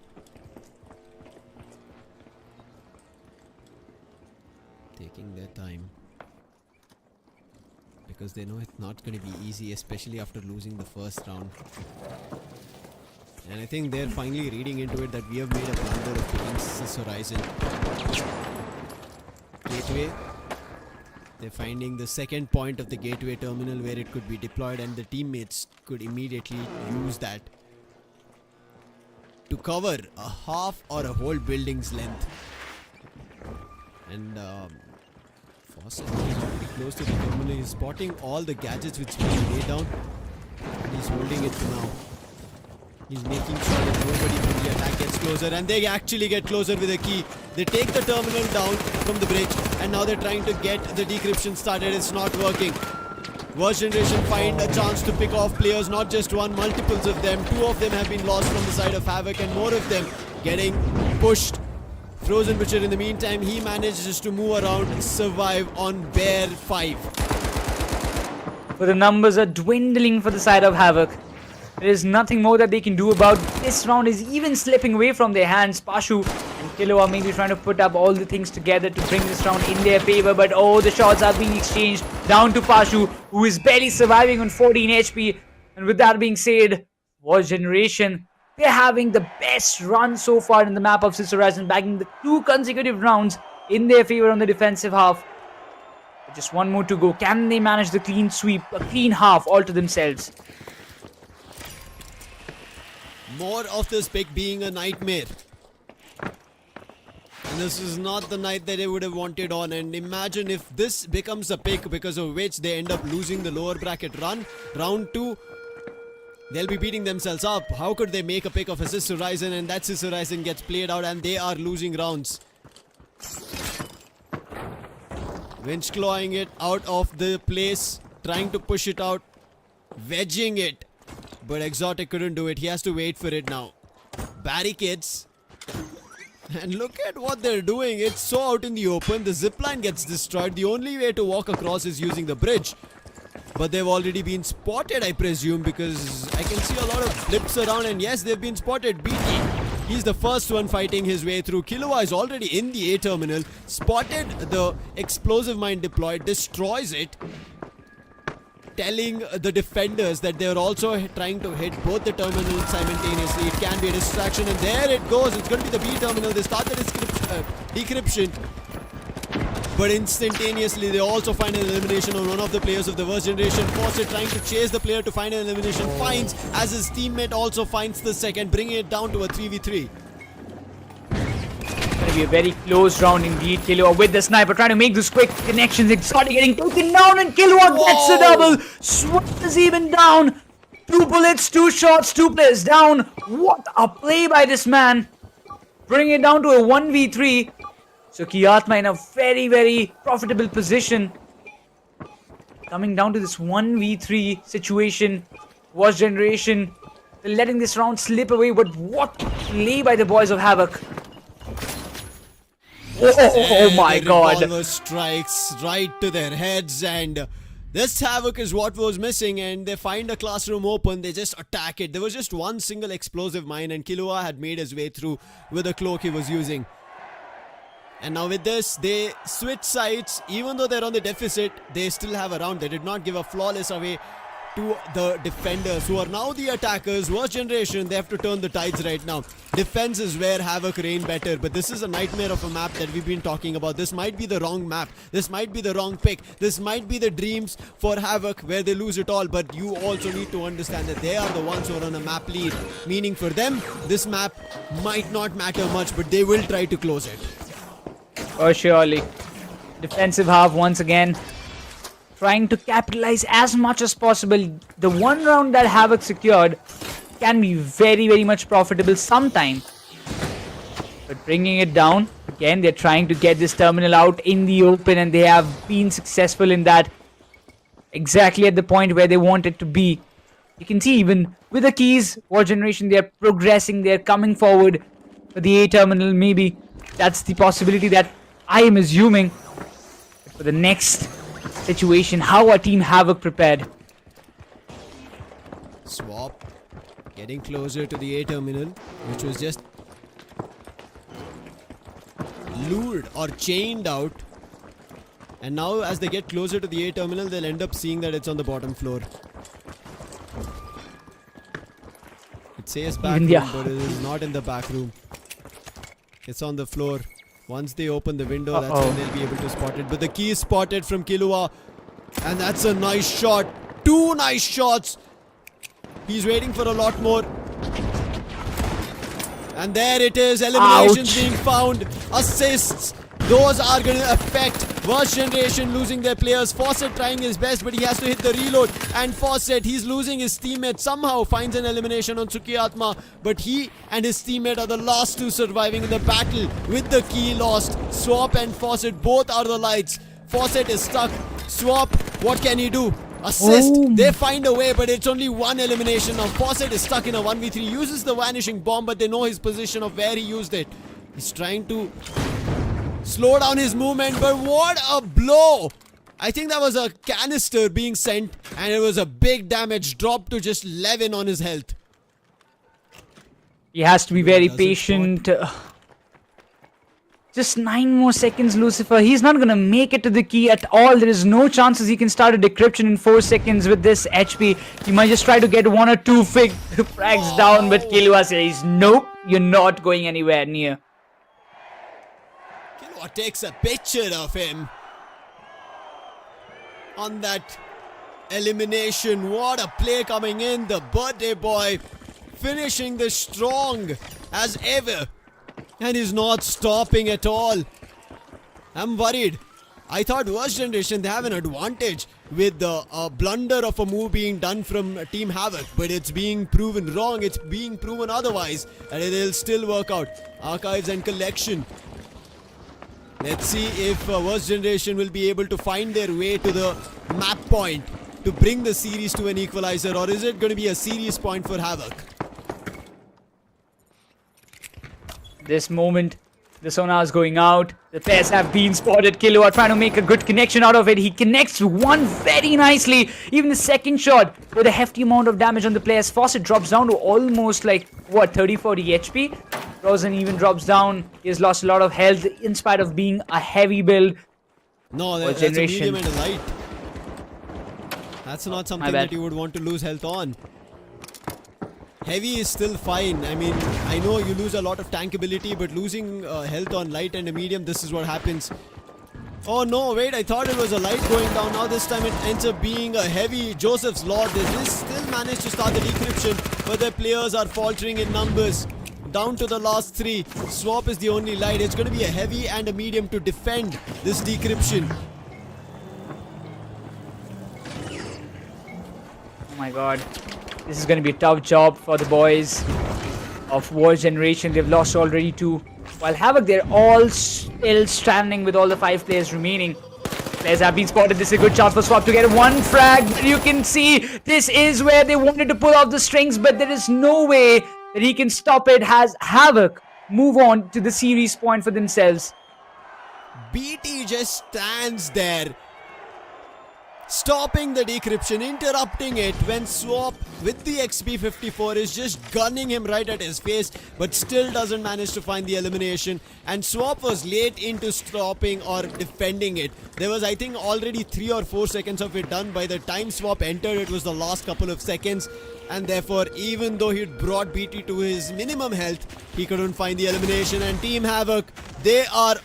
Taking their time, because they know it's not going to be easy, especially after losing the first round. And I think they're finally reading into it that we have made a blunder of picking Cis Horizon. Gateway. They're finding the second point of the gateway terminal where it could be deployed, and the teammates could immediately use that to cover a half or a whole building's length. And Fawcett is already close to the terminal. He's spotting all the gadgets which being laid down, and he's holding it for now. He's making sure that nobody from the attack gets closer, and they actually get closer with a key. They take the terminal down from the bridge, and now they're trying to get the decryption started. It's not working. Wars Generation find a chance to pick off players, not just one, multiples of them. 2 of them have been lost from the side of Havk, and more of them getting pushed. Frozen Butcher, in the meantime, he manages to move around, survive on bare 5. But the numbers are dwindling for the side of Havk. There is nothing more that they can do about this round. Is even slipping away from their hands. Pashu And Killua maybe trying to put up all the things together to bring this round in their favor. But oh, the shots are being exchanged down to Pashu, who is barely surviving on 14 HP. And with that being said, War Generation, they're having the best run so far in the map of Sister Horizon, bagging the 2 consecutive rounds in their favor on the defensive half. But just one more to go. Can they manage the clean sweep, a clean half all to themselves? More of this pick being a nightmare. And this is not the night that they would have wanted on. And imagine if this becomes a pick because of which they end up losing the lower bracket run. Round 2, they'll be beating themselves up. How could they make a pick of Assist Horizon and that Assist Horizon gets played out and they are losing rounds? Winch clawing it out of the place, trying to push it out, wedging it. But Exotic couldn't do it. He has to wait for it now. Barricades. And look at what they're doing. It's so out in the open. The zipline gets destroyed. The only way to walk across is using the bridge. But they've already been spotted, I presume, because I can see a lot of blips around. And yes, they've been spotted. BT, he's the first one fighting his way through. Killua is already in the A terminal. Spotted the explosive mine deployed. Destroys it. Telling the defenders that they're also trying to hit both the terminals simultaneously. It can be a distraction, and there it goes. It's going to be the B terminal. They start the decryption, but instantaneously they also find an elimination on one of the players of the Worst Generation. Fawcett trying to chase the player to find an elimination, finds, as his teammate also finds the second, bringing it down to a 3v3. Going to be a very close round indeed. Killua with the sniper trying to make those quick connections. Exotic getting taken down, and Killua gets a double. Swap is even down. 2 bullets, 2 shots, 2 players down. What a play by this man. Bring it down to a 1v3. So Kiatma in a very, very profitable position. Coming down to this 1v3 situation. Worst Generation, they're letting this round slip away. But what play by the boys of Havk. Oh my god. Revolver strikes right to their heads, and this Havk is what was missing. And they find a classroom open, they just attack it. There was just one single explosive mine, and Killua had made his way through with the cloak he was using. And now with this, they switch sides. Even though they're on the deficit, they still have a round. They did not give a flawless away to the defenders, who are now the attackers. Worst Generation, they have to turn the tides right now. Defense is where Havk reign better, but this is a nightmare of a map that we've been talking about. This might be the wrong map. This might be the wrong pick. This might be the dreams for Havk where they lose it all, but you also need to understand that they are the ones who are on a map lead. Meaning for them, this map might not matter much, but they will try to close it. Oh, surely. Defensive half once again. Trying to capitalize as much as possible. The one round that Havk secured can be very, very much profitable sometime. But bringing it down, again, they're trying to get this terminal out in the open, and they have been successful in that. Exactly at the point where they want it to be. You can see even with the keys, War Generation, they're progressing, they're coming forward for the A terminal. Maybe that's the possibility that I am assuming. But for the next situation, how are Team Havk prepared? Swap getting closer to the A terminal, which was just lured or chained out. And now as they get closer to the A terminal, they'll end up seeing that it's on the bottom floor. It says back room, but it is not in the back room. It's on the floor. Once they open the window, that's when they'll be able to spot it. But the key is spotted from Killua. And that's a nice shot. 2 nice shots. He's waiting for a lot more. And there it is. Eliminations being found. Assists. Those are going to affect Worst Generation losing their players. Fawcett trying his best, but he has to hit the reload. And Fawcett, he's losing his teammate. Somehow finds an elimination on Sukiatma. But he and his teammate are the last 2 surviving in the battle with the key lost. Swap and Fawcett both are the lights. Fawcett is stuck. Swap, what can he do? Assist. They find a way, but it's only 1 elimination. Now Fawcett is stuck in a 1v3. Uses the vanishing bomb, but they know his position of where he used it. He's trying to slow down his movement, but what a blow! I think that was a canister being sent, and it was a big damage drop to just 11 on his health. He has to be very patient. Just 9 more seconds, Lucifer. He's not gonna make it to the key at all. There is no chances he can start a decryption in 4 seconds with this HP. He might just try to get 1 or 2 frags down, but Killua says, nope, you're not going anywhere near. Killua takes a picture of him on that elimination. What a play coming in. The birthday boy finishing this strong as ever. And he's not stopping at all. I'm worried. I thought Worst Generation, they have an advantage with the blunder of a move being done from Team Havk. But it's being proven wrong. It's being proven otherwise. And it'll still work out. Archives and collection. Let's see if Worst Generation will be able to find their way to the map point to bring the series to an equalizer. Or is it going to be a series point for Havk? This moment, the sonar is going out. The players have been spotted. Killua trying to make a good connection out of it. He connects one very nicely. Even the second shot with a hefty amount of damage on the player's faucet drops down to almost like, what, 30-40 HP? Rosen even drops down. He has lost a lot of health in spite of being a heavy build. No, that's a medium and a light. That's not something that you would want to lose health on. Heavy is still fine. I mean, I know you lose a lot of tank ability, but losing health on light and a medium, this is what happens. Oh no, wait, I thought it was a light going down. Now this time it ends up being a heavy. Joseph's Lord. They just still managed to start the decryption, but their players are faltering in numbers. Down to the last 3. Swap is the only light. It's going to be a heavy and a medium to defend this decryption. Oh my god. This is going to be a tough job for the boys of Worst Generation. They've lost already 2. While Havk, they're all still standing with all the 5 players remaining. Players have been spotted. This is a good chance for Swap to get 1 frag. You can see this is where they wanted to pull off the strings, but there is no way that he can stop it. Has Havk move on to the series point for themselves. BT just stands there, stopping the decryption, interrupting it when Swap with the XP54 is just gunning him right at his face, but still doesn't manage to find the elimination. And Swap was late into stopping or defending it. There was, I think, already 3 or 4 seconds of it done. By the time Swap entered, it was the last couple of seconds. And therefore, even though he'd brought BT to his minimum health, he couldn't find the elimination. And Team Havk, they are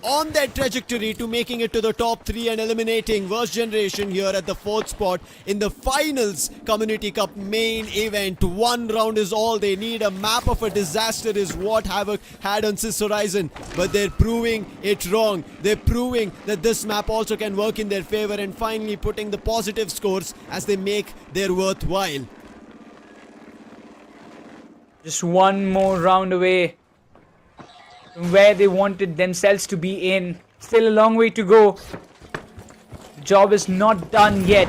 on their trajectory to making it to the top 3 and eliminating Worst Generation here at the 4th spot in the finals Community Cup main event. 1 round is all they need. A map of a disaster is what Havk had on Sis Horizon, but they're proving it wrong. They're proving that this map also can work in their favor and finally putting the positive scores as they make their worthwhile. Just 1 more round away from where they wanted themselves to be in. Still a long way to go. The job is not done yet.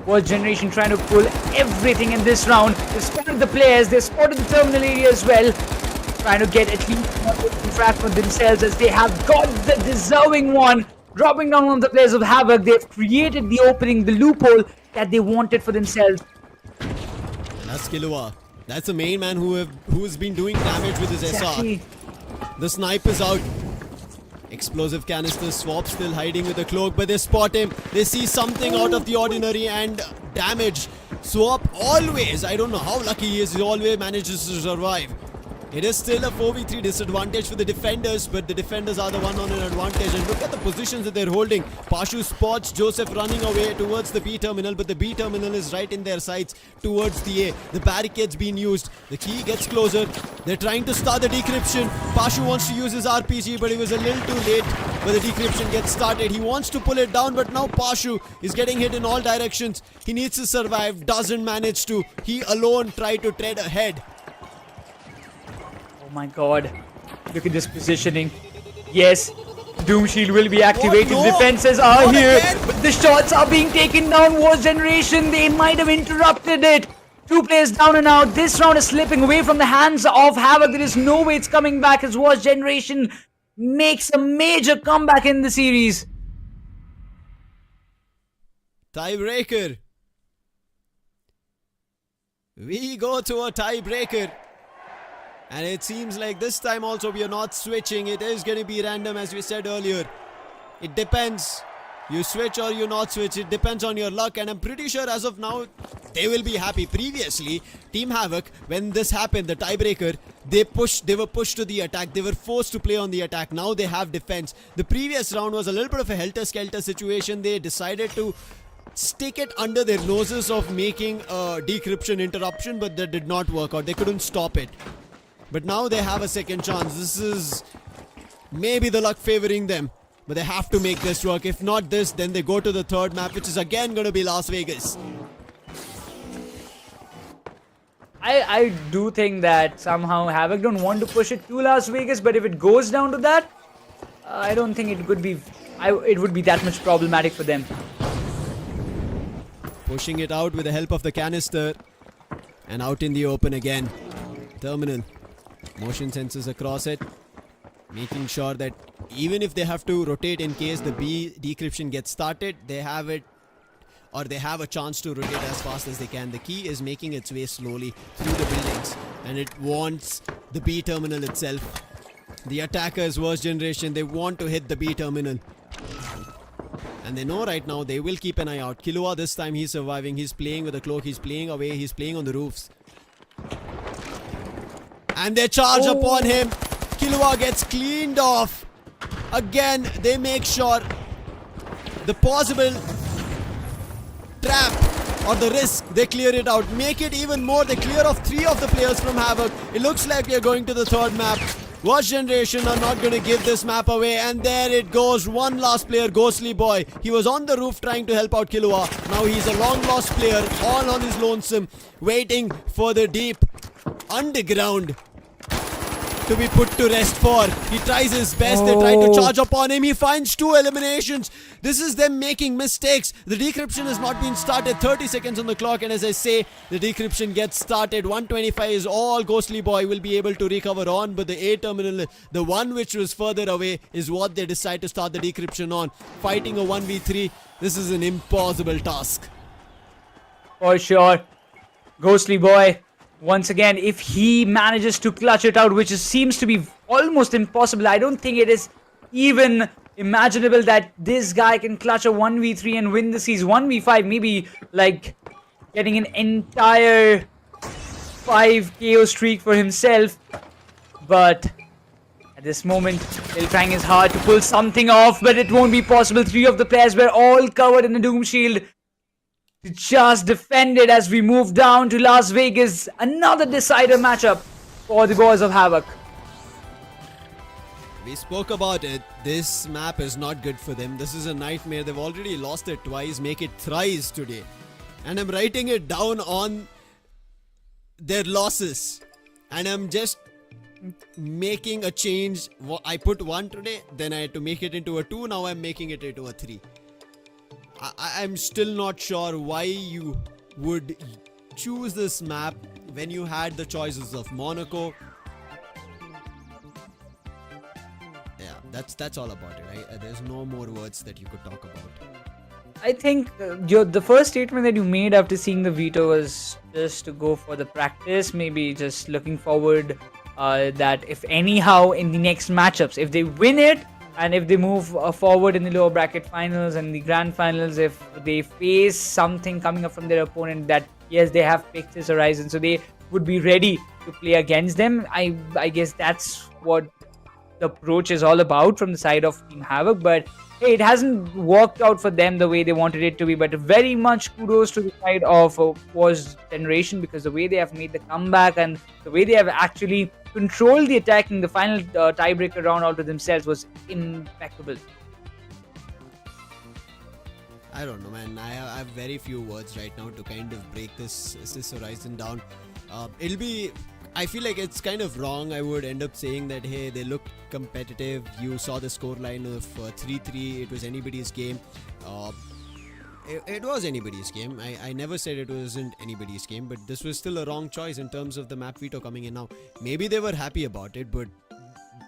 Worst Generation trying to pull everything in this round. They spotted the players, they spotted the terminal area as well. Trying to get at least one frag for themselves as they have got the deserving one. Dropping down on the players of Havk. They've created the opening, the loophole that they wanted for themselves. That's Killua. That's the main man who's been doing damage with his SR. The snipe is out. Explosive canister. Swap still hiding with the cloak, but they spot him. They see something out of the ordinary and damage. Swap always, I don't know how lucky he is, he always manages to survive. It is still a 4v3 disadvantage for the defenders, but the defenders are the one on an advantage. And look at the positions that they're holding. Pashu spots Joseph running away towards the B terminal, but the B terminal is right in their sights towards the A. The barricade's being used. The key gets closer. They're trying to start the decryption. Pashu wants to use his RPG, but he was a little too late. But the decryption gets started. He wants to pull it down, but now Pashu is getting hit in all directions. He needs to survive, doesn't manage to. He alone tried to tread ahead. Oh my god. Look at this positioning. Yes, Doom Shield will be activated. No. Defenses are Not here. again. But the shots are being taken down. Worst Generation, they might have interrupted it. 2 players down and out. This round is slipping away from the hands of Havk. There is no way it's coming back as Worst Generation makes a major comeback in the series. Tiebreaker. We go to a tiebreaker. And it seems like this time also we are not switching. It is going to be random, as we said earlier. It depends. You switch or you not switch. It depends on your luck. And I'm pretty sure as of now, they will be happy. Previously, Team Havk, when this happened, the tiebreaker, they were pushed to the attack. They were forced to play on the attack. Now they have defense. The previous round was a little bit of a helter-skelter situation. They decided to stick it under their noses of making a decryption interruption, but that did not work out. They couldn't stop it. But now they have a second chance. This is maybe the luck favoring them. But they have to make this work. If not this, then they go to the third map, which is again going to be Las Vegas. I do think that somehow Havk don't want to push it to Las Vegas, but if it goes down to that, I don't think it would be that much problematic for them. Pushing it out with the help of the canister. And out in the open again. Terminal. Motion sensors across it. Making sure that even if they have to rotate in case the B decryption gets started, they have it, or they have a chance to rotate as fast as they can. The key is making its way slowly through the buildings, and it wants the B terminal itself. The attackers, worst generation, they want to hit the B terminal. And they know right now they will keep an eye out. Killua this time, he's surviving. He's playing with the cloak. He's playing away. He's playing on the roofs. And they charge upon him. Killua gets cleaned off. Again, they make sure the possible trap or the risk, they clear it out. Make it even more. They clear off 3 of the players from Havk. It looks like we are going to the third map. Watch Generation are not going to give this map away. And there it goes. One last player, Ghostly Boy. He was on the roof trying to help out Killua. Now he's a long lost player, all on his lonesome, waiting for the deep underground to be put to rest for. He tries his best. They try to charge upon him. He finds 2 eliminations. This is them making mistakes. The decryption has not been started. 30 seconds on the clock, and as I say, the decryption gets started. 125 is all Ghostly Boy will be able to recover on, but the A terminal, the one which was further away, is what they decide to start the decryption on. Fighting a 1v3, this is an impossible task. For sure. Ghostly Boy, once again, if he manages to clutch it out, which seems to be almost impossible, I don't think it is even imaginable that this guy can clutch a 1v3 and win the series. 1v5, maybe like getting an entire 5 KO streak for himself. But at this moment, still trying his hard to pull something off, but it won't be possible. 3 of the players were all covered in the Doom Shield. Just defended as we move down to Las Vegas. Another decider matchup for the boys of Havk. We spoke about it. This map is not good for them. This is a nightmare. They've already lost it twice. Make it thrice today. And I'm writing it down on their losses. And I'm just making a change. I put 1 today. Then I had to make it into a 2. Now I'm making it into a 3. I'm still not sure why you would choose this map when you had the choices of Monaco. Yeah, that's all about it, right? There's no more words that you could talk about. I think the first statement that you made after seeing the veto was just to go for the practice. Maybe just looking forward that if anyhow in the next matchups, if they win it, and if they move forward in the lower bracket finals and the grand finals, if they face something coming up from their opponent that, yes, they have picked this horizon, so they would be ready to play against them. I guess that's what the approach is all about from the side of Team Havk. But hey, it hasn't worked out for them the way they wanted it to be. But very much kudos to the side of Wars Generation, because the way they have made the comeback and the way they have actually controlled the attack in the final tiebreaker round out to themselves was impeccable. I don't know, man. I have very few words right now to kind of break this horizon down. I feel like it's kind of wrong. I would end up saying that, hey, they look competitive. You saw the scoreline of 3-3. It was anybody's game. It was anybody's game. I never said it wasn't anybody's game, but this was still a wrong choice in terms of the map veto coming in now. Maybe they were happy about it, but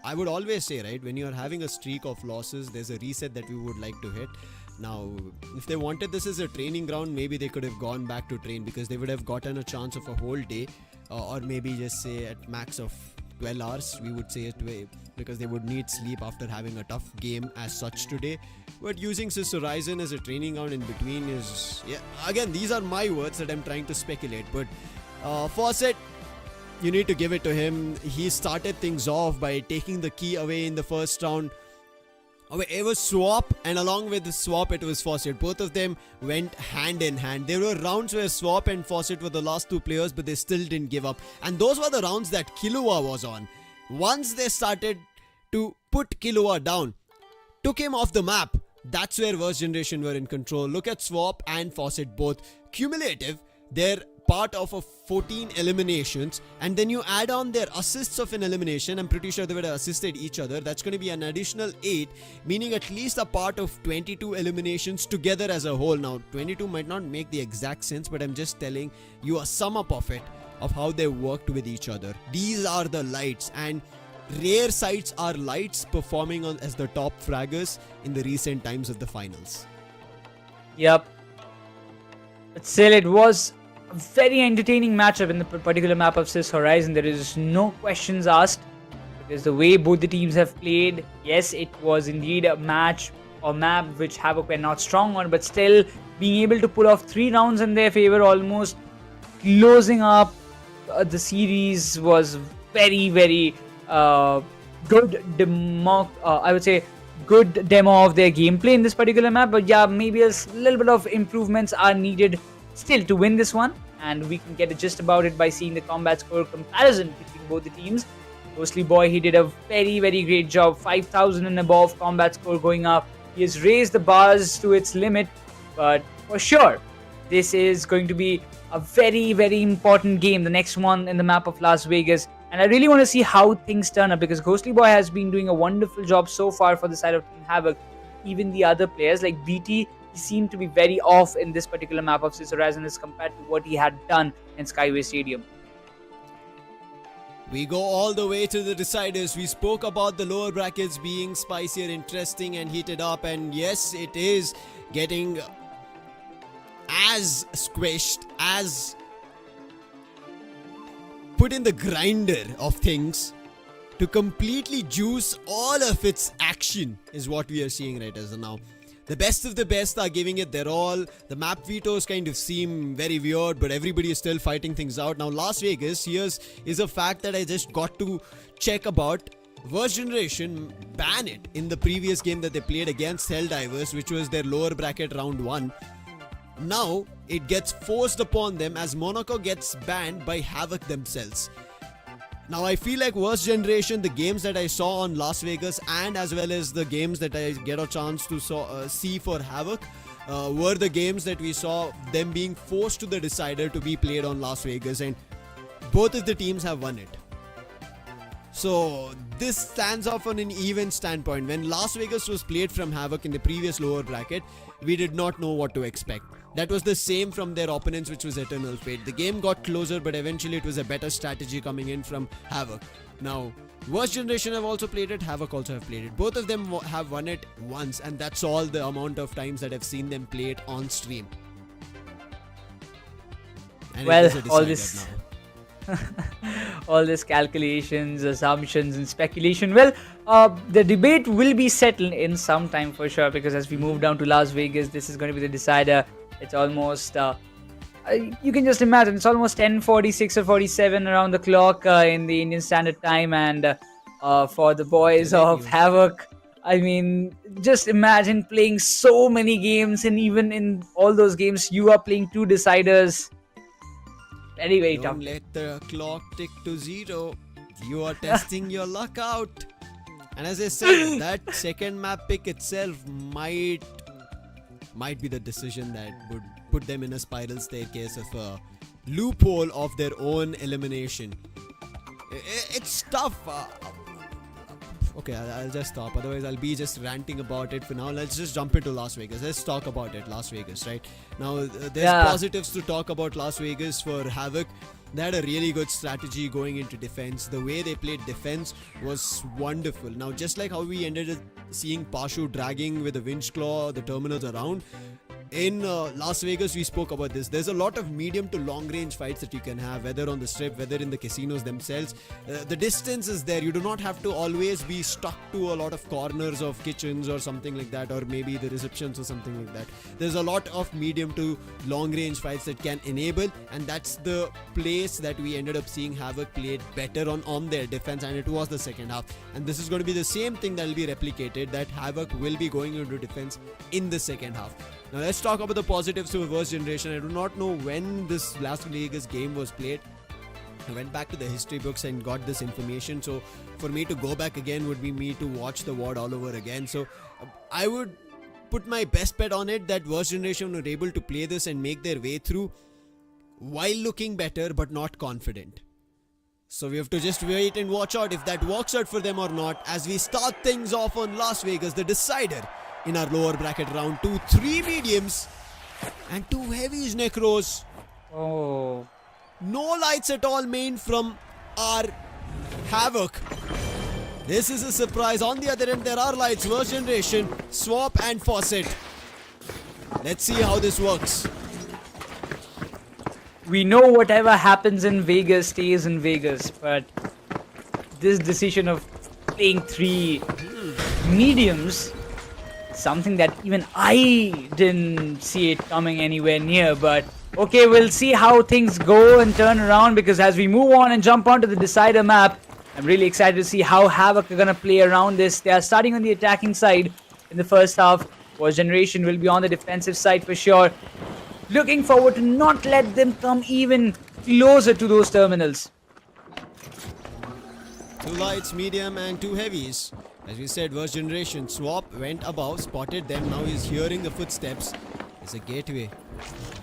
I would always say, right, when you're having a streak of losses, there's a reset that we would like to hit. Now, if they wanted this as a training ground, maybe they could have gone back to train, because they would have gotten a chance of a whole day, or maybe just say at max of 12 hours, we would say it way, because they would need sleep after having a tough game as such today. But using Sis Horizon as a training ground in between is, yeah, again, these are my words that I'm trying to speculate. But Fawcett, you need to give it to him. He started things off by taking the key away in the first round. It was Swap, and along with the Swap, it was Fawcett. Both of them went hand in hand. There were rounds where Swap and Fawcett were the last two players, but they still didn't give up. And those were the rounds that Killua was on. Once they started to put Killua down, took him off the map, that's where Worst Generation were in control. Look at Swap and Fawcett, both cumulative. They're part of a 14 eliminations, and then you add on their assists of an elimination. I'm pretty sure they would have assisted each other. That's going to be an additional 8, meaning at least a part of 22 eliminations together as a whole. Now 22 might not make the exact sense, but I'm just telling you a sum up of it, of how they worked with each other. These are the lights, and rare sights are lights performing on as the top fraggers in the recent times of the finals. Yep. But still, it was a very entertaining matchup in the particular map of Sis Horizon. There is no questions asked, because the way both the teams have played, yes, it was indeed a match or map which Havk were not strong on, but still being able to pull off 3 rounds in their favor, almost closing up the series, was very, very good I would say good demo of their gameplay in this particular map. But yeah, maybe a little bit of improvements are needed still to win this one, and we can get a gist about it by seeing the combat score comparison between both the teams. Ghostly Boy, he did a very, very great job. 5,000 and above combat score going up. He has raised the bars to its limit, but for sure this is going to be a very, very important game, the next one in the map of Las Vegas. And I really want to see how things turn up, because Ghostly Boy has been doing a wonderful job so far for the side of Team Havk. Even the other players like BT, he seemed to be very off in this particular map of Sis Horizon as compared to what he had done in Skyway Stadium. We go all the way to the deciders. We spoke about the lower brackets being spicier, interesting and heated up, and yes, it is getting as squished, as put in the grinder of things to completely juice all of its action is what we are seeing right as of now. The best of the best are giving it their all. The map vetoes kind of seem very weird, but everybody is still fighting things out. Now Las Vegas, here's is a fact that I just got to check about. Worst Generation ban it in the previous game that they played against Helldivers, which was their lower bracket round 1. Now it gets forced upon them as Monaco gets banned by Havk themselves. Now I feel like Worst Generation, the games that I saw on Las Vegas and as well as the games that I get a chance to see for Havk were the games that we saw them being forced to the decider to be played on Las Vegas, and both of the teams have won it. So this stands off on an even standpoint. When Las Vegas was played from Havk in the previous lower bracket, we did not know what to expect. That was the same from their opponents, which was Eternal Fate. The game got closer, but eventually it was a better strategy coming in from Havk. Now, Worst Generation have also played it, Havk also have played it. Both of them have won it once, and that's all the amount of times that I've seen them play it on stream. And well, it is a all decider this now. all this calculations, assumptions and speculation, well, the debate will be settled in some time for sure, because as we move down to Las Vegas, this is going to be the decider. It's almost you can just imagine, it's almost 10:46 or 47 around the clock in the Indian Standard Time, and for the boys of Havk, I mean, just imagine playing so many games, and even in all those games you are playing 2 deciders. Very, very tough. Don't let the clock tick to 0. You are testing your luck out. And as I said, that second map pick itself might be the decision that would put them in a spiral staircase of a loophole of their own elimination. It's tough. Okay, I'll just stop. Otherwise, I'll be just ranting about it for now. Let's just jump into Las Vegas. Let's talk about it, Las Vegas, right? Now, there's positives to talk about Las Vegas for Havk. They had a really good strategy going into defense. The way they played defense was wonderful. Now, just like how we ended up seeing Pashu dragging with the winch claw the terminals around, in Las Vegas, we spoke about this. There's a lot of medium to long range fights that you can have, whether on the strip, whether in the casinos themselves. The distance is there. You do not have to always be stuck to a lot of corners of kitchens or something like that, or maybe the receptions or something like that. There's a lot of medium to long range fights that can enable, and that's the place that we ended up seeing Havk played better on their defense, and it was the second half. And this is going to be the same thing that will be replicated, that Havk will be going into defense in the second half. Now let's talk about the positives to First Generation. I do not know when this Las Vegas game was played. I went back to the history books and got this information. So for me to go back again would be me to watch the WOD all over again. So I would put my best bet on it that First Generation were able to play this and make their way through while looking better but not confident. So we have to just wait and watch out if that works out for them or not as we start things off on Las Vegas, the decider in our lower bracket round 2. 3 mediums and 2 heavies, Necros. Oh. No lights at all main from our Havk. This is a surprise. On the other end, there are lights. First Generation, Swap and Faucet. Let's see how this works. We know whatever happens in Vegas stays in Vegas, but this decision of playing 3 mediums, something that even I didn't see it coming anywhere near. But okay, we'll see how things go and turn around, because as we move on and jump onto the decider map, I'm really excited to see how Havk are gonna play around this. They are starting on the attacking side in the first half. First Generation will be on the defensive side for sure. Looking forward to not let them come even closer to those terminals. 2 lights, medium and 2 heavies. As we said, First Generation, Swap went above, spotted them. Now he's hearing the footsteps. There's a gateway.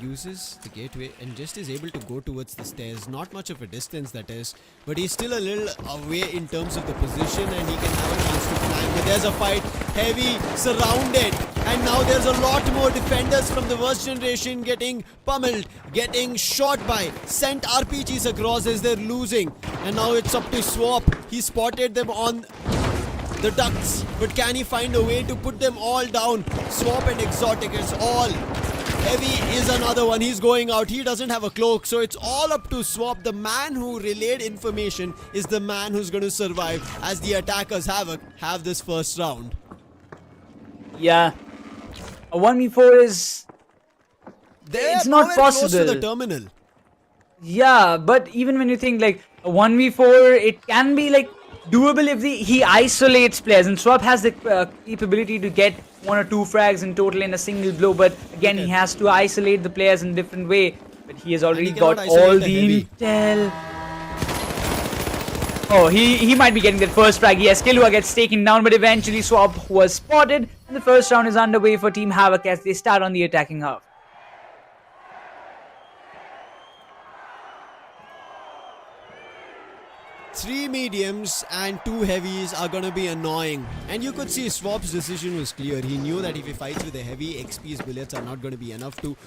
Uses the gateway and just is able to go towards the stairs. Not much of a distance, that is, but he's still a little away in terms of the position, and he can have a chance to climb. But there's a fight. Heavy surrounded, and now there's a lot more defenders from the First Generation getting pummeled, getting shot by, sent RPGs across as they're losing. And now it's up to Swap. He spotted them on the ducts, but can he find a way to put them all down? Swap and Exotic, it's all. Heavy is another one. He's going out. He doesn't have a cloak, so it's all up to Swap. The man who relayed information is the man who's going to survive as the attackers have this first round. Yeah, a 1v4 is... it's not possible. Close to the terminal. Yeah, but even when you think like a 1v4, it can be like doable if he isolates players, and Swap has the capability to get 1 or 2 frags in total in a single blow, but again he has to isolate the players in a different way. But he has already got all the intel. Oh, he might be getting that first frag. Yes, Killua gets taken down, but eventually Swap was spotted, and the first round is underway for Team Havk as they start on the attacking half. Three mediums and 2 heavies are gonna be annoying. And you could see Swap's decision was clear. He knew that if he fights with a heavy, XP's bullets are not gonna be enough to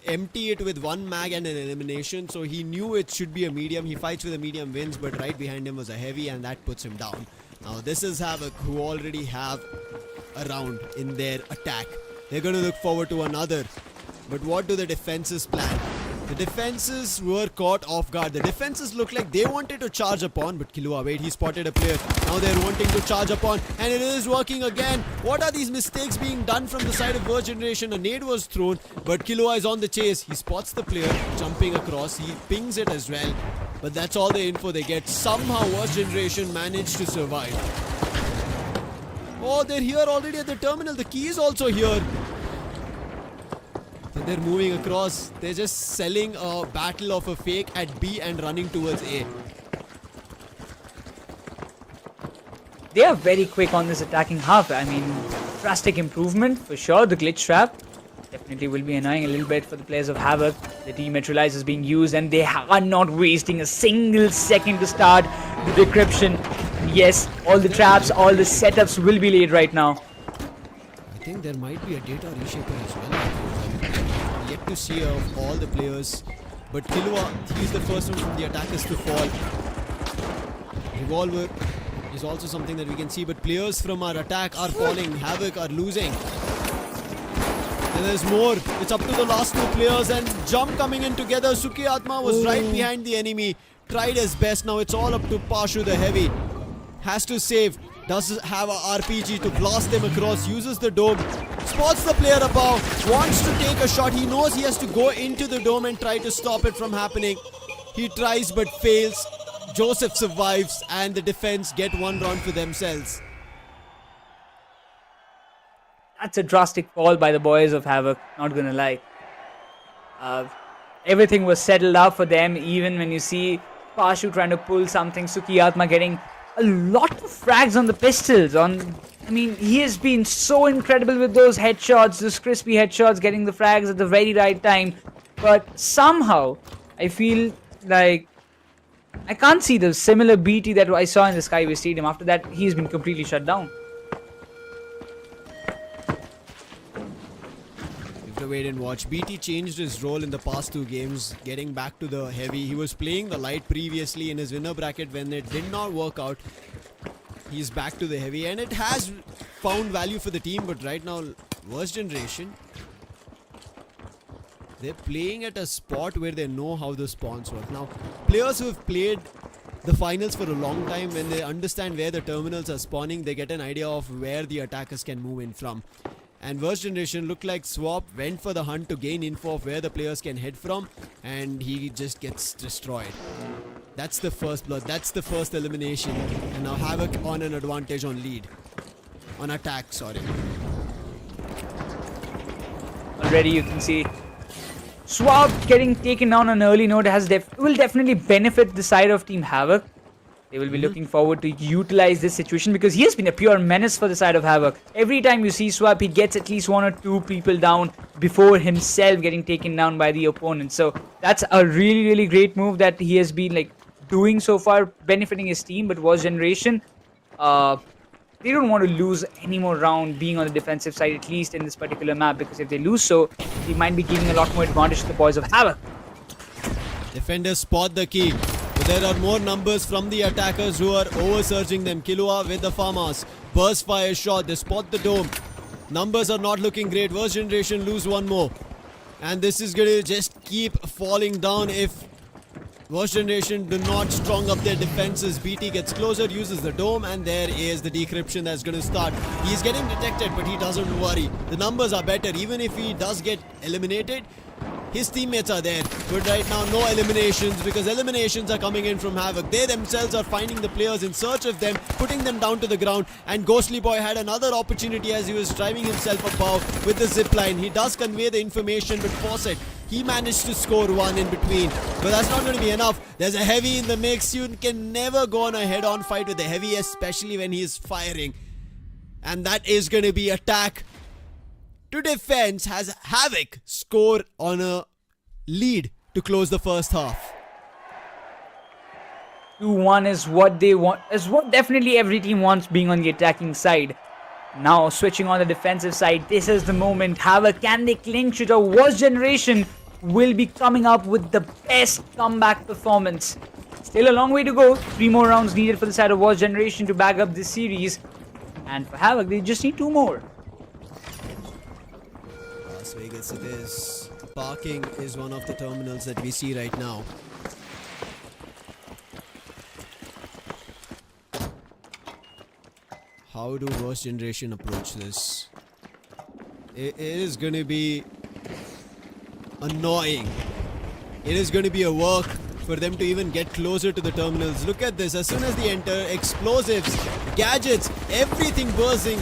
empty it with 1 mag and an elimination. So he knew it should be a medium. He fights with a medium, wins, but right behind him was a heavy, and that puts him down. Now this is Havk, who already have a round in their attack. They're gonna look forward to another. But what do the defenses plan? The defenses were caught off guard. The defenses looked like they wanted to charge upon, but Killua, wait, he spotted a player. Now they're wanting to charge upon, and it is working again. What are these mistakes being done from the side of First Generation? A nade was thrown, but Killua is on the chase. He spots the player jumping across. He pings it as well, but that's all the info they get. Somehow First Generation managed to survive. Oh, they're here already at the terminal. The key is also here. So they're moving across. They're just selling a battle of a fake at B and running towards A. They are very quick on this attacking half. I mean, drastic improvement for sure. The glitch trap definitely will be annoying a little bit for the players of Havk. The dematerialize is being used, and they are not wasting a single second to start the decryption. Yes, all the traps, all the setups will be laid right now. I think there might be a data reshaper as well. Yet to see of all the players, but Killua, he's the first one from the attackers to fall. Revolver is also something that we can see, but players from our attack are falling. Havk are losing. And there's more. It's up to the last two players and jump coming in together. Sukyatma was right behind the enemy. Tried his best. Now it's all up to Pashu the Heavy. Has to save. Does have a RPG to blast them across. Uses the dome. Spots the player above. Wants to take a shot. He knows he has to go into the dome and try to stop it from happening. He tries but fails. Joseph survives and the defense get one round for themselves. That's a drastic fall by the boys of Havk, not gonna lie. Everything was settled up for them, even when you see Pashu trying to pull something, Sukyatma getting a lot of frags on the pistols. I mean, he has been so incredible with those headshots, those crispy headshots, getting the frags at the very right time. But somehow, I feel like I can't see the similar BT that I saw in the Skyway Stadium. After that, he's been completely shut down. Wait and watch. BT changed his role in the past two games, getting back to the heavy. He was playing the light previously in his winner bracket when it did not work out. He's back to the heavy and it has found value for the team, but right now, worst generation, they're playing at a spot where they know how the spawns work. Now, players who have played the finals for a long time, when they understand where the terminals are spawning, they get an idea of where the attackers can move in from. And worst generation looked like Swap went for the hunt to gain info of where the players can head from, and he just gets destroyed. That's the first blood. That's the first elimination. And now Havk on an advantage on lead. On attack, sorry. Already you can see Swap getting taken down on an early note will definitely benefit the side of Team Havk. They will be looking forward to utilize this situation because he has been a pure menace for the side of Havk. Every time you see Swap, he gets at least one or two people down before himself getting taken down by the opponent. So that's a really, really great move that he has been doing so far, benefiting his team. But Worst Generation, they don't want to lose any more round being on the defensive side, at least in this particular map, because if they lose so, they might be giving a lot more advantage to the boys of Havk. Defenders spot the key. But there are more numbers from the attackers who are over-surging them. Killua with the farmers. Burst fire shot. They spot the dome. Numbers are not looking great. Worst Generation lose one more. And this is going to just keep falling down if Worst Generation do not strong up their defenses. BT gets closer, uses the dome, and there is the decryption that's going to start. He's getting detected, but he doesn't worry. The numbers are better. Even if he does get eliminated, his teammates are there. But right now, no eliminations, because eliminations are coming in from Havk. They themselves are finding the players in search of them, putting them down to the ground. And Ghostly Boy had another opportunity as he was driving himself above with the zipline. He does convey the information, but Fawcett, he managed to score one in between. But that's not going to be enough. There's a heavy in the mix. You can never go on a head-on fight with the heavy, especially when he is firing. And that is going to be attack to defense has Havk score on a lead to close the first half. 2-1 is what they want, is what definitely every team wants, being on the attacking side. Now switching on the defensive side, this is the moment. Havk, can they clinch it, or Worst Generation will be coming up with the best comeback performance? Still a long way to go. 3 more rounds needed for the side of Worst Generation to bag up this series. And for Havk, they just need 2 more. Las Vegas it is. Parking is one of the terminals that we see right now. How do Worst Generation approach this? It is going to be annoying. It is going to be a work for them to even get closer to the terminals. Look at this. As soon as they enter, explosives, gadgets, everything bursting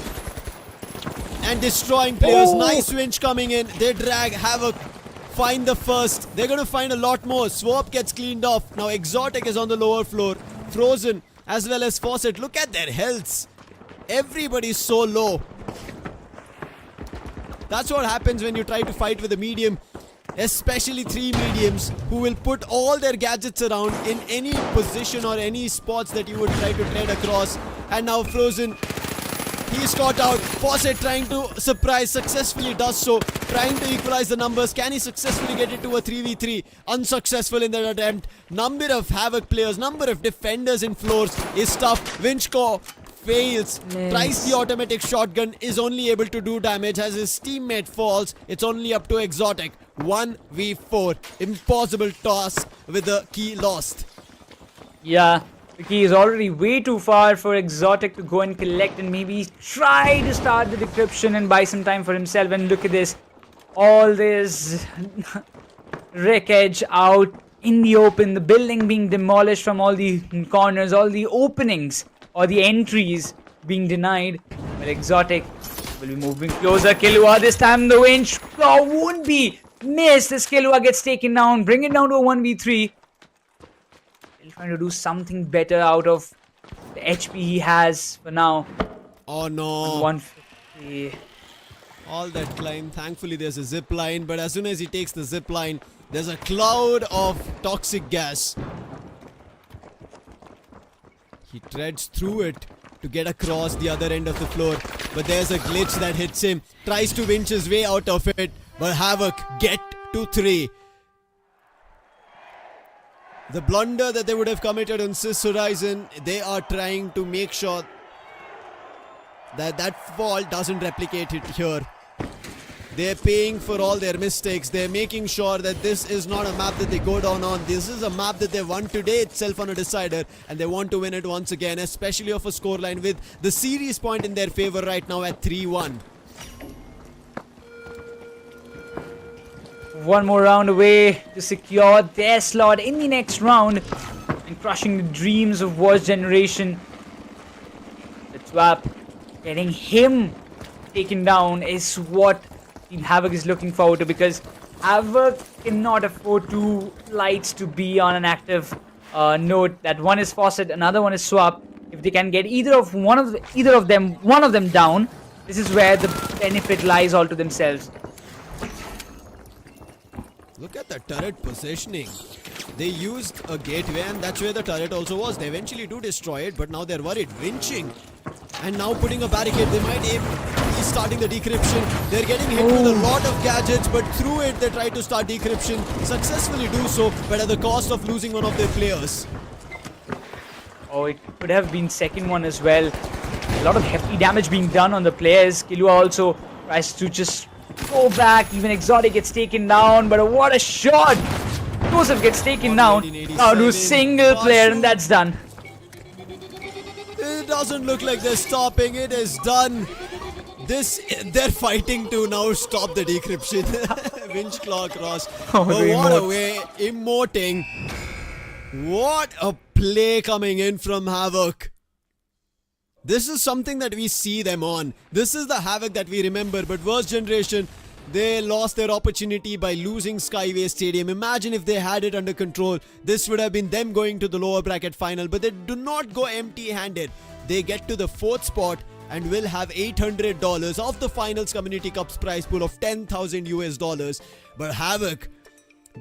and destroying players. Nice winch coming in. They drag Havk. Find the first. They're going to find a lot more. Swap gets cleaned off. Now Exotic is on the lower floor. Frozen as well as Fawcett. Look at their healths. Everybody's so low. That's what happens when you try to fight with a medium. Especially 3 mediums who will put all their gadgets around in any position or any spots that you would try to tread across. And now Frozen, he's caught out. Fawcett trying to surprise, successfully does so. Trying to equalize the numbers. Can he successfully get it to a 3v3? Unsuccessful in that attempt. Number of Havk players, number of defenders in floors is tough. Winchcore fails. Tries the automatic shotgun, is only able to do damage. As his teammate falls, it's only up to Exotic. 1v4. Impossible task with the key lost. Yeah, the key is already way too far for Exotic to go and collect and maybe try to start the decryption and buy some time for himself. And look at this. All this wreckage out in the open, the building being demolished from all the corners, all the openings or the entries being denied. But Exotic will be moving closer. Killua this time the winch won't be missed as Killua gets taken down. Bring it down to a 1v3. Still trying to do something better out of the HP he has for now. Oh no. 150. All that climb. Thankfully there's a zip line, but as soon as he takes the zip line, there's a cloud of toxic gas. He treads through it to get across the other end of the floor, but there's a glitch that hits him. Tries to winch his way out of it, but Havk get to 3. The blunder that they would have committed on Sis Horizon, they are trying to make sure that that fall doesn't replicate it here. They're paying for all their mistakes. They're making sure that this is not a map that they go down on. This is a map that they won today itself on a decider, and they want to win it once again, especially off a scoreline with the series point in their favor right now at 3-1. One more round away to secure their slot in the next round and crushing the dreams of Wars Generation. The Twap getting him taken down is what Team Havk is looking forward to, because Havk cannot afford two lights to be on an active node. That one is Faucet, another one is Swap. If they can get one of them down, this is where the benefit lies all to themselves. Look at the turret positioning. They used a gateway, and that's where the turret also was. They eventually do destroy it, but now they're worried. Winching. And now putting a barricade. They might be starting the decryption. They're getting hit with a lot of gadgets, but through it they try to start decryption. Successfully do so, but at the cost of losing one of their players. Oh, it could have been second one as well. A lot of hefty damage being done on the players. Killua also tries to just go back. Even Exotic gets taken down, but what a shot! Joseph gets taken down. Now to single player, and that's done. It doesn't look like they're stopping. It is done. They're fighting to now stop the decryption. Winch claw across. Oh, but what a way. Emoting. What a play coming in from Havk. This is something that we see them on. This is the Havk that we remember. But Worst Generation, they lost their opportunity by losing Skyway Stadium. Imagine if they had it under control. This would have been them going to the lower bracket final. But they do not go empty-handed. They get to the 4th spot and will have $800 of the finals community cups prize pool of $10,000 US. But Havk,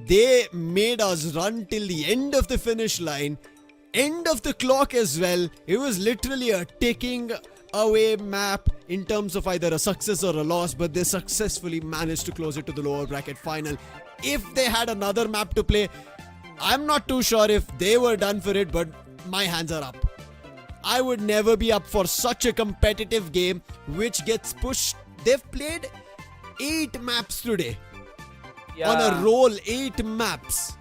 they made us run till the end of the finish line, end of the clock as well. It was literally a ticking away map in terms of either a success or a loss, but they successfully managed to close it to the lower bracket final. If they had another map to play, I'm not too sure if they were done for it, but my hands are up. I would never be up for such a competitive game which gets pushed. They've played 8 maps today. Yeah. On a roll, 8 maps.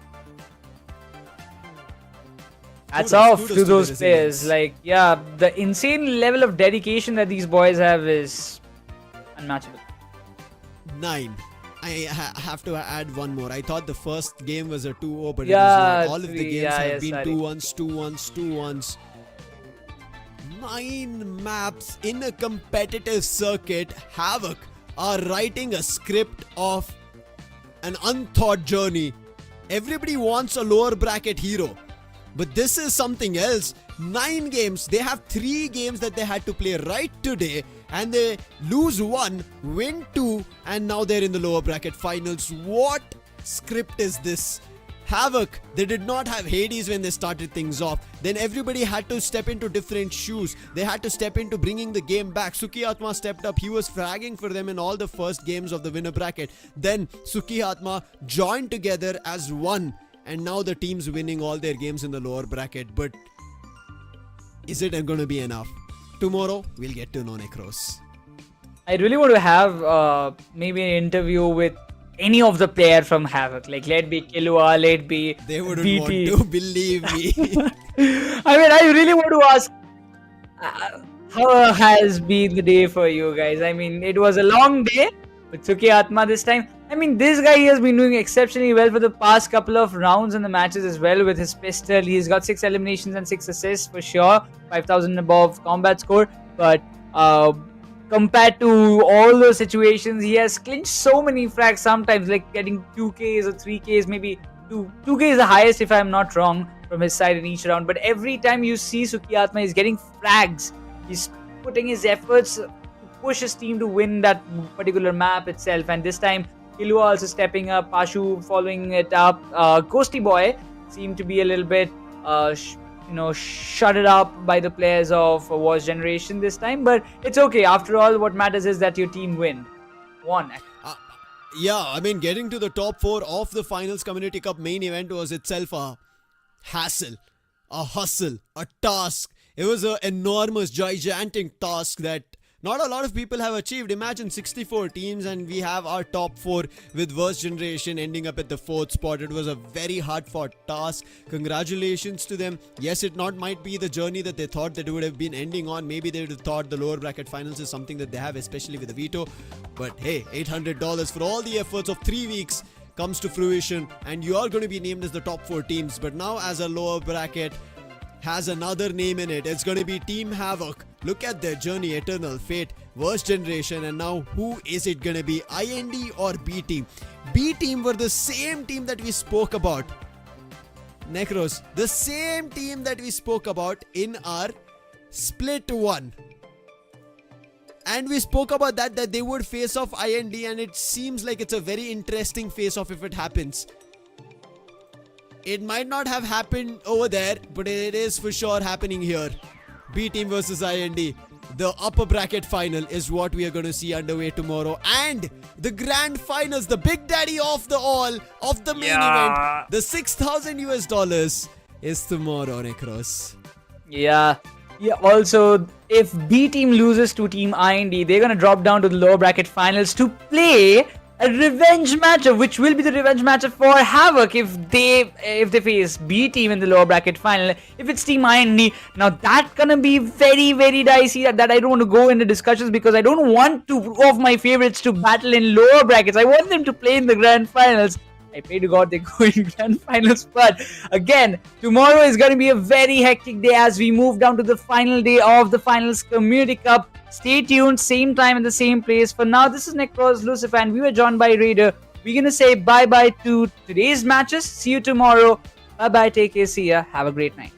Hats off to those players. Like, yeah, the insane level of dedication that these boys have is unmatchable. 9. I have to add one more. I thought the first game was a 2-0, but yeah, it was not. All of the games have been 2-1s, 2-1s, 2-1s. 9 maps in a competitive circuit. Havk are writing a script of an unthought journey. Everybody wants a lower bracket hero, but this is something else. 9 games. They have 3 games that they had to play right today, and they lose 1, win 2, and now they're in the lower bracket finals. What script is this? Havk, they did not have Hades when they started things off. Then everybody had to step into different shoes. They had to step into bringing the game back. Sukiatma stepped up. He was fragging for them in all the first games of the winner bracket. Then Sukiatma joined together as one. And now the team's winning all their games in the lower bracket. But is it going to be enough? tomorrow we'll get to know, Necros. I really want to have maybe an interview with any of the player from Havk. Like, let be Killua, let be They wouldn't BT. want to, believe me. I mean, I really want to ask, how has been the day for you guys? I mean, it was a long day with Suki Atma this time. I mean, this guy has been doing exceptionally well for the past couple of rounds in the matches as well with his pistol. He's got 6 eliminations and 6 assists for sure, 5,000 above combat score. But compared to all those situations, he has clinched so many frags sometimes, like getting 2Ks or 3Ks, maybe 2K is the highest if I'm not wrong from his side in each round. But every time you see Suki Atma, he's getting frags. He's putting his efforts to push his team to win that particular map itself. And this time, Killua also stepping up, Pashu following it up. Ghosty Boy seemed to be a little bit, shutted up by the players of Wars Generation this time. But it's okay. After all, what matters is that your team won. Yeah, I mean, getting to the top 4 of the Finals Community Cup main event was itself a hassle, a hustle, a task. It was an enormous, gigantic task that not a lot of people have achieved. Imagine 64 teams and we have our top 4 with Worst Generation ending up at the 4th spot. It was a very hard fought task. Congratulations to them. Yes, it might be the journey that they thought that it would have been ending on. Maybe they would have thought the lower bracket finals is something that they have, especially with the veto. But hey, $800 for all the efforts of 3 weeks comes to fruition and you are going to be named as the top 4 teams. But now as a lower bracket has another name in it. It's going to be Team Havk. Look at their journey, Eternal Fate, Worst Generation, and now who is it going to be? IND or B Team? B Team were the same team that we spoke about. Necros, the same team that we spoke about in our split 1. And we spoke about that they would face off IND, and it seems like it's a very interesting face off if it happens. It might not have happened over there, but it is for sure happening here. B Team versus IND. The upper bracket final is what we are going to see underway tomorrow. And the grand finals, the big daddy of the all, of the main event, the $6,000 is tomorrow, Necros. Yeah. Also, if B Team loses to Team IND, they're going to drop down to the lower bracket finals to play a revenge matchup, which will be the revenge matchup for Havk if they face B Team in the lower bracket final. If it's Team IND, now that's gonna be very, very dicey. That I don't want to go into discussions because I don't want two of my favorites to battle in lower brackets. I want them to play in the grand finals. I pray to God they go in grand finals. But again, tomorrow is going to be a very hectic day as we move down to the final day of the Finals Community Cup. Stay tuned, same time in the same place. For now, this is Necros, Lucifer, and we were joined by Raider. We're going to say bye-bye to today's matches. See you tomorrow. Bye-bye, take care, see ya. Have a great night.